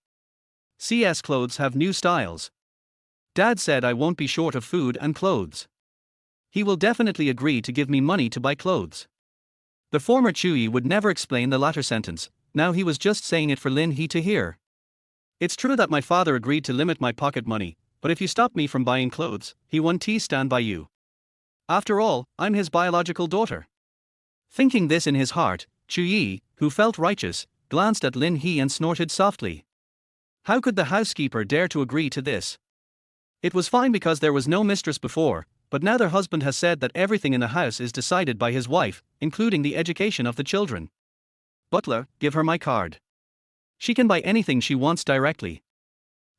CS Clothes have new styles. Dad said I won't be short of food and clothes. He will definitely agree to give me money to buy clothes. The former Chui would never explain the latter sentence, now he was just saying it for Lin He to hear. It's true that my father agreed to limit my pocket money, but if you stop me from buying clothes, he won't stand by you. After all, I'm his biological daughter. Thinking this in his heart, Chui, who felt righteous, glanced at Lin He and snorted softly. How could the housekeeper dare to agree to this? It was fine because there was no mistress before, but now their husband has said that everything in the house is decided by his wife, including the education of the children. Butler, give her my card. She can buy anything she wants directly.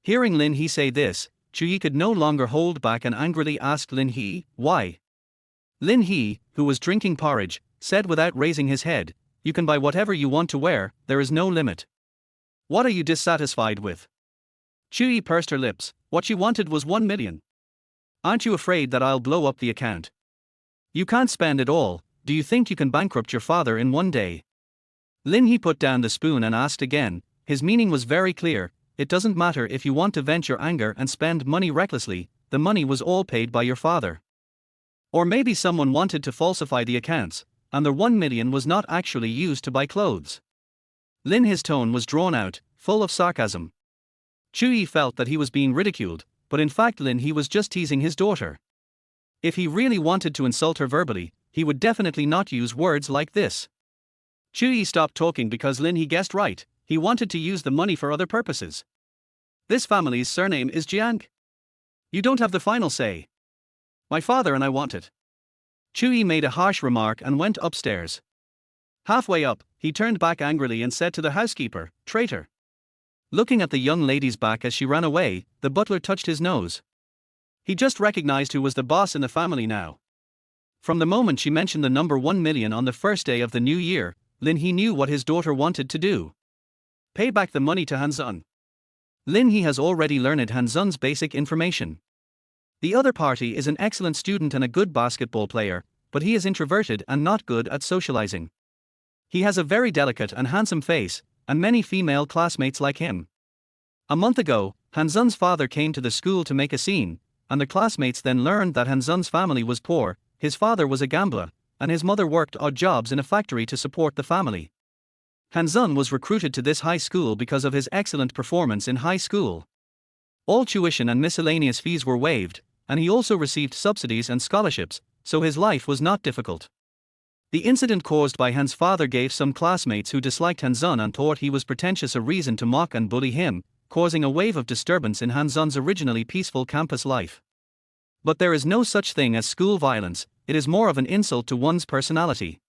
Hearing Lin He say this, Chui could no longer hold back and angrily asked Lin He, why? Lin He, who was drinking porridge, said without raising his head, you can buy whatever you want to wear, there is no limit. What are you dissatisfied with? Chui pursed her lips, what she wanted was 1 million. Aren't you afraid that I'll blow up the account? You can't spend it all, do you think you can bankrupt your father in one day? Lin He put down the spoon and asked again, his meaning was very clear, it doesn't matter if you want to vent your anger and spend money recklessly, the money was all paid by your father. Or maybe someone wanted to falsify the accounts, and the 1 million was not actually used to buy clothes. Lin He's tone was drawn out, full of sarcasm. Chui felt that he was being ridiculed, but in fact Lin He was just teasing his daughter. If he really wanted to insult her verbally, he would definitely not use words like this. Chui stopped talking because Lin He guessed right, he wanted to use the money for other purposes. This family's surname is Jiang. You don't have the final say. My father and I want it. Chui made a harsh remark and went upstairs. Halfway up, he turned back angrily and said to the housekeeper, traitor. Looking at the young lady's back as she ran away, the butler touched his nose. He just recognized who was the boss in the family now. From the moment she mentioned the number 1 million on the first day of the new year, Lin He knew what his daughter wanted to do. Pay back the money to Hanzun. Lin He has already learned Hanzun's basic information. The other party is an excellent student and a good basketball player, but he is introverted and not good at socializing. He has a very delicate and handsome face, and many female classmates like him. A month ago, Hanzun's father came to the school to make a scene, and the classmates then learned that Hanzun's family was poor, his father was a gambler, and his mother worked odd jobs in a factory to support the family. Hanzun was recruited to this high school because of his excellent performance in high school. All tuition and miscellaneous fees were waived, and he also received subsidies and scholarships, so his life was not difficult. The incident caused by Han's father gave some classmates who disliked Hanzun and thought he was pretentious a reason to mock and bully him, causing a wave of disturbance in Hanzun's originally peaceful campus life. But there is no such thing as school violence, it is more of an insult to one's personality.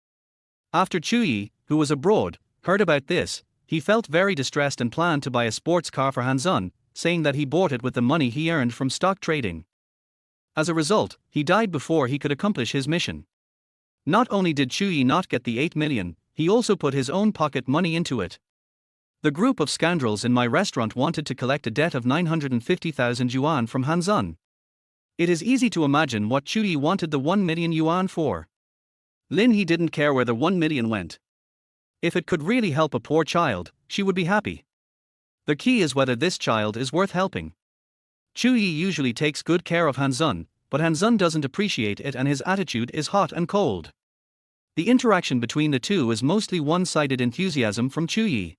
After Chui, who was abroad, heard about this, he felt very distressed and planned to buy a sports car for Hanzun, saying that he bought it with the money he earned from stock trading. As a result, he died before he could accomplish his mission. Not only did Chui not get the 8 million, he also put his own pocket money into it. The group of scoundrels in my restaurant wanted to collect a debt of 950,000 yuan from Hanzun. It is easy to imagine what Chui wanted the 1 million yuan for. Lin He didn't care where the 1 million went. If it could really help a poor child, she would be happy. The key is whether this child is worth helping. Chui usually takes good care of Hanzun, but Hanzun doesn't appreciate it and his attitude is hot and cold. The interaction between the two is mostly one-sided enthusiasm from Chui.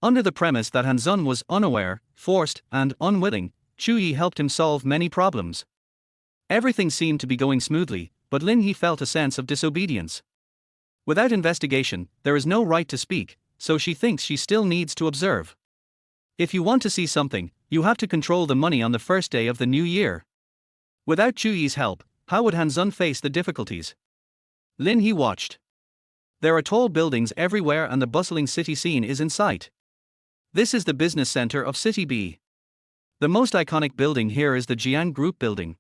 Under the premise that Hanzun was unaware, forced, and unwilling, Chui helped him solve many problems. Everything seemed to be going smoothly, but Lin He felt a sense of disobedience. Without investigation, there is no right to speak, so she thinks she still needs to observe. If you want to see something, you have to control the money on the first day of the new year. Without Chuyi's help, how would Hanzun face the difficulties? Lin He watched. There are tall buildings everywhere and the bustling city scene is in sight. This is the business center of City B. The most iconic building here is the Jiang Group building.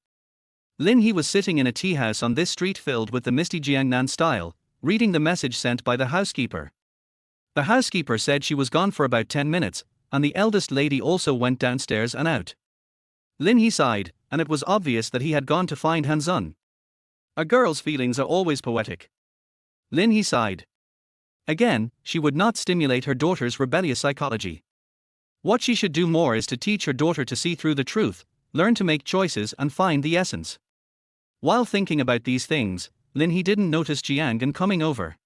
Lin He was sitting in a tea house on this street filled with the misty Jiangnan style, reading the message sent by the housekeeper. The housekeeper said she was gone for about 10 minutes, and the eldest lady also went downstairs and out. Lin He sighed, and it was obvious that he had gone to find Hanzun. A girl's feelings are always poetic. Lin He sighed. Again, she would not stimulate her daughter's rebellious psychology. What she should do more is to teach her daughter to see through the truth, learn to make choices and find the essence. While thinking about these things, Lin He didn't notice Jiangan coming over.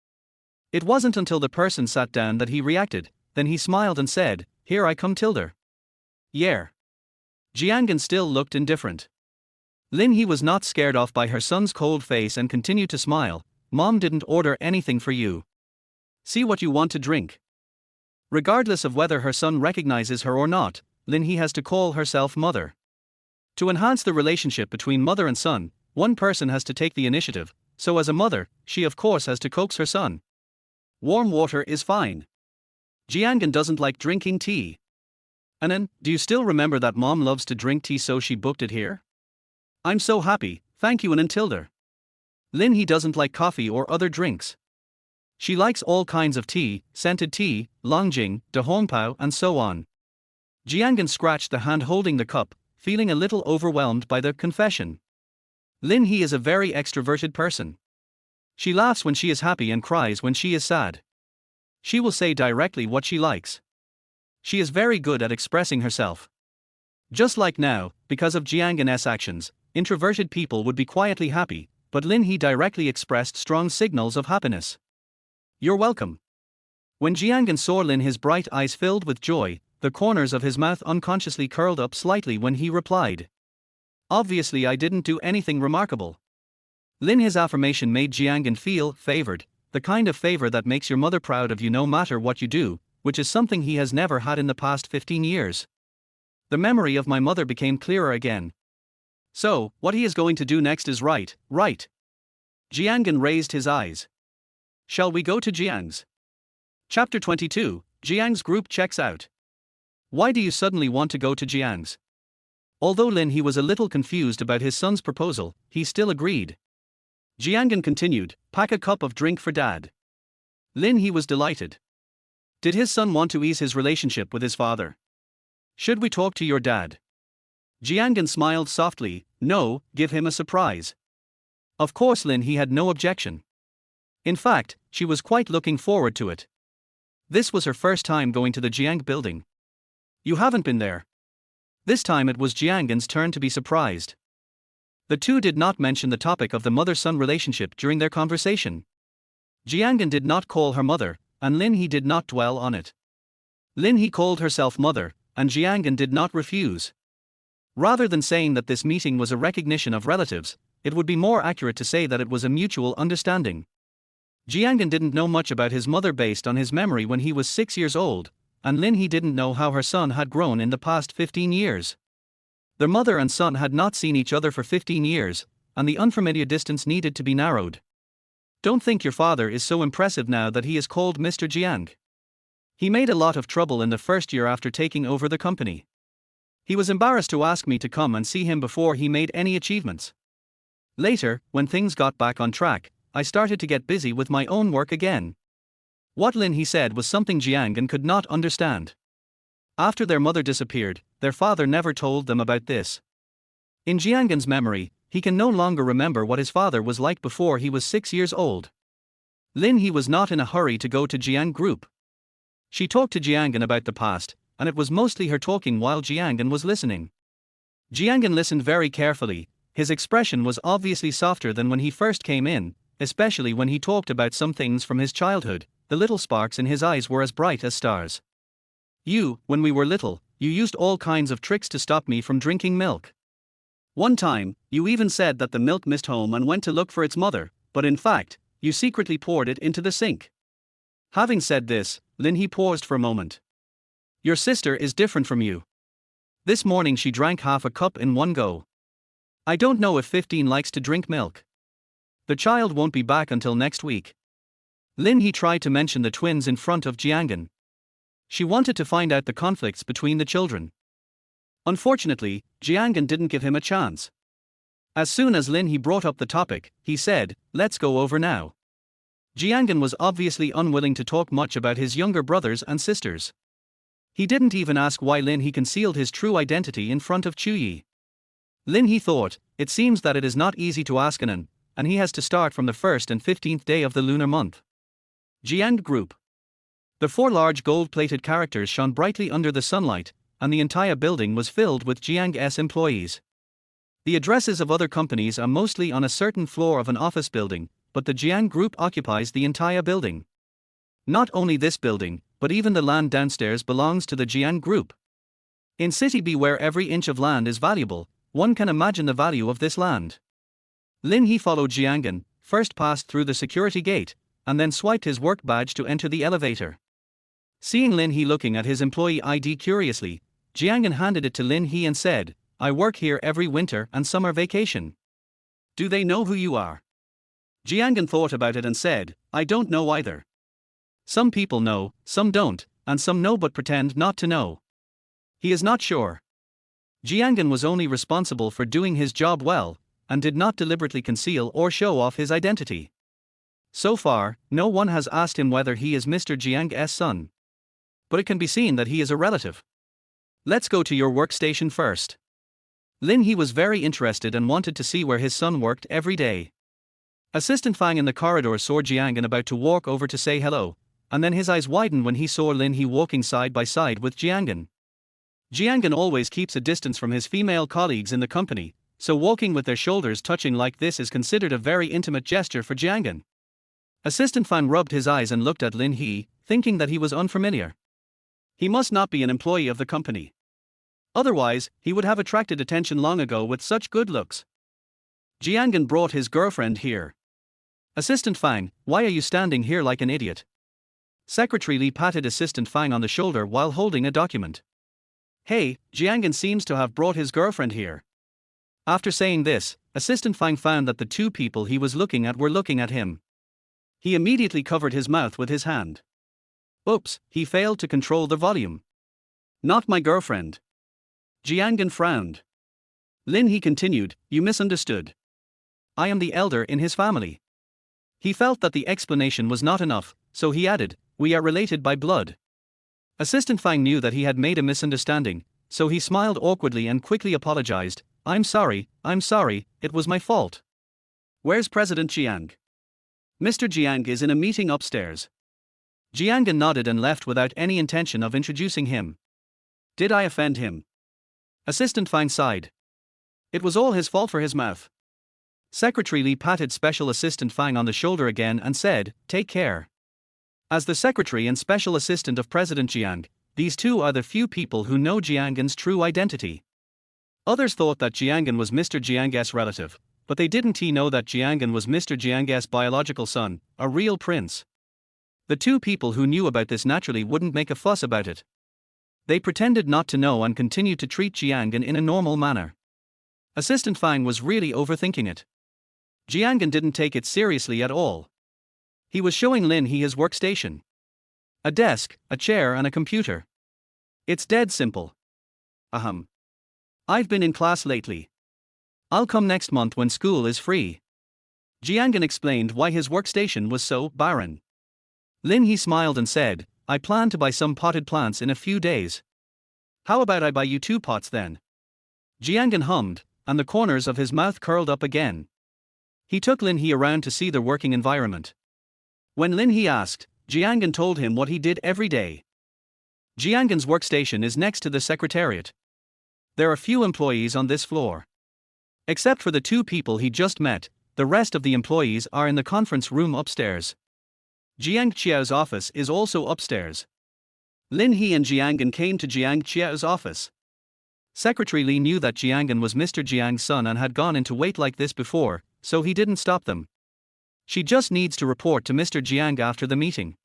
It wasn't until the person sat down that he reacted, then he smiled and said, "Here I come, Tilder." Yeah. Jiangan still looked indifferent. Lin He was not scared off by her son's cold face and continued to smile. "Mom didn't order anything for you. See what you want to drink." Regardless of whether her son recognizes her or not, Lin He has to call herself mother. To enhance the relationship between mother and son, one person has to take the initiative, so as a mother, she of course has to coax her son. Warm water is fine. Jiangan doesn't like drinking tea. Anan, do you still remember that mom loves to drink tea, so she booked it here? I'm so happy, thank you Anan Tilder. Lin He doesn't like coffee or other drinks. She likes all kinds of tea, scented tea, longjing, de hongpao and so on. Jiangan scratched the hand holding the cup, feeling a little overwhelmed by the confession. Lin He is a very extroverted person. She laughs when she is happy and cries when she is sad. She will say directly what she likes. She is very good at expressing herself. Just like now, because of Jiangan's actions, introverted people would be quietly happy, but Lin He directly expressed strong signals of happiness. You're welcome. When Jiangan saw Lin, his bright eyes filled with joy, the corners of his mouth unconsciously curled up slightly when he replied. Obviously I didn't do anything remarkable. Lin He's affirmation made Jiangan feel favored, the kind of favor that makes your mother proud of you no matter what you do, which is something he has never had in the past 15 years. The memory of my mother became clearer again. So, what he is going to do next is right. Jiangan raised his eyes. Shall we go to Jiang's? Chapter 22, Jiang's group checks out. Why do you suddenly want to go to Jiang's? Although Lin He was a little confused about his son's proposal, he still agreed. Jiangan continued, pack a cup of drink for dad. Lin He was delighted. Did his son want to ease his relationship with his father? Should we talk to your dad? Jiangan smiled softly. No, give him a surprise. Of course Lin He had no objection. In fact, she was quite looking forward to it. This was her first time going to the Jiang building. You haven't been there. This time it was Jiangan's turn to be surprised. The two did not mention the topic of the mother-son relationship during their conversation. Jiangan did not call her mother, and Lin He did not dwell on it. Lin He called herself mother, and Jiangan did not refuse. Rather than saying that this meeting was a recognition of relatives, it would be more accurate to say that it was a mutual understanding. Jiangan didn't know much about his mother based on his memory when he was 6 years old, and Lin He didn't know how her son had grown in the past 15 years. Their mother and son had not seen each other for 15 years, and the unfamiliar distance needed to be narrowed. Don't think your father is so impressive now that he is called Mr. Jiang. He made a lot of trouble in the first year after taking over the company. He was embarrassed to ask me to come and see him before he made any achievements. Later, when things got back on track, I started to get busy with my own work again. What Lin He said was something Jiangan could not understand. After their mother disappeared, their father never told them about this. In Jiangan's memory, he can no longer remember what his father was like before he was 6 years old. Lin He was not in a hurry to go to Jiang Group. She talked to Jiangan about the past, and it was mostly her talking while Jiangan was listening. Jiangan listened very carefully. His expression was obviously softer than when he first came in, especially when he talked about some things from his childhood. The little sparks in his eyes were as bright as stars. When we were little, you used all kinds of tricks to stop me from drinking milk. One time, you even said that the milk missed home and went to look for its mother, but in fact, you secretly poured it into the sink. Having said this, Lin He paused for a moment. Your sister is different from you. This morning she drank half a cup in one go. I don't know if 15 likes to drink milk. The child won't be back until next week. Lin He tried to mention the twins in front of Jianghan. She wanted to find out the conflicts between the children. Unfortunately, Jianghan didn't give him a chance. As soon as Lin He brought up the topic, he said, let's go over now. Jianghan was obviously unwilling to talk much about his younger brothers and sisters. He didn't even ask why Lin He concealed his true identity in front of Chuyi. Lin He thought, it seems that it is not easy to ask an, and he has to start from the 1st and 15th day of the lunar month. Jiang Group. The 4 large gold-plated characters shone brightly under the sunlight, and the entire building was filled with Jiang's employees. The addresses of other companies are mostly on a certain floor of an office building, but the Jiang Group occupies the entire building. Not only this building, but even the land downstairs belongs to the Jiang Group. In City B, where every inch of land is valuable, one can imagine the value of this land. Lin He followed Jianghan, first passed through the security gate, and then swiped his work badge to enter the elevator. Seeing Lin He looking at his employee ID curiously, Jianghan handed it to Lin He and said, I work here every winter and summer vacation. Do they know who you are? Jianghan thought about it and said, I don't know either. Some people know, some don't, and some know but pretend not to know. He is not sure. Jianghan was only responsible for doing his job well, and did not deliberately conceal or show off his identity. So far, no one has asked him whether he is Mr. Jiang's son. But it can be seen that he is a relative. Let's go to your workstation first. Lin He was very interested and wanted to see where his son worked every day. Assistant Fang in the corridor saw Jianghan about to walk over to say hello, and then his eyes widened when he saw Lin He walking side by side with Jianghan. Jianghan always keeps a distance from his female colleagues in the company, so walking with their shoulders touching like this is considered a very intimate gesture for Jianghan. Assistant Fang rubbed his eyes and looked at Lin He, thinking that he was unfamiliar. He must not be an employee of the company. Otherwise, he would have attracted attention long ago with such good looks. Jianghan brought his girlfriend here. Assistant Fang, why are you standing here like an idiot? Secretary Li patted Assistant Fang on the shoulder while holding a document. Hey, Jianghan seems to have brought his girlfriend here. After saying this, Assistant Fang found that the 2 people he was looking at were looking at him. He immediately covered his mouth with his hand. Oops, he failed to control the volume. Not my girlfriend. Jianghan frowned. Lin He continued, you misunderstood. I am the elder in his family. He felt that the explanation was not enough, so he added, we are related by blood. Assistant Fang knew that he had made a misunderstanding, so he smiled awkwardly and quickly apologized, I'm sorry, it was my fault. Where's President Jiang? Mr. Jiang is in a meeting upstairs. Jianghan nodded and left without any intention of introducing him. Did I offend him? Assistant Fang sighed. It was all his fault for his mouth. Secretary Li patted Special Assistant Fang on the shoulder again and said, take care. As the secretary and special assistant of President Jiang, these 2 are the few people who know Jianghan's true identity. Others thought that Jianghan was Mr. Jiang's relative, but they didn't know that Jianghan was Mr. Jiang's biological son, a real prince. The 2 people who knew about this naturally wouldn't make a fuss about it. They pretended not to know and continued to treat Jianghan in a normal manner. Assistant Fang was really overthinking it. Jianghan didn't take it seriously at all. He was showing Lin He his workstation. A desk, a chair and a computer. It's dead simple. I've been in class lately. I'll come next month when school is free. Jianghan explained why his workstation was so barren. Lin He smiled and said, I plan to buy some potted plants in a few days. How about I buy you 2 pots then? Jianghan hummed, and the corners of his mouth curled up again. He took Lin He around to see the working environment. When Lin He asked, Jianghan told him what he did every day. Jianghan's workstation is next to the secretariat. There are few employees on this floor. Except for the 2 people he just met, the rest of the employees are in the conference room upstairs. Jiang Qiao's office is also upstairs. Lin He and Jianghan came to Jiang Qiao's office. Secretary Li knew that Jiangan was Mr. Jiang's son and had gone into weight like this before, so he didn't stop them. She just needs to report to Mr. Jiang after the meeting.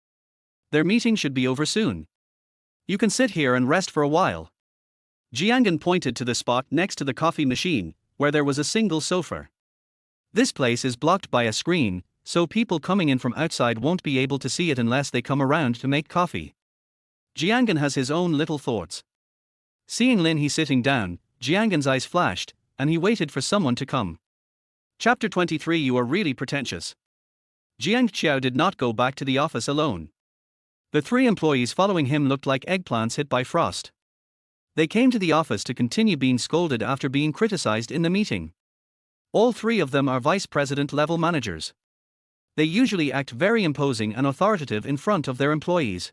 Their meeting should be over soon. You can sit here and rest for a while. Jiangan pointed to the spot next to the coffee machine, where there was a single sofa. This place is blocked by a screen, so people coming in from outside won't be able to see it unless they come around to make coffee. Jiangan has his own little thoughts. Seeing Lin He sitting down, Jiangan's eyes flashed, and he waited for someone to come. Chapter 23. You are really pretentious. Jiang Qiao did not go back to the office alone. The 3 employees following him looked like eggplants hit by frost. They came to the office to continue being scolded after being criticized in the meeting. All 3 of them are vice president level managers. They usually act very imposing and authoritative in front of their employees.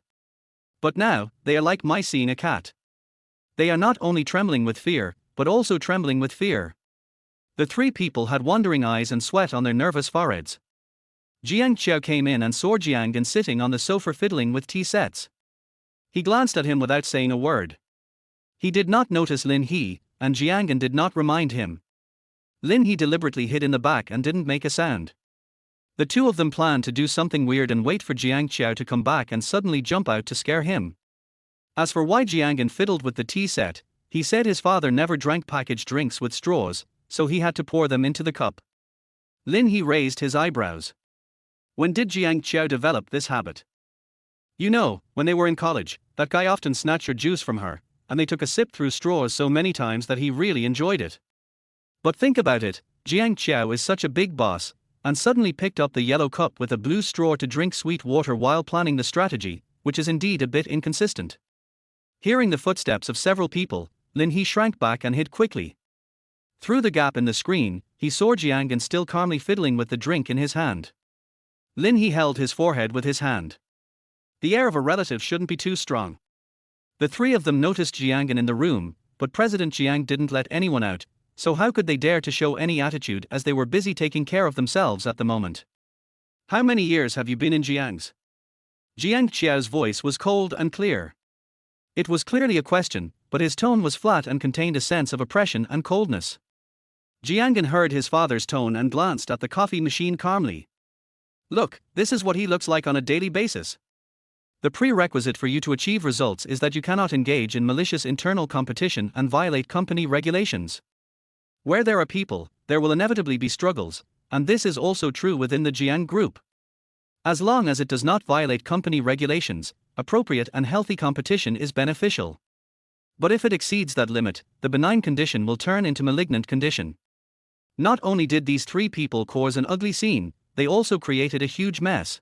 But now, they are like mice seeing a cat. They are not only trembling with fear, but also trembling with fear. The 3 people had wandering eyes and sweat on their nervous foreheads. Jiang Qiao came in and saw Jiangan sitting on the sofa fiddling with tea sets. He glanced at him without saying a word. He did not notice Lin He, and Jiangan did not remind him. Lin He deliberately hid in the back and didn't make a sound. The 2 of them planned to do something weird and wait for Jiang Qiao to come back and suddenly jump out to scare him. As for why Jiangan fiddled with the tea set, he said his father never drank packaged drinks with straws, so he had to pour them into the cup. Lin He raised his eyebrows. When did Jiang Qiao develop this habit? You know, when they were in college, that guy often snatched her juice from her, and they took a sip through straws so many times that he really enjoyed it. But think about it, Jiang Qiao is such a big boss, and suddenly picked up the yellow cup with a blue straw to drink sweet water while planning the strategy, which is indeed a bit inconsistent. Hearing the footsteps of several people, Lin He shrank back and hid quickly. Through the gap in the screen, he saw Jiangan still calmly fiddling with the drink in his hand. Lin He held his forehead with his hand. The air of a relative shouldn't be too strong. The 3 of them noticed Jiangan in the room, but President Jiang didn't let anyone out, so how could they dare to show any attitude as they were busy taking care of themselves at the moment? How many years have you been in Jiang's? Jiang Qiao's voice was cold and clear. It was clearly a question, but his tone was flat and contained a sense of oppression and coldness. Jiangan heard his father's tone and glanced at the coffee machine calmly. Look, this is what he looks like on a daily basis. The prerequisite for you to achieve results is that you cannot engage in malicious internal competition and violate company regulations. Where there are people, there will inevitably be struggles, and this is also true within the Jiang group. As long as it does not violate company regulations, appropriate and healthy competition is beneficial. But if it exceeds that limit, the benign condition will turn into malignant condition. Not only did these 3 people cause an ugly scene, they also created a huge mess.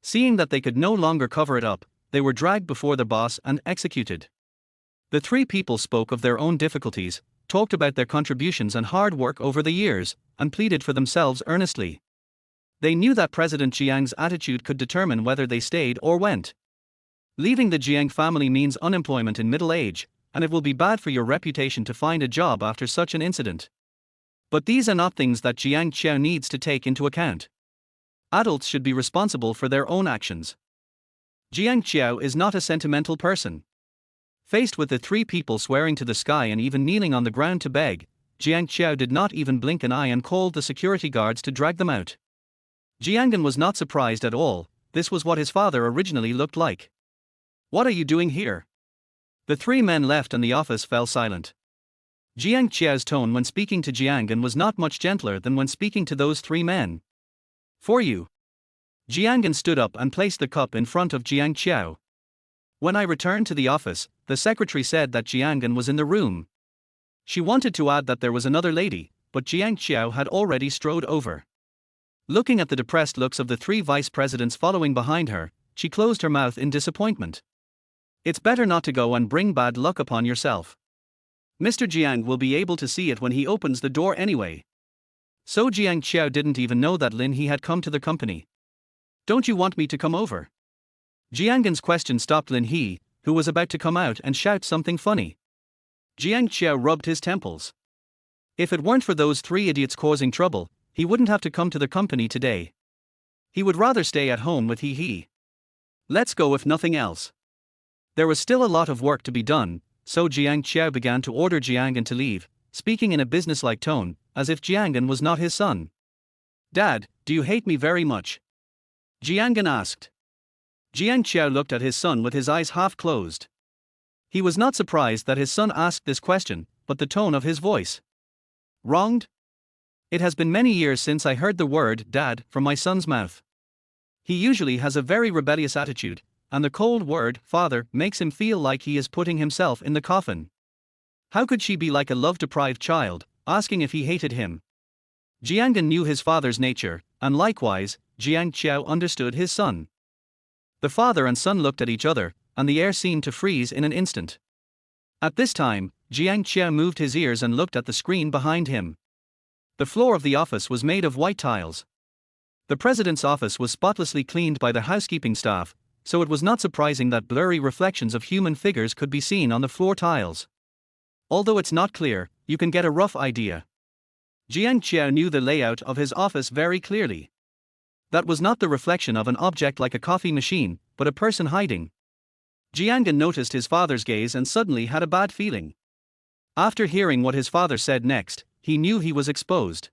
Seeing that they could no longer cover it up, they were dragged before the boss and executed. The 3 people spoke of their own difficulties, talked about their contributions and hard work over the years, and pleaded for themselves earnestly. They knew that President Jiang's attitude could determine whether they stayed or went. Leaving the Jiang family means unemployment in middle age, and it will be bad for your reputation to find a job after such an incident. But these are not things that Jiang Qiao needs to take into account. Adults should be responsible for their own actions. Jiang Qiao is not a sentimental person. Faced with the 3 people swearing to the sky and even kneeling on the ground to beg, Jiang Qiao did not even blink an eye and called the security guards to drag them out. Jiangan was not surprised at all, this was what his father originally looked like. What are you doing here? The 3 men left and the office fell silent. Jiang Qiao's tone when speaking to Jiangan was not much gentler than when speaking to those 3 men. For you. Jiangan stood up and placed the cup in front of Jiang Qiao. When I returned to the office, the secretary said that Jiangan was in the room. She wanted to add that there was another lady, but Jiang Qiao had already strode over. Looking at the depressed looks of the 3 vice presidents following behind her, she closed her mouth in disappointment. It's better not to go and bring bad luck upon yourself. Mr. Jiang will be able to see it when he opens the door anyway. So Jiang Qiao didn't even know that Lin He had come to the company. Don't you want me to come over? Jiangan's question stopped Lin He, who was about to come out and shout something funny. Jiang Qiao rubbed his temples. If it weren't for those 3 idiots causing trouble, he wouldn't have to come to the company today. He would rather stay at home with He. Let's go if nothing else. There was still a lot of work to be done, so Jiang Qiao began to order Jiangan to leave, speaking in a businesslike tone, as if Jiangan was not his son. "Dad, do you hate me very much?" Jiangan asked. Jiang Qiao looked at his son with his eyes half closed. He was not surprised that his son asked this question, but the tone of his voice. "Wronged? It has been many years since I heard the word dad from my son's mouth. He usually has a very rebellious attitude, and the cold word father makes him feel like he is putting himself in the coffin. How could she be like a love-deprived child, asking if he hated him?" Jiangan knew his father's nature, and likewise, Jiang Qiao understood his son. The father and son looked at each other, and the air seemed to freeze in an instant. At this time, Jiang Qiao moved his ears and looked at the screen behind him. The floor of the office was made of white tiles. The president's office was spotlessly cleaned by the housekeeping staff, so it was not surprising that blurry reflections of human figures could be seen on the floor tiles. Although it's not clear, you can get a rough idea. Jiang Qiao knew the layout of his office very clearly. That was not the reflection of an object like a coffee machine, but a person hiding. Jiangan noticed his father's gaze and suddenly had a bad feeling. After hearing what his father said next, he knew he was exposed.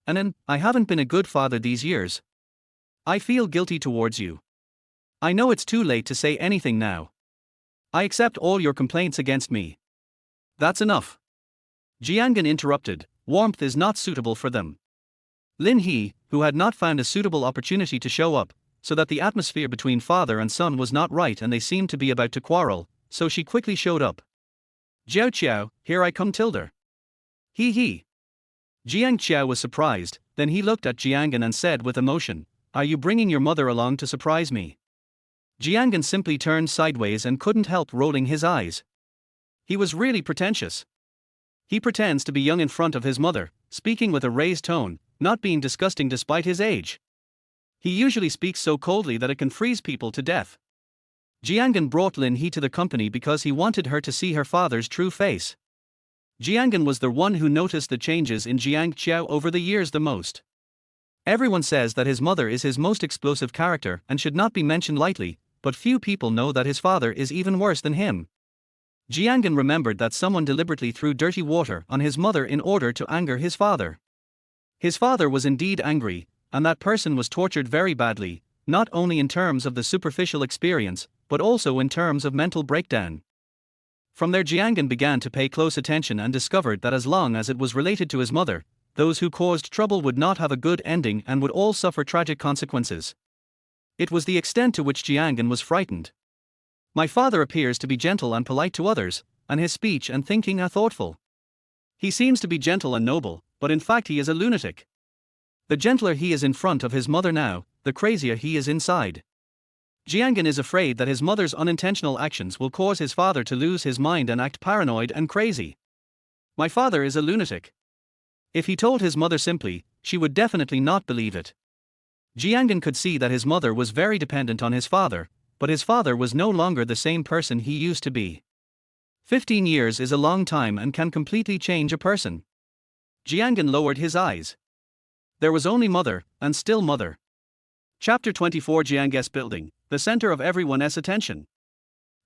I haven't been a good father these years. I feel guilty towards you. I know it's too late to say anything now. I accept all your complaints against me. That's enough." Jiangan interrupted. "Warmth is not suitable for them." Lin He, who had not found a suitable opportunity to show up, so that the atmosphere between father and son was not right and they seemed to be about to quarrel, so she quickly showed up. "Jiao Qiao, here I come Tilda." He. Jiang Qiao was surprised, then he looked at Jiangan and said with emotion, "Are you bringing your mother along to surprise me?" Jiangan simply turned sideways and couldn't help rolling his eyes. He was really pretentious. He pretends to be young in front of his mother, speaking with a raised tone, not being disgusting despite his age. He usually speaks so coldly that it can freeze people to death. Jiangan brought Lin He to the company because he wanted her to see her father's true face. Jiangan was the one who noticed the changes in Jiang Qiao over the years the most. Everyone says that his mother is his most explosive character and should not be mentioned lightly, but few people know that his father is even worse than him. Jiangan remembered that someone deliberately threw dirty water on his mother in order to anger his father. His father was indeed angry, and that person was tortured very badly, not only in terms of the superficial experience, but also in terms of mental breakdown. From there Jiangan began to pay close attention and discovered that as long as it was related to his mother, those who caused trouble would not have a good ending and would all suffer tragic consequences. It was the extent to which Jiangan was frightened. "My father appears to be gentle and polite to others, and his speech and thinking are thoughtful. He seems to be gentle and noble, but in fact he is a lunatic. The gentler he is in front of his mother now, the crazier he is inside." Jiangan is afraid that his mother's unintentional actions will cause his father to lose his mind and act paranoid and crazy. "My father is a lunatic." If he told his mother simply, she would definitely not believe it. Jiangan could see that his mother was very dependent on his father, but his father was no longer the same person he used to be. 15 years is a long time and can completely change a person. Jiangan lowered his eyes. There was only mother, and still mother. Chapter 24 Jiang's building, the center of everyone's attention.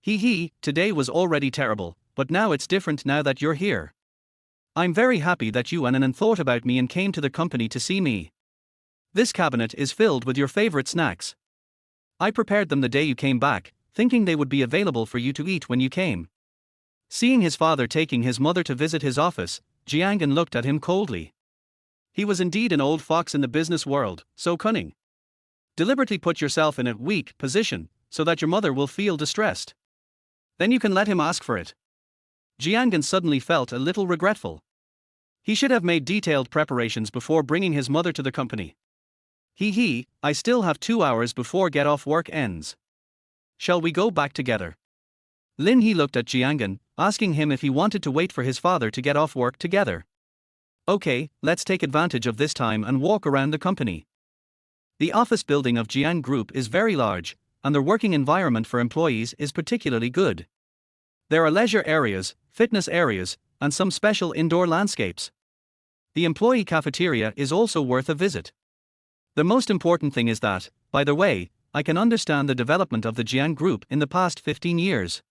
He, today was already terrible, but now it's different now that you're here. I'm very happy that you and Anan thought about me and came to the company to see me. This cabinet is filled with your favorite snacks. I prepared them the day you came back, thinking they would be available for you to eat when you came. Seeing his father taking his mother to visit his office, Jiangan looked at him coldly. He was indeed an old fox in the business world, so cunning. Deliberately put yourself in a weak position, so that your mother will feel distressed. Then you can let him ask for it. Jiangan suddenly felt a little regretful. He should have made detailed preparations before bringing his mother to the company. I still have 2 hours before get-off work ends. Shall we go back together? Lin He looked at Jiangan, asking him if he wanted to wait for his father to get off work together. Okay, let's take advantage of this time and walk around the company. The office building of Jiang Group is very large, and the working environment for employees is particularly good. There are leisure areas, fitness areas, and some special indoor landscapes. The employee cafeteria is also worth a visit. The most important thing is that, by the way, I can understand the development of the Jiang Group in the past 15 years.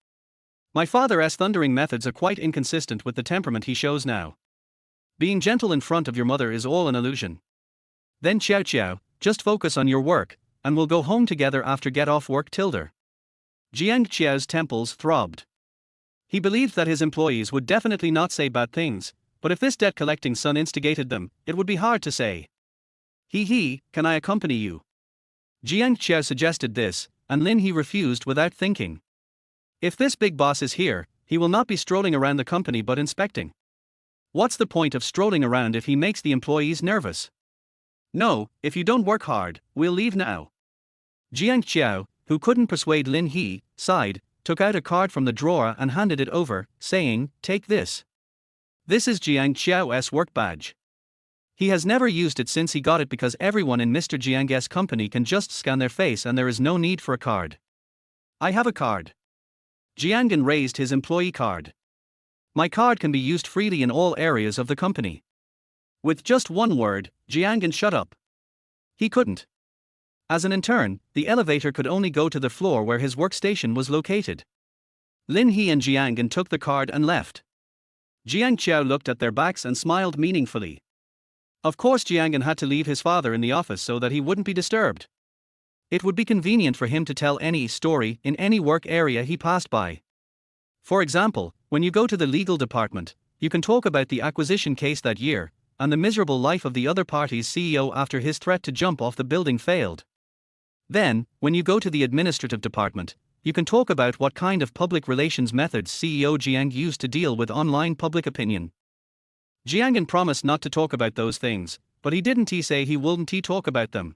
My father's thundering methods are quite inconsistent with the temperament he shows now. Being gentle in front of your mother is all an illusion. Then Xiao Xiao, just focus on your work, and we'll go home together after get off work tilde. Jiang Qiao's temples throbbed. He believed that his employees would definitely not say bad things, but if this debt-collecting son instigated them, it would be hard to say. He, can I accompany you? Jiang Qiao suggested this, and Lin He refused without thinking. If this big boss is here, he will not be strolling around the company but inspecting. What's the point of strolling around if he makes the employees nervous? No, if you don't work hard, we'll leave now. Jiang Qiao, who couldn't persuade Lin He, sighed, took out a card from the drawer and handed it over, saying, "Take this. This is Jiang Qiao's work badge. He has never used it since he got it because everyone in Mr. Jiang's company can just scan their face and there is no need for a card. I have a card." Jiangan raised his employee card. My card can be used freely in all areas of the company. With just one word, Jiangan shut up. He couldn't. As an intern, the elevator could only go to the floor where his workstation was located. Lin He and Jiangan took the card and left. Jiang Qiao looked at their backs and smiled meaningfully. Of course Jiangan had to leave his father in the office so that he wouldn't be disturbed. It would be convenient for him to tell any story in any work area he passed by. For example, when you go to the legal department, you can talk about the acquisition case that year, and the miserable life of the other party's CEO after his threat to jump off the building failed. Then, when you go to the administrative department, you can talk about what kind of public relations methods CEO Jiang used to deal with online public opinion. Jiangan promised not to talk about those things, but he didn't say he wouldn't talk about them.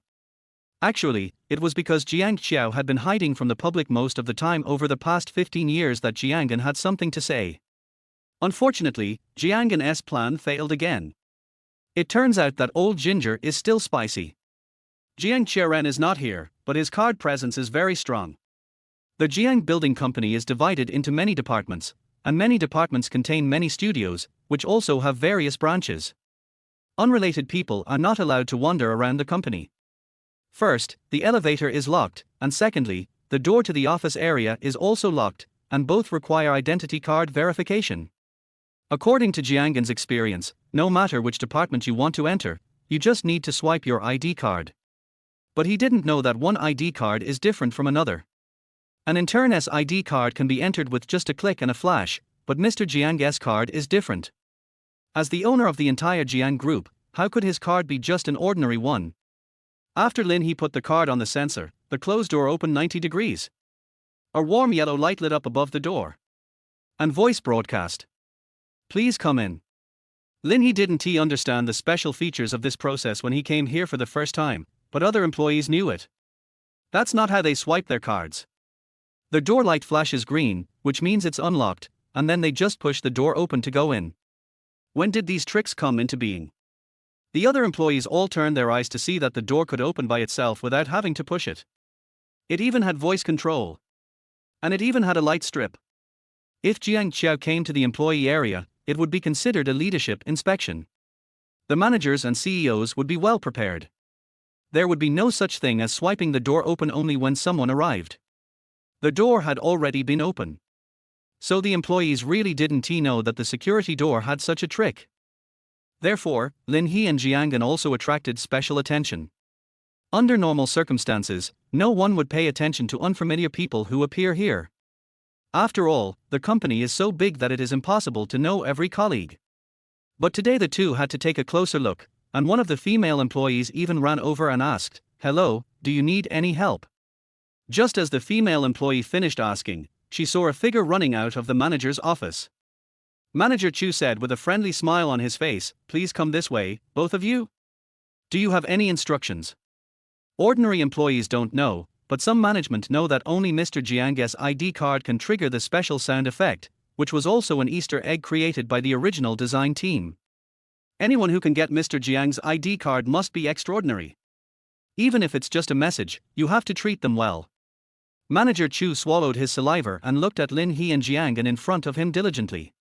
Actually, it was because Jiang Qiao had been hiding from the public most of the time over the past 15 years that Jiangan had something to say. Unfortunately, Jiangan's plan failed again. It turns out that old ginger is still spicy. Jiang Qiaoren is not here, but his card presence is very strong. The Jiang Building Company is divided into many departments, and many departments contain many studios, which also have various branches. Unrelated people are not allowed to wander around the company. First, the elevator is locked, and secondly, the door to the office area is also locked, and both require identity card verification. According to Jiangan's experience, no matter which department you want to enter, you just need to swipe your ID card. But he didn't know that one ID card is different from another. An intern's ID card can be entered with just a click and a flash, but Mr. Jiang's card is different. As the owner of the entire Jiang group, how could his card be just an ordinary one? After Lin He put the card on the sensor, the closed door opened 90 degrees. A warm yellow light lit up above the door. And voice broadcast. "Please come in." Lin He didn't understand the special features of this process when he came here for the first time, but other employees knew it. That's not how they swipe their cards. The door light flashes green, which means it's unlocked, and then they just push the door open to go in. When did these tricks come into being? The other employees all turned their eyes to see that the door could open by itself without having to push it. It even had voice control. And it even had a light strip. If Jiang Qiao came to the employee area, it would be considered a leadership inspection. The managers and CEOs would be well prepared. There would be no such thing as swiping the door open only when someone arrived. The door had already been open. So the employees really didn't know that the security door had such a trick. Therefore, Lin He and Jiangan also attracted special attention. Under normal circumstances, no one would pay attention to unfamiliar people who appear here. After all, the company is so big that it is impossible to know every colleague. But today the two had to take a closer look, and one of the female employees even ran over and asked, "Hello, do you need any help?" Just as the female employee finished asking, she saw a figure running out of the manager's office. Manager Chu said with a friendly smile on his face, "Please come this way, both of you. Do you have any instructions?" Ordinary employees don't know, but some management know that only Mr. Jiang's ID card can trigger the special sound effect, which was also an Easter egg created by the original design team. Anyone who can get Mr. Jiang's ID card must be extraordinary. Even if it's just a message, you have to treat them well. Manager Chu swallowed his saliva and looked at Lin He and Jiangan in front of him diligently.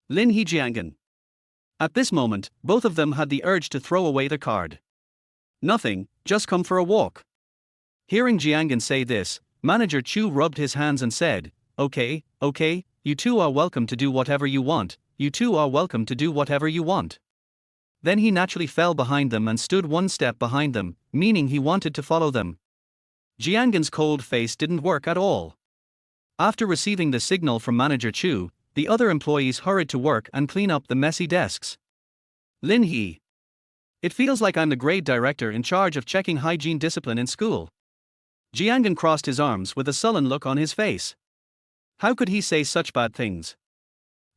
Lin He, Jiangan. At this moment, both of them had the urge to throw away the card. "Nothing, just come for a walk." Hearing Jiangan say this, Manager Chu rubbed his hands and said, Okay, you two are welcome to do whatever you want, you two are welcome to do whatever you want. Then he naturally fell behind them and stood one step behind them, meaning he wanted to follow them. Jiangen's cold face didn't work at all. After receiving the signal from Manager Chu, the other employees hurried to work and clean up the messy desks. Lin He. It feels like I'm the grade director in charge of checking hygiene discipline in school. Jiangen crossed his arms with a sullen look on his face. How could he say such bad things?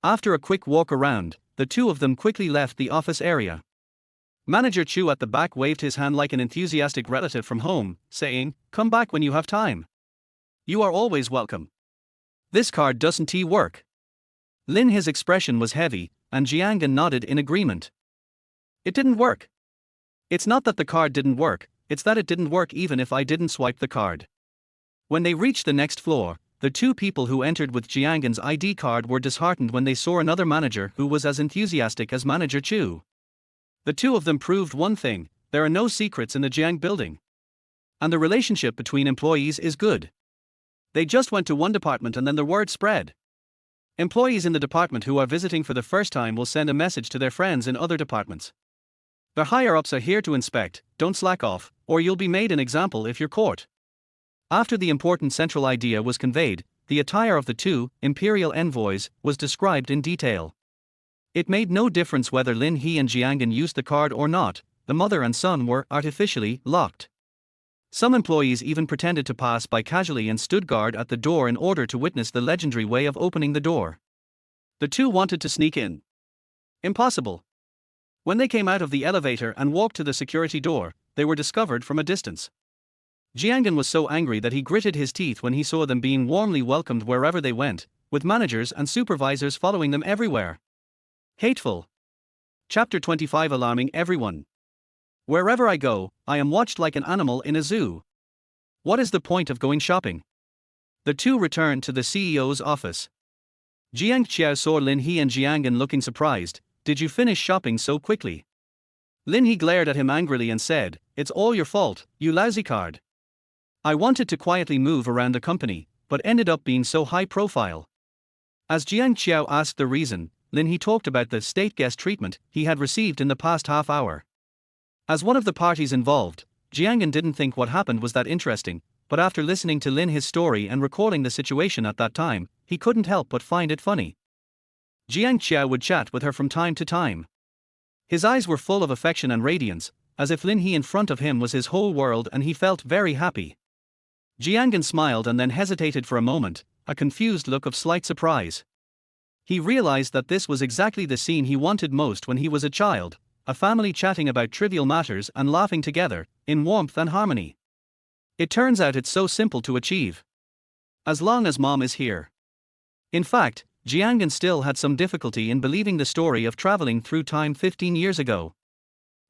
After a quick walk around, the two of them quickly left the office area. Manager Chu at the back waved his hand like an enthusiastic relative from home, saying, "Come back when you have time. You are always welcome." This card doesn't work. Lin He's expression was heavy, and Jiangen nodded in agreement. It didn't work. It's not that the card didn't work, it's that it didn't work even if I didn't swipe the card. When they reached the next floor, the two people who entered with Jiangen's ID card were disheartened when they saw another manager who was as enthusiastic as Manager Chu. The two of them proved one thing: there are no secrets in the Jiang building. And the relationship between employees is good. They just went to one department and then the word spread. Employees in the department who are visiting for the first time will send a message to their friends in other departments. The higher-ups are here to inspect, don't slack off, or you'll be made an example if you're caught. After the important central idea was conveyed, the attire of the two imperial envoys was described in detail. It made no difference whether Lin He and Jiangen used the card or not, the mother and son were artificially locked. Some employees even pretended to pass by casually and stood guard at the door in order to witness the legendary way of opening the door. The two wanted to sneak in. Impossible. When they came out of the elevator and walked to the security door, they were discovered from a distance. Jiangen was so angry that he gritted his teeth when he saw them being warmly welcomed wherever they went, with managers and supervisors following them everywhere. Hateful. Chapter 25. Alarming everyone. Wherever I go, I am watched like an animal in a zoo. What is the point of going shopping? The two returned to the CEO's office. Jiang Qiao saw Lin He and Jiangen looking surprised. Did you finish shopping so quickly? Lin He glared at him angrily and said, "It's all your fault, you lousy card. I wanted to quietly move around the company, but ended up being so high profile." As Jiang Qiao asked the reason, Lin He talked about the state guest treatment he had received in the past half hour. As one of the parties involved, Jiangen didn't think what happened was that interesting, but after listening to Lin He's story and recalling the situation at that time, he couldn't help but find it funny. Jiang Qiao would chat with her from time to time. His eyes were full of affection and radiance, as if Lin He in front of him was his whole world, and he felt very happy. Jiangen smiled and then hesitated for a moment, a confused look of slight surprise. He realized that this was exactly the scene he wanted most when he was a child, a family chatting about trivial matters and laughing together, in warmth and harmony. It turns out it's so simple to achieve. As long as mom is here. In fact, Jiangen still had some difficulty in believing the story of traveling through time 15 years ago.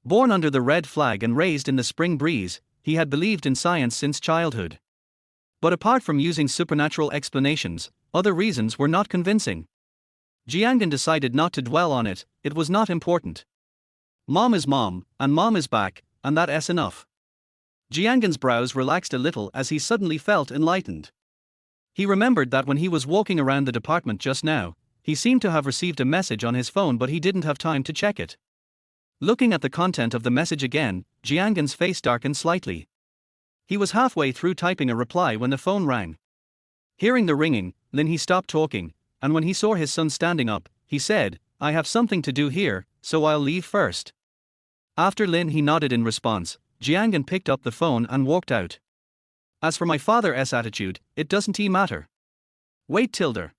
Born under the red flag and raised in the spring breeze, he had believed in science since childhood. But apart from using supernatural explanations, other reasons were not convincing. Jiangen decided not to dwell on it, it was not important. Mom is mom, and mom is back, and that's enough. Jiangen's brows relaxed a little as he suddenly felt enlightened. He remembered that when he was walking around the department just now, he seemed to have received a message on his phone, but he didn't have time to check it. Looking at the content of the message again, Jiangen's face darkened slightly. He was halfway through typing a reply when the phone rang. Hearing the ringing, Lin He stopped talking, and when he saw his son standing up, he said, "I have something to do here, so I'll leave first." After Lin He nodded in response, Jiangen picked up the phone and walked out. As for my father's attitude, it doesn't matter. Wait tilde.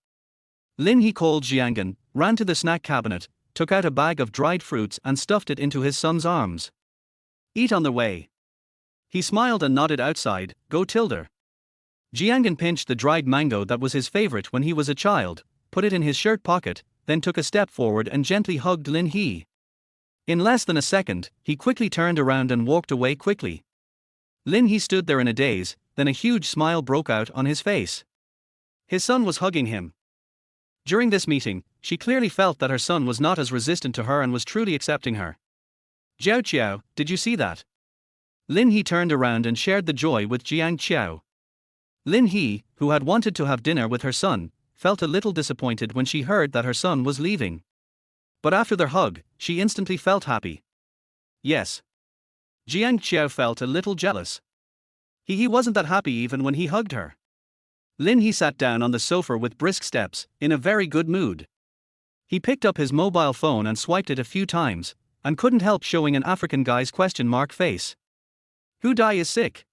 Lin He called Jiangen, ran to the snack cabinet, took out a bag of dried fruits and stuffed it into his son's arms. Eat on the way. He smiled and nodded outside, go tilde. Jiangen pinched the dried mango that was his favorite when he was a child, put it in his shirt pocket, then took a step forward and gently hugged Lin He. In less than a second, he quickly turned around and walked away quickly. Lin He stood there in a daze, then a huge smile broke out on his face. His son was hugging him. During this meeting, she clearly felt that her son was not as resistant to her and was truly accepting her. Jiao Qiao, did you see that? Lin He turned around and shared the joy with Jiang Qiao. Lin He, who had wanted to have dinner with her son, felt a little disappointed when she heard that her son was leaving. But after their hug, she instantly felt happy. Yes. Jiang Qiao felt a little jealous. He wasn't that happy even when he hugged her. Lin He sat down on the sofa with brisk steps, in a very good mood. He picked up his mobile phone and swiped it a few times, and couldn't help showing an African guy's question mark face. Hu Dai is sick.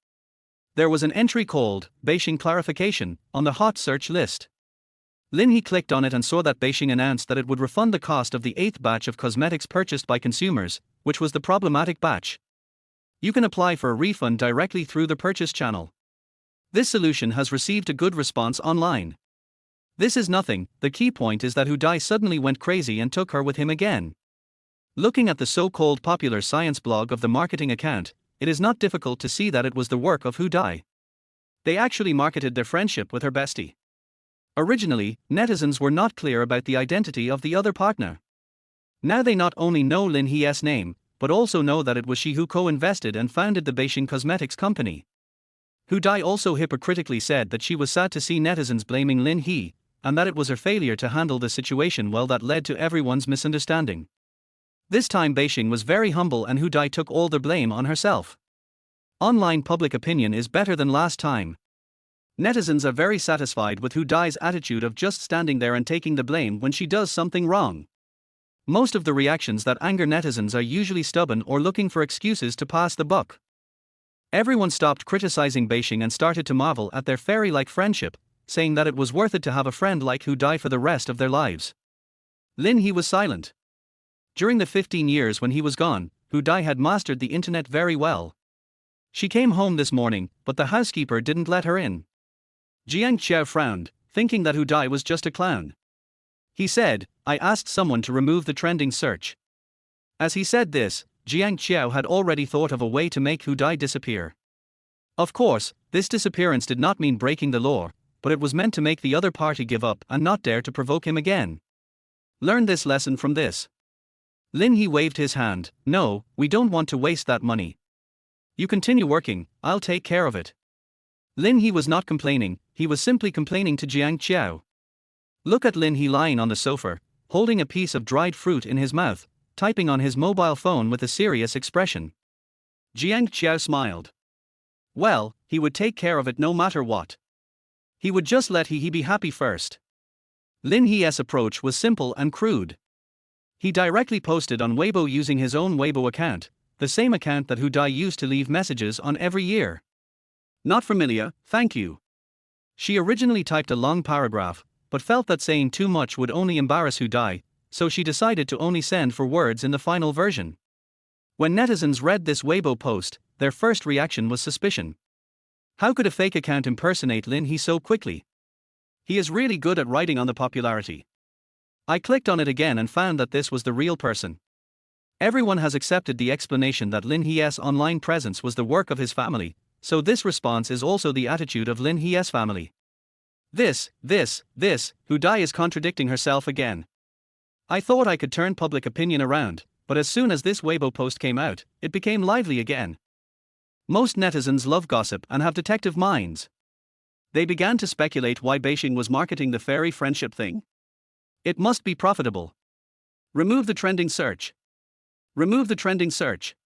There was an entry called Beijing Clarification on the hot search list. Lin He clicked on it and saw that Beijing announced that it would refund the cost of the 8th batch of cosmetics purchased by consumers, which was the problematic batch. You can apply for a refund directly through the purchase channel. This solution has received a good response online. This is nothing, the key point is that Hu Dai suddenly went crazy and took her with him again. Looking at the so-called popular science blog of the marketing account, it is not difficult to see that it was the work of Hu Dai. They actually marketed their friendship with her bestie. Originally, netizens were not clear about the identity of the other partner. Now they not only know Lin He's name, but also know that it was she who co-invested and founded the Beijing Cosmetics company. Hu Dai also hypocritically said that she was sad to see netizens blaming Lin He, and that it was her failure to handle the situation well that led to everyone's misunderstanding. This time Beijing was very humble and Hu Dai took all the blame on herself. Online public opinion is better than last time. Netizens are very satisfied with Hu Dai's attitude of just standing there and taking the blame when she does something wrong. Most of the reactions that anger netizens are usually stubborn or looking for excuses to pass the buck. Everyone stopped criticizing Beijing and started to marvel at their fairy-like friendship, saying that it was worth it to have a friend like Hu Dai for the rest of their lives. Lin He was silent. During the 15 years when he was gone, Hu Dai had mastered the internet very well. She came home this morning, but the housekeeper didn't let her in. Jiang Qiao frowned, thinking that Hu Dai was just a clown. He said, "I asked someone to remove the trending search." As he said this, Jiang Qiao had already thought of a way to make Hu Dai disappear. Of course, this disappearance did not mean breaking the law, but it was meant to make the other party give up and not dare to provoke him again. Learn this lesson from this. Lin He waved his hand. "No, we don't want to waste that money. You continue working, I'll take care of it." Lin He was not complaining, he was simply complaining to Jiang Qiao. Look at Lin He lying on the sofa, holding a piece of dried fruit in his mouth, typing on his mobile phone with a serious expression. Jiang Qiao smiled. Well, he would take care of it no matter what. He would just let He be happy first. Lin He's approach was simple and crude. He directly posted on Weibo using his own Weibo account, the same account that Hu Dai used to leave messages on every year. "Not familiar, thank you." She originally typed a long paragraph, but felt that saying too much would only embarrass Hu Dai, so she decided to only send for words in the final version. When netizens read this Weibo post, their first reaction was suspicion. How could a fake account impersonate Lin He so quickly? He is really good at writing on the popularity. I clicked on it again and found that this was the real person. Everyone has accepted the explanation that Lin He's online presence was the work of his family, so this response is also the attitude of Lin He's family. Hu Dai is contradicting herself again. I thought I could turn public opinion around, but as soon as this Weibo post came out, it became lively again. Most netizens love gossip and have detective minds. They began to speculate why Beijing was marketing the fairy friendship thing. It must be profitable. Remove the trending search. Remove the trending search.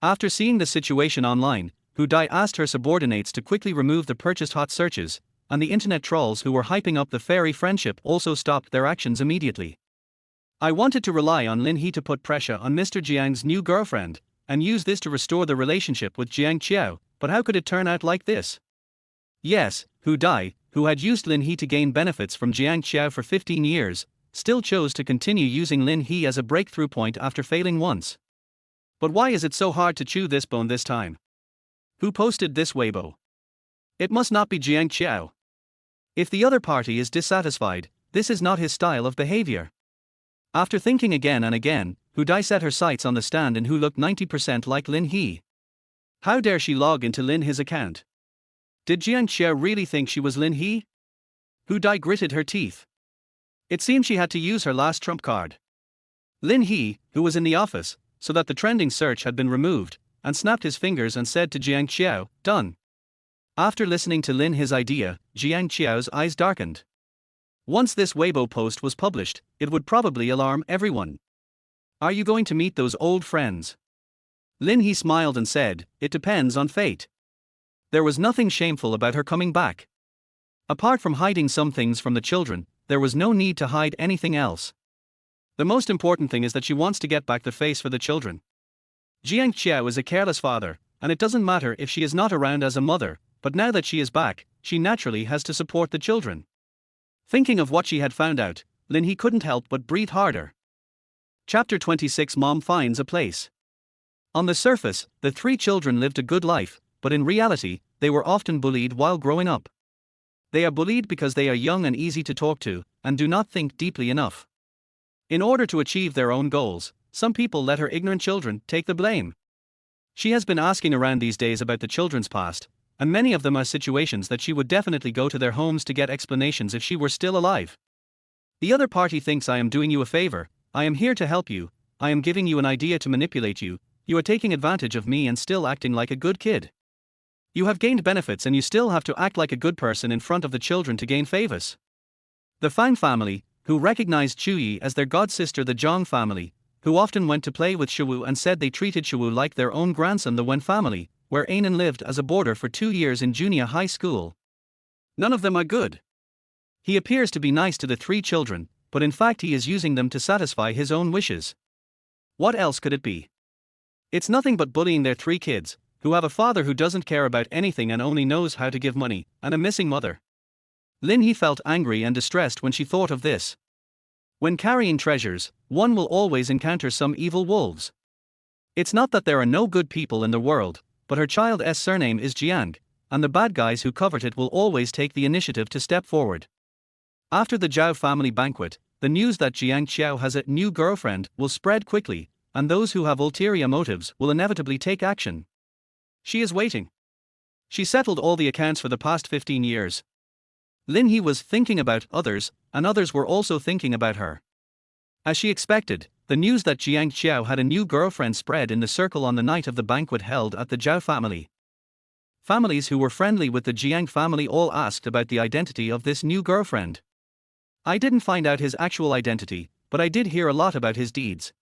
After seeing the situation online, Hu Dai asked her subordinates to quickly remove the purchased hot searches, and the internet trolls who were hyping up the fairy friendship also stopped their actions immediately. I wanted to rely on Lin He to put pressure on Mr. Jiang's new girlfriend, and use this to restore the relationship with Jiang Qiao, but how could it turn out like this? Yes, Hu Dai, who had used Lin He to gain benefits from Jiang Qiao for 15 years, still chose to continue using Lin He as a breakthrough point after failing once. But why is it so hard to chew this bone this time? Who posted this Weibo? It must not be Jiang Qiao. If the other party is dissatisfied, this is not his style of behavior. After thinking again and again, Hu Dai set her sights on the stand-in who looked 90% like Lin He. How dare she log into Lin He's account? Did Jiang Qiao really think she was Lin He? Hu Dai gritted her teeth. It seemed she had to use her last trump card. Lin He, who was in the office, so that the trending search had been removed, and snapped his fingers and said to Jiang Qiao, "Done." After listening to Lin He's idea, Jiang Qiao's eyes darkened. Once this Weibo post was published, it would probably alarm everyone. Are you going to meet those old friends? Lin He smiled and said, it depends on fate. There was nothing shameful about her coming back. Apart from hiding some things from the children, there was no need to hide anything else. The most important thing is that she wants to get back the face for the children. Jiang Qiao is a careless father, and it doesn't matter if she is not around as a mother, but now that she is back, she naturally has to support the children. Thinking of what she had found out, Lin He couldn't help but breathe harder. Chapter 26 Mom Finds a Place. On the surface, the three children lived a good life, but in reality, they were often bullied while growing up. They are bullied because they are young and easy to talk to, and do not think deeply enough. In order to achieve their own goals, some people let her ignorant children take the blame. She has been asking around these days about the children's past, and many of them are situations that she would definitely go to their homes to get explanations if she were still alive. The other party thinks I am doing you a favor, I am here to help you, I am giving you an idea to manipulate you, you are taking advantage of me and still acting like a good kid. You have gained benefits and you still have to act like a good person in front of the children to gain favors. The Fang family, who recognized Chu Yi as their god-sister, the Zhang family, who often went to play with Shiwu and said they treated Shiwu like their own grandson, the Wen family, where Anan lived as a boarder for 2 years in junior high school. None of them are good. He appears to be nice to the three children, but in fact he is using them to satisfy his own wishes. What else could it be? It's nothing but bullying their three kids, who have a father who doesn't care about anything and only knows how to give money, and a missing mother. Lin He felt angry and distressed when she thought of this. When carrying treasures, one will always encounter some evil wolves. It's not that there are no good people in the world, but her child's surname is Jiang, and the bad guys who covet it will always take the initiative to step forward. After the Zhao family banquet, the news that Jiang Qiao has a new girlfriend will spread quickly, and those who have ulterior motives will inevitably take action. She is waiting. She settled all the accounts for the past 15 years. Lin He was thinking about others, and others were also thinking about her. As she expected, the news that Jiang Qiao had a new girlfriend spread in the circle on the night of the banquet held at the Zhao family. Families who were friendly with the Jiang family all asked about the identity of this new girlfriend. I didn't find out his actual identity, but I did hear a lot about his deeds.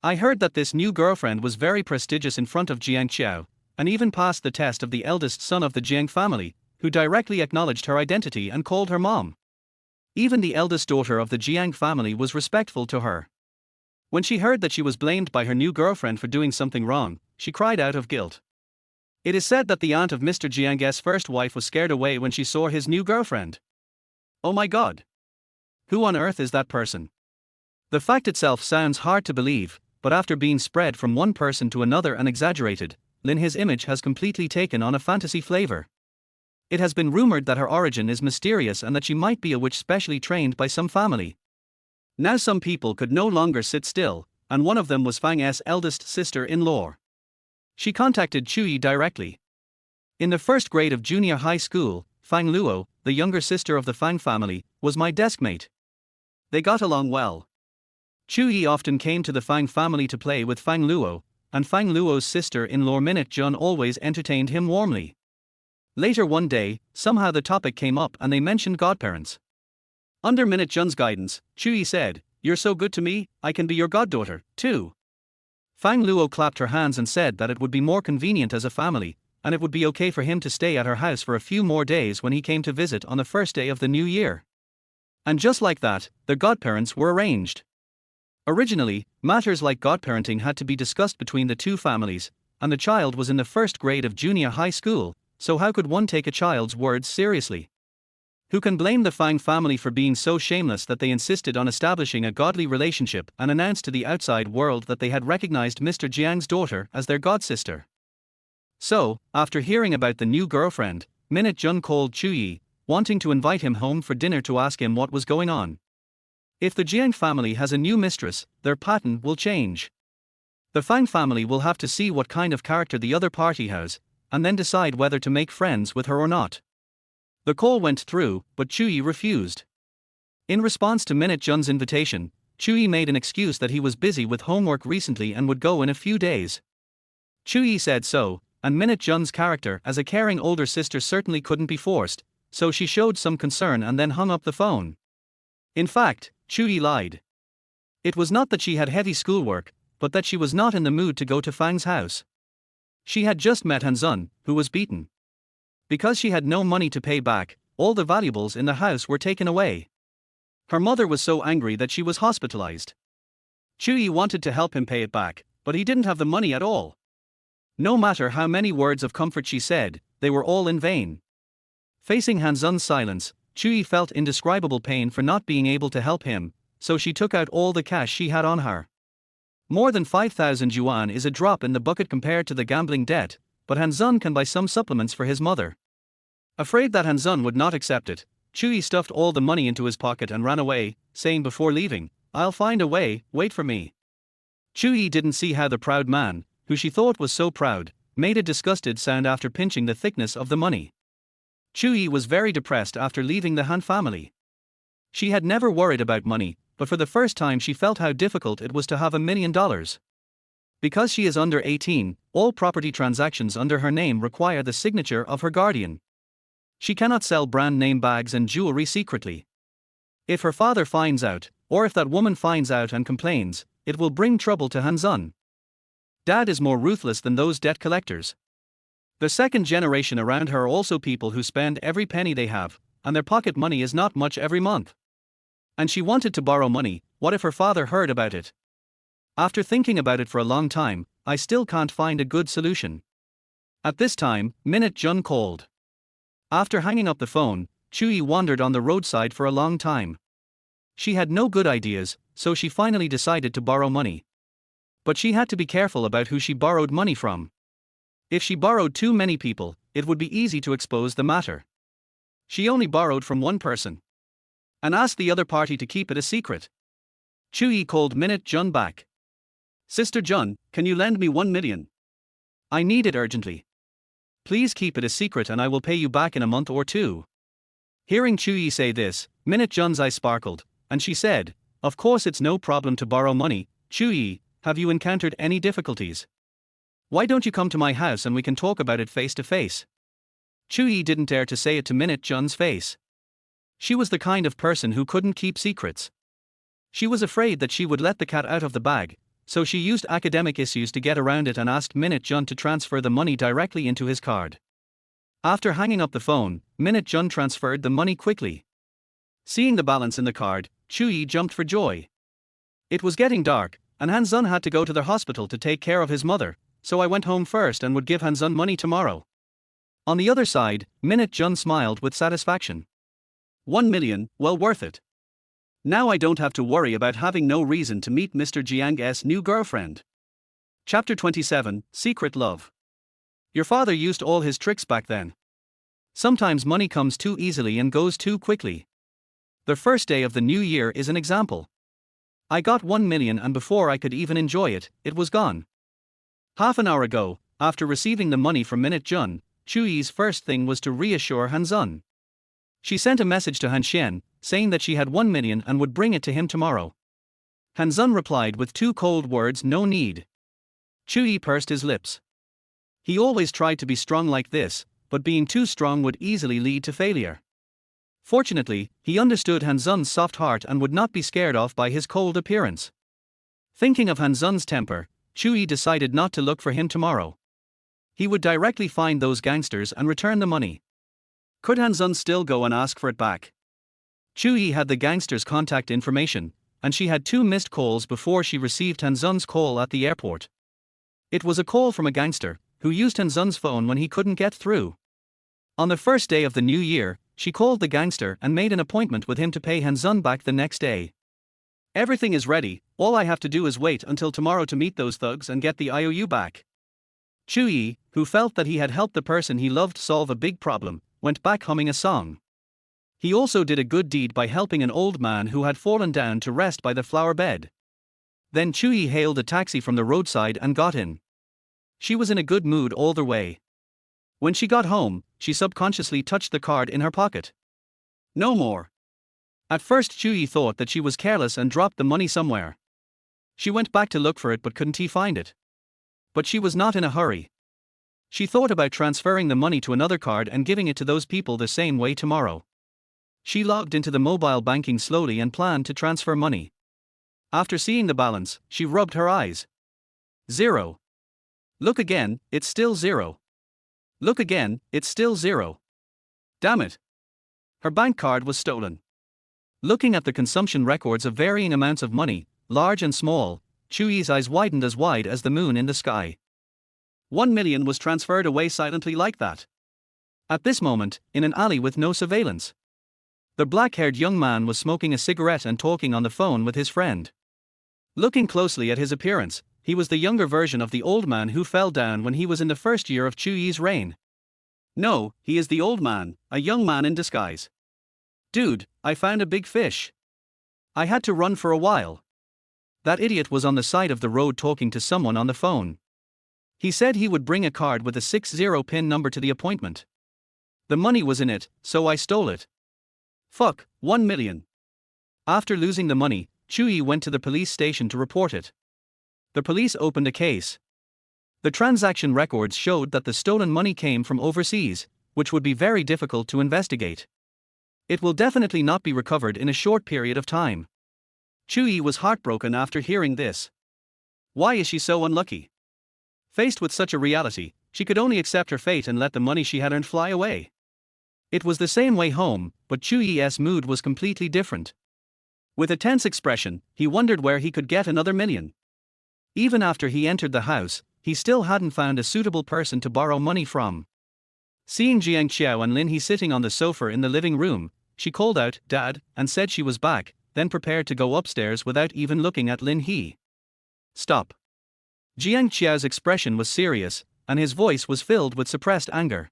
I heard that this new girlfriend was very prestigious in front of Jiang Qiao, and even passed the test of the eldest son of the Jiang family, who directly acknowledged her identity and called her mom. Even the eldest daughter of the Jiang family was respectful to her. When she heard that she was blamed by her new girlfriend for doing something wrong, she cried out of guilt. It is said that the aunt of Mr. Jiang's first wife was scared away when she saw his new girlfriend. Oh my god! Who on earth is that person? The fact itself sounds hard to believe, but after being spread from one person to another and exaggerated, Lin He's image has completely taken on a fantasy flavor. It has been rumored that her origin is mysterious and that she might be a witch specially trained by some family. Now some people could no longer sit still, and one of them was Fang's eldest sister-in-law. She contacted Chu Yi directly. In the first grade of junior high school, Fang Luo, the younger sister of the Fang family, was my deskmate. They got along well. Chu Yi often came to the Fang family to play with Fang Luo, and Fang Luo's sister-in-law Minute Jun always entertained him warmly. Later one day, somehow the topic came up and they mentioned godparents. Under Minute Jun's guidance, Chu Yi said, "You're so good to me, I can be your goddaughter, too." Fang Luo clapped her hands and said that it would be more convenient as a family, and it would be okay for him to stay at her house for a few more days when he came to visit on the first day of the new year. And just like that, the godparents were arranged. Originally, matters like godparenting had to be discussed between the two families, and the child was in the first grade of junior high school, so how could one take a child's words seriously? Who can blame the Fang family for being so shameless that they insisted on establishing a godly relationship and announced to the outside world that they had recognized Mr. Jiang's daughter as their godsister? So, after hearing about the new girlfriend, Minute Jun called Chu Yi, wanting to invite him home for dinner to ask him what was going on. If the Jiang family has a new mistress, their pattern will change. The Fang family will have to see what kind of character the other party has, and then decide whether to make friends with her or not. The call went through, but Chu Yi refused. In response to Minute Jun's invitation, Chu Yi made an excuse that he was busy with homework recently and would go in a few days. Chu Yi said so, and Minute Jun's character as a caring older sister certainly couldn't be forced, so she showed some concern and then hung up the phone. In fact, Chuyi lied. It was not that she had heavy schoolwork, but that she was not in the mood to go to Fang's house. She had just met Hanzun, who was beaten. Because she had no money to pay back, all the valuables in the house were taken away. Her mother was so angry that she was hospitalized. Chuyi wanted to help him pay it back, but he didn't have the money at all. No matter how many words of comfort she said, they were all in vain. Facing Hanzun's silence, Chuyi felt indescribable pain for not being able to help him, so she took out all the cash she had on her. More than 5,000 yuan is a drop in the bucket compared to the gambling debt, but Hanzun can buy some supplements for his mother. Afraid that Hanzun would not accept it, Chuyi stuffed all the money into his pocket and ran away, saying before leaving, "I'll find a way, wait for me." Chuyi didn't see how the proud man, who she thought was so proud, made a disgusted sound after pinching the thickness of the money. Chuyi was very depressed after leaving the Han family. She had never worried about money, but for the first time she felt how difficult it was to have $1 million. Because she is under 18, all property transactions under her name require the signature of her guardian. She cannot sell brand name bags and jewelry secretly. If her father finds out, or if that woman finds out and complains, it will bring trouble to Hanzun. Dad is more ruthless than those debt collectors. The second generation around her are also people who spend every penny they have, and their pocket money is not much every month. And she wanted to borrow money. What if her father heard about it? After thinking about it for a long time, I still can't find a good solution. At this time, Minute Jun called. After hanging up the phone, Chuyi wandered on the roadside for a long time. She had no good ideas, so she finally decided to borrow money. But she had to be careful about who she borrowed money from. If she borrowed too many people, it would be easy to expose the matter. She only borrowed from one person and asked the other party to keep it a secret. Chuyi called Minute Jun back. "Sister Jun, can you lend me 1 million? I need it urgently. Please keep it a secret and I will pay you back in a month or two." Hearing Chuyi say this, Minute Jun's eyes sparkled, and she said, "Of course it's no problem to borrow money. Chuyi, have you encountered any difficulties? Why don't you come to my house and we can talk about it face to face?" Chuyi didn't dare to say it to Minute Jun's face. She was the kind of person who couldn't keep secrets. She was afraid that she would let the cat out of the bag, so she used academic issues to get around it and asked Minute Jun to transfer the money directly into his card. After hanging up the phone, Minute Jun transferred the money quickly. Seeing the balance in the card, Chuyi jumped for joy. It was getting dark, and Hanzun had to go to the hospital to take care of his mother, so I went home first and would give Hanzun money tomorrow. On the other side, Minute Jun smiled with satisfaction. 1 million, well worth it. Now I don't have to worry about having no reason to meet Mr. Jiang's new girlfriend. Chapter 27, Secret Love. Your father used all his tricks back then. Sometimes money comes too easily and goes too quickly. The first day of the new year is an example. I got 1 million and before I could even enjoy it, it was gone. Half an hour ago, after receiving the money from Minute Jun, Chuyi's first thing was to reassure Hanzun. She sent a message to Han Xian, saying that she had 1 million and would bring it to him tomorrow. Hanzun replied with 2 cold words, "No need." Chuyi pursed his lips. He always tried to be strong like this, but being too strong would easily lead to failure. Fortunately, he understood Hanzun's soft heart and would not be scared off by his cold appearance. Thinking of Hanzun's temper, Chuyi decided not to look for him tomorrow. He would directly find those gangsters and return the money. Could Hanzun still go and ask for it back? Chuyi had the gangsters' contact information, and she had 2 missed calls before she received Hanzun's call at the airport. It was a call from a gangster, who used Hanzun's phone when he couldn't get through. On the first day of the new year, she called the gangster and made an appointment with him to pay Hanzun back the next day. "Everything is ready, all I have to do is wait until tomorrow to meet those thugs and get the IOU back." Chuyi, who felt that he had helped the person he loved solve a big problem, went back humming a song. He also did a good deed by helping an old man who had fallen down to rest by the flower bed. Then Chuyi hailed a taxi from the roadside and got in. She was in a good mood all the way. When she got home, she subconsciously touched the card in her pocket. No more. At first Chuyi thought that she was careless and dropped the money somewhere. She went back to look for it but couldn't find it. But she was not in a hurry. She thought about transferring the money to another card and giving it to those people the same way tomorrow. She logged into the mobile banking slowly and planned to transfer money. After seeing the balance, she rubbed her eyes. Zero. Look again, it's still zero. Look again, it's still zero. Damn it. Her bank card was stolen. Looking at the consumption records of varying amounts of money, large and small, Chuyi's eyes widened as wide as the moon in the sky. 1 million was transferred away silently like that. At this moment, in an alley with no surveillance. The black-haired young man was smoking a cigarette and talking on the phone with his friend. Looking closely at his appearance, he was the younger version of the old man who fell down when he was in the first year of Chuyi's reign. No, he is the old man, a young man in disguise. Dude, I found a big fish. I had to run for a while. That idiot was on the side of the road talking to someone on the phone. He said he would bring a card with a 60 PIN number to the appointment. The money was in it, so I stole it. Fuck, 1 million. After losing the money, Chuyi went to the police station to report it. The police opened a case. The transaction records showed that the stolen money came from overseas, which would be very difficult to investigate. It will definitely not be recovered in a short period of time. Chuyi was heartbroken after hearing this. Why is she so unlucky? Faced with such a reality, she could only accept her fate and let the money she had earned fly away. It was the same way home, but Chuyi's mood was completely different. With a tense expression, he wondered where he could get another million. Even after he entered the house, he still hadn't found a suitable person to borrow money from. Seeing Jiang Qiao and Lin He sitting on the sofa in the living room, she called out, "Dad," and said she was back, then prepared to go upstairs without even looking at Lin He. Stop. Jiang Qiao's expression was serious, and his voice was filled with suppressed anger.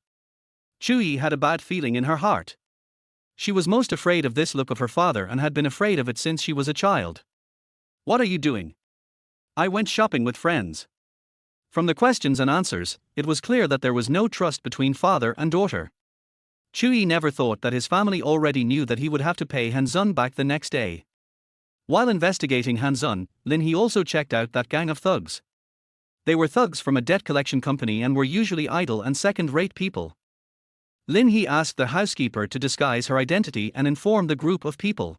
Chuyi had a bad feeling in her heart. She was most afraid of this look of her father and had been afraid of it since she was a child. What are you doing? I went shopping with friends. From the questions and answers, it was clear that there was no trust between father and daughter. Chuyi never thought that his family already knew that he would have to pay Hanzun back the next day. While investigating Hanzun, Lin He also checked out that gang of thugs. They were thugs from a debt collection company and were usually idle and second-rate people. Lin He asked the housekeeper to disguise her identity and inform the group of people.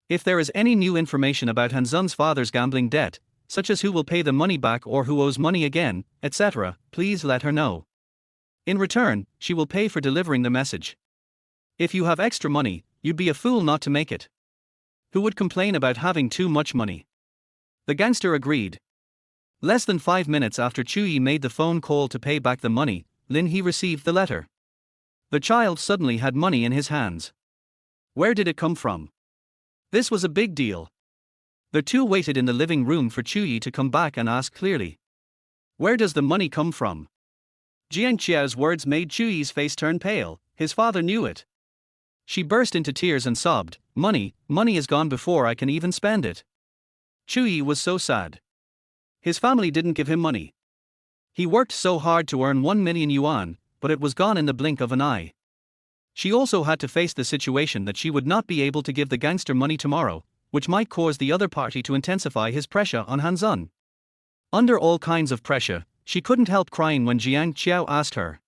If there is any new information about Hanzun's father's gambling debt, such as who will pay the money back or who owes money again, etc., please let her know. In return, she will pay for delivering the message. If you have extra money, you'd be a fool not to make it. Who would complain about having too much money? The gangster agreed. Less than 5 minutes after Chuyi made the phone call to pay back the money, Lin He received the letter. The child suddenly had money in his hands. Where did it come from? This was a big deal. The two waited in the living room for Chuyi to come back and ask clearly. Where does the money come from? Jiang Qiao's words made Chuyi's face turn pale. His father knew it. She burst into tears and sobbed, money is gone before I can even spend it. Chuyi was so sad. His family didn't give him money. He worked so hard to earn 1 million yuan, but it was gone in the blink of an eye. She also had to face the situation that she would not be able to give the gangster money tomorrow, which might cause the other party to intensify his pressure on Hanzun. Under all kinds of pressure, she couldn't help crying when Jiang Qiao asked her,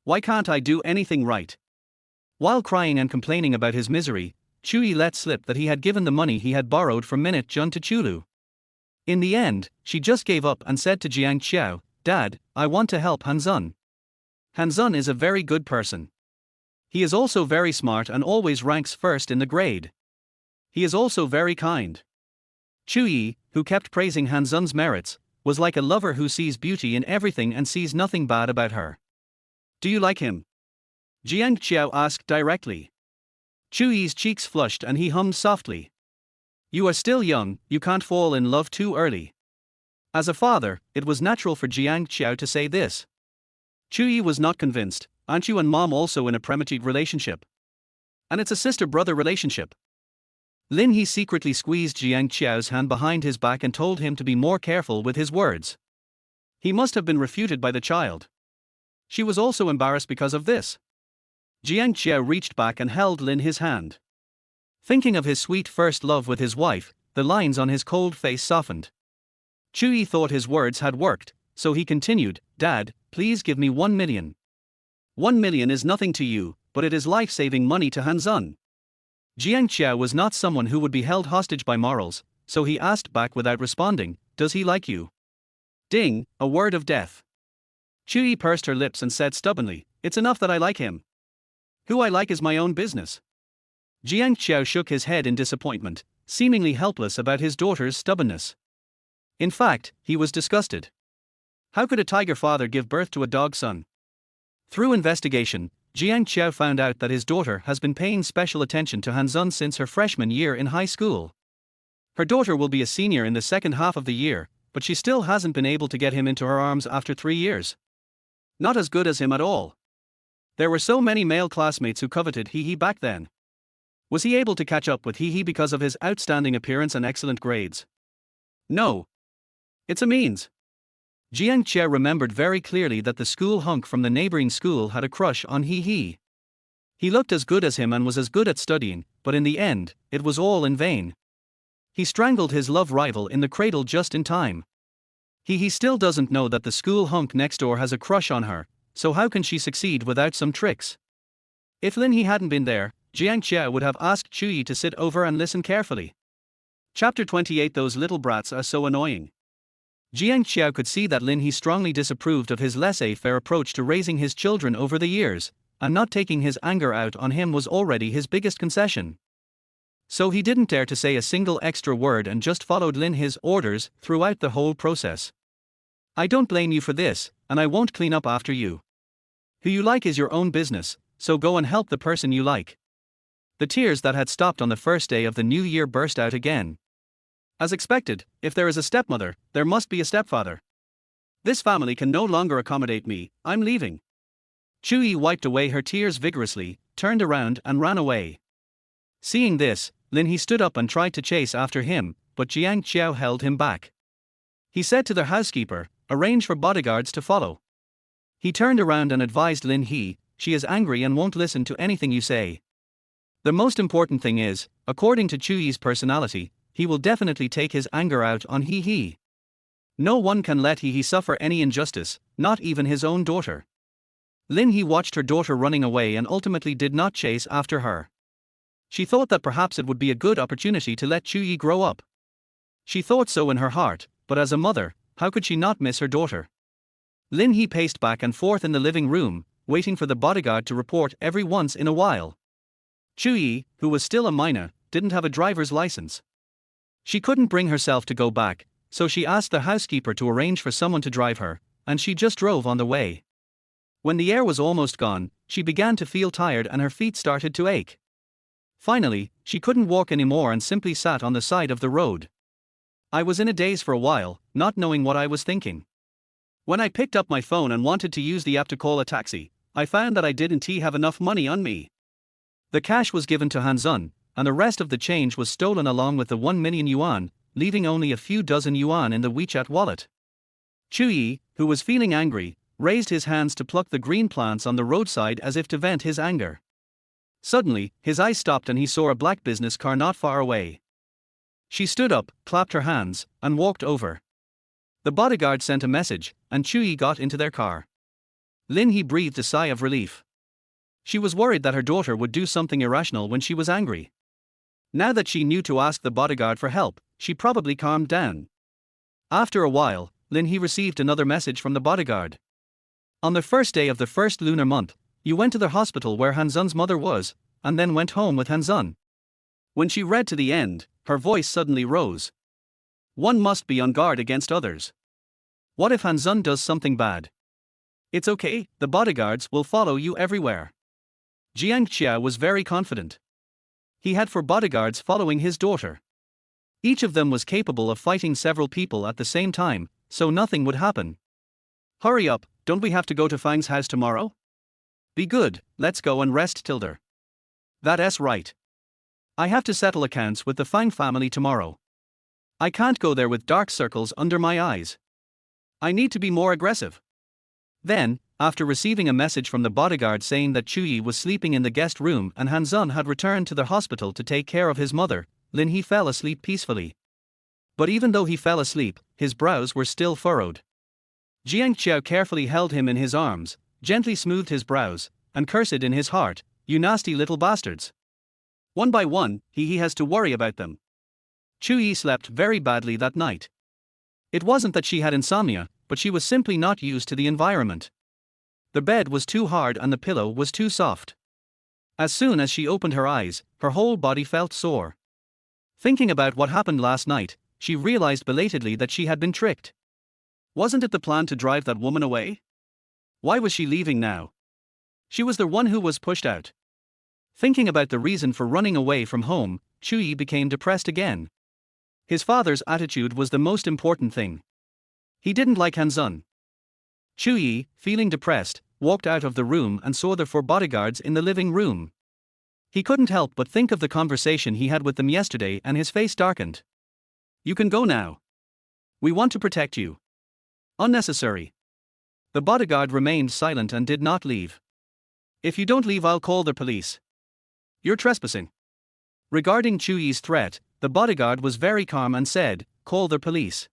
"Why can't I do anything right?" While crying and complaining about his misery, Chuyi let slip that he had given the money he had borrowed from Minute Jun to Chulu. In the end, she just gave up and said to Jiang Qiao, "Dad, I want to help Hanzun. Hanzun is a very good person. He is also very smart and always ranks first in the grade. He is also very kind." Chuyi, who kept praising Hanzun's merits, was like a lover who sees beauty in everything and sees nothing bad about her. "Do you like him?" Jiang Qiao asked directly. Chuyi's cheeks flushed and he hummed softly. "You are still young, you can't fall in love too early." As a father, it was natural for Jiang Qiao to say this. Chuyi was not convinced. Aren't you and mom also in a premature relationship? And it's a sister-brother relationship. Lin He secretly squeezed Jiang Qiao's hand behind his back and told him to be more careful with his words. He must have been refuted by the child. She was also embarrassed because of this. Jiang Qiao reached back and held Lin He's hand. Thinking of his sweet first love with his wife, the lines on his cold face softened. Chuyi thought his words had worked, so he continued, "Dad, please give me 1 million. 1 million is nothing to you, but it is life-saving money to Hanzun. Jiang Qiao was not someone who would be held hostage by morals, so he asked back without responding, "Does he like you?" Ding, a word of death. Chu Yi pursed her lips and said stubbornly, "It's enough that I like him. Who I like is my own business." Jiang Qiao shook his head in disappointment, seemingly helpless about his daughter's stubbornness. In fact, he was disgusted. How could a tiger father give birth to a dog son? Through investigation, Jiang Qiao found out that his daughter has been paying special attention to Hanzun since her freshman year in high school. Her daughter will be a senior in the second half of the year, but she still hasn't been able to get him into her arms after 3 years. Not as good as him at all. There were so many male classmates who coveted He back then. Was he able to catch up with He because of his outstanding appearance and excellent grades? No. It's a means. Jiang Qiao remembered very clearly that the school hunk from the neighboring school had a crush on He. He looked as good as him and was as good at studying, but in the end, it was all in vain. He strangled his love rival in the cradle just in time. He still doesn't know that the school hunk next door has a crush on her, so how can she succeed without some tricks? If Lin He hadn't been there, Jiang Qiao would have asked Chu Yi to sit over and listen carefully. Chapter 28. Those little brats are so annoying. Jiang Qiao could see that Lin He strongly disapproved of his laissez-faire approach to raising his children over the years, and not taking his anger out on him was already his biggest concession. So he didn't dare to say a single extra word and just followed Lin He's orders throughout the whole process. "I don't blame you for this, and I won't clean up after you. Who you like is your own business, so go and help the person you like." The tears that had stopped on the first day of the new year burst out again. As expected, if there is a stepmother, there must be a stepfather. This family can no longer accommodate me, I'm leaving. Chu Yi wiped away her tears vigorously, turned around and ran away. Seeing this, Lin He stood up and tried to chase after him, but Jiang Qiao held him back. He said to the housekeeper, "Arrange for bodyguards to follow." He turned around and advised Lin He, "She is angry and won't listen to anything you say. The most important thing is, according to Chu Yi's personality, he will definitely take his anger out on He. No one can let He suffer any injustice, not even his own daughter." Lin He watched her daughter running away and ultimately did not chase after her. She thought that perhaps it would be a good opportunity to let Chu Yi grow up. She thought so in her heart, but as a mother, how could she not miss her daughter? Lin He paced back and forth in the living room, waiting for the bodyguard to report every once in a while. Chu Yi, who was still a minor, didn't have a driver's license. She couldn't bring herself to go back, so she asked the housekeeper to arrange for someone to drive her, and she just drove on the way. When the air was almost gone, she began to feel tired and her feet started to ache. Finally, she couldn't walk anymore and simply sat on the side of the road. "I was in a daze for a while, not knowing what I was thinking. When I picked up my phone and wanted to use the app to call a taxi, I found that I didn't have enough money on me. The cash was given to Hanzun, and the rest of the change was stolen along with the 1 million yuan, leaving only a few dozen yuan in the WeChat wallet." Chu Yi, who was feeling angry, raised his hands to pluck the green plants on the roadside as if to vent his anger. Suddenly, his eyes stopped and he saw a black business car not far away. She stood up, clapped her hands, and walked over. The bodyguard sent a message, and Chu Yi got into their car. Lin He breathed a sigh of relief. She was worried that her daughter would do something irrational when she was angry. Now that she knew to ask the bodyguard for help, she probably calmed down. After a while, Lin He received another message from the bodyguard. "On the first day of the first lunar month, you went to the hospital where Hanzun's mother was, and then went home with Hanzun." When she read to the end, her voice suddenly rose. "One must be on guard against others. What if Hanzun does something bad? It's okay, the bodyguards will follow you everywhere." Jiang Qiao was very confident. He had 4 bodyguards following his daughter. Each of them was capable of fighting several people at the same time, so nothing would happen. "Hurry up, don't we have to go to Fang's house tomorrow?" "Be good, let's go and rest Tilda." "That's right. I have to settle accounts with the Fang family tomorrow. I can't go there with dark circles under my eyes. I need to be more aggressive." Then, after receiving a message from the bodyguard saying that Chu Yi was sleeping in the guest room and Hanzun had returned to the hospital to take care of his mother, Lin He fell asleep peacefully. But even though he fell asleep, his brows were still furrowed. Jiang Qiao carefully held him in his arms, gently smoothed his brows, and cursed in his heart, "You nasty little bastards. One by one, he has to worry about them. Chu-yi slept very badly that night. It wasn't that she had insomnia, but she was simply not used to the environment. The bed was too hard and the pillow was too soft. As soon as she opened her eyes, her whole body felt sore. Thinking about what happened last night, she realized belatedly that she had been tricked. Wasn't it the plan to drive that woman away? Why was she leaving now? She was the one who was pushed out. Thinking about the reason for running away from home, Chu-yi became depressed again. His father's attitude was the most important thing. He didn't like Han-sun. Chu-yi, feeling depressed, walked out of the room and saw the four bodyguards in the living room. He couldn't help but think of the conversation he had with them yesterday and his face darkened. "You can go now. We want to protect you." Unnecessary. The bodyguard remained silent and did not leave. "If you don't leave, I'll call the police. You're trespassing." Regarding Chu-yi's threat, the bodyguard was very calm and said, "Call the police."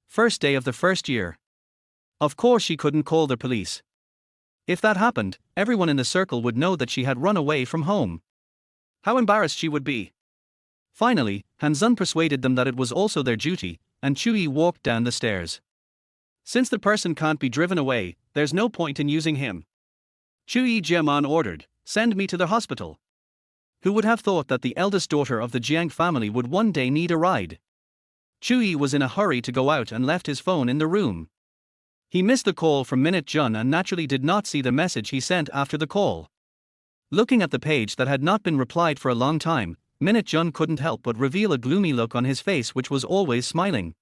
First day of the first year. Of course she couldn't call the police. If that happened, everyone in the circle would know that she had run away from home. How embarrassed she would be. Finally, Han-sun persuaded them that it was also their duty, and Chu-yi walked down the stairs. Since the person can't be driven away, there's no point in using him. Chu-yi Jiaman ordered, "Send me to the hospital." Who would have thought that the eldest daughter of the Jiang family would one day need a ride? Chu-yi was in a hurry to go out and left his phone in the room. He missed the call from Minute Jun and naturally did not see the message he sent after the call. Looking at the page that had not been replied for a long time, Minute Jun couldn't help but reveal a gloomy look on his face, which was always smiling.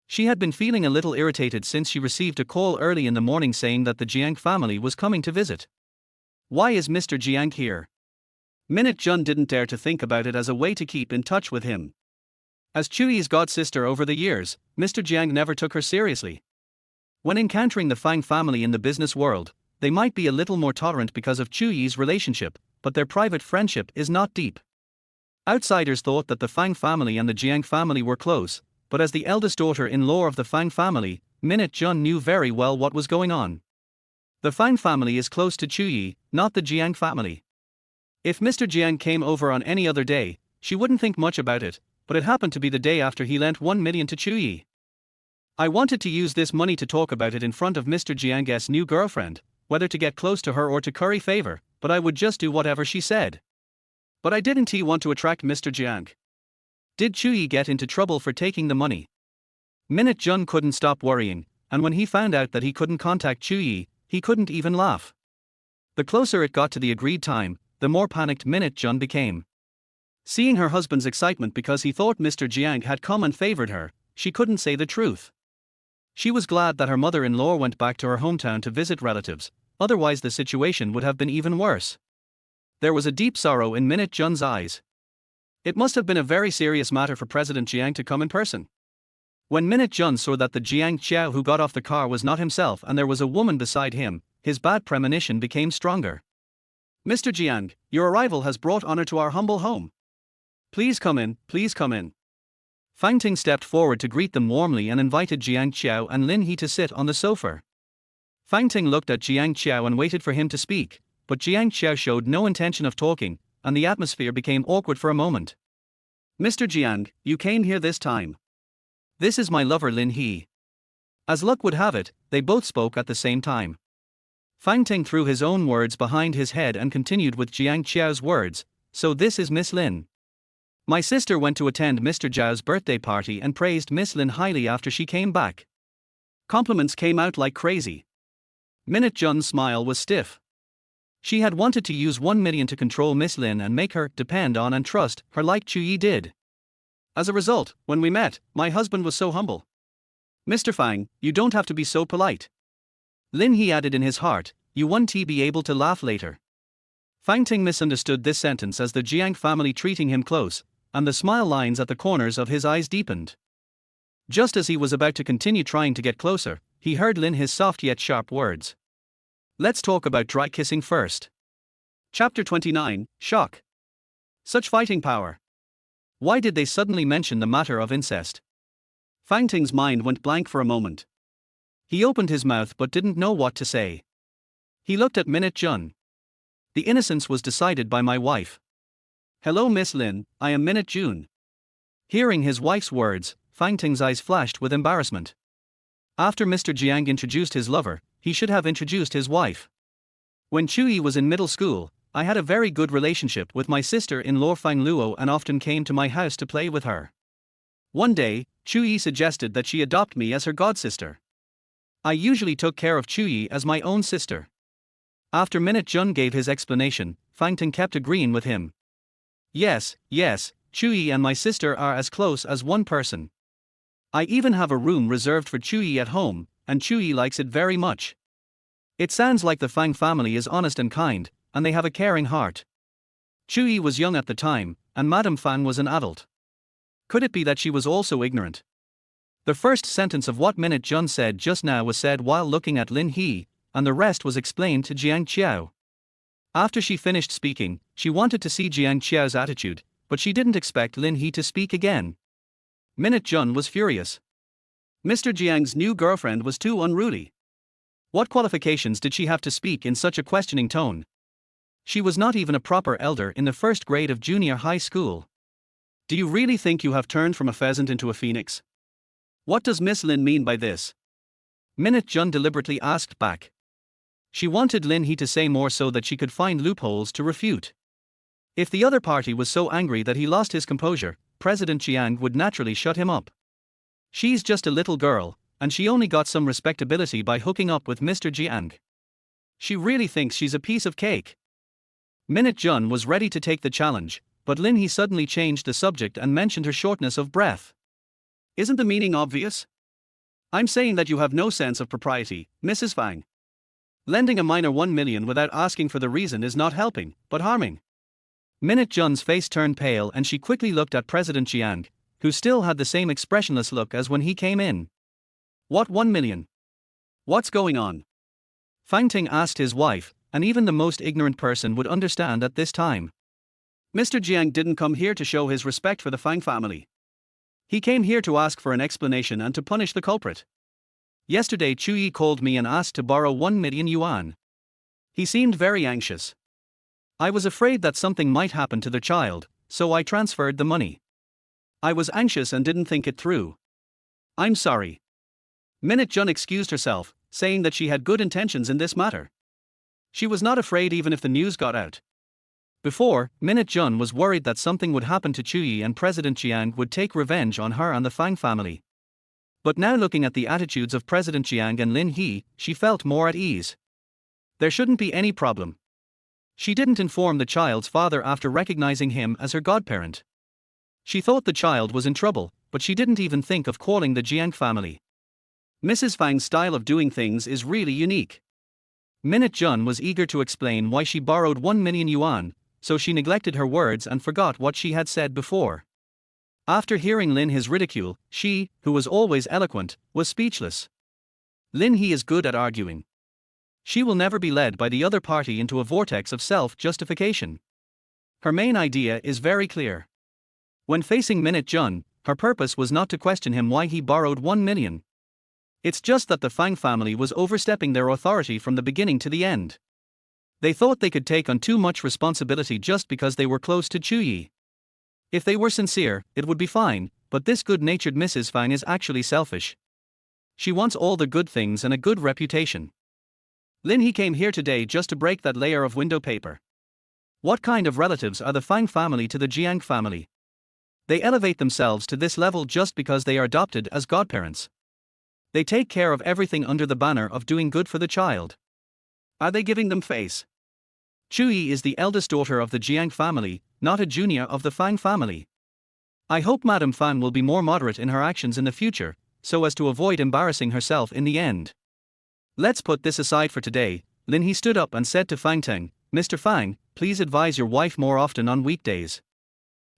She had been feeling a little irritated since she received a call early in the morning saying that the Jiang family was coming to visit. Why is Mr. Jiang here? Minute Jun didn't dare to think about it as a way to keep in touch with him. As Chu-yi's godsister over the years, Mr. Jiang never took her seriously. When encountering the Fang family in the business world, they might be a little more tolerant because of Chu-yi's relationship, but their private friendship is not deep. Outsiders thought that the Fang family and the Jiang family were close, but as the eldest daughter-in-law of the Fang family, Minute Jun knew very well what was going on. The Fang family is close to Chu-yi, not the Jiang family. If Mr. Jiang came over on any other day, she wouldn't think much about it, but it happened to be the day after he lent 1 million to Chu-yi. I wanted to use this money to talk about it in front of Mr. Jiang's new girlfriend, whether to get close to her or to curry favor, but I would just do whatever she said. But I didn't want to attract Mr. Jiang. Did Chu-yi get into trouble for taking the money? Minute Jun couldn't stop worrying, and when he found out that he couldn't contact Chu-yi, he couldn't even laugh. The closer it got to the agreed time, the more panicked Minute Jun became. Seeing her husband's excitement because he thought Mr. Jiang had come and favored her, she couldn't say the truth. She was glad that her mother-in-law went back to her hometown to visit relatives, otherwise the situation would have been even worse. There was a deep sorrow in Minute Jun's eyes. It must have been a very serious matter for President Jiang to come in person. When Minute Jun saw that the Jiang Qiao who got off the car was not himself and there was a woman beside him, his bad premonition became stronger. "Mr. Jiang, your arrival has brought honor to our humble home. Please come in, please come in." Fang Ting stepped forward to greet them warmly and invited Jiang Qiao and Lin He to sit on the sofa. Fang Ting looked at Jiang Qiao and waited for him to speak, but Jiang Qiao showed no intention of talking, and the atmosphere became awkward for a moment. "Mr. Jiang, you came here this time. This is my lover Lin He." As luck would have it, they both spoke at the same time. Fang Ting threw his own words behind his head and continued with Jiang Qiao's words, "So this is Miss Lin. My sister went to attend Mr. Zhao's birthday party and praised Miss Lin highly after she came back. Compliments came out like crazy." Minute Jun's smile was stiff. She had wanted to use 1 million to control Miss Lin and make her depend on and trust her like Chu-yi did. "As a result, when we met, my husband was so humble. Mr. Fang, you don't have to be so polite." Lin He added in his heart, "You won't be able to laugh later." Fang Ting misunderstood this sentence as the Jiang family treating him close, and the smile lines at the corners of his eyes deepened. Just as he was about to continue trying to get closer, he heard Lin He's soft yet sharp words. "Let's talk about dry kissing first." Chapter 29, Shock. Such fighting power. Why did they suddenly mention the matter of incest? Fang Ting's mind went blank for a moment. He opened his mouth but didn't know what to say. He looked at Minute Jun. "The innocence was decided by my wife. Hello Miss Lin, I am Minute June. Hearing his wife's words, Fang Ting's eyes flashed with embarrassment. After Mr. Jiang introduced his lover, he should have introduced his wife. When Chuyi was in middle school, I had a very good relationship with my sister-in-law Fang Luo and often came to my house to play with her. One day, Chuyi suggested that she adopt me as her godsister. I usually took care of Chuyi as my own sister. After Minute Jun gave his explanation, Fang Ting kept agreeing with him. Yes, Chuyi and my sister are as close as one person. I even have a room reserved for Chuyi at home, and Chuyi likes it very much. It sounds like the Fang family is honest and kind, and they have a caring heart. Chuyi was young at the time, and Madame Fang was an adult. Could it be that she was also ignorant? The first sentence of what Minute Jun said just now was said while looking at Lin He, and the rest was explained to Jiang Qiao. After she finished speaking, she wanted to see Jiang Qiao's attitude, but she didn't expect Lin He to speak again. Minute Jun was furious. Mr. Jiang's new girlfriend was too unruly. What qualifications did she have to speak in such a questioning tone? She was not even a proper elder in the first grade of junior high school. Do you really think you have turned from a pheasant into a phoenix? What does Miss Lin mean by this? Minute Jun deliberately asked back. She wanted Lin He to say more so that she could find loopholes to refute. If the other party was so angry that he lost his composure, President Jiang would naturally shut him up. She's just a little girl, and she only got some respectability by hooking up with Mr. Jiang. She really thinks she's a piece of cake. Minute Jun was ready to take the challenge, but Lin He suddenly changed the subject and mentioned her shortness of breath. Isn't the meaning obvious? I'm saying that you have no sense of propriety, Mrs. Fang. Lending a minor 1 million without asking for the reason is not helping, but harming. Minute Jun's face turned pale and she quickly looked at President Jiang, who still had the same expressionless look as when he came in. What 1 million? What's going on? Fang Ting asked his wife, and even the most ignorant person would understand at this time. Mr. Jiang didn't come here to show his respect for the Fang family. He came here to ask for an explanation and to punish the culprit. Yesterday Chuyi called me and asked to borrow 1 million yuan. He seemed very anxious. I was afraid that something might happen to the child, so I transferred the money. I was anxious and didn't think it through. I'm sorry. Minute Jun excused herself, saying that she had good intentions in this matter. She was not afraid even if the news got out. Before, Minute Jun was worried that something would happen to Chuyi and President Jiang would take revenge on her and the Fang family. But now looking at the attitudes of President Jiang and Lin He, she felt more at ease. There shouldn't be any problem. She didn't inform the child's father after recognizing him as her godparent. She thought the child was in trouble, but she didn't even think of calling the Jiang family. Mrs. Fang's style of doing things is really unique. Minute Jun was eager to explain why she borrowed 1 million yuan, so she neglected her words and forgot what she had said before. After hearing Lin He's ridicule, she, who was always eloquent, was speechless. Lin He is good at arguing. She will never be led by the other party into a vortex of self-justification. Her main idea is very clear. When facing Minute Jun, her purpose was not to question him why he borrowed 1 million. It's just that the Fang family was overstepping their authority from the beginning to the end. They thought they could take on too much responsibility just because they were close to Chuyi. If they were sincere, it would be fine, but this good-natured Mrs. Fang is actually selfish. She wants all the good things and a good reputation. Lin He came here today just to break that layer of window paper. What kind of relatives are the Fang family to the Jiang family? They elevate themselves to this level just because they are adopted as godparents. They take care of everything under the banner of doing good for the child. Are they giving them face? Chuyi is the eldest daughter of the Jiang family, not a junior of the Fang family. I hope Madame Fang will be more moderate in her actions in the future, so as to avoid embarrassing herself in the end. Let's put this aside for today. Lin He stood up and said to Fang Ting, Mr. Fang, please advise your wife more often on weekdays.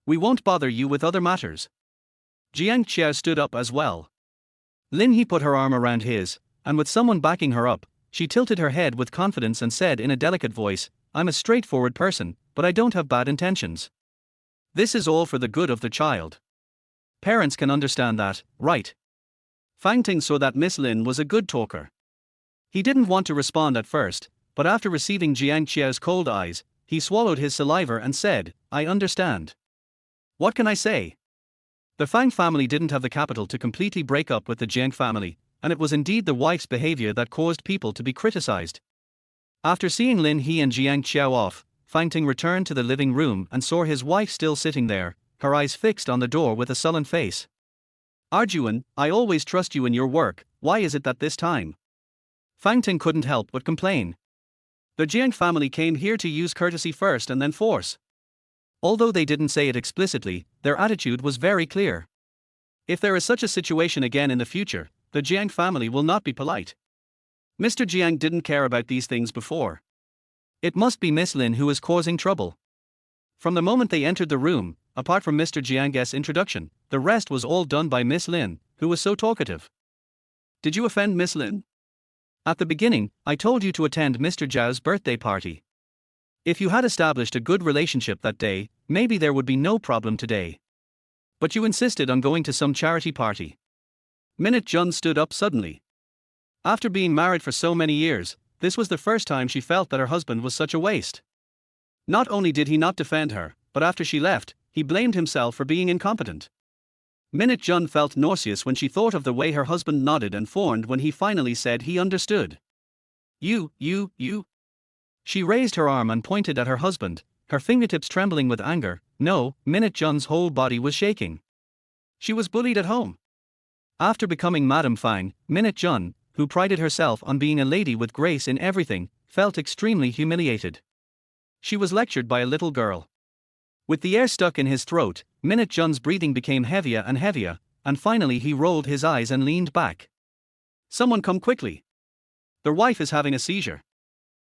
We won't bother you with other matters. Jiang Qiao stood up as well. Lin He put her arm around his, and with someone backing her up, she tilted her head with confidence and said in a delicate voice, I'm a straightforward person, but I don't have bad intentions. This is all for the good of the child. Parents can understand that, right? Fang Ting saw that Miss Lin was a good talker. He didn't want to respond at first, but after receiving Jiang Qiao's cold eyes, he swallowed his saliva and said, "I understand. What can I say?" The Fang family didn't have the capital to completely break up with the Jiang family, and it was indeed the wife's behavior that caused people to be criticized. After seeing Lin He and Jiang Qiao off, Fang Ting returned to the living room and saw his wife still sitting there, her eyes fixed on the door with a sullen face. "Arjuan, I always trust you in your work, why is it that this time?" Fang Ting couldn't help but complain. The Jiang family came here to use courtesy first and then force. Although they didn't say it explicitly, their attitude was very clear. If there is such a situation again in the future, the Jiang family will not be polite. Mr. Jiang didn't care about these things before. It must be Miss Lin who is causing trouble. From the moment they entered the room, apart from Mr. Jiang's introduction, the rest was all done by Miss Lin, who was so talkative. "Did you offend Miss Lin? At the beginning, I told you to attend Mr. Zhao's birthday party. If you had established a good relationship that day, maybe there would be no problem today. But you insisted on going to some charity party." Minute Jun stood up suddenly. After being married for so many years, this was the first time she felt that her husband was such a waste. Not only did he not defend her, but after she left, he blamed himself for being incompetent. Minute Jun felt nauseous when she thought of the way her husband nodded and fawned when he finally said he understood. You. She raised her arm and pointed at her husband, her fingertips trembling with anger. No, Minute Jun's whole body was shaking. She was bullied at home. After becoming Madame Fang, Minute Jun, who prided herself on being a lady with grace in everything, felt extremely humiliated. She was lectured by a little girl. With the air stuck in his throat, Minute Jun's breathing became heavier and heavier, and finally he rolled his eyes and leaned back. "Someone come quickly. Their wife is having a seizure."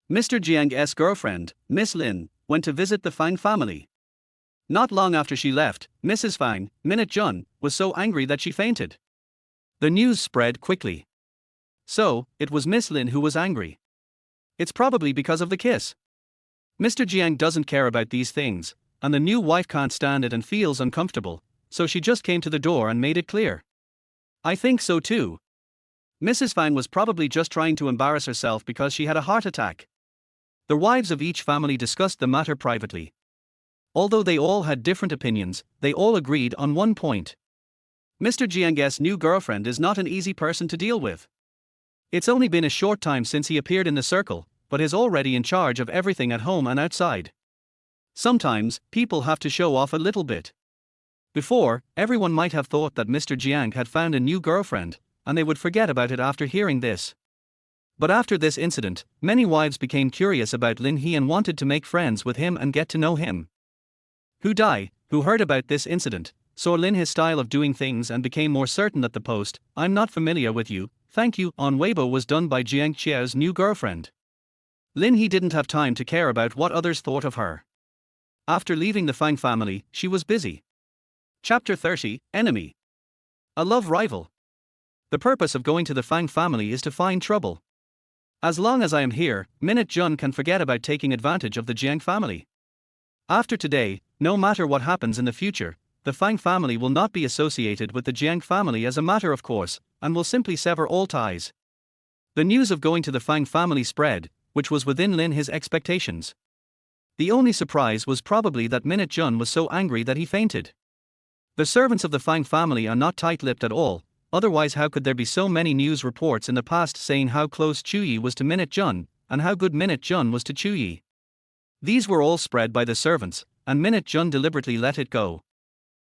Mr. Jiang's girlfriend, Miss Lin, went to visit the Fang family. Not long after she left, Mrs. Fang, Minute Jun, was so angry that she fainted. The news spread quickly. So, it was Miss Lin who was angry. It's probably because of the kiss. Mr. Jiang doesn't care about these things, and the new wife can't stand it and feels uncomfortable, so she just came to the door and made it clear. I think so too. Mrs. Fang was probably just trying to embarrass herself because she had a heart attack. The wives of each family discussed the matter privately. Although they all had different opinions, they all agreed on one point. Mr. Jiang's new girlfriend is not an easy person to deal with. It's only been a short time since he appeared in the circle, but is already in charge of everything at home and outside. Sometimes, people have to show off a little bit. Before, everyone might have thought that Mr. Jiang had found a new girlfriend, and they would forget about it after hearing this. But after this incident, many wives became curious about Lin He and wanted to make friends with him and get to know him. Hu Dai, who heard about this incident, saw Lin He's style of doing things and became more certain that the post, "I'm not familiar with you, thank you," on Weibo was done by Jiang Qiao's new girlfriend. Lin He didn't have time to care about what others thought of her. After leaving the Fang family, she was busy. Chapter 30, Enemy. A love rival. The purpose of going to the Fang family is to find trouble. As long as I am here, Minute Jun can forget about taking advantage of the Jiang family. After today, no matter what happens in the future, the Fang family will not be associated with the Jiang family as a matter of course, and will simply sever all ties. The news of going to the Fang family spread, which was within Lin He's expectations. The only surprise was probably that Minute Jun was so angry that he fainted. The servants of the Fang family are not tight-lipped at all, otherwise how could there be so many news reports in the past saying how close Chuyi was to Minute Jun, and how good Minute Jun was to Chuyi? These were all spread by the servants, and Minute Jun deliberately let it go.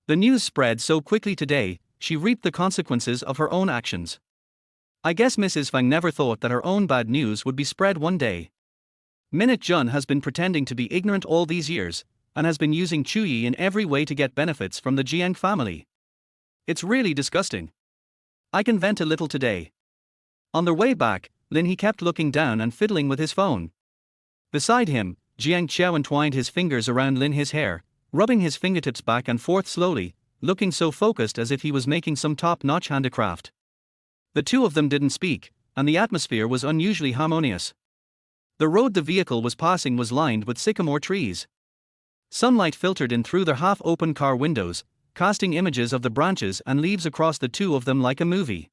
The news spread so quickly today, she reaped the consequences of her own actions. I guess Mrs. Fang never thought that her own bad news would be spread one day. Minute Jun has been pretending to be ignorant all these years, and has been using Chuyi in every way to get benefits from the Jiang family. It's really disgusting. I can vent a little today. On their way back, Lin He kept looking down and fiddling with his phone. Beside him, Jiang Qiao entwined his fingers around Lin He's hair, rubbing his fingertips back and forth slowly, looking so focused as if he was making some top-notch handicraft. The two of them didn't speak, and the atmosphere was unusually harmonious. The road the vehicle was passing was lined with sycamore trees. Sunlight filtered in through their half-open car windows, casting images of the branches and leaves across the two of them like a movie.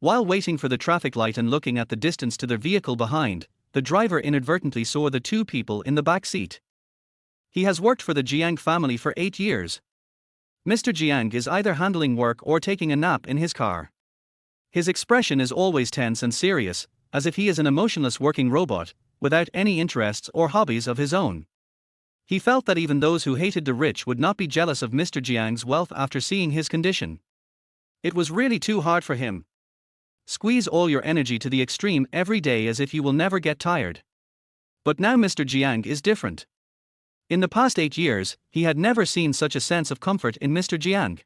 While waiting for the traffic light and looking at the distance to their vehicle behind, the driver inadvertently saw the two people in the back seat. He has worked for the Jiang family for 8 years. Mr. Jiang is either handling work or taking a nap in his car. His expression is always tense and serious, as if he is an emotionless working robot, without any interests or hobbies of his own. He felt that even those who hated the rich would not be jealous of Mr. Jiang's wealth after seeing his condition. It was really too hard for him. Squeeze all your energy to the extreme every day as if you will never get tired. But now Mr. Jiang is different. In the past 8 years, he had never seen such a sense of comfort in Mr. Jiang.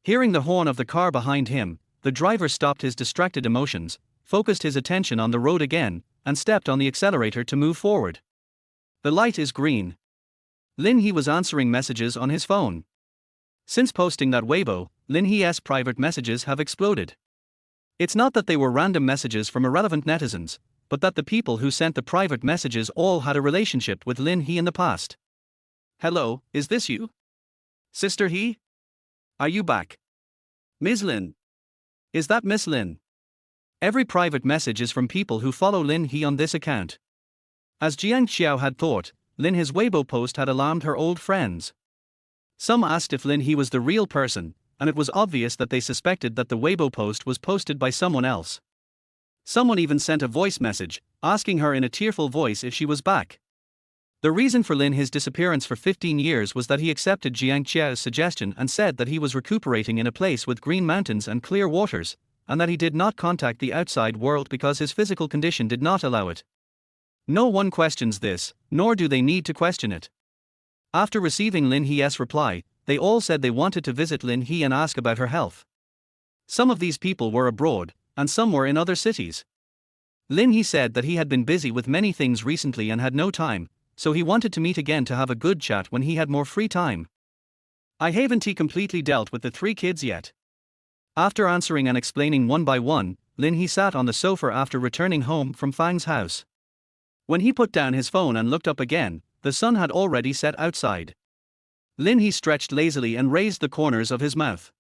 Hearing the horn of the car behind him, the driver stopped his distracted emotions, focused his attention on the road again, and stepped on the accelerator to move forward. The light is green. Lin He was answering messages on his phone. Since posting that Weibo, Lin He's private messages have exploded. It's not that they were random messages from irrelevant netizens, but that the people who sent the private messages all had a relationship with Lin He in the past. Hello, is this you? Sister He? Are you back? Ms. Lin? Is that Miss Lin? Every private message is from people who follow Lin He on this account. As Jiang Xiao had thought, Lin He's Weibo post had alarmed her old friends. Some asked if Lin He was the real person, and it was obvious that they suspected that the Weibo post was posted by someone else. Someone even sent a voice message, asking her in a tearful voice if she was back. The reason for Lin He's disappearance for 15 years was that he accepted Jiang Qiao's suggestion and said that he was recuperating in a place with green mountains and clear waters, and that he did not contact the outside world because his physical condition did not allow it. No one questions this, nor do they need to question it. After receiving Lin He's reply, they all said they wanted to visit Lin He and ask about her health. Some of these people were abroad, and some were in other cities. Lin He said that he had been busy with many things recently and had no time, so he wanted to meet again to have a good chat when he had more free time. I haven't completely dealt with the 3 kids yet. After answering and explaining one by one, Lin He sat on the sofa after returning home from Fang's house. When he put down his phone and looked up again, the sun had already set outside. Lin He stretched lazily and raised the corners of his mouth.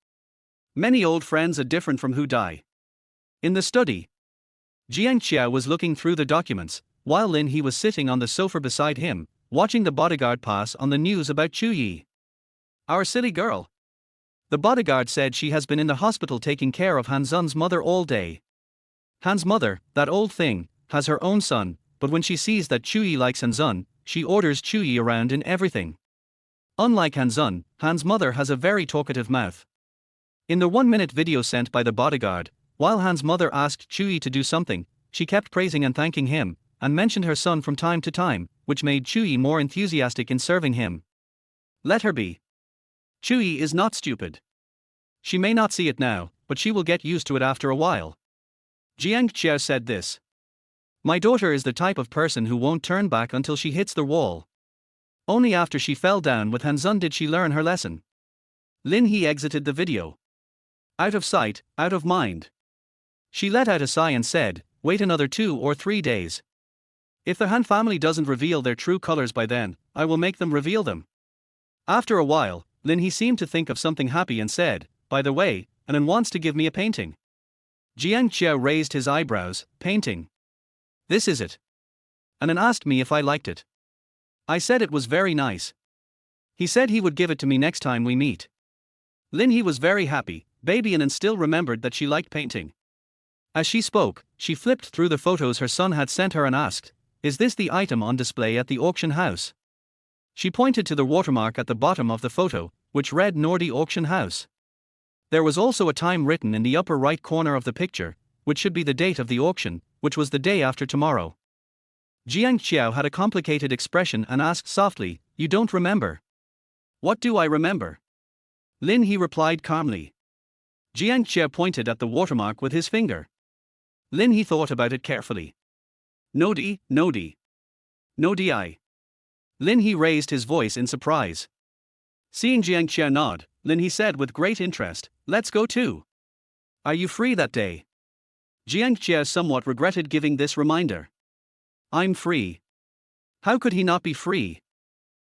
Many old friends are different from who die. In the study, Jiang Qiao was looking through the documents, while Lin He was sitting on the sofa beside him, watching the bodyguard pass on the news about Chu Yi. Our silly girl. The bodyguard said she has been in the hospital taking care of Han Zun's mother all day. Han's mother, that old thing, has her own son, but when she sees that Chu Yi likes Han Zun, she orders Chu Yi around in everything. Unlike Han Zun, Han's mother has a very talkative mouth. In the 1-minute video sent by the bodyguard, while Han's mother asked Chu Yi to do something, she kept praising and thanking him, and mentioned her son from time to time, which made Chu Yi more enthusiastic in serving him. Let her be. Chu Yi is not stupid. She may not see it now, but she will get used to it after a while. Jiang Qiao said this. My daughter is the type of person who won't turn back until she hits the wall. Only after she fell down with Han Zun did she learn her lesson. Lin He exited the video. Out of sight, out of mind. She let out a sigh and said, wait another 2 or 3 days. If the Han family doesn't reveal their true colors by then, I will make them reveal them. After a while, Lin He seemed to think of something happy and said, by the way, Anan wants to give me a painting. Jiang Qiao raised his eyebrows, painting. This is it. Anan asked me if I liked it. I said it was very nice. He said he would give it to me next time we meet. Lin He was very happy, baby Anan still remembered that she liked painting. As she spoke, she flipped through the photos her son had sent her and asked, is this the item on display at the auction house? She pointed to the watermark at the bottom of the photo, which read Nordi Auction House. There was also a time written in the upper right corner of the picture, which should be the date of the auction, which was the day after tomorrow. Jiang Qiao had a complicated expression and asked softly, you don't remember? What do I remember? Lin He replied calmly. Jiang Qiao pointed at the watermark with his finger. Lin He thought about it carefully. Nodi. Nodi. Lin He raised his voice in surprise. Seeing Jiang Qiao nod, Lin He said with great interest, let's go too. Are you free that day? Jiang Qiao somewhat regretted giving this reminder. I'm free. How could he not be free?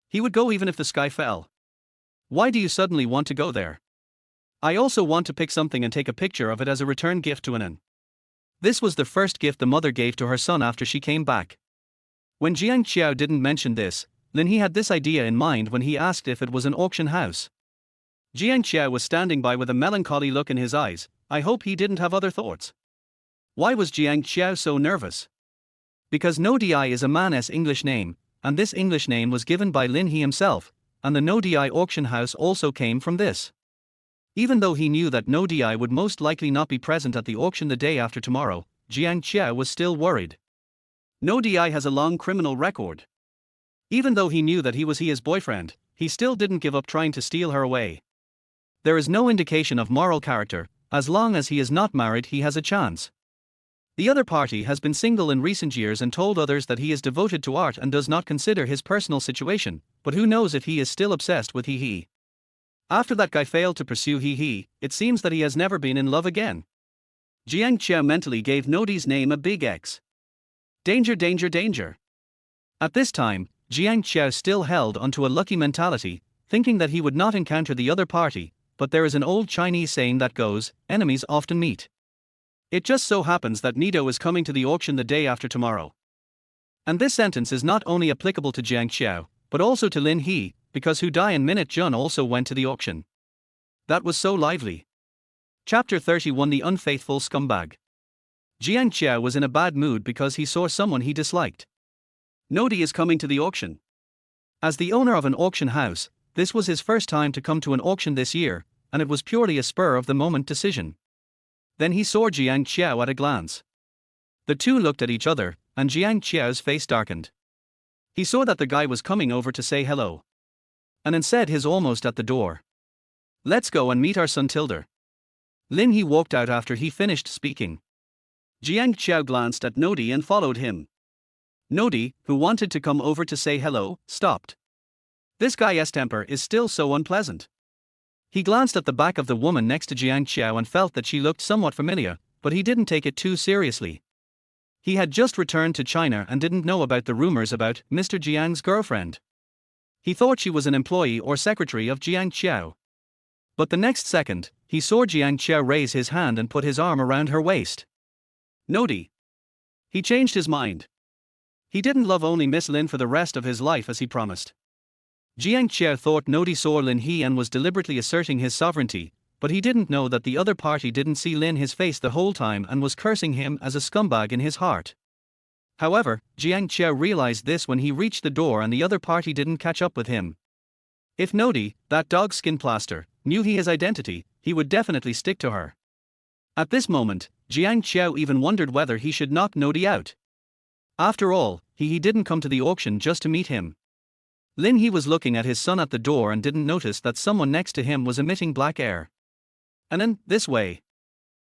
He would go even if the sky fell. Why do you suddenly want to go there? I also want to pick something and take a picture of it as a return gift to Anan. This was the first gift the mother gave to her son after she came back. When Jiang Qiao didn't mention this, Lin He had this idea in mind when he asked if it was an auction house. Jiang Qiao was standing by with a melancholy look in his eyes. I hope he didn't have other thoughts. Why was Jiang Qiao so nervous? Because No Di is a man's English name, and this English name was given by Lin He himself, and the No Di auction house also came from this. Even though he knew that No Di would most likely not be present at the auction the day after tomorrow, Jiang Qiao was still worried. No Di has a long criminal record. Even though he knew that he was his boyfriend, he still didn't give up trying to steal her away. There is no indication of moral character. As long as he is not married, he has a chance. The other party has been single in recent years and told others that he is devoted to art and does not consider his personal situation, but who knows if he is still obsessed with He. After that guy failed to pursue He, it seems that he has never been in love again. Jiang Qiao mentally gave No Di's name a big X. Danger, danger, danger. At this time, Jiang Qiao still held onto a lucky mentality, thinking that he would not encounter the other party, but there is an old Chinese saying that goes, enemies often meet. It just so happens that Nido is coming to the auction the day after tomorrow. And this sentence is not only applicable to Jiang Qiao, but also to Lin He, because Hu Dai and Minute Jun also went to the auction. That was so lively. Chapter 31 The Unfaithful Scumbag. Jiang Qiao was in a bad mood because he saw someone he disliked. No Di is coming to the auction. As the owner of an auction house, this was his first time to come to an auction this year, and it was purely a spur-of-the-moment decision. Then he saw Jiang Qiao at a glance. The two looked at each other, and Jiang Qiao's face darkened. He saw that the guy was coming over to say hello. And instead he's almost at the door. Let's go and meet our son Tilder. Lin He walked out after he finished speaking. Jiang Qiao glanced at No Di and followed him. No Di, who wanted to come over to say hello, stopped. This guy's temper is still so unpleasant. He glanced at the back of the woman next to Jiang Qiao and felt that she looked somewhat familiar, but he didn't take it too seriously. He had just returned to China and didn't know about the rumors about Mr. Jiang's girlfriend. He thought she was an employee or secretary of Jiang Qiao. But the next second, he saw Jiang Qiao raise his hand and put his arm around her waist. No Di. He changed his mind. He didn't love only Miss Lin for the rest of his life as he promised. Jiang Qiao thought No Di saw Lin He and was deliberately asserting his sovereignty, but he didn't know that the other party didn't see Lin He's face the whole time and was cursing him as a scumbag in his heart. However, Jiang Qiao realized this when he reached the door and the other party didn't catch up with him. If No Di, that dog skin plaster, knew his identity, he would definitely stick to her. At this moment, Jiang Qiao even wondered whether he should knock No Di out. After all, he didn't come to the auction just to meet him. Lin He was looking at his son at the door and didn't notice that someone next to him was emitting black air. And in this way.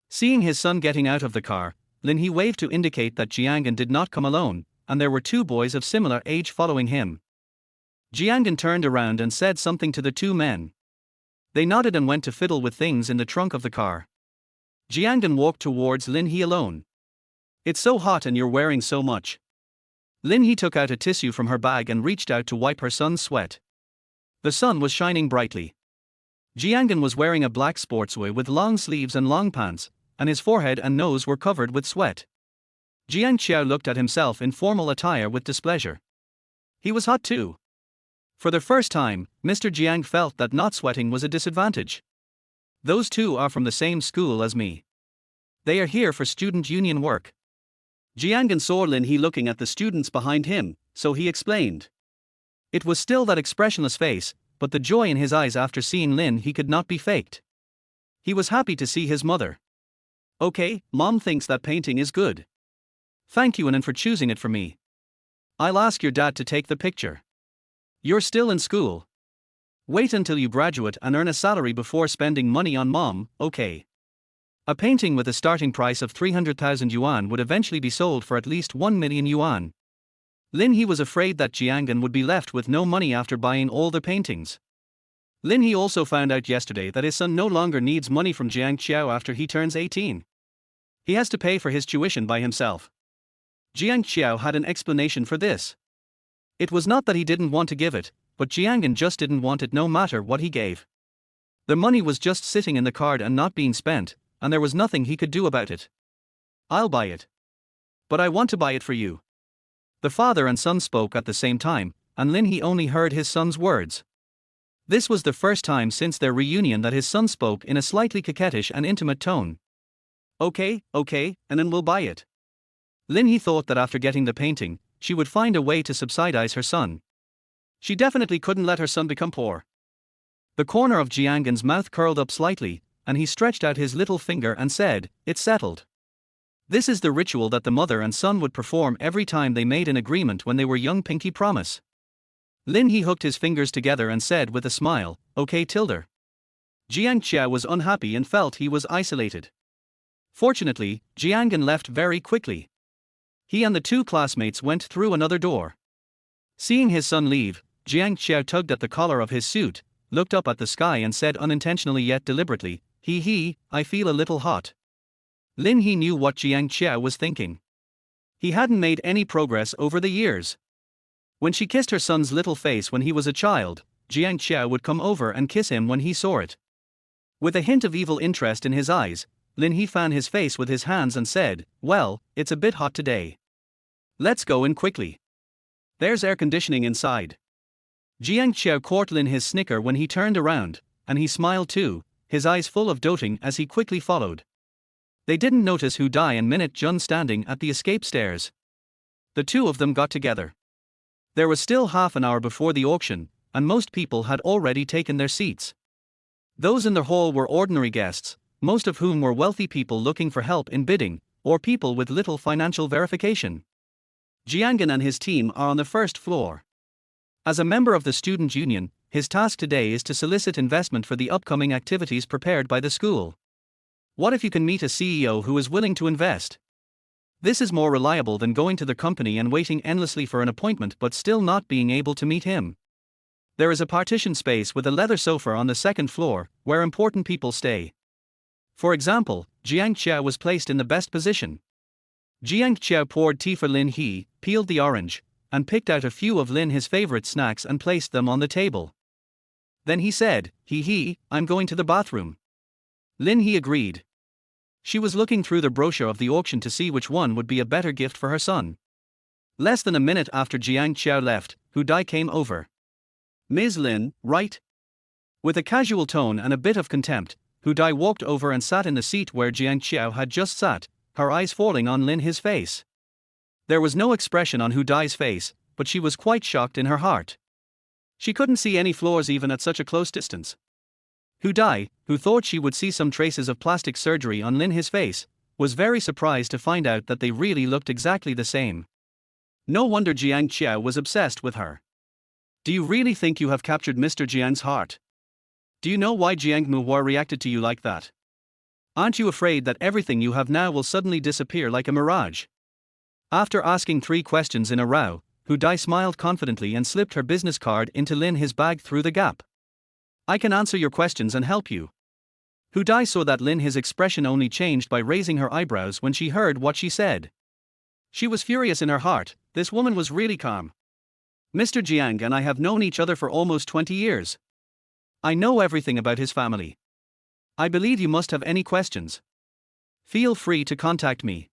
Seeing his son getting out of the car, Lin He waved to indicate that Jiangan did not come alone, and there were two boys of similar age following him. Jiangan turned around and said something to the two men. They nodded and went to fiddle with things in the trunk of the car. Jiangan walked towards Lin He alone. It's so hot and you're wearing so much. Lin He took out a tissue from her bag and reached out to wipe her son's sweat. The sun was shining brightly. Jiangan was wearing a black sportswear with long sleeves and long pants, and his forehead and nose were covered with sweat. Jiang Qiao looked at himself in formal attire with displeasure. He was hot too. For the first time, Mr. Jiang felt that not sweating was a disadvantage. Those two are from the same school as me. They are here for student union work. Jiangan saw Lin He looking at the students behind him, so he explained. It was still that expressionless face, but the joy in his eyes after seeing Lin He could not be faked. He was happy to see his mother. Okay, Mom thinks that painting is good. Thank you Anan for choosing it for me. I'll ask your dad to take the picture. You're still in school. Wait until you graduate and earn a salary before spending money on Mom, okay? A painting with a starting price of 300,000 yuan would eventually be sold for at least 1 million yuan. Lin He was afraid that Jiangan would be left with no money after buying all the paintings. Lin He also found out yesterday that his son no longer needs money from Jiang Qiao after he turns 18. He has to pay for his tuition by himself. Jiang Qiao had an explanation for this. It was not that he didn't want to give it, but Jiangan just didn't want it no matter what he gave. The money was just sitting in the card and not being spent, and there was nothing he could do about it. I'll buy it. But I want to buy it for you. The father and son spoke at the same time, and Lin He only heard his son's words. This was the first time since their reunion that his son spoke in a slightly coquettish and intimate tone. Okay, and then we'll buy it. Lin He thought that after getting the painting, she would find a way to subsidize her son. She definitely couldn't let her son become poor. The corner of Jiangen's mouth curled up slightly, and he stretched out his little finger and said, "It's settled." This is the ritual that the mother and son would perform every time they made an agreement when they were young. Pinky promise. Lin He hooked his fingers together and said with a smile, "Okay, Tilder." Jiang Chia was unhappy and felt he was isolated. Fortunately, Jiangen left very quickly. He and the two classmates went through another door. Seeing his son leave, Jiang Chia tugged at the collar of his suit, looked up at the sky and said unintentionally yet deliberately, "He, I feel a little hot." Lin He knew what Jiang Chia was thinking. He hadn't made any progress over the years. When she kissed her son's little face when he was a child, Jiang Chia would come over and kiss him when he saw it. With a hint of evil interest in his eyes, Lin He fanned his face with his hands and said, "Well, it's a bit hot today. Let's go in quickly. There's air conditioning inside." Jiang Chia caught Lin He's snicker when he turned around, and he smiled too, his eyes full of doting as he quickly followed. They didn't notice Hu Dai and Minute Jun standing at the escape stairs. The two of them got together. There was still half an hour before the auction, and most people had already taken their seats. Those in the hall were ordinary guests, most of whom were wealthy people looking for help in bidding, or people with little financial verification. Jiangen and his team are on the first floor. As a member of the student union, his task today is to solicit investment for the upcoming activities prepared by the school. What if you can meet a CEO who is willing to invest? This is more reliable than going to the company and waiting endlessly for an appointment but still not being able to meet him. There is a partition space with a leather sofa on the second floor, where important people stay. For example, Jiang Chia was placed in the best position. Jiang Chia poured tea for Lin He, peeled the orange, and picked out a few of Lin He's favorite snacks and placed them on the table. Then he said, He, I'm going to the bathroom." Lin He agreed. She was looking through the brochure of the auction to see which one would be a better gift for her son. Less than a minute after Jiang Chia left, Hu Dai came over. "Ms. Lin, right?" With a casual tone and a bit of contempt, Hu Dai walked over and sat in the seat where Jiang Chia had just sat, her eyes falling on Lin He's face. There was no expression on Hu Dai's face, but she was quite shocked in her heart. She couldn't see any flaws even at such a close distance. Hu Dai, who thought she would see some traces of plastic surgery on Lin He's face, was very surprised to find out that they really looked exactly the same. No wonder Jiang Chia was obsessed with her. Do you really think you have captured Mr. Jiang's heart? Do you know why Jiang Muhua reacted to you like that? Aren't you afraid that everything you have now will suddenly disappear like a mirage? After asking 3 questions in a row, Hu Dai smiled confidently and slipped her business card into Lin He's bag through the gap. "I can answer your questions and help you." Hu Dai saw that Lin He's expression only changed by raising her eyebrows when she heard what she said. She was furious in her heart. This woman was really calm. "Mr. Jiang and I have known each other for almost 20 years. I know everything about his family. I believe you must have any questions. Feel free to contact me."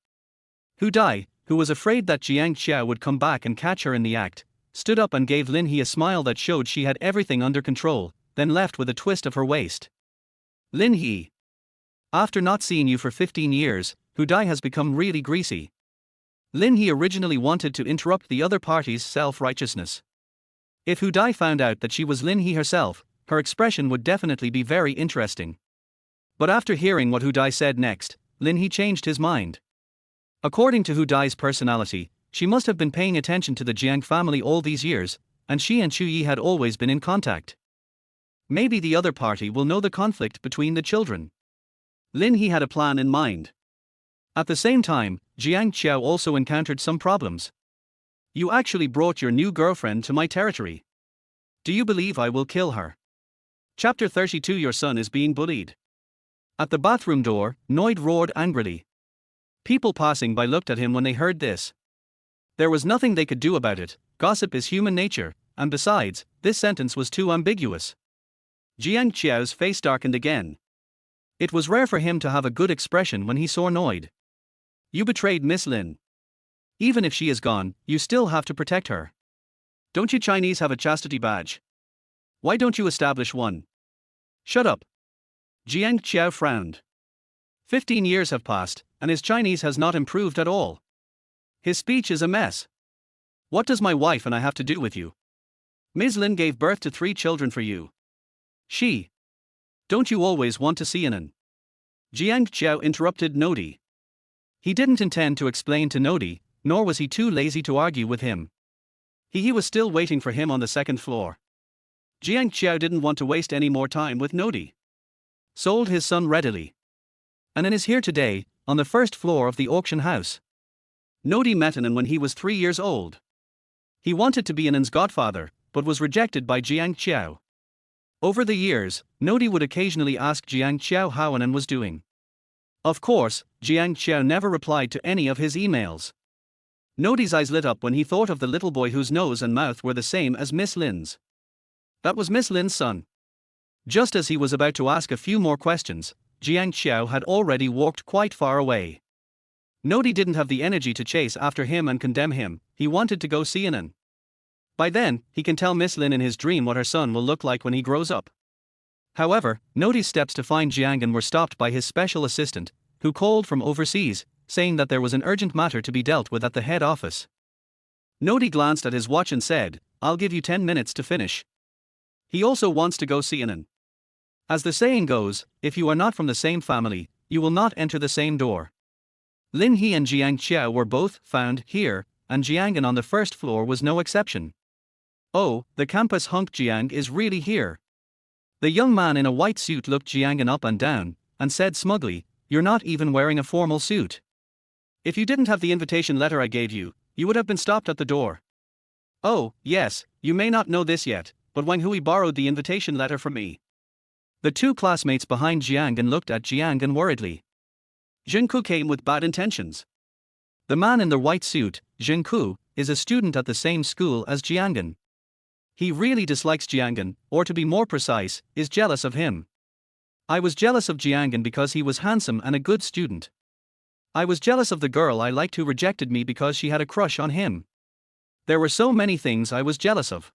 Hu Dai, who was afraid that Jiang Chia would come back and catch her in the act, stood up and gave Lin He a smile that showed she had everything under control, then left with a twist of her waist. "Lin He. After not seeing you for 15 years, Hu Dai has become really greasy." Lin He originally wanted to interrupt the other party's self-righteousness. If Hu Dai found out that she was Lin He herself, her expression would definitely be very interesting. But after hearing what Hu Dai said next, Lin He changed his mind. According to Hu Dai's personality, she must have been paying attention to the Jiang family all these years, and she and Chu Yi had always been in contact. Maybe the other party will know the conflict between the children. Lin He had a plan in mind. At the same time, Jiang Qiao also encountered some problems. "You actually brought your new girlfriend to my territory. Do you believe I will kill her?" Chapter 32. Your son is being bullied. At the bathroom door, Noid roared angrily. People passing by looked at him when they heard this. There was nothing they could do about it. Gossip is human nature, and besides, this sentence was too ambiguous. Jiang Qiao's face darkened again. It was rare for him to have a good expression when he saw Noid. You betrayed Miss Lin. Even if she is gone, you still have to protect her. Don't you Chinese have a chastity badge? Why don't you establish one? Shut up. Jiang Qiao frowned. 15 years have passed, and his Chinese has not improved at all. His speech is a mess. What does my wife and I have to do with you? Ms. Lin gave birth to 3 children for you. She. Don't you always want to see Anan? Jiang Qiao interrupted Nodi. He didn't intend to explain to Nodi, nor was he too lazy to argue with him. He was still waiting for him on the second floor. Jiang Qiao didn't want to waste any more time with Nodi. Sold his son readily. Anan is here today, on the first floor of the auction house. Nodi met Anan when he was 3 years old. He wanted to be Anan's godfather, but was rejected by Jiang Qiao. Over the years, Nodi would occasionally ask Jiang Qiao how Anan was doing. Of course, Jiang Qiao never replied to any of his emails. Nodi's eyes lit up when he thought of the little boy whose nose and mouth were the same as Miss Lin's. That was Miss Lin's son. Just as he was about to ask a few more questions, Jiang Qiao had already walked quite far away. Nodi didn't have the energy to chase after him and condemn him, he wanted to go see Anan. By then, he can tell Miss Lin in his dream what her son will look like when he grows up. However, Nodi's steps to find Jiangan were stopped by his special assistant, who called from overseas, saying that there was an urgent matter to be dealt with at the head office. Nodi glanced at his watch and said, "I'll give you 10 minutes to finish." He also wants to go see Anan. As the saying goes, if you are not from the same family, you will not enter the same door. Lin He and Jiang Qiao were both found here, and Jiangan on the first floor was no exception. Oh, the campus hunk Jiang is really here. The young man in a white suit looked Jiangan up and down, and said smugly, "You're not even wearing a formal suit. If you didn't have the invitation letter I gave you, you would have been stopped at the door." "Oh, yes, you may not know this yet, but Wang Hui borrowed the invitation letter from me." The 2 classmates behind Jiangan looked at Jiangan worriedly. Zhengku came with bad intentions. The man in the white suit, Zhengku, is a student at the same school as Jiangan. He really dislikes Jiangan, or to be more precise, is jealous of him. I was jealous of Jiangan because he was handsome and a good student. I was jealous of the girl I liked who rejected me because she had a crush on him. There were so many things I was jealous of.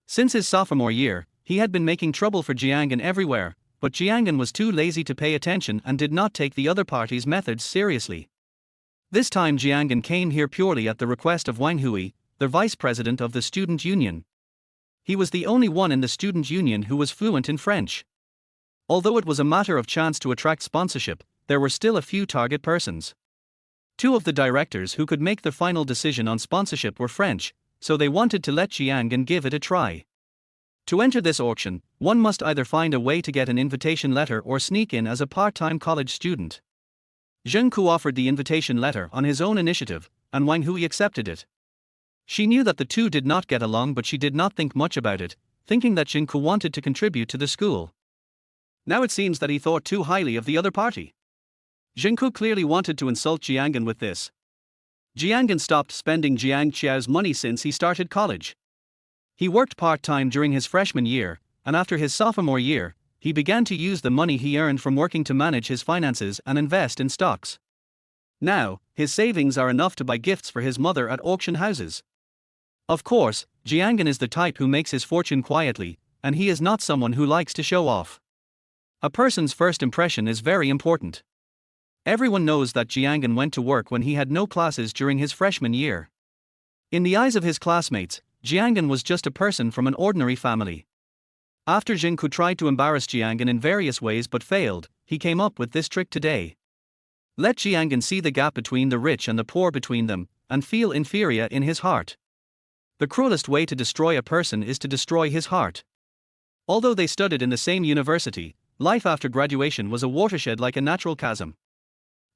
Since his sophomore year, he had been making trouble for Jiangan everywhere, but Jiangan was too lazy to pay attention and did not take the other party's methods seriously. This time Jiangan came here purely at the request of Wang Hui, the vice president of the student union. He was the only one in the student union who was fluent in French. Although it was a matter of chance to attract sponsorship, there were still a few target persons. 2 of the directors who could make the final decision on sponsorship were French, so they wanted to let Jiangan give it a try. To enter this auction, one must either find a way to get an invitation letter or sneak in as a part-time college student. Zhengku offered the invitation letter on his own initiative, and Wang Hui accepted it. She knew that the 2 did not get along, but she did not think much about it, thinking that Zhengku wanted to contribute to the school. Now it seems that he thought too highly of the other party. Zhengku clearly wanted to insult Jiangan with this. Jiangan stopped spending Jiang Qiao's money since he started college. He worked part-time during his freshman year, and after his sophomore year, he began to use the money he earned from working to manage his finances and invest in stocks. Now, his savings are enough to buy gifts for his mother at auction houses. Of course, Jiangan is the type who makes his fortune quietly, and he is not someone who likes to show off. A person's first impression is very important. Everyone knows that Jiangan went to work when he had no classes during his freshman year. In the eyes of his classmates, Jiangan was just a person from an ordinary family. After Zhengku tried to embarrass Jiangan in various ways but failed, he came up with this trick today. Let Jiangan see the gap between the rich and the poor between them, and feel inferior in his heart. The cruelest way to destroy a person is to destroy his heart. Although they studied in the same university, life after graduation was a watershed like a natural chasm.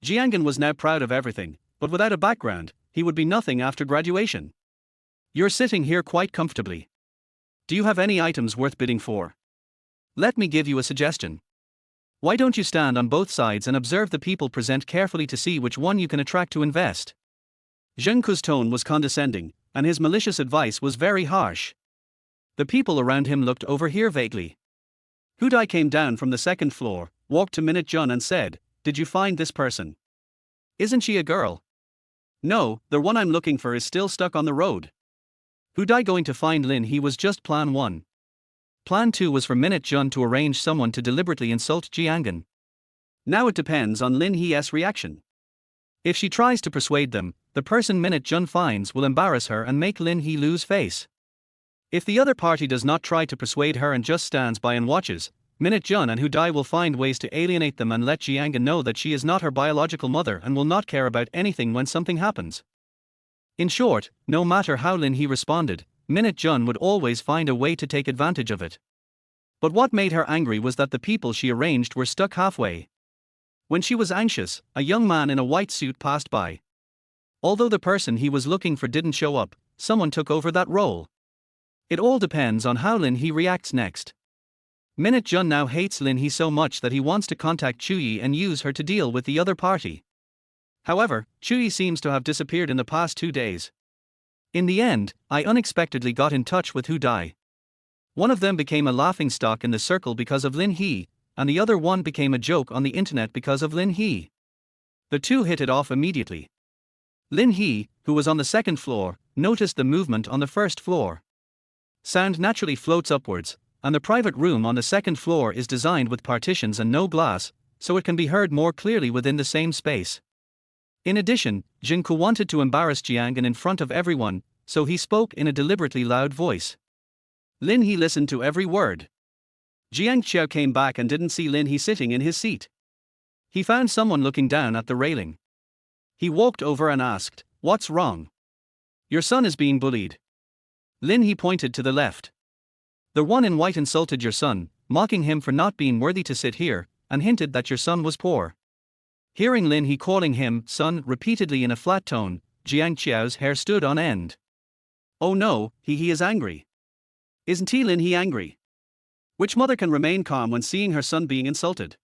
Jiangan was now proud of everything, but without a background, he would be nothing after graduation. You're sitting here quite comfortably. Do you have any items worth bidding for? Let me give you a suggestion. Why don't you stand on both sides and observe the people present carefully to see which one you can attract to invest? Zhengku's tone was condescending, and his malicious advice was very harsh. The people around him looked over here vaguely. Hudai came down from the second floor, walked to Minute Jun and said, "Did you find this person?" Isn't she a girl? No, the one I'm looking for is still stuck on the road. Who die going to find Lin He was just plan 1. Plan 2 was for Minute Jun to arrange someone to deliberately insult Jianghan. Now it depends on Lin He's reaction. If she tries to persuade them, the person Minute Jun finds will embarrass her and make Lin He lose face. If the other party does not try to persuade her and just stands by and watches, Minute Jun and Hu Dai will find ways to alienate them and let Jianghan know that she is not her biological mother and will not care about anything when something happens. In short, no matter how Lin He responded, Minute Jun would always find a way to take advantage of it. But what made her angry was that the people she arranged were stuck halfway. When she was anxious, a young man in a white suit passed by. Although the person he was looking for didn't show up, someone took over that role. It all depends on how Lin He reacts next. Minute Jun now hates Lin He so much that he wants to contact Chuyi and use her to deal with the other party. However, Chuyi seems to have disappeared in the past 2 days. In the end, I unexpectedly got in touch with Hu Dai. One of them became a laughingstock in the circle because of Lin He, and the other one became a joke on the internet because of Lin He. The two hit it off immediately. Lin He, who was on the second floor, noticed the movement on the first floor. Sound naturally floats upwards, and the private room on the second floor is designed with partitions and no glass, so it can be heard more clearly within the same space. In addition, Jinku wanted to embarrass Jianghan in front of everyone, so he spoke in a deliberately loud voice. Lin He listened to every word. Jiang Qiao came back and didn't see Lin He sitting in his seat. He found someone looking down at the railing. He walked over and asked, "What's wrong? Your son is being bullied." Lin He pointed to the left. The one in white insulted your son, mocking him for not being worthy to sit here, and hinted that your son was poor. Hearing Lin He calling him son repeatedly in a flat tone, Jiang Qiao's hair stood on end. Oh no, he is angry. Isn't he Lin He angry? Which mother can remain calm when seeing her son being insulted?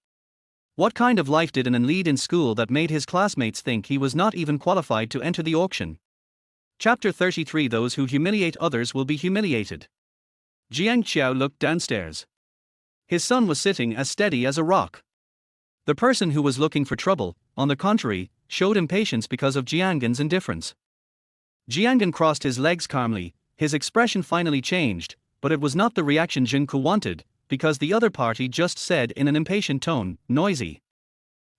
What kind of life did An lead in school that made his classmates think he was not even qualified to enter the auction? Chapter 33 Those who humiliate others will be humiliated. Jiang Qiao looked downstairs. His son was sitting as steady as a rock. The person who was looking for trouble, on the contrary, showed impatience because of Jianghan's indifference. Jianghan crossed his legs calmly, his expression finally changed, but it was not the reaction Jinku wanted, because the other party just said in an impatient tone, "Noisy."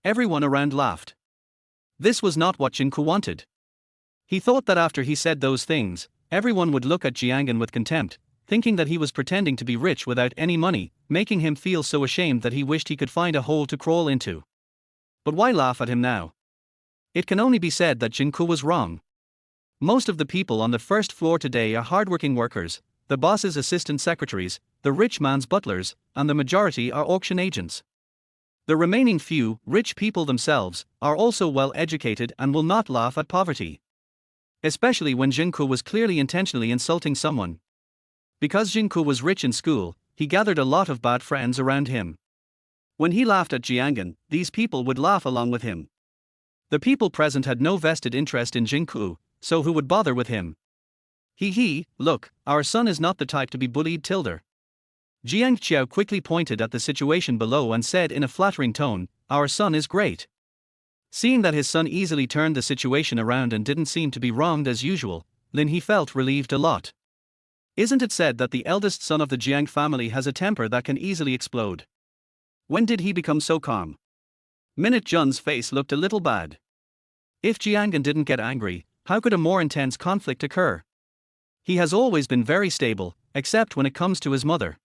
Everyone around laughed. This was not what Jinku wanted. He thought that after he said those things, everyone would look at Jianghan with contempt, thinking that he was pretending to be rich without any money, making him feel so ashamed that he wished he could find a hole to crawl into. But why laugh at him now? It can only be said that Jinku was wrong. Most of the people on the first floor today are hardworking workers, the boss's assistant secretaries, the rich man's butlers, and the majority are auction agents. The remaining few, rich people themselves, are also well educated and will not laugh at poverty. Especially when Jinku was clearly intentionally insulting someone. Because Jinku was rich in school, he gathered a lot of bad friends around him. When he laughed at Jianghan, these people would laugh along with him. The people present had no vested interest in Jinku, so who would bother with him? Look, our son is not the type to be bullied. Jiang Qiao quickly pointed at the situation below and said in a flattering tone, "Our son is great." Seeing that his son easily turned the situation around and didn't seem to be wronged as usual, Lin He felt relieved a lot. Isn't it said that the eldest son of the Jiang family has a temper that can easily explode? When did he become so calm? Minute Jun's face looked a little bad. If Jianghan didn't get angry, how could a more intense conflict occur? He has always been very stable, except when it comes to his mother.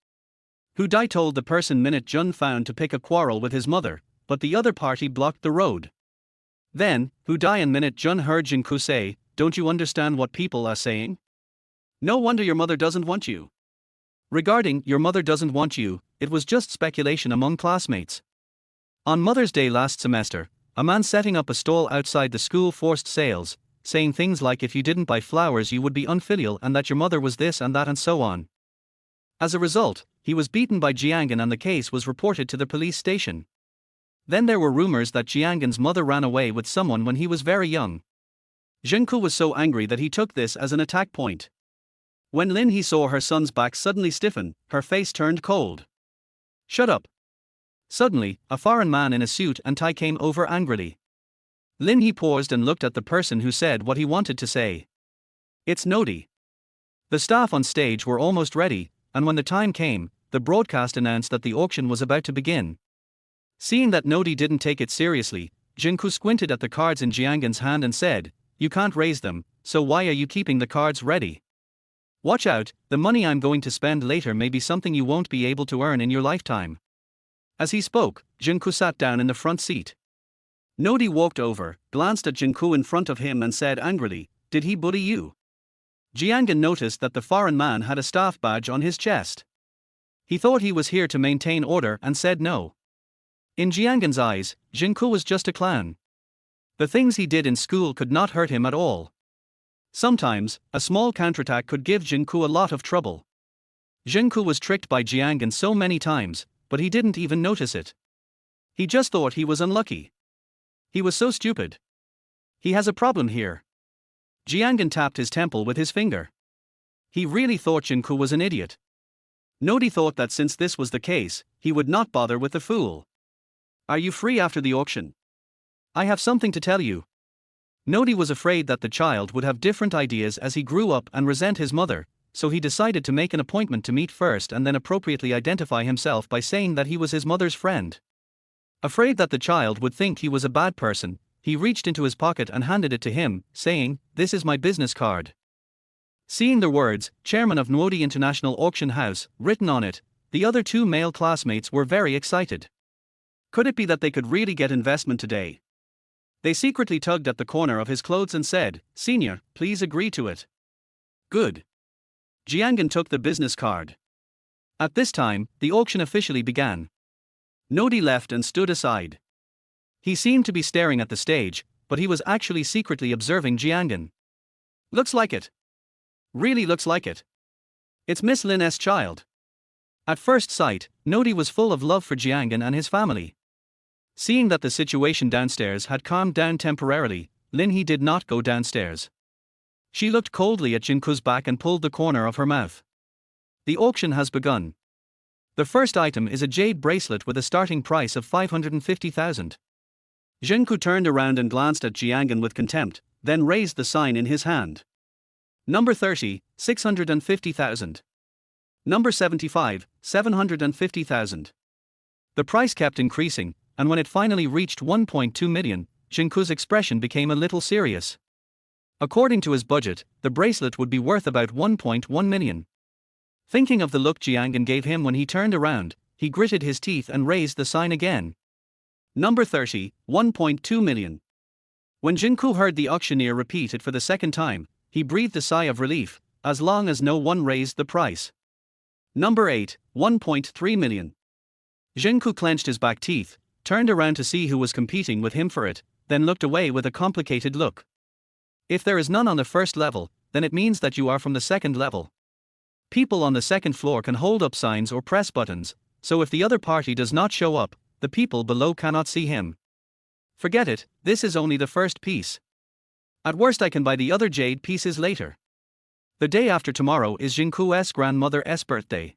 Hu Dai told the person Minute Jun found to pick a quarrel with his mother, but the other party blocked the road. Then, Hu Dai and Minute Jun heard Jinku say, "Don't you understand what people are saying? No wonder your mother doesn't want you." Regarding "your mother doesn't want you," it was just speculation among classmates. On Mother's Day last semester, a man setting up a stall outside the school forced sales, saying things like if you didn't buy flowers you would be unfilial and that your mother was this and that and so on. As a result, he was beaten by Jianghan and the case was reported to the police station. Then there were rumors that Jianghan's mother ran away with someone when he was very young. Jinku was so angry that he took this as an attack point. When Lin He saw her son's back suddenly stiffen, her face turned cold. "Shut up." Suddenly, a foreign man in a suit and tie came over angrily. Lin He paused and looked at the person who said what he wanted to say. It's Nodi. The staff on stage were almost ready, and when the time came, the broadcast announced that the auction was about to begin. Seeing that Nodi didn't take it seriously, Jinku squinted at the cards in Jiangen's hand and said, "You can't raise them, so why are you keeping the cards ready? Watch out, the money I'm going to spend later may be something you won't be able to earn in your lifetime." As he spoke, Jinku sat down in the front seat. Nodi walked over, glanced at Jinku in front of him and said angrily, "Did he bully you?" Jiangen noticed that the foreign man had a staff badge on his chest. He thought he was here to maintain order and said no. In Jiangen's eyes, Jinku was just a clown. The things he did in school could not hurt him at all. Sometimes, a small counterattack could give Jinku a lot of trouble. Jinku was tricked by Jiangen so many times, but he didn't even notice it. He just thought he was unlucky. He was so stupid. He has a problem here. Jiangen tapped his temple with his finger. He really thought Jinku was an idiot. Nodi thought that since this was the case, he would not bother with the fool. "Are you free after the auction? I have something to tell you." Nodi was afraid that the child would have different ideas as he grew up and resent his mother, so he decided to make an appointment to meet first and then appropriately identify himself by saying that he was his mother's friend. Afraid that the child would think he was a bad person, he reached into his pocket and handed it to him, saying, "This is my business card." Seeing the words, "Chairman of Nodi International Auction House," written on it, the other two male classmates were very excited. Could it be that they could really get investment today? They secretly tugged at the corner of his clothes and said, "Senior, please agree to it." Good. Jiangen took the business card. At this time, the auction officially began. Nodi left and stood aside. He seemed to be staring at the stage, but he was actually secretly observing Jiangen. Looks like it. Really looks like it. It's Miss Lin's child. At first sight, Nodi was full of love for Jiangen and his family. Seeing that the situation downstairs had calmed down temporarily, Lin He did not go downstairs. She looked coldly at Jinku's back and pulled the corner of her mouth. The auction has begun. The first item is a jade bracelet with a starting price of 550,000. Jinku turned around and glanced at Jiangen with contempt, then raised the sign in his hand. Number 30, 650,000. Number 75, 750,000. The price kept increasing, and when it finally reached 1.2 million, Jinku's expression became a little serious. According to his budget, the bracelet would be worth about 1.1 million. Thinking of the look Jiangen gave him when he turned around, he gritted his teeth and raised the sign again. Number 30, 1.2 million. When Jinku heard the auctioneer repeat it for the second time, he breathed a sigh of relief, as long as no one raised the price. Number 8, 1.3 million. Jinku clenched his back teeth, turned around to see who was competing with him for it, then looked away with a complicated look. If there is none on the first level, then it means that you are from the second level. People on the second floor can hold up signs or press buttons, so if the other party does not show up, the people below cannot see him. Forget it, this is only the first piece. At worst I can buy the other jade pieces later. The day after tomorrow is Jinku's grandmother's birthday.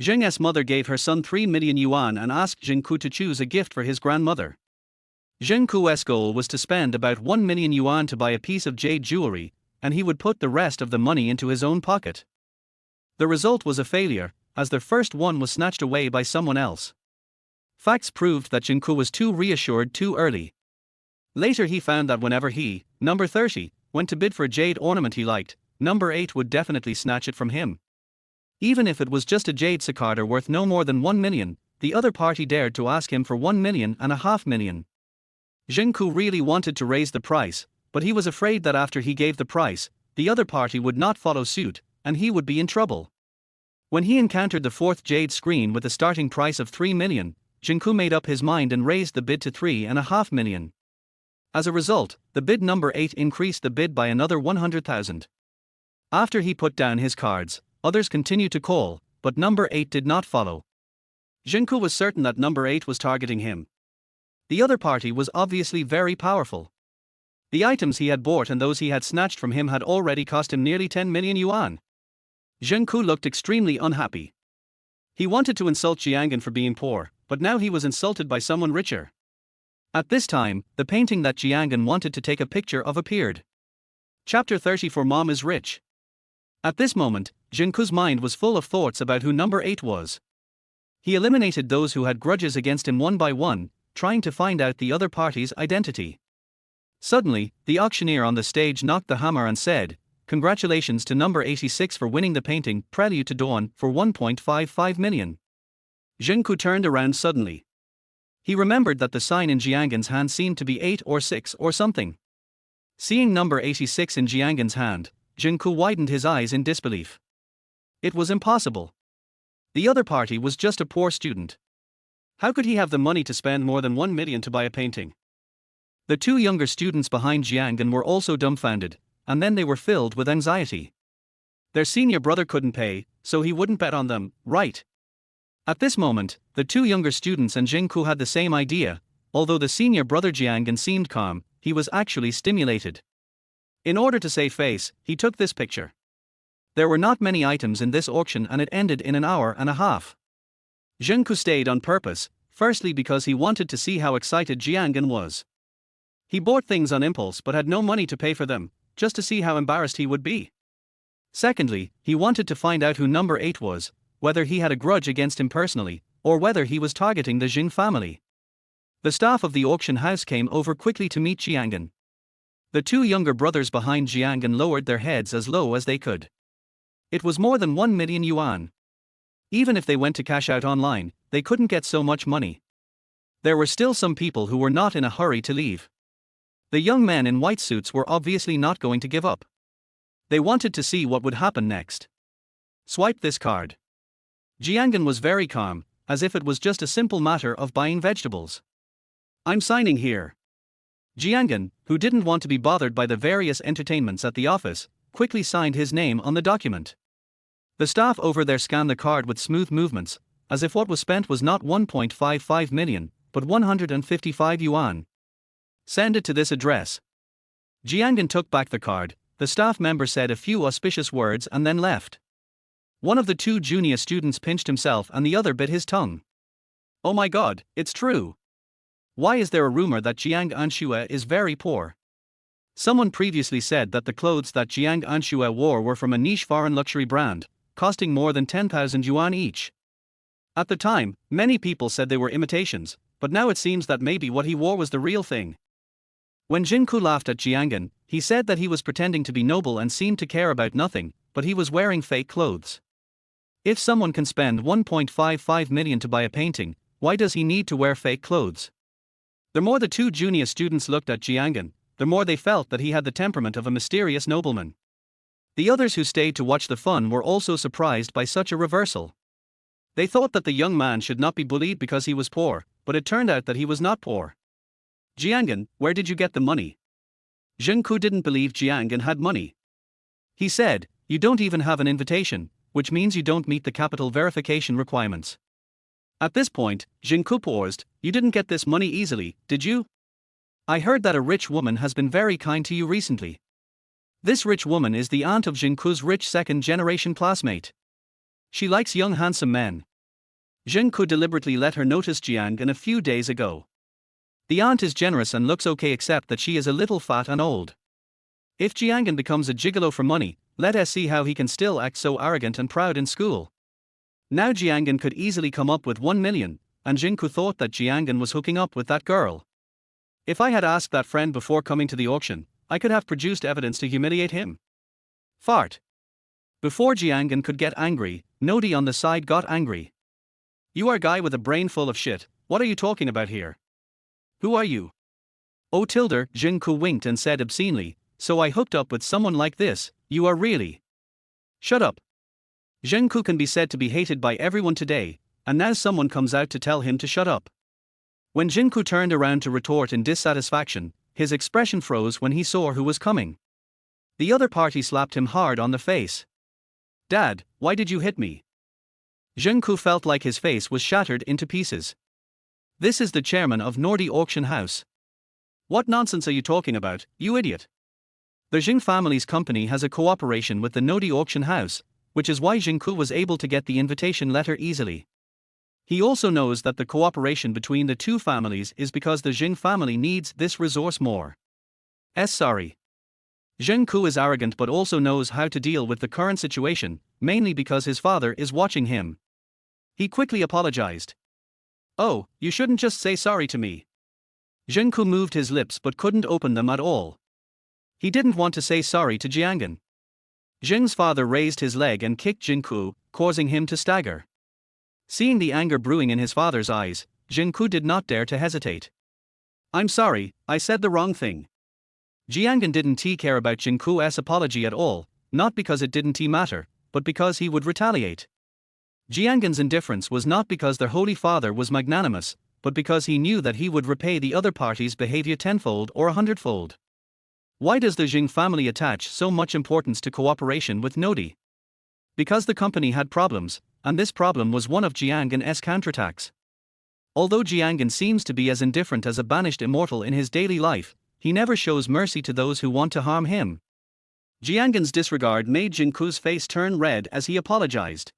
Zheng's mother gave her son 3 million yuan and asked Jinku to choose a gift for his grandmother. Jinku's goal was to spend about 1 million yuan to buy a piece of jade jewelry, and he would put the rest of the money into his own pocket. The result was a failure, as the first one was snatched away by someone else. Facts proved that Jinku was too reassured too early. Later he found that whenever he, number 30, went to bid for a jade ornament he liked, number 8 would definitely snatch it from him. Even if it was just a jade cicader worth no more than 1 million, the other party dared to ask him for 1.5 million. Jinku really wanted to raise the price, but he was afraid that after he gave the price, the other party would not follow suit, and he would be in trouble. When he encountered the fourth jade screen with a starting price of 3 million, Jinku made up his mind and raised the bid to 3.5 million. As a result, the bid number 8 increased the bid by another 100,000. After he put down his cards, others continued to call, but number 8 did not follow. Jinku was certain that number 8 was targeting him. The other party was obviously very powerful. The items he had bought and those he had snatched from him had already cost him nearly 10 million yuan. Jinku looked extremely unhappy. He wanted to insult Jiangen for being poor, but now he was insulted by someone richer. At this time, the painting that Jiangan wanted to take a picture of appeared. Chapter 30 For Mom is Rich. At this moment, Jinku's mind was full of thoughts about who number 8 was. He eliminated those who had grudges against him one by one, trying to find out the other party's identity. Suddenly, the auctioneer on the stage knocked the hammer and said, "Congratulations to number 86 for winning the painting Prelude to Dawn for 1.55 million. Jinku turned around suddenly. He remembered that the sign in Jiangan's hand seemed to be 8 or 6 or something. Seeing number 86 in Jiangan's hand, Jinku widened his eyes in disbelief. It was impossible. The other party was just a poor student. How could he have the money to spend more than 1 million to buy a painting? The two younger students behind Jiangan were also dumbfounded, and then they were filled with anxiety. Their senior brother couldn't pay, so he wouldn't bet on them, right? At this moment, the two younger students and Jinku had the same idea. Although the senior brother Jiangan seemed calm, he was actually stimulated. In order to save face, he took this picture. There were not many items in this auction and it ended in an hour and a half. Jinku stayed on purpose, firstly because he wanted to see how excited Jiangan was. He bought things on impulse but had no money to pay for them, just to see how embarrassed he would be. Secondly, he wanted to find out who number 8 was, whether he had a grudge against him personally, or whether he was targeting the Jing family. The staff of the auction house came over quickly to meet Jiangan. The two younger brothers behind Jiangan lowered their heads as low as they could. It was more than 1 million yuan. Even if they went to cash out online, they couldn't get so much money. There were still some people who were not in a hurry to leave. The young men in white suits were obviously not going to give up. They wanted to see what would happen next. Swipe this card. Jiangan was very calm, as if it was just a simple matter of buying vegetables. I'm signing here. Jiangan, who didn't want to be bothered by the various entertainments at the office, quickly signed his name on the document. The staff over there scanned the card with smooth movements, as if what was spent was not 1.55 million, but 155 yuan. Send it to this address. Jiangan took back the card, the staff member said a few auspicious words and then left. One of the two junior students pinched himself and the other bit his tongue. Oh my god, it's true. Why is there a rumor that Jiang Anshue is very poor? Someone previously said that the clothes that Jiang Anshue wore were from a niche foreign luxury brand, costing more than 10,000 yuan each. At the time, many people said they were imitations, but now it seems that maybe what he wore was the real thing. When Jinku laughed at Jiangan, he said that he was pretending to be noble and seemed to care about nothing, but he was wearing fake clothes. If someone can spend 1.55 million to buy a painting, why does he need to wear fake clothes? The more the two junior students looked at Jiangan, the more they felt that he had the temperament of a mysterious nobleman. The others who stayed to watch the fun were also surprised by such a reversal. They thought that the young man should not be bullied because he was poor, but it turned out that he was not poor. Jiangan, where did you get the money? Jinku didn't believe Jiangan had money. He said, you don't even have an invitation, which means you don't meet the capital verification requirements. At this point, Jinku paused. You didn't get this money easily, did you? I heard that a rich woman has been very kind to you recently. This rich woman is the aunt of Jinku's rich second-generation classmate. She likes young handsome men. Jinku deliberately let her notice Jiangan a few days ago. The aunt is generous and looks okay except that she is a little fat and old. If Jiangan becomes a gigolo for money, let us see how he can still act so arrogant and proud in school. Now Jiangan could easily come up with 1 million, and Jinku thought that Jiangan was hooking up with that girl. If I had asked that friend before coming to the auction, I could have produced evidence to humiliate him. Fart. Before Jiangan could get angry, Nodi on the side got angry. You are a guy with a brain full of shit, what are you talking about here? Who are you? Oh tilde, Jinku winked and said obscenely, so I hooked up with someone like this, you are really. Shut up. Jinku can be said to be hated by everyone today, and now someone comes out to tell him to shut up. When Jinku turned around to retort in dissatisfaction, his expression froze when he saw who was coming. The other party slapped him hard on the face. Dad, why did you hit me? Jinku felt like his face was shattered into pieces. This is the chairman of Nordi Auction House. What nonsense are you talking about, you idiot? The Jing family's company has a cooperation with the Nodi Auction House, which is why Jinku was able to get the invitation letter easily. He also knows that the cooperation between the two families is because the Jing family needs this resource more. Sorry. Zheng Ku is arrogant but also knows how to deal with the current situation, mainly because his father is watching him. He quickly apologized. Oh, you shouldn't just say sorry to me. Zheng Ku moved his lips but couldn't open them at all. He didn't want to say sorry to Jiangan. Zheng's father raised his leg and kicked Zheng Ku, causing him to stagger. Seeing the anger brewing in his father's eyes, Zheng Ku did not dare to hesitate. I'm sorry, I said the wrong thing. Jiangan didn't care about Zheng Ku's apology at all, not because it didn't matter, but because he would retaliate. Jiangan's indifference was not because their Holy Father was magnanimous, but because he knew that he would repay the other party's behavior tenfold or 100-fold. Why does the Jing family attach so much importance to cooperation with Nodi? Because the company had problems, and this problem was one of Jiangan's counterattacks. Although Jiangan seems to be as indifferent as a banished immortal in his daily life, he never shows mercy to those who want to harm him. Jiangan's disregard made Zheng Ku's face turn red as he apologized.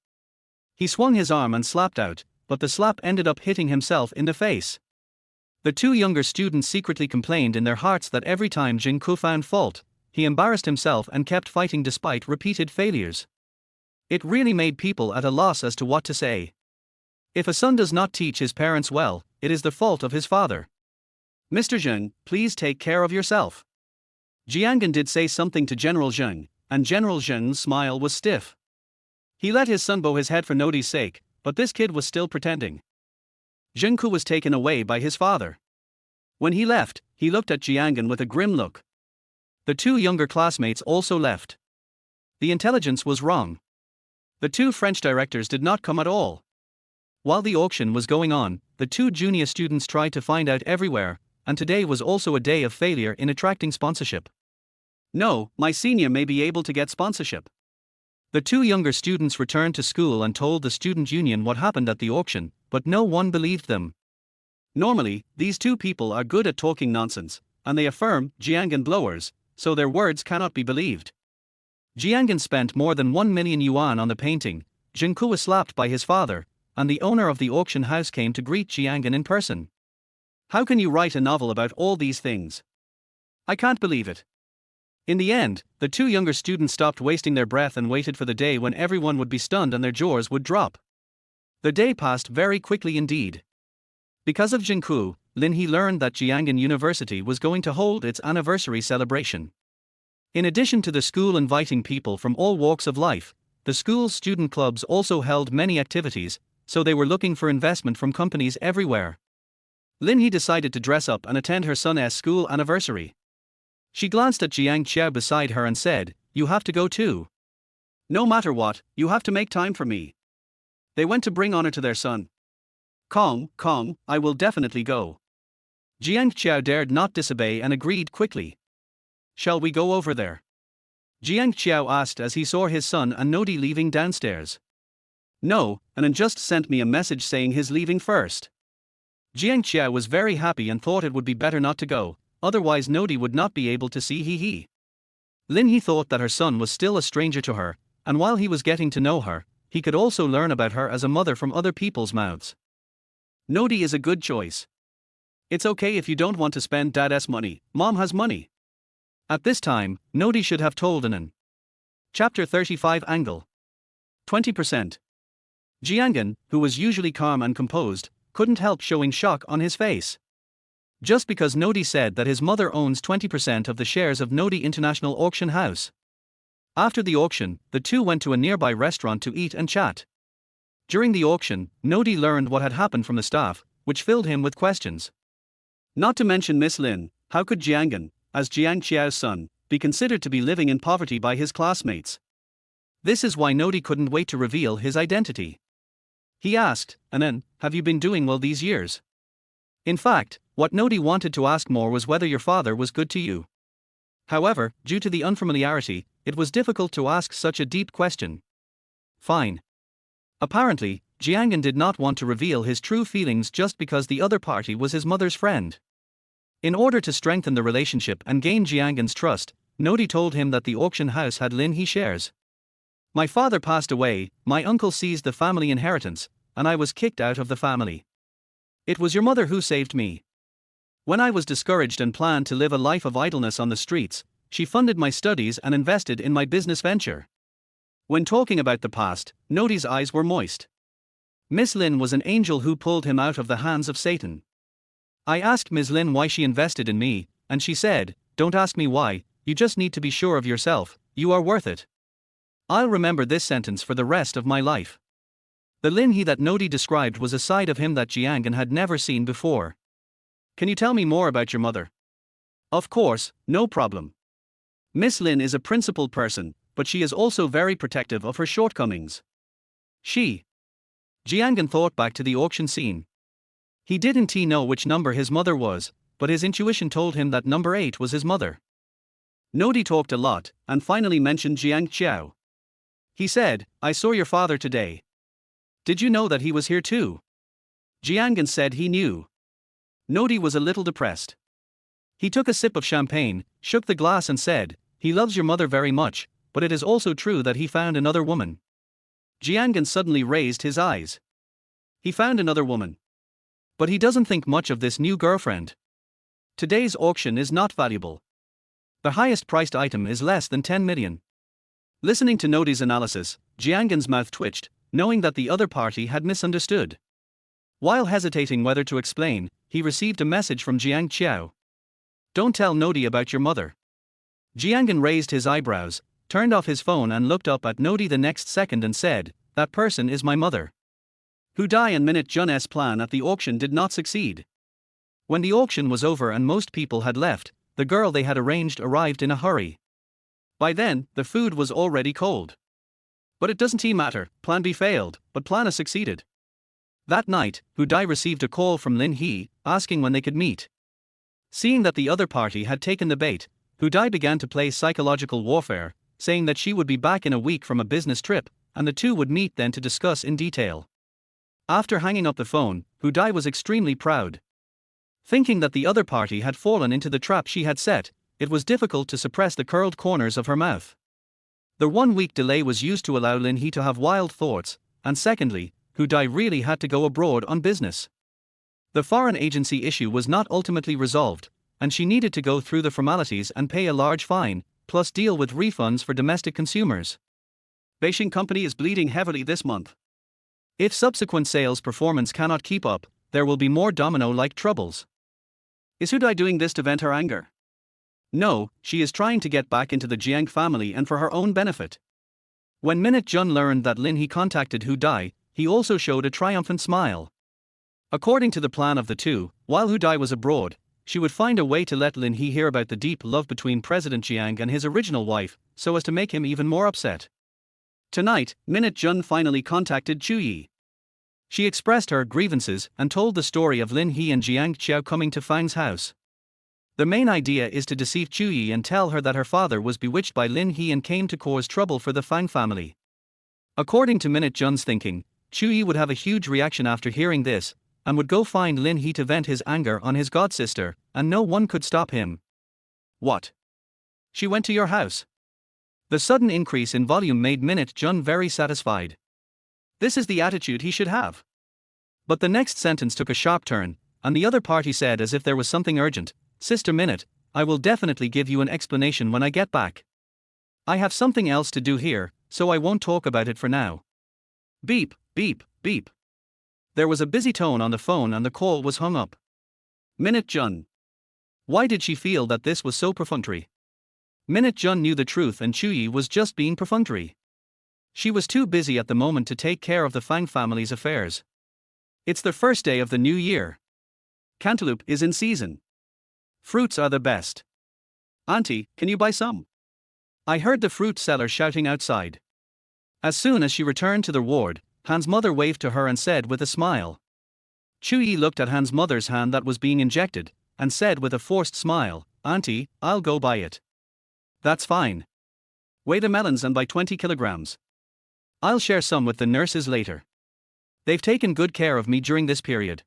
He swung his arm and slapped out, but the slap ended up hitting himself in the face. The two younger students secretly complained in their hearts that every time Zheng Ku found fault, he embarrassed himself and kept fighting despite repeated failures. It really made people at a loss as to what to say. If a son does not teach his parents well, it is the fault of his father. Mr. Zheng, please take care of yourself. Jiangan did say something to General Zheng, and General Zheng's smile was stiff. He let his son bow his head for Nodi's sake, but this kid was still pretending. Zheng Ku was taken away by his father. When he left, he looked at Jiangan with a grim look. The two younger classmates also left. The intelligence was wrong. The two French directors did not come at all. While the auction was going on, the two junior students tried to find out everywhere, and today was also a day of failure in attracting sponsorship. No, my senior may be able to get sponsorship. The two younger students returned to school and told the student union what happened at the auction, but no one believed them. Normally, these two people are good at talking nonsense, and they affirm Jiangan blowers, so their words cannot be believed. Jiangan spent more than 1 million yuan on the painting. Zheng Ku was slapped by his father, and the owner of the auction house came to greet Jiangan in person. How can you write a novel about all these things? I can't believe it. In the end, the two younger students stopped wasting their breath and waited for the day when everyone would be stunned and their jaws would drop. The day passed very quickly indeed. Because of Zheng Ku, Lin He learned that Jiangan University was going to hold its anniversary celebration. In addition to the school inviting people from all walks of life, the school's student clubs also held many activities, so they were looking for investment from companies everywhere. Lin He decided to dress up and attend her son's school anniversary. She glanced at Jiang Qiao beside her and said, "You have to go too. No matter what, you have to make time for me." They went to bring honor to their son. Kong, I will definitely go. Jiang Qiao dared not disobey and agreed quickly. Shall we go over there? Jiang Qiao asked as he saw his son and Nodi leaving downstairs. No, Anan just sent me a message saying he's leaving first. Jiang Qiao was very happy and thought it would be better not to go, otherwise Nodi would not be able to see He. Lin He thought that her son was still a stranger to her, and while he was getting to know her, he could also learn about her as a mother from other people's mouths. Nodi is a good choice. It's okay if you don't want to spend dad's money, mom has money. At this time, Nodi should have told Anan. Chapter 35 Angle 20%. Jiangan, who was usually calm and composed, couldn't help showing shock on his face. Just because Nodi said that his mother owns 20% of the shares of Nodi International Auction House. After the auction, the two went to a nearby restaurant to eat and chat. During the auction, Nodi learned what had happened from the staff, which filled him with questions. Not to mention Miss Lin, how could Jiangan, as Jiang Qiao's son, be considered to be living in poverty by his classmates? This is why Nodi couldn't wait to reveal his identity. He asked, "Anan, have you been doing well these years?" In fact, what Nodi wanted to ask more was whether your father was good to you. However, due to the unfamiliarity, it was difficult to ask such a deep question. Fine. Apparently, Jiangan did not want to reveal his true feelings just because the other party was his mother's friend. In order to strengthen the relationship and gain Jiangan's trust, Nodi told him that the auction house had Lin He shares. My father passed away, my uncle seized the family inheritance, and I was kicked out of the family. It was your mother who saved me. When I was discouraged and planned to live a life of idleness on the streets, she funded my studies and invested in my business venture. When talking about the past, Nodi's eyes were moist. Miss Lin was an angel who pulled him out of the hands of Satan. I asked Ms. Lin why she invested in me, and she said, "Don't ask me why, you just need to be sure of yourself, you are worth it." I'll remember this sentence for the rest of my life. The Lin He that Nodi described was a side of him that Jiangan had never seen before. Can you tell me more about your mother? Of course, no problem. Miss Lin is a principled person, but she is also very protective of her shortcomings. Jiangan thought back to the auction scene. He didn't know which number his mother was, but his intuition told him that number 8 was his mother. Nodi talked a lot, and finally mentioned Jiang Qiao. He said, "I saw your father today. Did you know that he was here too?" Jiangan said he knew. Nodi was a little depressed. He took a sip of champagne, shook the glass and said, "He loves your mother very much, but it is also true that he found another woman." Jiangan suddenly raised his eyes. He found another woman. But he doesn't think much of this new girlfriend. Today's auction is not valuable. The highest priced item is less than 10 million. Listening to Nodi's analysis, Jiangan's mouth twitched, knowing that the other party had misunderstood. While hesitating whether to explain, he received a message from Jiang Qiao. "Don't tell Nodi about your mother." Jiangan raised his eyebrows, turned off his phone and looked up at Nodi the next second and said, "That person is my mother." Hu Dai and Minute Jun's plan at the auction did not succeed. When the auction was over and most people had left, the girl they had arranged arrived in a hurry. By then, the food was already cold. But it doesn't matter, plan B failed, but plan A succeeded. That night, Hu Dai received a call from Lin He, asking when they could meet. Seeing that the other party had taken the bait, Hu Dai began to play psychological warfare, saying that she would be back in a week from a business trip, and the two would meet then to discuss in detail. After hanging up the phone, Hu Dai was extremely proud. Thinking that the other party had fallen into the trap she had set, it was difficult to suppress the curled corners of her mouth. The 1-week delay was used to allow Lin He to have wild thoughts, and secondly, Hu Dai really had to go abroad on business. The foreign agency issue was not ultimately resolved, and she needed to go through the formalities and pay a large fine, plus deal with refunds for domestic consumers. Beijing company is bleeding heavily this month. If subsequent sales performance cannot keep up, there will be more domino-like troubles. Is Hu Dai doing this to vent her anger? No, she is trying to get back into the Jiang family and for her own benefit. When Minute Jun learned that Lin He contacted Hu Dai, he also showed a triumphant smile. According to the plan of the two, while Hu Dai was abroad, she would find a way to let Lin He hear about the deep love between President Jiang and his original wife, so as to make him even more upset. Tonight, Minute Jun finally contacted Chu Yi. She expressed her grievances and told the story of Lin He and Jiang Qiao coming to Fang's house. The main idea is to deceive Chu Yi and tell her that her father was bewitched by Lin He and came to cause trouble for the Fang family. According to Minute Jun's thinking, Chu Yi would have a huge reaction after hearing this, and would go find Lin He to vent his anger on his godsister, and no one could stop him. What? She went to your house? The sudden increase in volume made Minute Jun very satisfied. This is the attitude he should have. But the next sentence took a sharp turn, and the other party said as if there was something urgent, "Sister Minute, I will definitely give you an explanation when I get back. I have something else to do here, so I won't talk about it for now." Beep, beep, beep. There was a busy tone on the phone and the call was hung up. Minute Jun. Why did she feel that this was so perfunctory? Minute Jun knew the truth and Chu Yi was just being perfunctory. She was too busy at the moment to take care of the Fang family's affairs. It's the first day of the new year. Cantaloupe is in season. Fruits are the best. Auntie, can you buy some? I heard the fruit seller shouting outside. As soon as she returned to the ward, Han's mother waved to her and said with a smile. Chu Yi looked at Han's mother's hand that was being injected, and said with a forced smile, "Auntie, I'll go buy it." "That's fine. Weigh the melons and buy 20 kilograms. I'll share some with the nurses later. They've taken good care of me during this period."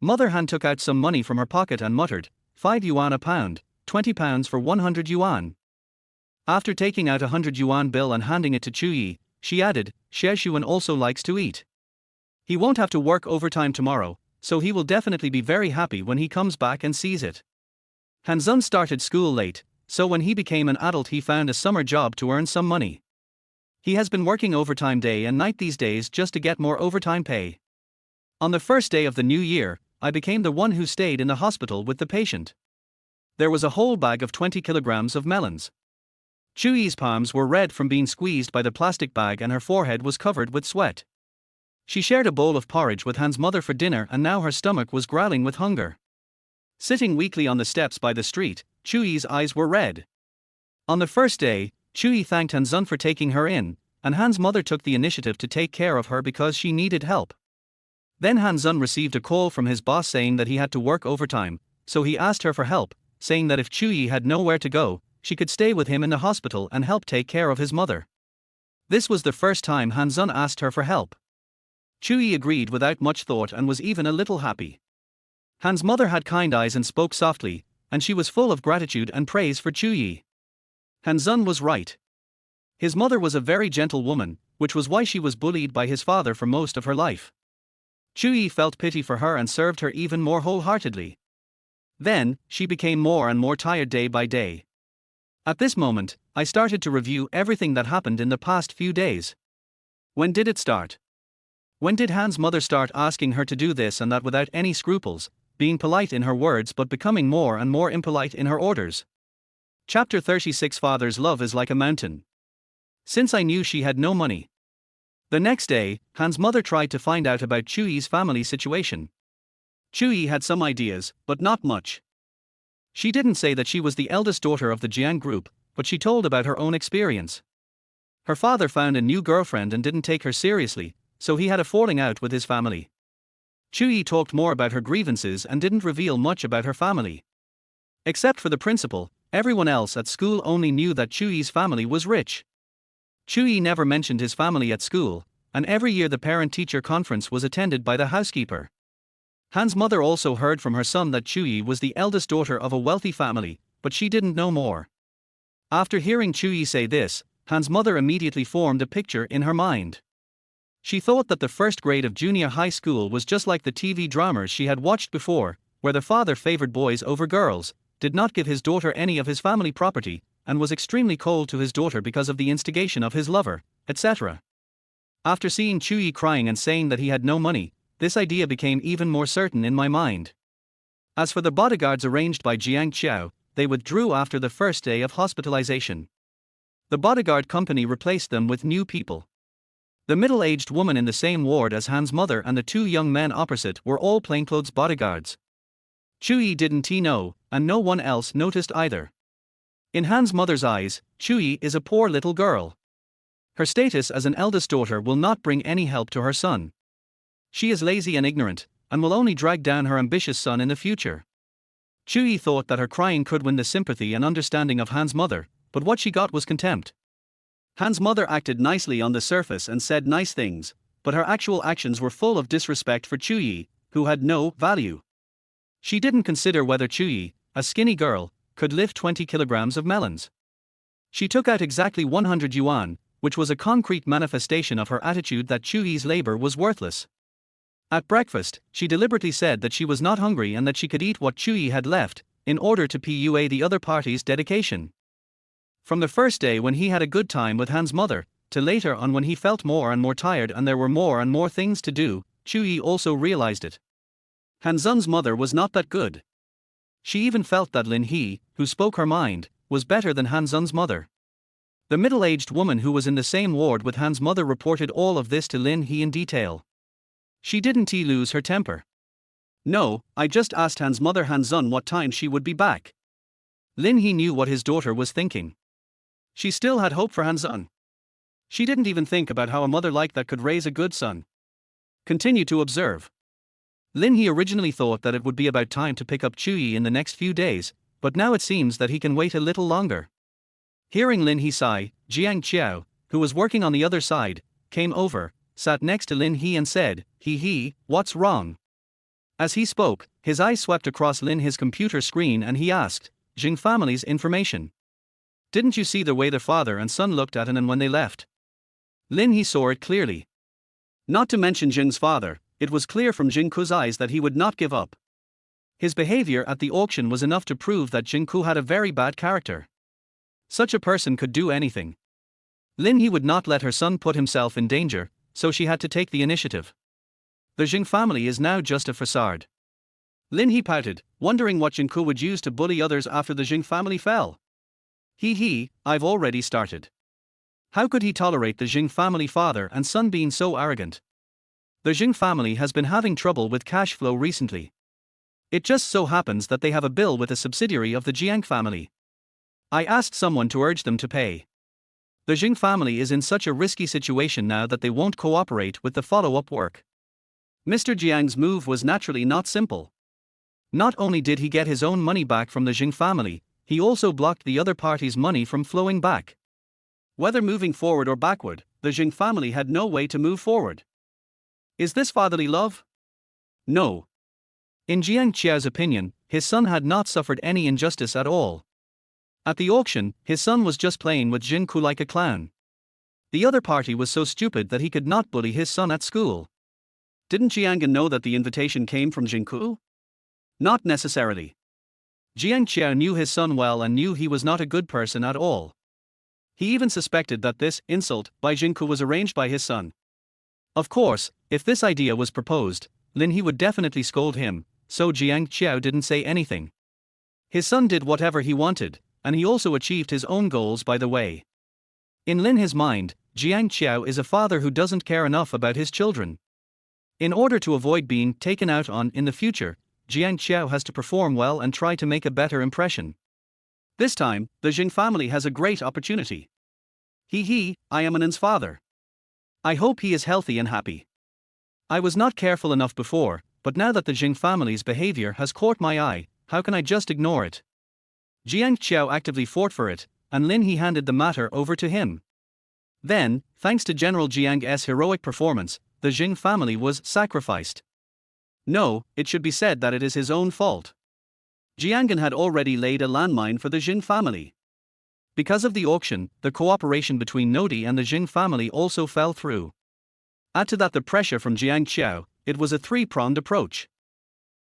Mother Han took out some money from her pocket and muttered, 5 yuan a pound, 20 pounds for 100 yuan. After taking out a 100 yuan bill and handing it to Chu Yi, she added, "Xie Xuan also likes to eat. He won't have to work overtime tomorrow, so he will definitely be very happy when he comes back and sees it. Han-sun started school late, so when he became an adult he found a summer job to earn some money. He has been working overtime day and night these days just to get more overtime pay. On the first day of the new year, I became the one who stayed in the hospital with the patient. There was a whole bag of 20 kilograms of melons. Chuyi's palms were red from being squeezed by the plastic bag and her forehead was covered with sweat. She shared a bowl of porridge with Han's mother for dinner and now her stomach was growling with hunger. Sitting weakly on the steps by the street, Chuyi's eyes were red. On the first day, Chuyi thanked Han-sun for taking her in, and Han's mother took the initiative to take care of her because she needed help. Then Han-sun received a call from his boss saying that he had to work overtime, so he asked her for help, saying that if Chuyi had nowhere to go, she could stay with him in the hospital and help take care of his mother. This was the first time Han-sun asked her for help. Chuyi agreed without much thought and was even a little happy. Han's mother had kind eyes and spoke softly, and she was full of gratitude and praise for Chuyi. Han-sun was right. His mother was a very gentle woman, which was why she was bullied by his father for most of her life. Chuyi felt pity for her and served her even more wholeheartedly. Then, she became more and more tired day by day. At this moment, I started to review everything that happened in the past few days. When did it start? When did Han's mother start asking her to do this and that without any scruples, being polite in her words but becoming more and more impolite in her orders? Chapter 36 Father's love is like a mountain. Since I knew she had no money. The next day, Han's mother tried to find out about Chuyi's family situation. Chuyi had some ideas, but not much. She didn't say that she was the eldest daughter of the Jiang group, but she told about her own experience. Her father found a new girlfriend and didn't take her seriously, so he had a falling out with his family. Chuyi talked more about her grievances and didn't reveal much about her family. Except for the principal, everyone else at school only knew that Chuyi's family was rich. Chuyi never mentioned his family at school, and every year the parent-teacher conference was attended by the housekeeper. Han's mother also heard from her son that Chuyi was the eldest daughter of a wealthy family, but she didn't know more. After hearing Chuyi say this, Han's mother immediately formed a picture in her mind. She thought that the first grade of junior high school was just like the TV dramas she had watched before, where the father favored boys over girls, did not give his daughter any of his family property, and was extremely cold to his daughter because of the instigation of his lover, etc. After seeing Chuyi crying and saying that he had no money, this idea became even more certain in my mind. As for the bodyguards arranged by Jiang Qiao, they withdrew after the first day of hospitalization. The bodyguard company replaced them with new people. The middle-aged woman in the same ward as Han's mother and the two young men opposite were all plainclothes bodyguards. Chuyi didn't know, and no one else noticed either. In Han's mother's eyes, Chuyi is a poor little girl. Her status as an eldest daughter will not bring any help to her son. She is lazy and ignorant, and will only drag down her ambitious son in the future. Chuyi thought that her crying could win the sympathy and understanding of Han's mother, but what she got was contempt. Han's mother acted nicely on the surface and said nice things, but her actual actions were full of disrespect for Chuyi, who had no value. She didn't consider whether Chuyi, a skinny girl, could lift 20 kilograms of melons. She took out exactly 100 yuan, which was a concrete manifestation of her attitude that Chuyi's labor was worthless. At breakfast, she deliberately said that she was not hungry and that she could eat what Chuyi had left, in order to PUA the other party's dedication. From the first day when he had a good time with Han's mother, to later on when he felt more and more tired and there were more and more things to do, Chuyi also realized it. Han-sun's mother was not that good. She even felt that Lin He, who spoke her mind, was better than Han-sun's mother. The middle-aged woman who was in the same ward with Han's mother reported all of this to Lin He in detail. She didn't lose her temper. No, I just asked Han's mother Han-sun what time she would be back. Lin He knew what his daughter was thinking. She still had hope for Han-sun. She didn't even think about how a mother like that could raise a good son. Continue to observe. Lin He originally thought that it would be about time to pick up Chuyi in the next few days, but now it seems that he can wait a little longer. Hearing Lin He sigh, Jiang Qiao, who was working on the other side, came over, sat next to Lin He and said, He, what's wrong? As he spoke, his eyes swept across Lin He's computer screen and he asked, Jing family's information. Didn't you see the way the father and son looked at him when they left? Lin He saw it clearly. Not to mention Jing's father, it was clear from Jingku's eyes that he would not give up. His behavior at the auction was enough to prove that Jingku had a very bad character. Such a person could do anything. Lin He would not let her son put himself in danger, so she had to take the initiative. The Jing family is now just a facade. Lin He pouted, wondering what Jingku would use to bully others after the Jing family fell. I've already started. How could he tolerate the Jing family father and son being so arrogant? The Jing family has been having trouble with cash flow recently. It just so happens that they have a bill with a subsidiary of the Jiang family. I asked someone to urge them to pay. The Jing family is in such a risky situation now that they won't cooperate with the follow-up work. Mr. Jiang's move was naturally not simple. Not only did he get his own money back from the Jing family, he also blocked the other party's money from flowing back. Whether moving forward or backward, the Jing family had no way to move forward. Is this fatherly love? No. In Jiang Qiao's opinion, his son had not suffered any injustice at all. At the auction, his son was just playing with Jingku like a clown. The other party was so stupid that he could not bully his son at school. Didn't Jiangan know that the invitation came from Jingku? Not necessarily. Jiang Qiao knew his son well and knew he was not a good person at all. He even suspected that this insult by Jingku was arranged by his son. Of course, if this idea was proposed, Lin He would definitely scold him, so Jiang Qiao didn't say anything. His son did whatever he wanted, and he also achieved his own goals by the way. In Lin He's mind, Jiang Qiao is a father who doesn't care enough about his children. In order to avoid being taken out on in the future, Jiang Qiao has to perform well and try to make a better impression. This time, the Jing family has a great opportunity. I am Anan's father. I hope he is healthy and happy. I was not careful enough before, but now that the Jing family's behavior has caught my eye, how can I just ignore it? Jiang Qiao actively fought for it, and Lin He handed the matter over to him. Then, thanks to General Jiang's heroic performance, the Jing family was sacrificed. No, it should be said that it is his own fault. Jiangan had already laid a landmine for the Jing family. Because of the auction, the cooperation between Nodi and the Jing family also fell through. Add to that the pressure from Jiang Qiao, it was a three-pronged approach.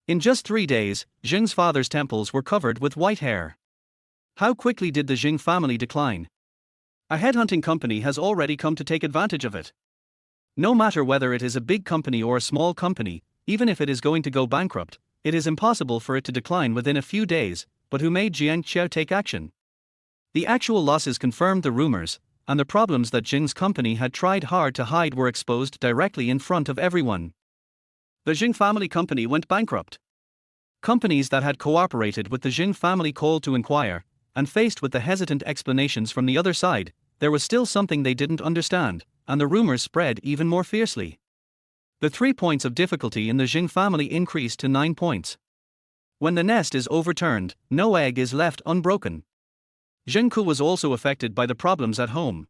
In just 3 days, Jing's father's temples were covered with white hair. How quickly did the Jing family decline? A headhunting company has already come to take advantage of it. No matter whether it is a big company or a small company, even if it is going to go bankrupt, it is impossible for it to decline within a few days, but who made Jiang Qiao take action? The actual losses confirmed the rumors, and the problems that Jing's company had tried hard to hide were exposed directly in front of everyone. The Jing family company went bankrupt. Companies that had cooperated with the Jing family called to inquire, and faced with the hesitant explanations from the other side, there was still something they didn't understand, and the rumors spread even more fiercely. The 3 points of difficulty in the Jing family increased to 9 points. When the nest is overturned, no egg is left unbroken. Jingku was also affected by the problems at home.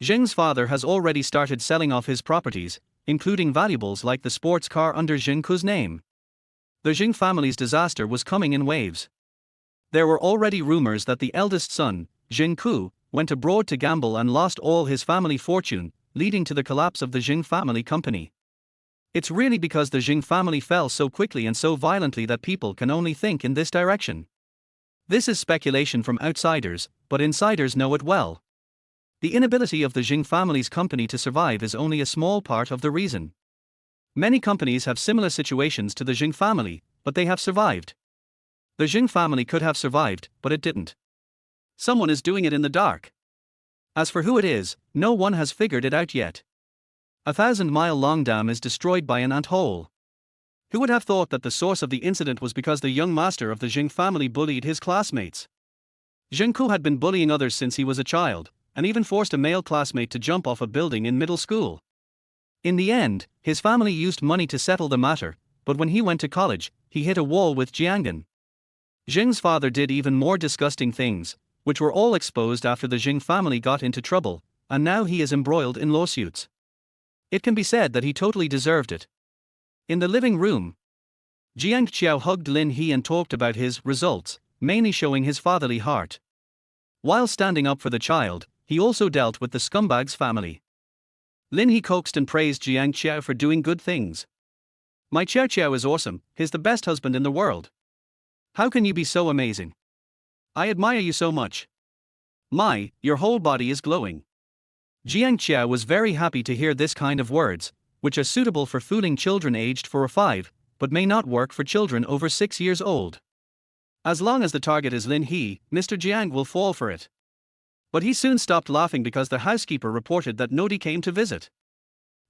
Jing's father has already started selling off his properties, including valuables like the sports car under Jingku's name. The Jing family's disaster was coming in waves. There were already rumors that the eldest son, Jingku, went abroad to gamble and lost all his family fortune, leading to the collapse of the Jing family company. It's really because the Jing family fell so quickly and so violently that people can only think in this direction. This is speculation from outsiders, but insiders know it well. The inability of the Jing family's company to survive is only a small part of the reason. Many companies have similar situations to the Jing family, but they have survived. The Jing family could have survived, but it didn't. Someone is doing it in the dark. As for who it is, no one has figured it out yet. A 1,000-mile-long dam is destroyed by an ant hole. Who would have thought that the source of the incident was because the young master of the Jing family bullied his classmates? Jingku had been bullying others since he was a child, and even forced a male classmate to jump off a building in middle school. In the end, his family used money to settle the matter, but when he went to college, he hit a wall with Jiangan. Jing's father did even more disgusting things, which were all exposed after the Jing family got into trouble, and now he is embroiled in lawsuits. It can be said that he totally deserved it. In the living room, Jiang Qiao hugged Lin He and talked about his results, mainly showing his fatherly heart. While standing up for the child, he also dealt with the scumbag's family. Lin He coaxed and praised Jiang Qiao for doing good things. My Qiao Qiao is awesome, he's the best husband in the world. How can you be so amazing? I admire you so much. My, your whole body is glowing. Jiang Qiao was very happy to hear this kind of words, which are suitable for fooling children aged 4 or 5, but may not work for children over 6 years old. As long as the target is Lin He, Mr. Jiang will fall for it. But he soon stopped laughing because the housekeeper reported that Nodi came to visit.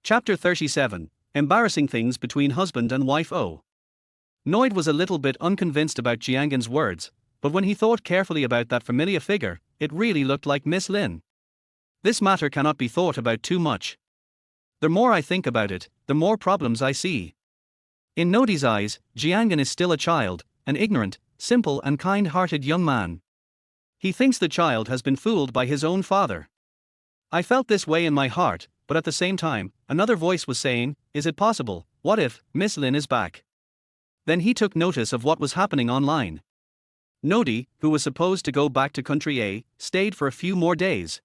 Chapter 37, Embarrassing Things Between Husband and Wife. Noid was a little bit unconvinced about Jiangan's words, but when he thought carefully about that familiar figure, it really looked like Miss Lin. This matter cannot be thought about too much. The more I think about it, the more problems I see. In Nodi's eyes, Jiangan is still a child, an ignorant, simple and kind-hearted young man. He thinks the child has been fooled by his own father. I felt this way in my heart, but at the same time, another voice was saying, is it possible, what if, Miss Lin is back? Then he took notice of what was happening online. Nodi, who was supposed to go back to country A, stayed for a few more days.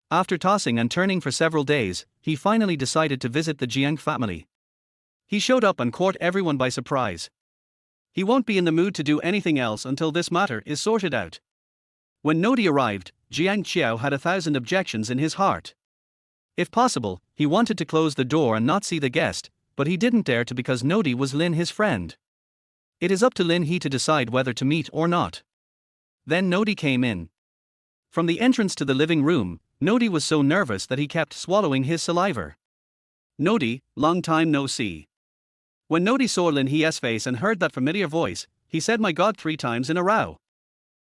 After tossing and turning for several days, he finally decided to visit the Jiang family. He showed up and caught everyone by surprise. He won't be in the mood to do anything else until this matter is sorted out. When Nodi arrived, Jiang Qiao had 1,000 objections in his heart. If possible, he wanted to close the door and not see the guest, but he didn't dare to because Nodi was Lin his friend. It is up to Lin He to decide whether to meet or not. Then Nodi came in. From the entrance to the living room, Nodi was so nervous that he kept swallowing his saliva. Nodi, long time no see. When Nodi saw Lin He's face and heard that familiar voice, he said my God 3 times in a row.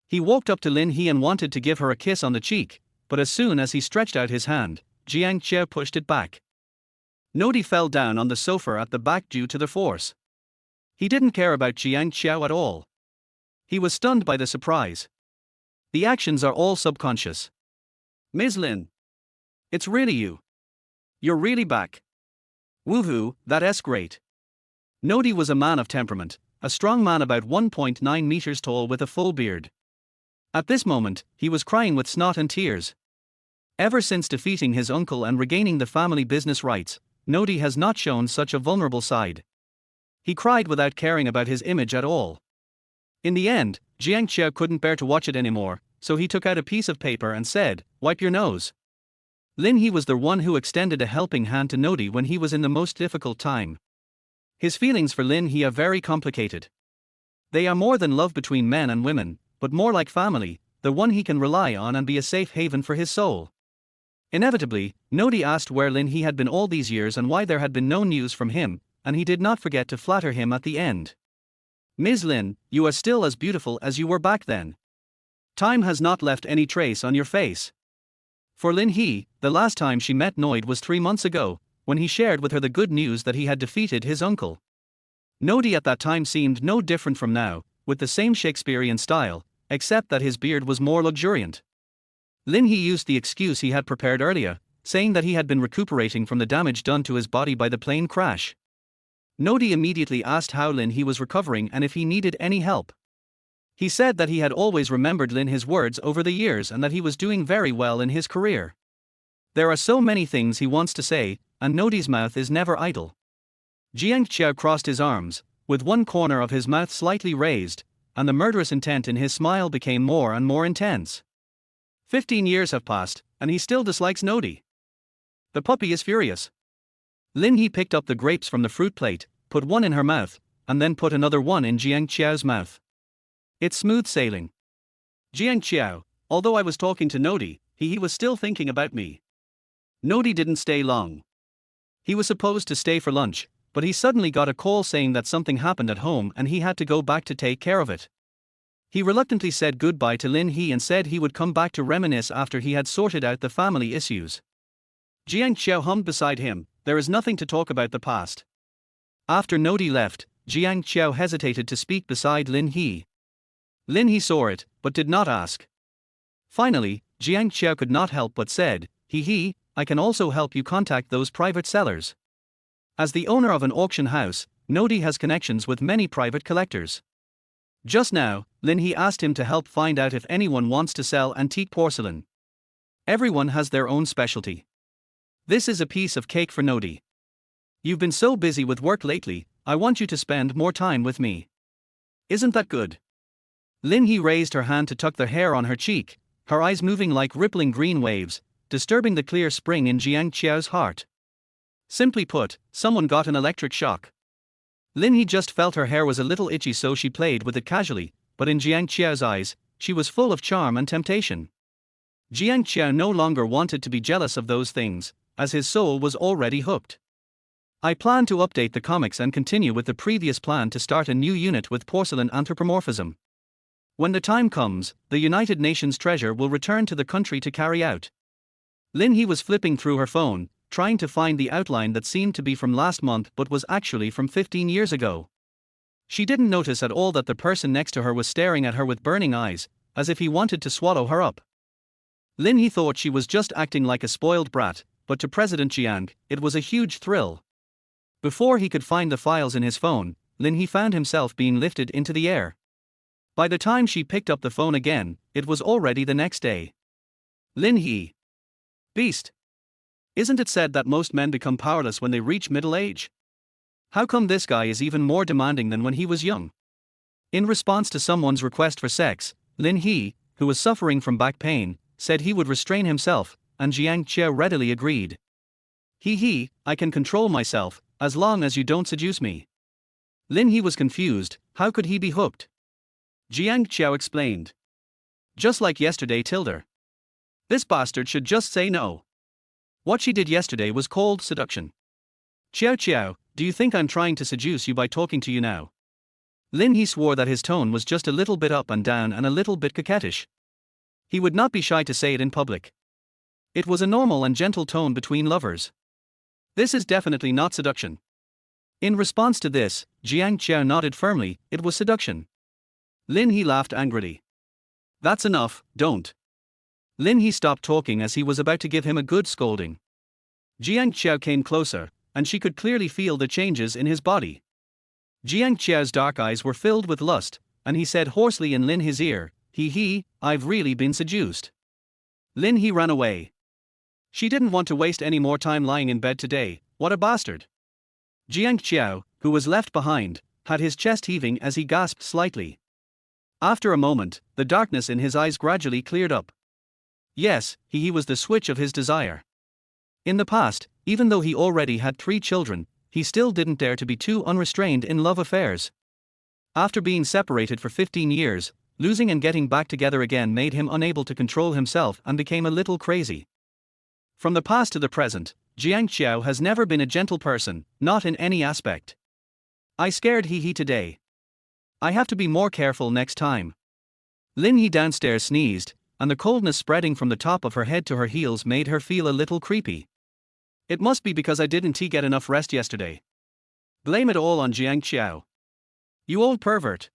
He walked up to Lin He and wanted to give her a kiss on the cheek, but as soon as he stretched out his hand, Jiang Qiao pushed it back. Nodi fell down on the sofa at the back due to the force. He didn't care about Jiang Qiao at all. He was stunned by the surprise. The actions are all subconscious. Ms. Lin. It's really you. You're really back. Woohoo, that's great. Nodi was a man of temperament, a strong man about 1.9 meters tall with a full beard. At this moment, he was crying with snot and tears. Ever since defeating his uncle and regaining the family business rights, Nodi has not shown such a vulnerable side. He cried without caring about his image at all. In the end, Jiang Qiao couldn't bear to watch it anymore, so he took out a piece of paper and said, wipe your nose. Lin He was the one who extended a helping hand to Nodi when he was in the most difficult time. His feelings for Lin He are very complicated. They are more than love between men and women, but more like family, the one he can rely on and be a safe haven for his soul. Inevitably, Nodi asked where Lin He had been all these years and why there had been no news from him, and he did not forget to flatter him at the end. Ms. Lin, you are still as beautiful as you were back then. Time has not left any trace on your face. For Lin He, the last time she met Noid was 3 months ago, when he shared with her the good news that he had defeated his uncle. Nodi at that time seemed no different from now, with the same Shakespearean style, except that his beard was more luxuriant. Lin He used the excuse he had prepared earlier, saying that he had been recuperating from the damage done to his body by the plane crash. Nodi immediately asked how Lin He was recovering and if he needed any help. He said that he had always remembered Lin He's words over the years and that he was doing very well in his career. There are so many things he wants to say, and Nodi's mouth is never idle. Jiang Qiao crossed his arms, with one corner of his mouth slightly raised, and the murderous intent in his smile became more and more intense. 15 years have passed, and he still dislikes Nodi. The puppy is furious. Lin He picked up the grapes from the fruit plate, put one in her mouth, and then put another one in Jiang Qiao's mouth. It's smooth sailing. Jiang Qiao, although I was talking to Nodi, he was still thinking about me. Nodi didn't stay long. He was supposed to stay for lunch, but he suddenly got a call saying that something happened at home and he had to go back to take care of it. He reluctantly said goodbye to Lin He and said he would come back to reminisce after he had sorted out the family issues. Jiang Qiao hummed beside him, there is nothing to talk about the past. After Nodi left, Jiang Qiao hesitated to speak beside Lin He. Lin He saw it, but did not ask. Finally, Jiang Qiao could not help but said, he, I can also help you contact those private sellers. As the owner of an auction house, Nodi has connections with many private collectors. Just now, Lin He asked him to help find out if anyone wants to sell antique porcelain. Everyone has their own specialty. This is a piece of cake for Nodi. You've been so busy with work lately, I want you to spend more time with me. Isn't that good? Lin He raised her hand to tuck the hair on her cheek, her eyes moving like rippling green waves, disturbing the clear spring in Jiang Qiao's heart. Simply put, someone got an electric shock. Lin He just felt her hair was a little itchy, so she played with it casually, but in Jiang Qiao's eyes, she was full of charm and temptation. Jiang Qiao no longer wanted to be jealous of those things, as his soul was already hooked. I plan to update the comics and continue with the previous plan to start a new unit with porcelain anthropomorphism. When the time comes, the United Nations treasure will return to the country to carry out. Lin He was flipping through her phone, trying to find the outline that seemed to be from last month but was actually from 15 years ago. She didn't notice at all that the person next to her was staring at her with burning eyes, as if he wanted to swallow her up. Lin He thought she was just acting like a spoiled brat, but to President Jiang, it was a huge thrill. Before he could find the files in his phone, Lin He found himself being lifted into the air. By the time she picked up the phone again, it was already the next day. Lin He. Beast. Isn't it said that most men become powerless when they reach middle age? How come this guy is even more demanding than when he was young? In response to someone's request for sex, Lin He, who was suffering from back pain, said he would restrain himself, and Jiang Qiao readily agreed. He, I can control myself, as long as you don't seduce me. Lin He was confused, how could he be hooked? Jiang Qiao explained. Just like yesterday, Tilda. This bastard should just say no. What she did yesterday was called seduction. Qiao, do you think I'm trying to seduce you by talking to you now? Lin He swore that his tone was just a little bit up and down and a little bit coquettish. He would not be shy to say it in public. It was a normal and gentle tone between lovers. This is definitely not seduction. In response to this, Jiang Qiao nodded firmly, it was seduction. Lin He laughed angrily. That's enough, don't. Lin He stopped talking as he was about to give him a good scolding. Jiang Qiao came closer, and she could clearly feel the changes in his body. Jiang Qiao's dark eyes were filled with lust, and he said hoarsely in Lin He's ear, I've really been seduced. Lin He ran away. She didn't want to waste any more time lying in bed today, what a bastard. Jiang Qiao, who was left behind, had his chest heaving as he gasped slightly. After a moment, the darkness in his eyes gradually cleared up. Yes, he was the switch of his desire. In the past, even though he already had 3 children, he still didn't dare to be too unrestrained in love affairs. After being separated for 15 years, losing and getting back together again made him unable to control himself and became a little crazy. From the past to the present, Jiang Qiao has never been a gentle person, not in any aspect. I scared He today. I have to be more careful next time. Lin He downstairs sneezed, and the coldness spreading from the top of her head to her heels made her feel a little creepy. It must be because I didn't get enough rest yesterday. Blame it all on Jiang Qiao. You old pervert.